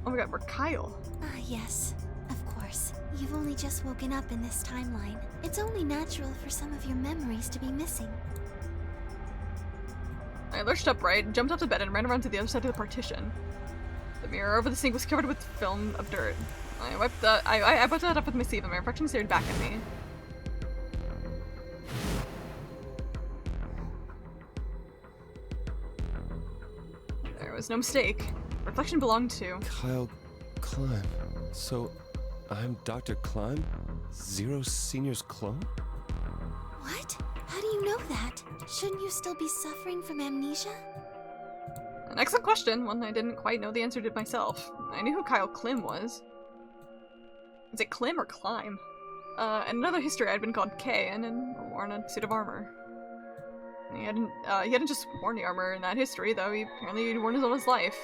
Oh my god, we're Kyle. Ah, yes. Of course. You've only just woken up in this timeline. It's only natural for some of your memories to be missing. I lurched upright, jumped off the bed, and ran around to the other side of the partition. The mirror over the sink was covered with film of dirt. I wiped that up with my sleeve, and my reflection stared back at me. There was no mistake. Reflection belonged to Kyle Climb. So, I'm Dr. Climb? Zero Senior's clone? What? How do you know that? Shouldn't you still be suffering from amnesia? An excellent question, one I didn't quite know the answer to myself. I knew who Kyle Klim was. Is it Klim or Climb? In another history, I'd been called Kain and worn a suit of armor. He hadn't just worn the armor in that history, though. He apparently had worn it all his life.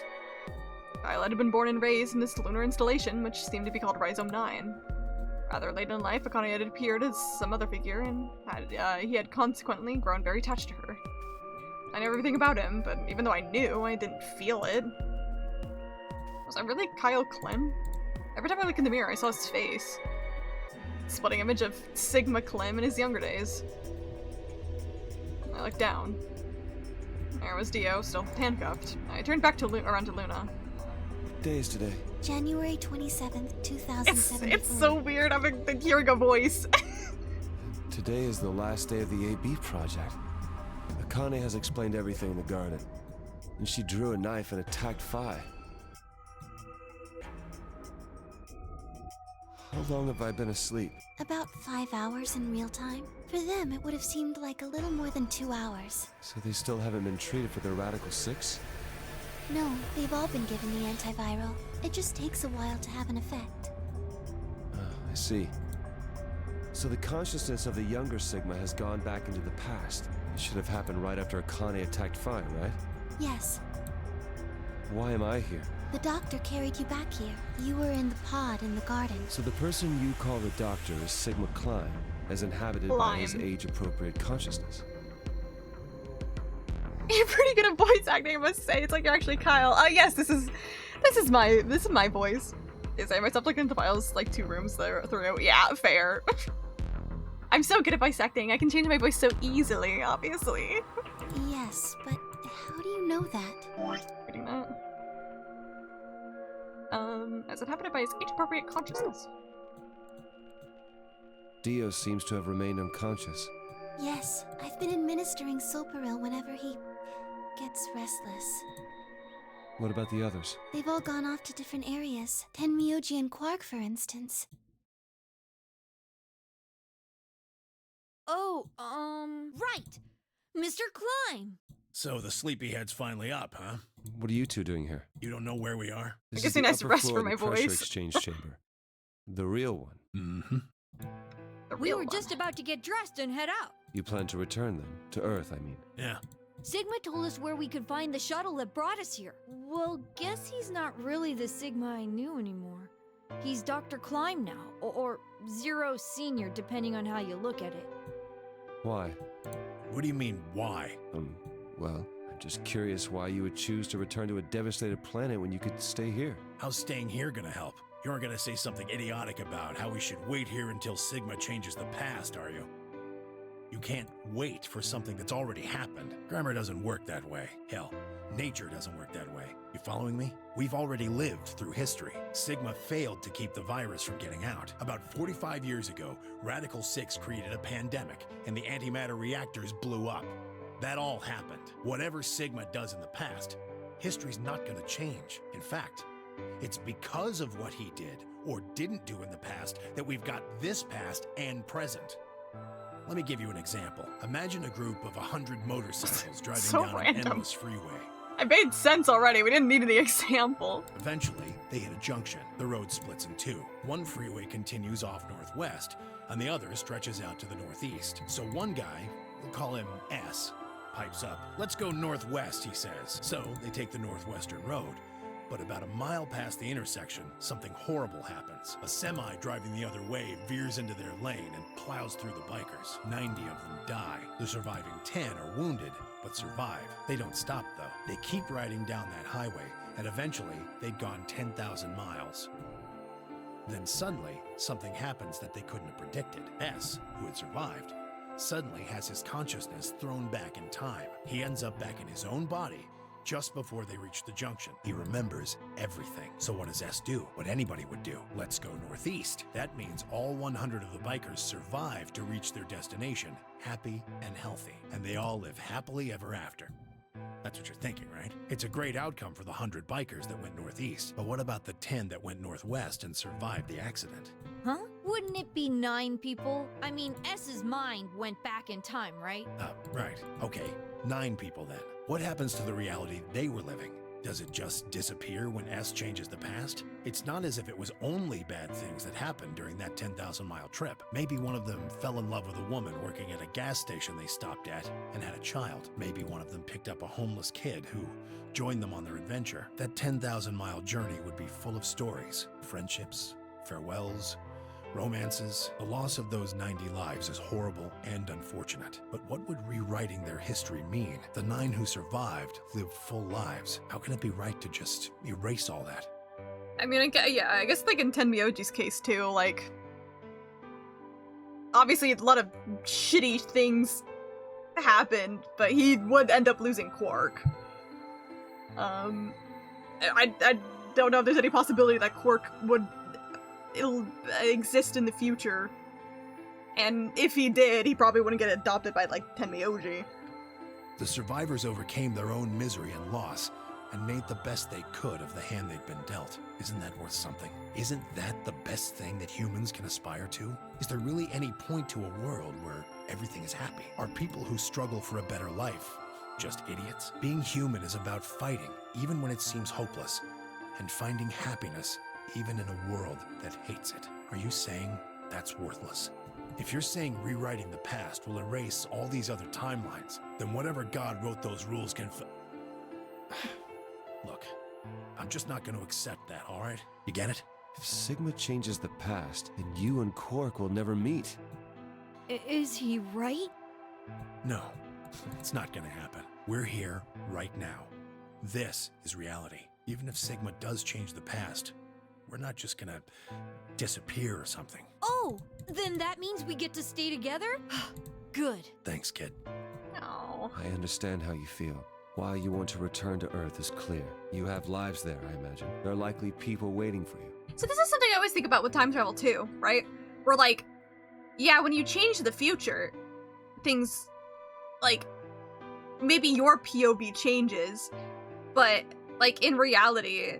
Kyle had been born and raised in this lunar installation, which seemed to be called Rhizome 9. Rather late in life, Akane had appeared as some other figure, and he had consequently grown very attached to her. I knew everything about him, but even though I knew, I didn't feel it. Was I really Kyle Clem? Every time I looked in the mirror, I saw his face. Splitting image of Sigma Clem in his younger days. I looked down. There was Dio, still handcuffed. I turned back to around to Luna. What day is today? January 27th, 2007. It's so weird having hearing a voice. Today is the last day of the AB project. Akane has explained everything in the garden. And she drew a knife and attacked Phi. How long have I been asleep? About 5 hours in real time. For them, it would have seemed like a little more than 2 hours. So they still haven't been treated for their Radical 6? No, they've all been given the antiviral. It just takes a while to have an effect. I see. So the consciousness of the younger Sigma has gone back into the past. It should have happened right after Akane attacked Phi, right? Yes. Why am I here? The doctor carried you back here. You were in the pod in the garden. So the person you call the doctor is Sigma Klein, as inhabited by his age-appropriate consciousness. You're pretty good at voice acting, I must say. It's like you're actually Kyle. Yes, this is my voice. Is I myself looking at the files like 2 rooms there through. Yeah, fair. I'm so good at voice acting. I can change my voice so easily, obviously. Yes, but how do you know that? Reading that. As inhabited by his age-appropriate consciousness. Dio seems to have remained unconscious. Yes, I've been administering Soparil whenever he gets restless. What about the others? They've all gone off to different areas. Tenmyoji and Quark, for instance. Oh, right! Mr. Klein! So the sleepyhead's finally up, huh? What are you two doing here? You don't know where we are? This I guess is the a nice upper rest floor for of the my pressure voice. exchange chamber. The real one. Mm-hmm. We were just about to get dressed and head out. You plan to return then? To Earth, I mean. Yeah. Sigma told us where we could find the shuttle that brought us here. Well, guess he's not really the Sigma I knew anymore. He's Dr. Klein now, or Zero Senior, depending on how you look at it. Why? What do you mean, why? Well, I'm just curious why you would choose to return to a devastated planet when you could stay here. How's staying here gonna help? You aren't gonna say something idiotic about how we should wait here until Sigma changes the past, are you? You can't wait for something that's already happened. Grammar doesn't work that way. Hell, nature doesn't work that way. You following me? We've already lived through history. Sigma failed to keep the virus from getting out. About 45 years ago, Radical 6 created a pandemic, and the antimatter reactors blew up. That all happened. Whatever Sigma does in the past, history's not gonna change. In fact, it's because of what he did or didn't do in the past that we've got this past and present. Let me give you an example. Imagine a group of 100 motorcycles driving So down random. an endless freeway. It made sense already. We didn't need the example. Eventually, they hit a junction. The road splits in 2. One freeway continues off northwest, and the other stretches out to the northeast. So one guy, we'll call him S, pipes up. "Let's go northwest," he says. So they take the northwestern road. But about a mile past the intersection, something horrible happens. A semi driving the other way veers into their lane and plows through the bikers. 90 of them die. The surviving 10 are wounded, but survive. They don't stop, though. They keep riding down that highway, and eventually, they'd gone 10,000 miles. Then suddenly, something happens that they couldn't have predicted. S, who had survived, suddenly has his consciousness thrown back in time. He ends up back in his own body, just before they reach the junction. He remembers everything. So what does S do? What anybody would do. Let's go northeast. That means all 100 of the bikers survive to reach their destination, happy and healthy. And they all live happily ever after. That's what you're thinking, right? It's a great outcome for the 100 bikers that went northeast. But what about the 10 that went northwest and survived the accident? Huh? Wouldn't it be 9 people? I mean, S's mind went back in time, right? Right. Okay. 9 people then. What happens to the reality they were living? Does it just disappear when S changes the past? It's not as if it was only bad things that happened during that 10,000-mile trip. Maybe one of them fell in love with a woman working at a gas station they stopped at and had a child. Maybe one of them picked up a homeless kid who joined them on their adventure. That 10,000-mile journey would be full of stories, friendships, farewells, romances. The loss of those 90 lives is horrible and unfortunate. But what would rewriting their history mean? The 9 who survived lived full lives. How can it be right to just erase all that? I mean, I guess like in Tenmyoji's case too, like, obviously a lot of shitty things happened, but he would end up losing Quark. I don't know if there's any possibility that Quark would exist in the future. And if he did, he probably wouldn't get adopted by, like, Tenmyoji. The survivors overcame their own misery and loss and made the best they could of the hand they'd been dealt. Isn't that worth something? Isn't that the best thing that humans can aspire to? Is there really any point to a world where everything is happy? Are people who struggle for a better life just idiots? Being human is about fighting, even when it seems hopeless, and finding happiness even in a world that hates it. Are you saying that's worthless? If you're saying rewriting the past will erase all these other timelines, then whatever God wrote those rules can Look, I'm just not going to accept that, alright? You get it? If Sigma changes the past, then you and Quark will never meet. Is he right? No, it's not going to happen. We're here right now. This is reality. Even if Sigma does change the past, we're not just gonna disappear or something. Oh, then that means we get to stay together? Good. Thanks, kid. No. I understand how you feel. Why you want to return to Earth is clear. You have lives there, I imagine. There are likely people waiting for you. So this is something I always think about with time travel too, right? Where, like, yeah, when you change the future, things, like, maybe your POV changes, but, like, in reality,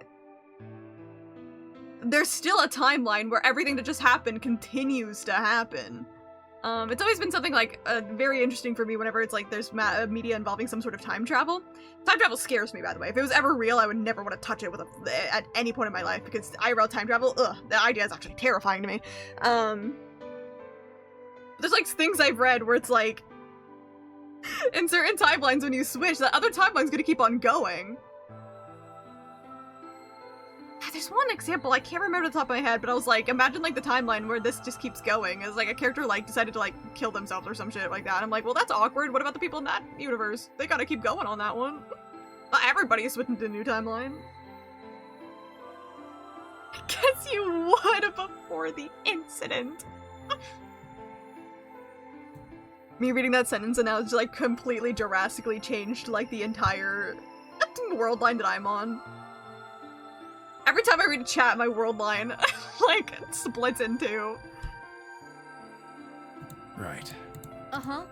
there's still a timeline where everything that just happened continues to happen. It's always been something, like, very interesting for me whenever it's, like, there's media involving some sort of time travel. Time travel scares me, by the way. If it was ever real, I would never want to touch it at any point in my life, because IRL time travel, the idea is actually terrifying to me. There's, like, things I've read where it's, like, in certain timelines when you switch, that other timeline's gonna keep on going. There's one example, I can't remember the top of my head, but I was like, imagine, like, the timeline where this just keeps going. It's like a character, like, decided to, like, kill themselves or some shit like that. I'm like, well, that's awkward. What about the people in that universe? They gotta keep going on that one. Not everybody is switching to a new timeline. I guess you would before the incident. Me reading that sentence and now it's, like, completely drastically changed, like, the entire world line that I'm on. Every time I read a chat, my world line, like, splits in two. Right. Uh-huh.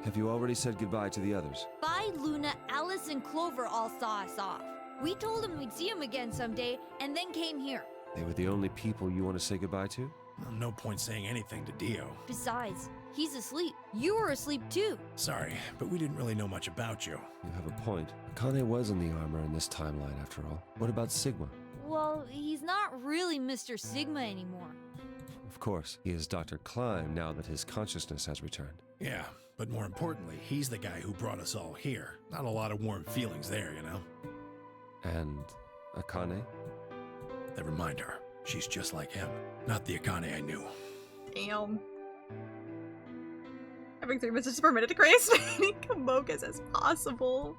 Have you already said goodbye to the others? Bye, Luna, Alice, and Clover all saw us off. We told them we'd see him again someday, and then came here. They were the only people you want to say goodbye to? Well, no point saying anything to Dio. Besides, he's asleep. You were asleep too. Sorry, but we didn't really know much about you. You have a point. Akane was in the armor in this timeline, after all. What about Sigma? Well, he's not really Mr. Sigma anymore. Of course, he is Dr. Klein now that his consciousness has returned. Yeah, but more importantly, he's the guy who brought us all here. Not a lot of warm feelings there, you know? And Akane? Never mind her. She's just like him. Not the Akane I knew. Damn. Having 3 minutes per minute to create as many Kamokas as possible.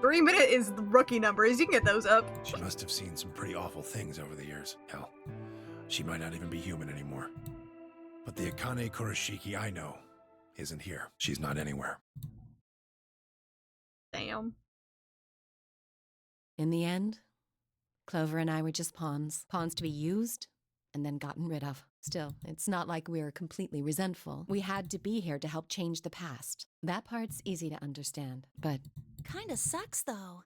3 minute is the rookie numbers. You can get those up. She must have seen some pretty awful things over the years. Hell, she might not even be human anymore. But the Akane Kurashiki I know isn't here. She's not anywhere. Damn. In the end, Clover and I were just pawns. Pawns to be used and then gotten rid of. Still, it's not like we're completely resentful. We had to be here to help change the past. That part's easy to understand, but... Kinda sucks, though.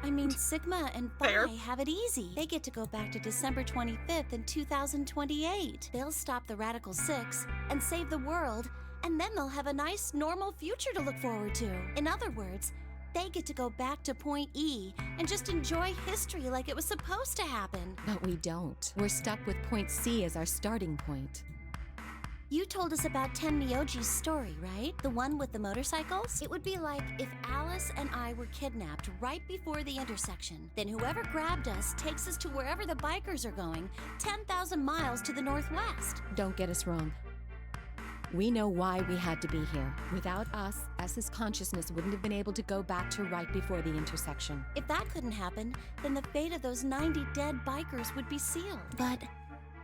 I mean, Sigma and Phi have it easy. They get to go back to December 25th in 2028. They'll stop the Radical 6 and save the world, and then they'll have a nice, normal future to look forward to. In other words, they get to go back to Point E and just enjoy history like it was supposed to happen. But we don't. We're stuck with Point C as our starting point. You told us about Tenmyoji's story, right? The one with the motorcycles? It would be like if Alice and I were kidnapped right before the intersection. Then whoever grabbed us takes us to wherever the bikers are going, 10,000 miles to the northwest. Don't get us wrong. We know why we had to be here. Without us, S's consciousness wouldn't have been able to go back to right before the intersection. If that couldn't happen, then the fate of those 90 dead bikers would be sealed. But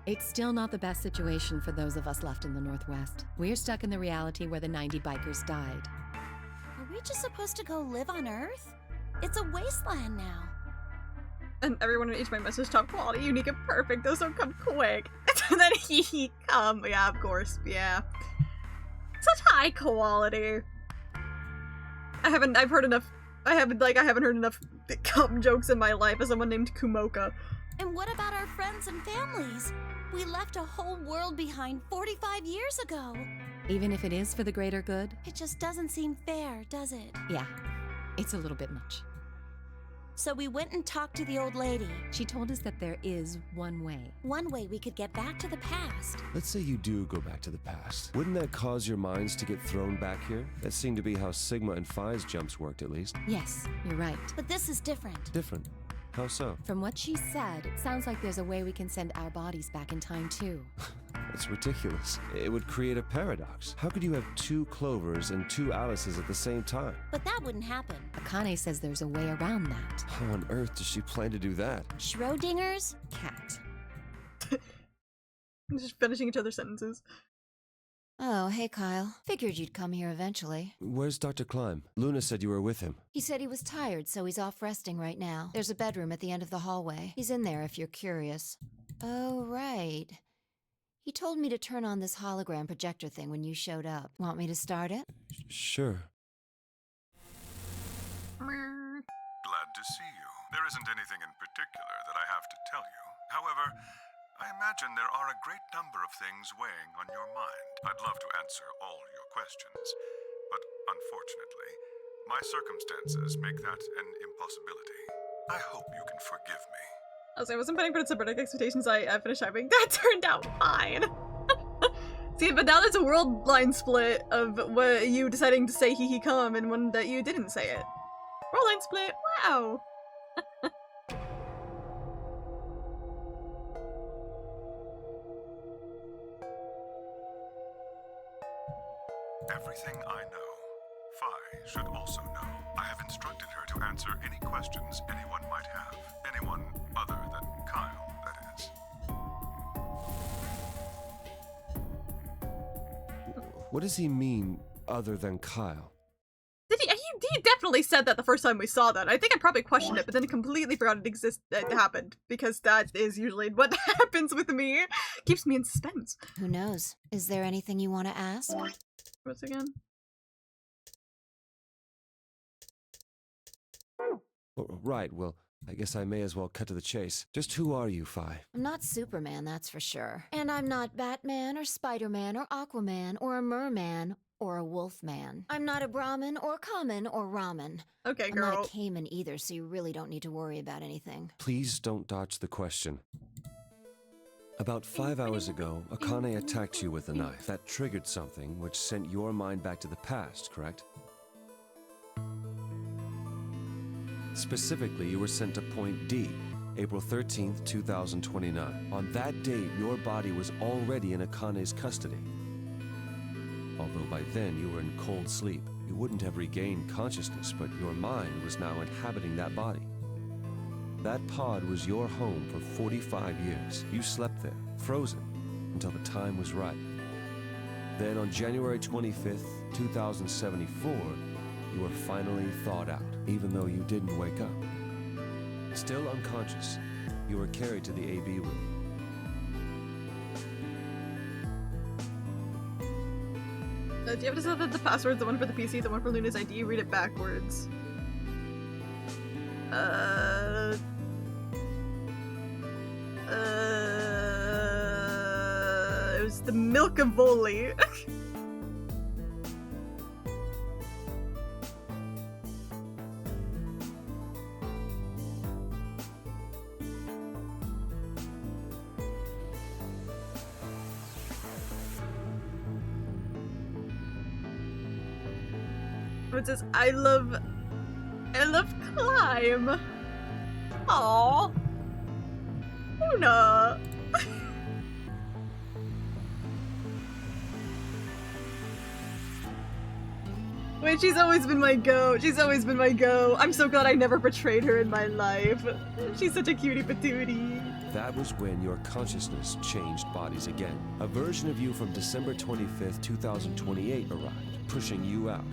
it's still not the best situation for those of us left in the Northwest. We're stuck in the reality where the 90 bikers died. are we just supposed to go live on Earth? It's a wasteland now. And everyone in each my message top quality, unique and perfect. Those don't come quick. And then he come. Yeah, of course. Yeah. Such high quality. I haven't heard enough cum jokes in my life as someone named Kumoka. And what about our friends and families? We left a whole world behind 45 years ago. Even if it is for the greater good? It just doesn't seem fair, does it? Yeah, it's a little bit much. So we went and talked to the old lady. She told us that there is one way. One way we could get back to the past. Let's say you do go back to the past. Wouldn't that cause your minds to get thrown back here? That seemed to be how Sigma and Phi's jumps worked, at least. Yes, you're right. But this is different. Different? How so? From what she said, it sounds like there's a way we can send our bodies back in time, too. That's ridiculous. It would create a paradox. How could you have two Clovers and two Alices at the same time? But that wouldn't happen. Akane says there's a way around that. How on earth does she plan to do that? Schrodinger's cat. Just finishing each other's sentences. Oh, hey Kyle. Figured you'd come here eventually. Where's Dr. Klein? Luna said you were with him. He said he was tired, so he's off resting right now. There's a bedroom at the end of the hallway. He's in there if you're curious. Oh, right. He told me to turn on this hologram projector thing when you showed up. Want me to start it? Sure. Glad to see you. There isn't anything in particular that I have to tell you. However, I imagine there are a great number of things weighing on your mind. I'd love to answer all your questions, but unfortunately, my circumstances make that an impossibility. I hope you can forgive me. I wasn't planning for it to predict expectations. I finished typing. That turned out fine. See, but now there's a world line split of what you deciding to say he come and one that you didn't say it. World line split. Wow. Everything I know, Phi should also know. I have instructed her to answer any questions anyone might have. Anyone other than Kyle, that is. What does he mean, other than Kyle? He definitely said that the first time we saw that. I think I probably questioned it, but then I completely forgot it happened. Because that is usually what happens with me. Keeps me in suspense. Who knows? Is there anything you want to ask? What's again? Right, well, I guess I may as well cut to the chase. Just who are you, Phi? I'm not Superman, that's for sure. And I'm not Batman or Spider-Man or Aquaman or a Merman or a Wolfman. I'm not a Brahmin or Kamen or Ramen. Okay, I'm girl. not a Cayman either, so you really don't need to worry about anything. Please don't dodge the question. About 5 hours ago, Akane attacked you with a knife. That triggered something which sent your mind back to the past, correct? Specifically, you were sent to Point D, April 13th, 2029. On that date, your body was already in Akane's custody. Although by then you were in cold sleep. You wouldn't have regained consciousness, but your mind was now inhabiting that body. That pod was your home for 45 years. You slept there, frozen, until the time was right. Then on January 25th, 2074, you were finally thawed out, even though you didn't wake up. Still unconscious, you were carried to the AB room. Do you have to say that the password's the one for the PC, the one for Luna's ID? Read it backwards. It was the Milkavoli. It says, I love Climb. Aww. Luna. Wait, she's always been my go. She's always been my go. I'm so glad I never betrayed her in my life. She's such a cutie patootie. That was when your consciousness changed bodies again. A version of you from December 25th, 2028 arrived, pushing you out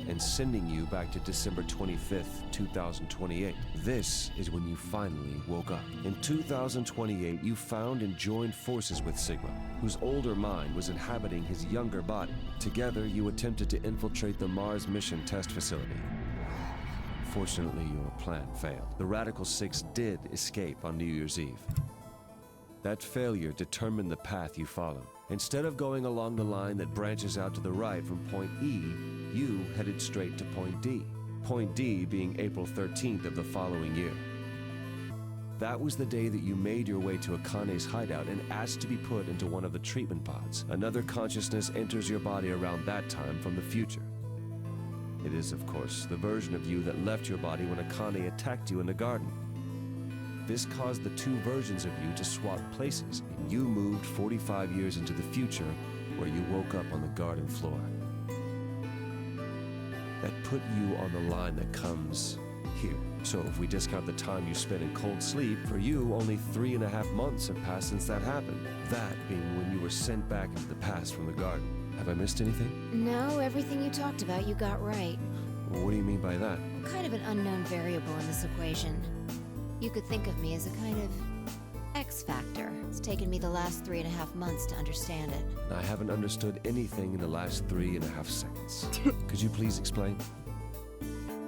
and sending you back to December 25th, 2028. This is when you finally woke up. In 2028, you found and joined forces with Sigma, whose older mind was inhabiting his younger body. Together, you attempted to infiltrate the Mars mission test facility. Fortunately, your plan failed. The Radical Six did escape on New Year's Eve. That failure determined the path you followed. Instead of going along the line that branches out to the right from point E, you headed straight to point D. Point D being April 13th of the following year. That was the day that you made your way to Akane's hideout and asked to be put into one of the treatment pods. Another consciousness enters your body around that time from the future. It is, of course, the version of you that left your body when Akane attacked you in the garden. This caused the two versions of you to swap places, and you moved 45 years into the future, where you woke up on the garden floor. That put you on the line that comes here. So if we discount the time you spent in cold sleep, for you, only 3.5 months have passed since that happened. That being when you were sent back into the past from the garden. Have I missed anything? No, everything you talked about you got right. Well, what do you mean by that? Kind of an unknown variable in this equation. You could think of me as a kind of X factor. It's taken me the last 3.5 months to understand it. I haven't understood anything in the last 3.5 seconds. Could you please explain?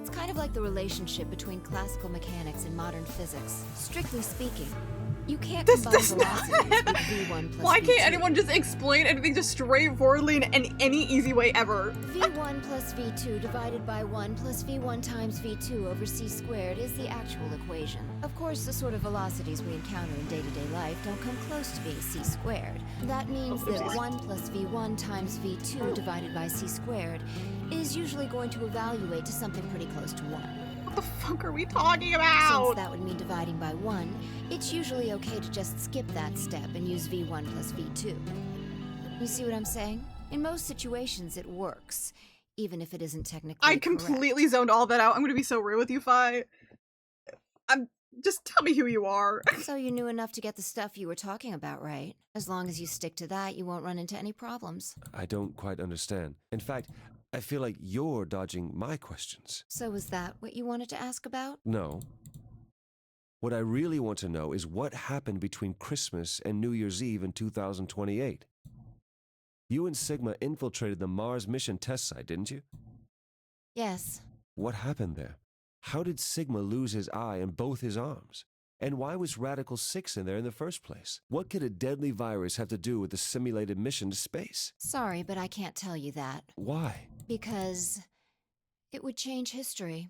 It's kind of like the relationship between classical mechanics and modern physics. Strictly speaking, you can't combine velocities with V1 plus Why can't V2. anyone just explain anything just straightforwardly in any easy way ever? V1 plus V2 divided by 1 plus V1 times V2 over C squared is the actual equation. Of course, the sort of velocities we encounter in day-to-day life don't come close to being C squared. That means that 1 plus V1 times V2 divided by C squared is usually going to evaluate to something pretty close to 1. What the fuck are we talking about? Since that would mean dividing by 1, it's usually okay to just skip that step and use V1 plus V2. You see what I'm saying? In most situations, it works, even if it isn't technically I completely zoned all that out. I'm gonna be so real with you, Fi. Just tell me who you are. So you knew enough to get the stuff you were talking about, right? As long as you stick to that, you won't run into any problems. I don't quite understand. In fact, I feel like you're dodging my questions. So was that what you wanted to ask about? No. What I really want to know is what happened between Christmas and New Year's Eve in 2028. You and Sigma infiltrated the Mars mission test site, didn't you? Yes. What happened there? How did Sigma lose his eye and both his arms? And why was Radical 6 in there in the first place? What could a deadly virus have to do with the simulated mission to space? Sorry, but I can't tell you that. Why? Because it would change history.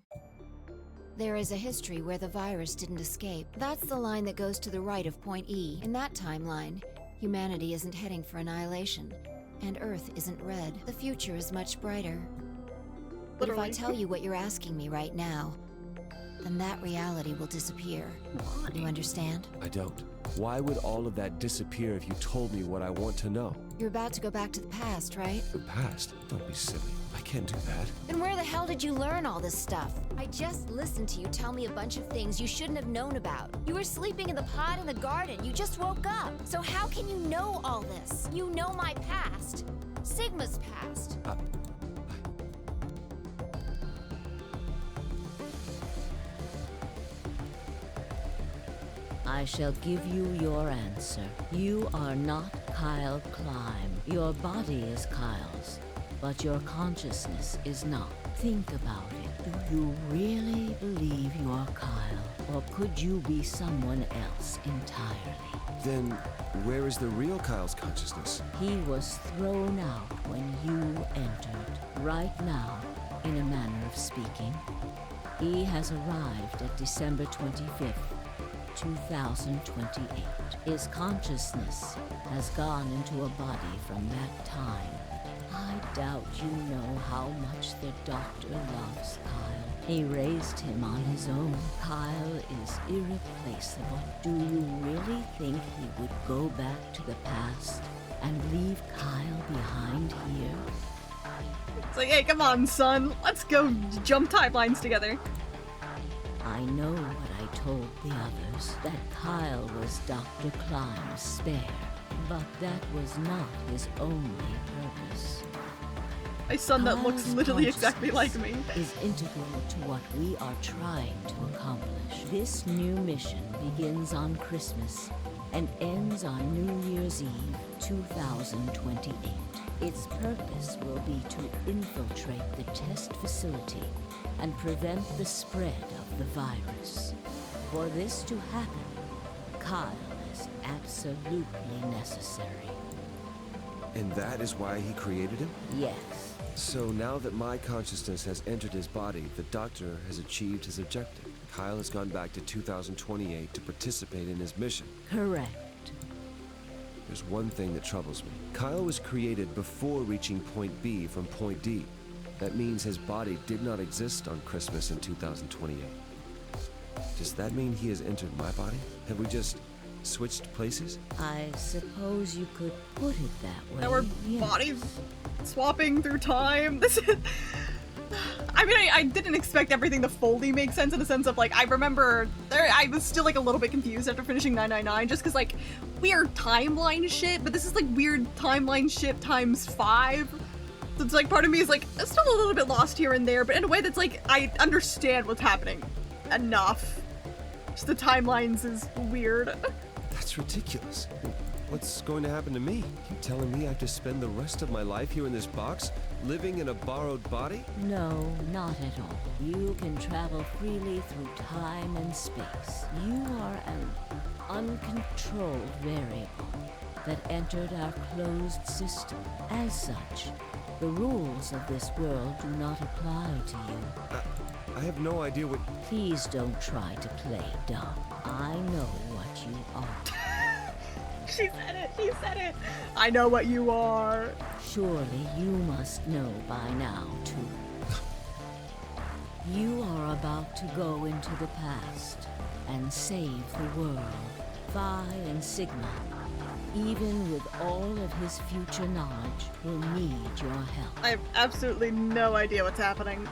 There is a history where the virus didn't escape. That's the line that goes to the right of point E. In that timeline, humanity isn't heading for annihilation, and Earth isn't red. The future is much brighter. But if I tell you what you're asking me right now, then that reality will disappear. Do you understand? I don't. Why would all of that disappear if you told me what I want to know? You're about to go back to the past, right? The past? Don't be silly. I can't do that. Then where the hell did you learn all this stuff? I just listened to you tell me a bunch of things you shouldn't have known about. You were sleeping in the pod in the garden. You just woke up. So how can you know all this? You know my past. Sigma's past. I shall give you your answer. You are not Kyle Climb. Your body is Kyle's, but your consciousness is not. Think about it. Do you really believe you're Kyle, or could you be someone else entirely? Then, where is the real Kyle's consciousness? He was thrown out when you entered. Right now, in a manner of speaking, he has arrived at December 25th. 2028. His consciousness has gone into a body from that time. I doubt you know how much the doctor loves Kyle. He raised him on his own. Kyle is irreplaceable. Do you really think he would go back to the past and leave Kyle behind here? It's like, hey, come on, son. Let's go jump timelines together. I know what I told the others, that Kyle was Dr. Klime's spare, but that was not his only purpose. My son that looks Kyle's literally exactly like me. is integral to what we are trying to accomplish. This new mission begins on Christmas and ends on New Year's Eve, 2028. Its purpose will be to infiltrate the test facility and prevent the spread of the virus. For this to happen, Kyle is absolutely necessary. And that is why he created him? Yes. So now that my consciousness has entered his body, the Doctor has achieved his objective. Kyle has gone back to 2028 to participate in his mission. Correct. There's one thing that troubles me. Kyle was created before reaching point B from point D. That means his body did not exist on Christmas in 2028. Does that mean he has entered my body? Have we just switched places? I suppose you could put it that way. That we're bodies swapping through time. This is... I mean, I didn't expect everything to fully make sense in the sense of, like, I remember I was still, like, a little bit confused after finishing 999, just because, like, weird timeline shit, but this is, like, weird timeline shit times 5. So it's, like, part of me is, like, still a little bit lost here and there, but in a way that's, like, I understand what's happening enough. Just the timelines is weird. That's ridiculous. What's going to happen to me? You telling me I have to spend the rest of my life here in this box, living in a borrowed body? No, not at all. You can travel freely through time and space. You are an uncontrolled variable that entered our closed system. As such, the rules of this world do not apply to you. I have no idea what... Please don't try to play dumb. I know what you are. She said it! She said it! I know what you are! Surely you must know by now, too. You are about to go into the past and save the world. Phi and Sigma, even with all of his future knowledge, will need your help. I have absolutely no idea what's happening.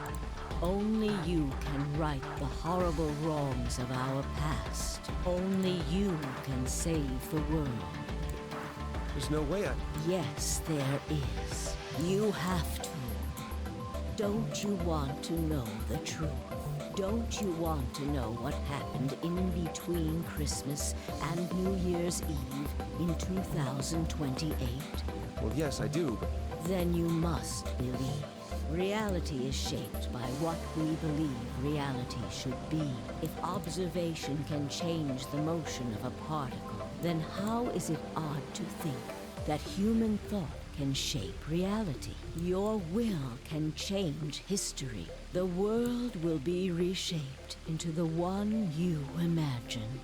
Only you can right the horrible wrongs of our past. Only you can save the world. There's no way I... Yes, there is. You have to. Don't you want to know the truth? Don't you want to know what happened in between Christmas and New Year's Eve in 2028? Well, yes, I do, but... Then you must believe. Reality is shaped by what we believe reality should be. If observation can change the motion of a particle, then how is it odd to think that human thought can shape reality? Your will can change history. The world will be reshaped into the one you imagine.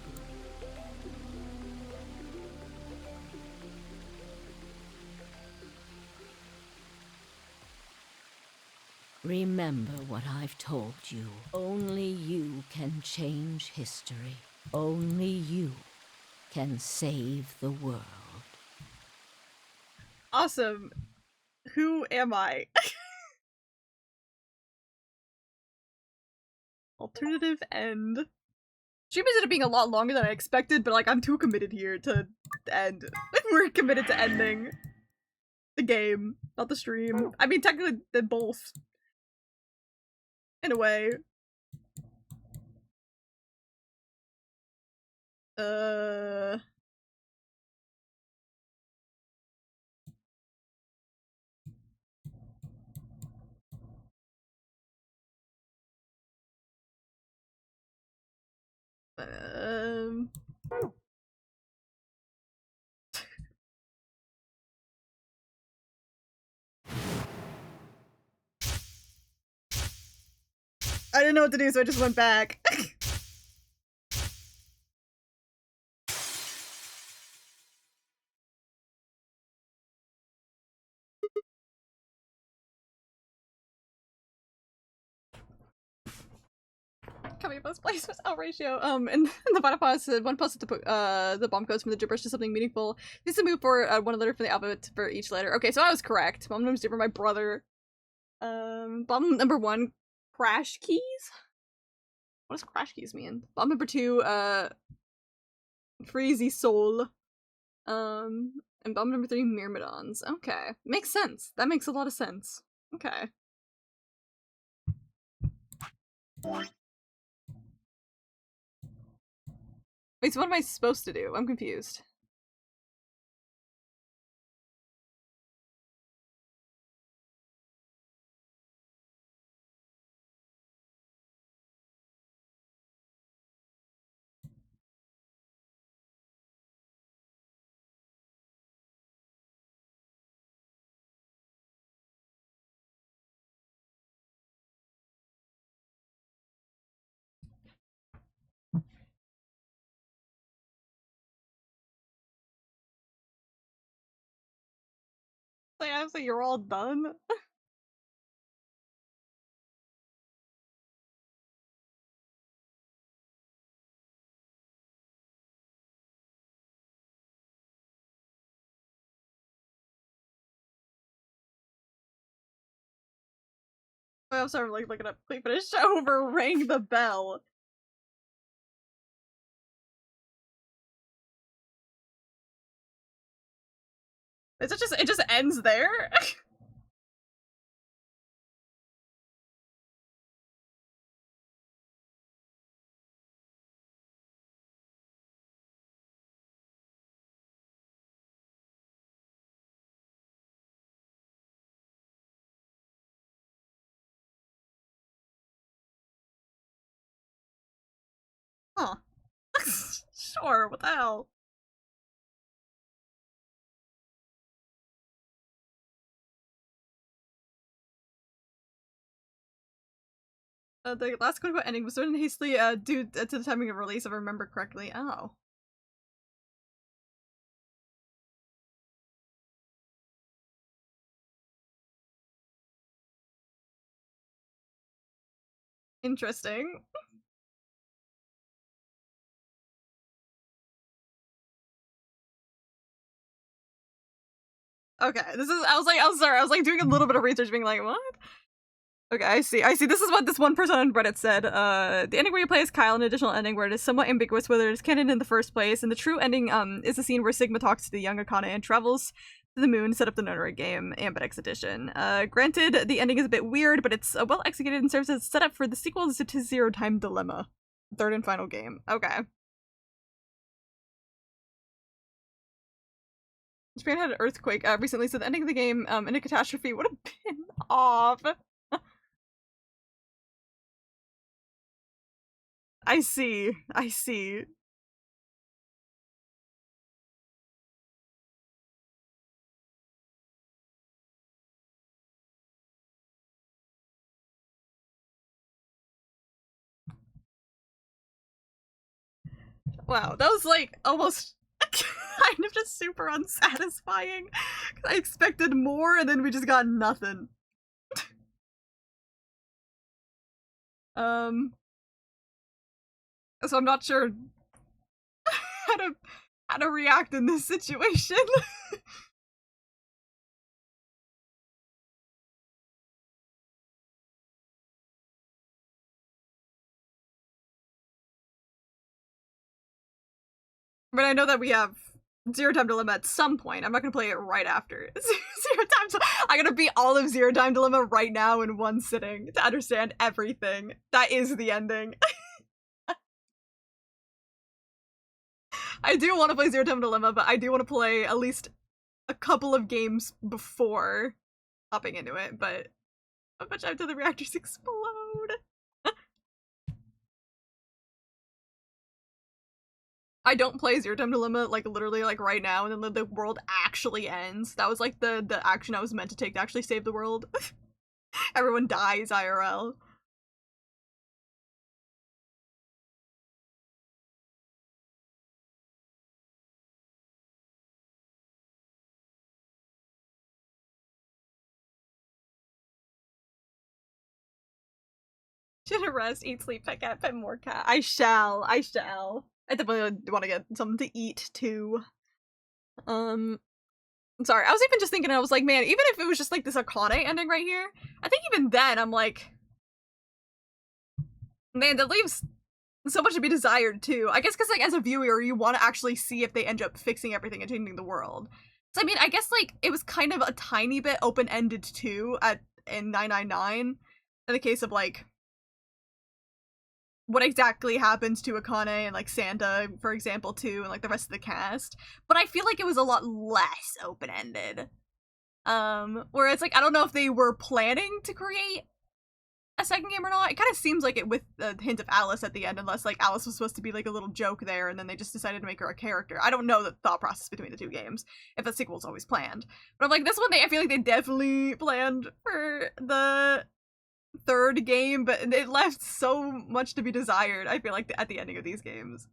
Remember what I've told you. Only you can change history. Only you can save the world. Awesome. Who am I? Alternative end. Stream ended up being a lot longer than I expected, but like I'm too committed here to end. We're committed to ending the game, not the stream. I mean, technically, they're both. In a way. I didn't know what to do, so I just went back. coming in first place was our ratio. And the final pause, one pause to put the bomb codes from the gibberish to something meaningful. Needs to move for one letter for the alphabet for each letter. Okay, so I was correct. Bomb number 2 for my brother. Bomb number 1, crash keys? What does crash keys mean? Bomb number 2, Freezy Soul. And bomb number 3, Myrmidons. Okay. Makes sense. That makes a lot of sense. Okay. Wait, so what am I supposed to do? I'm confused. Like, honestly, you're all done? I'm sorry, like looking up Please finish over, rang the bell. Is it just ends there? Huh. Sure, what the hell? The last quote about ending was written hastily due to the timing of release, if I remember correctly. Oh. Interesting. Okay, this is- I was sorry, I was like doing a little bit of research being like, what? Okay, I see. This is what this one person on Reddit said. The ending where you play as Kyle, an additional ending where it is somewhat ambiguous whether it is canon in the first place, and the true ending is the scene where Sigma talks to the young Akane and travels to the moon to set up the Notary game, Ambidex edition. Granted, the ending is a bit weird, but it's well executed and serves as a setup for the sequel to Zero Time Dilemma. Third and final game. Okay. Japan had an earthquake recently, so the ending of the game in a catastrophe would have been off. I see. Wow, that was like almost kind of just super unsatisfying. I expected more and then we just got nothing. So I'm not sure how to react in this situation. But I know that we have Zero Time Dilemma at some point. I'm not gonna play it right after. Zero Time I gotta beat all of Zero Time Dilemma right now in one sitting to understand everything. That is the ending. I do want to play Zero Time Dilemma, but I do want to play at least a couple of games before hopping into it, but how much after the reactors explode? I don't play Zero Time Dilemma, like, literally, like, right now, and then the world actually ends. That was, like, the action I was meant to take to actually save the world. Everyone dies IRL. Should rest, eat, sleep, pet cat, pet more cat. I shall. I definitely want to get something to eat too. I'm sorry. I was even just thinking, I was like, man, even if it was just like this Akane ending right here, I think even then I'm like, man, that leaves so much to be desired too. I guess because like as a viewer, you want to actually see if they end up fixing everything and changing the world. So I mean, I guess like it was kind of a tiny bit open-ended too in 999 in the case of like what exactly happens to Akane and like Santa, for example, too, and like the rest of the cast. But I feel like it was a lot less open-ended. Whereas like I don't know if they were planning to create a second game or not. It kind of seems like it with the hint of Alice at the end, unless like Alice was supposed to be like a little joke there and then they just decided to make her a character. I don't know the thought process between the two games, if a sequel's always planned. But I'm like, this one, I feel like they definitely planned for the third game, but it left so much to be desired, I feel like, at the ending of these games.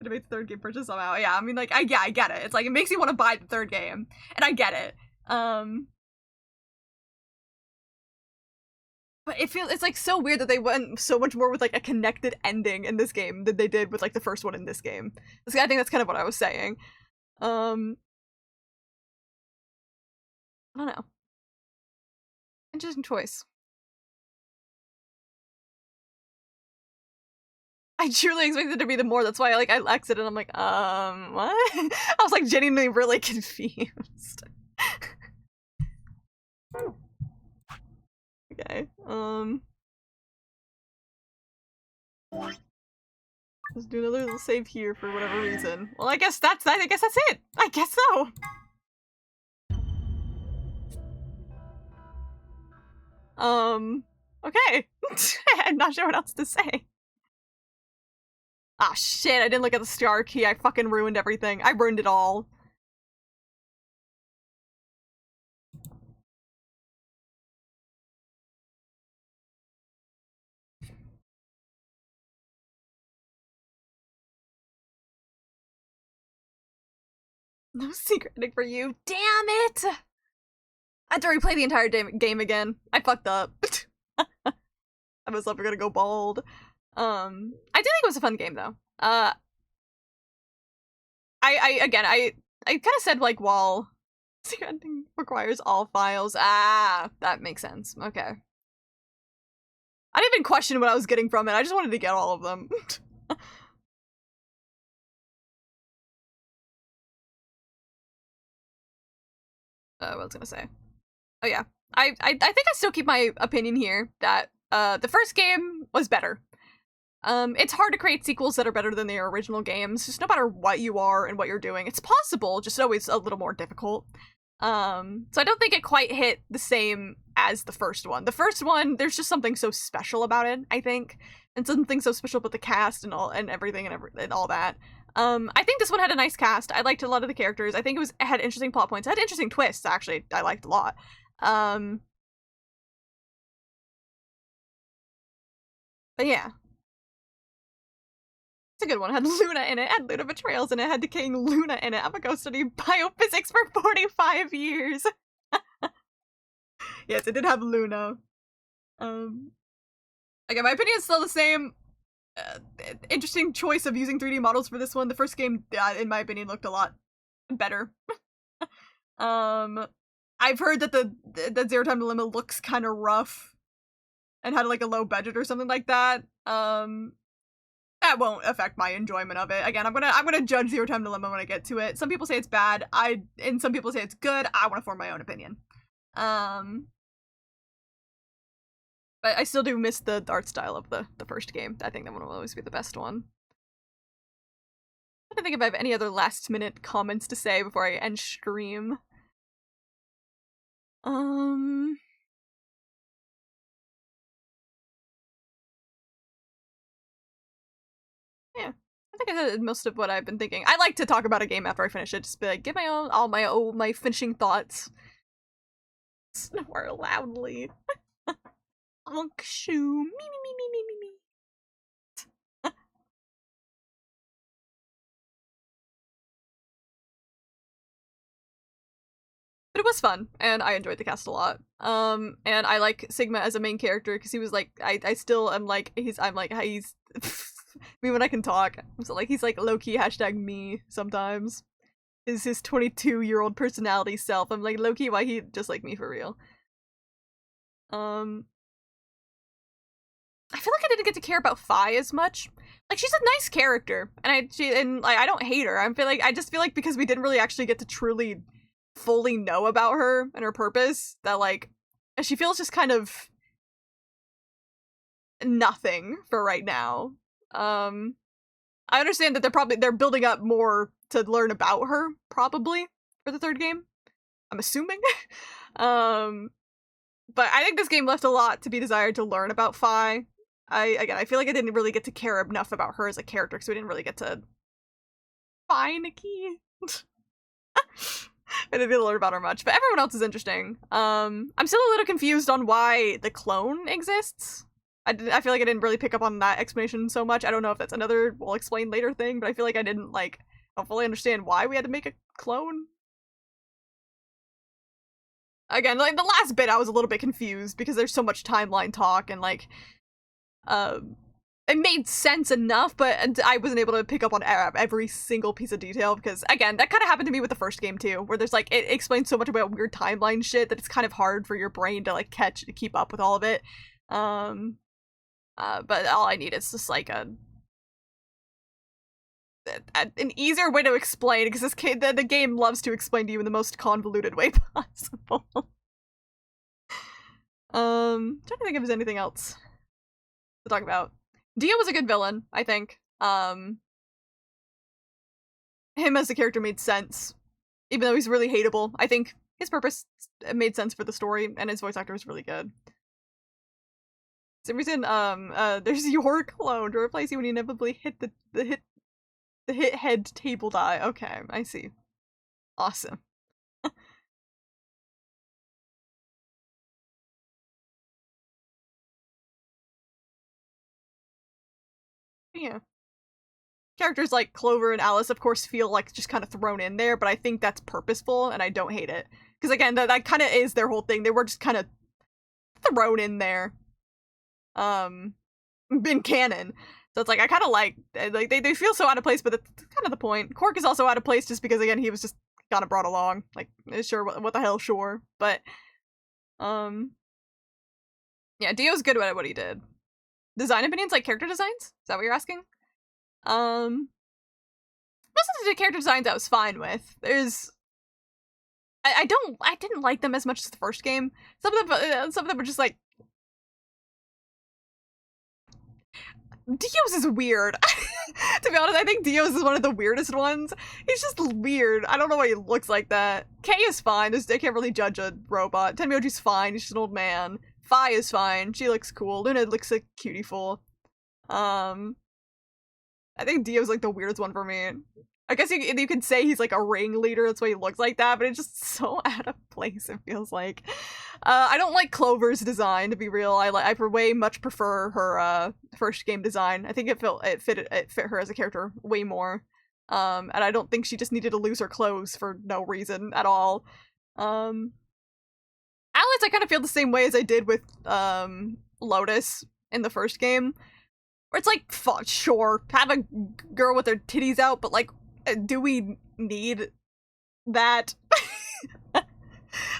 To make the third game purchase somehow. Yeah, I mean, like, I get it. It's like, it makes you want to buy the third game, and I get it. But it's like so weird that they went so much more with like a connected ending in this game than they did with like the first one in this game. I think that's kind of what I was saying. I don't know. Interesting choice. I truly expected it to be the more. That's why like I exited. I'm like, what? I was like genuinely really confused. Okay. Let's do another little save here for whatever reason. Well, I guess that's it. I guess so. Okay. I'm not sure what else to say. Ah, shit, I didn't look at the star key. I fucking ruined everything. I ruined it all. No secret ending for you. Damn it! I had to replay the entire game again. I fucked up. I was never gonna go bald. I did think it was a fun game though. I kind of said like while secret ending requires all files. Ah, that makes sense. Okay. I didn't even question what I was getting from it. I just wanted to get all of them. What was I gonna say? Oh yeah. I think I still keep my opinion here that the first game was better. It's hard to create sequels that are better than their original games, just no matter what you are and what you're doing. It's possible, just always a little more difficult. So I don't think it quite hit the same as the first one. The first one, there's just something so special about it, I think. And something so special about the cast and all and everything and all that. I think this one had a nice cast. I liked a lot of the characters. I think it had interesting plot points. It had interesting twists, actually. I liked a lot. But yeah. It's a good one. It had Luna in it. It had Luna Betrayals in it. It had Decaying Luna in it. I'm gonna go study biophysics for 45 years. Yes, it did have Luna. Again, my opinion is still the same. Interesting choice of using 3D models for this one. The first game, in my opinion, looked a lot better. I've heard that the Zero Time to Limit looks kind of rough and had like a low budget or something like that. That won't affect my enjoyment of it. Again, I'm gonna judge Zero Time to Limit when I get to it. Some people say it's bad. And some people say it's good. I want to form my own opinion. But I still do miss the art style of the first game. I think that one will always be the best one. I don't think if I have any other last minute comments to say before I end stream. Yeah. I think I said most of what I've been thinking. I like to talk about a game after I finish it. Just be like, give all my finishing thoughts. Snore loudly. Honk shoo. Me. But it was fun, and I enjoyed the cast a lot. And I like Sigma as a main character because he was like, I still am like, he's me when I can talk. So like, he's like low-key #me sometimes. Is his 22-year-old personality self. I'm like, low-key, why he just like me for real? I feel like I didn't get to care about Fi as much. Like, she's a nice character, and I don't hate her. I just feel like because we didn't really actually get to truly fully know about her and her purpose, that like she feels just kind of nothing for right now. I understand that they're building up more to learn about her, probably, for the third game. I'm assuming. But I think this game left a lot to be desired to learn about Fi. I feel like I didn't really get to care enough about her as a character because we didn't really get to find a key. I didn't really learn about her much, but everyone else is interesting. I'm still a little confused on why the clone exists. I feel like I didn't really pick up on that explanation so much. I don't know if that's another we'll explain later thing, but I feel like I don't fully understand why we had to make a clone. Again, like the last bit I was a little bit confused because there's so much timeline talk and like it made sense enough, but I wasn't able to pick up on every single piece of detail because, again, that kind of happened to me with the first game too, where there's like, it explains so much about weird timeline shit that it's kind of hard for your brain to like keep up with all of it. But all I need is just like an easier way to explain, because the game loves to explain to you in the most convoluted way possible. Trying to think if there's anything else to talk about. Dio was a good villain, I think. Him as a character made sense. Even though he's really hateable, I think his purpose made sense for the story, and his voice actor was really good. For some reason, there's your clone to replace you when you inevitably hit the hit head table die. Okay, I see. Awesome. Yeah. Characters like Clover and Alice, of course, feel like just kind of thrown in there, but I think that's purposeful, and I don't hate it. Because again, that kind of is their whole thing. They were just kind of thrown in there. In canon. So it's like, I kind of like they feel so out of place, but that's kind of the point. Quark is also out of place just because, again, he was just kind of brought along. Like, sure, what the hell, sure. But, yeah, Dio's good at what he did. Design opinions, like character designs? Is that what you're asking? Most of the character designs I was fine with. I didn't like them as much as the first game. Some of them were just like, Dio's is weird. To be honest, I think Dio's is one of the weirdest ones. He's just weird. I don't know why he looks like that. Kay is fine. I can't really judge a robot. Tenmyoji's fine. He's just an old man. Fi is fine. She looks cool. Luna looks like cutie-ful. I think Dio's like the weirdest one for me. I guess you could say he's like a ringleader. That's why he looks like that, but it's just so out of place, it feels like. I don't like Clover's design, to be real. I way much prefer her first game design. I think it fit her as a character way more. And I don't think she just needed to lose her clothes for no reason at all. Alice, I kind of feel the same way as I did with Lotus in the first game. Where it's like, sure, have a girl with her titties out, but like, do we need that?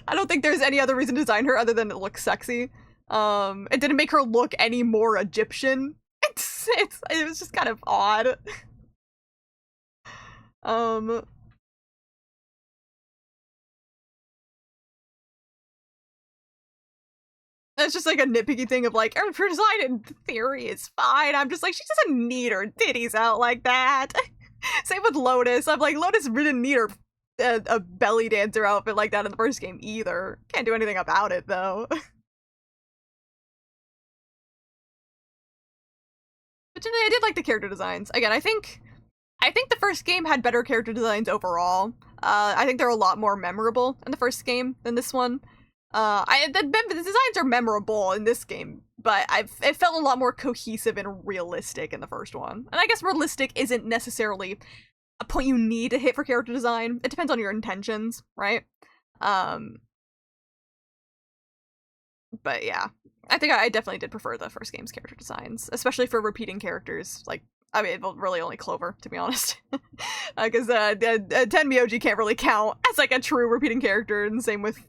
I don't think there's any other reason to design her other than it looks sexy. It didn't make her look any more Egyptian. It was just kind of odd. It's just like a nitpicky thing of like, her design in theory is fine. I'm just like, she doesn't need her titties out like that. Same with Lotus. I'm like, Lotus didn't need her a belly dancer outfit like that in the first game either. Can't do anything about it though. But I did like the character designs. Again, I think the first game had better character designs overall. I think they're a lot more memorable in the first game than this one. The designs are memorable in this game, but it felt a lot more cohesive and realistic in the first one. And I guess realistic isn't necessarily a point you need to hit for character design. It depends on your intentions, right? But yeah, I think I definitely did prefer the first game's character designs, especially for repeating characters. Like, I mean, well, really only Clover, to be honest. Because 10 Myoji can't really count as like a true repeating character, and same with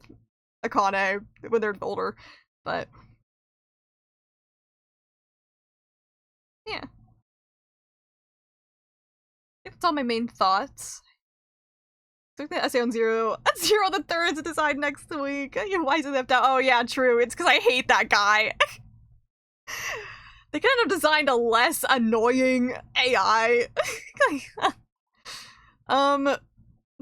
Akane when they're older. But yeah, that's all my main thoughts. So I say on Zero the Third's decide next week. Why is it left out? Oh yeah, true. It's because I hate that guy. They could have designed a less annoying AI.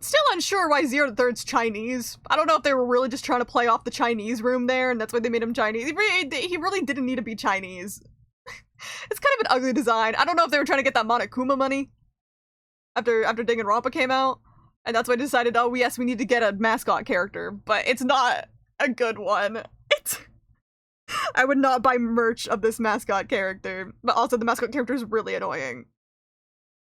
Still unsure why Zero the Third's Chinese. I don't know if they were really just trying to play off the Chinese room there, and that's why they made him Chinese. He really didn't need to be Chinese. It's kind of an ugly design. I don't know if they were trying to get that Monokuma money after Danganronpa came out, and that's why they decided, oh yes, we need to get a mascot character, but it's not a good one. I would not buy merch of this mascot character, but also the mascot character is really annoying.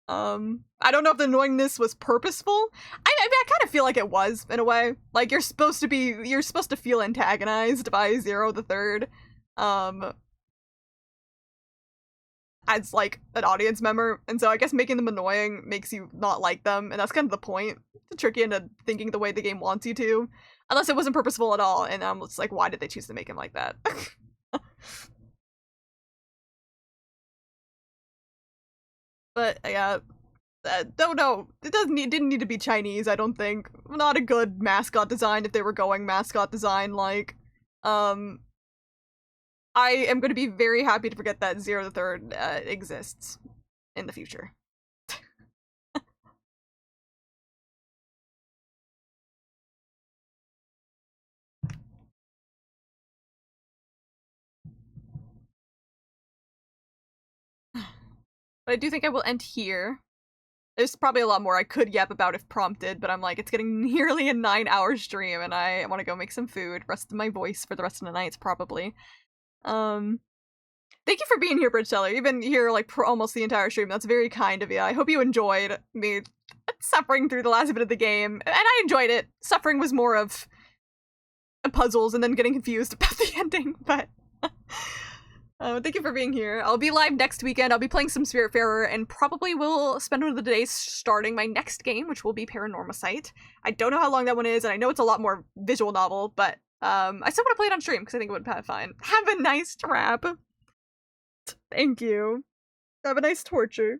I don't know if the annoyingness was purposeful. I kind of feel like it was, in a way. Like, you're supposed to feel antagonized by Zero the Third, as, like, an audience member, and so I guess making them annoying makes you not like them, and that's kind of the point. To trick you into thinking the way the game wants you to. Unless it wasn't purposeful at all, and I'm just like, why did they choose to make him like that? But yeah, no, it didn't need to be Chinese, I don't think. Not a good mascot design if they were going mascot design, like. I am going to be very happy to forget that Zero the Third exists in the future. But I do think I will end here. There's probably a lot more I could yap about if prompted, but I'm like, it's getting nearly a 9-hour stream, and I want to go make some food, rest my voice for the rest of the nights, probably. Thank you for being here, Bridgeteller. You've been here, like, almost the entire stream. That's very kind of you. I hope you enjoyed me suffering through the last bit of the game, and I enjoyed it. Suffering was more of puzzles and then getting confused about the ending, but... thank you for being here. I'll be live next weekend. I'll be playing some Spiritfarer, and probably will spend one of the days starting my next game, which will be Paranormasight. I don't know how long that one is, and I know it's a lot more visual novel, but I still want to play it on stream, because I think it would be fine. Have a nice trap. Thank you. Have a nice torture.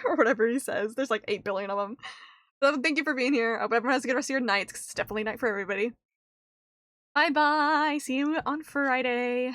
Or whatever he says. There's like 8 billion of them. So thank you for being here. I hope everyone has a good rest of your nights, because it's definitely night for everybody. Bye-bye. See you on Friday.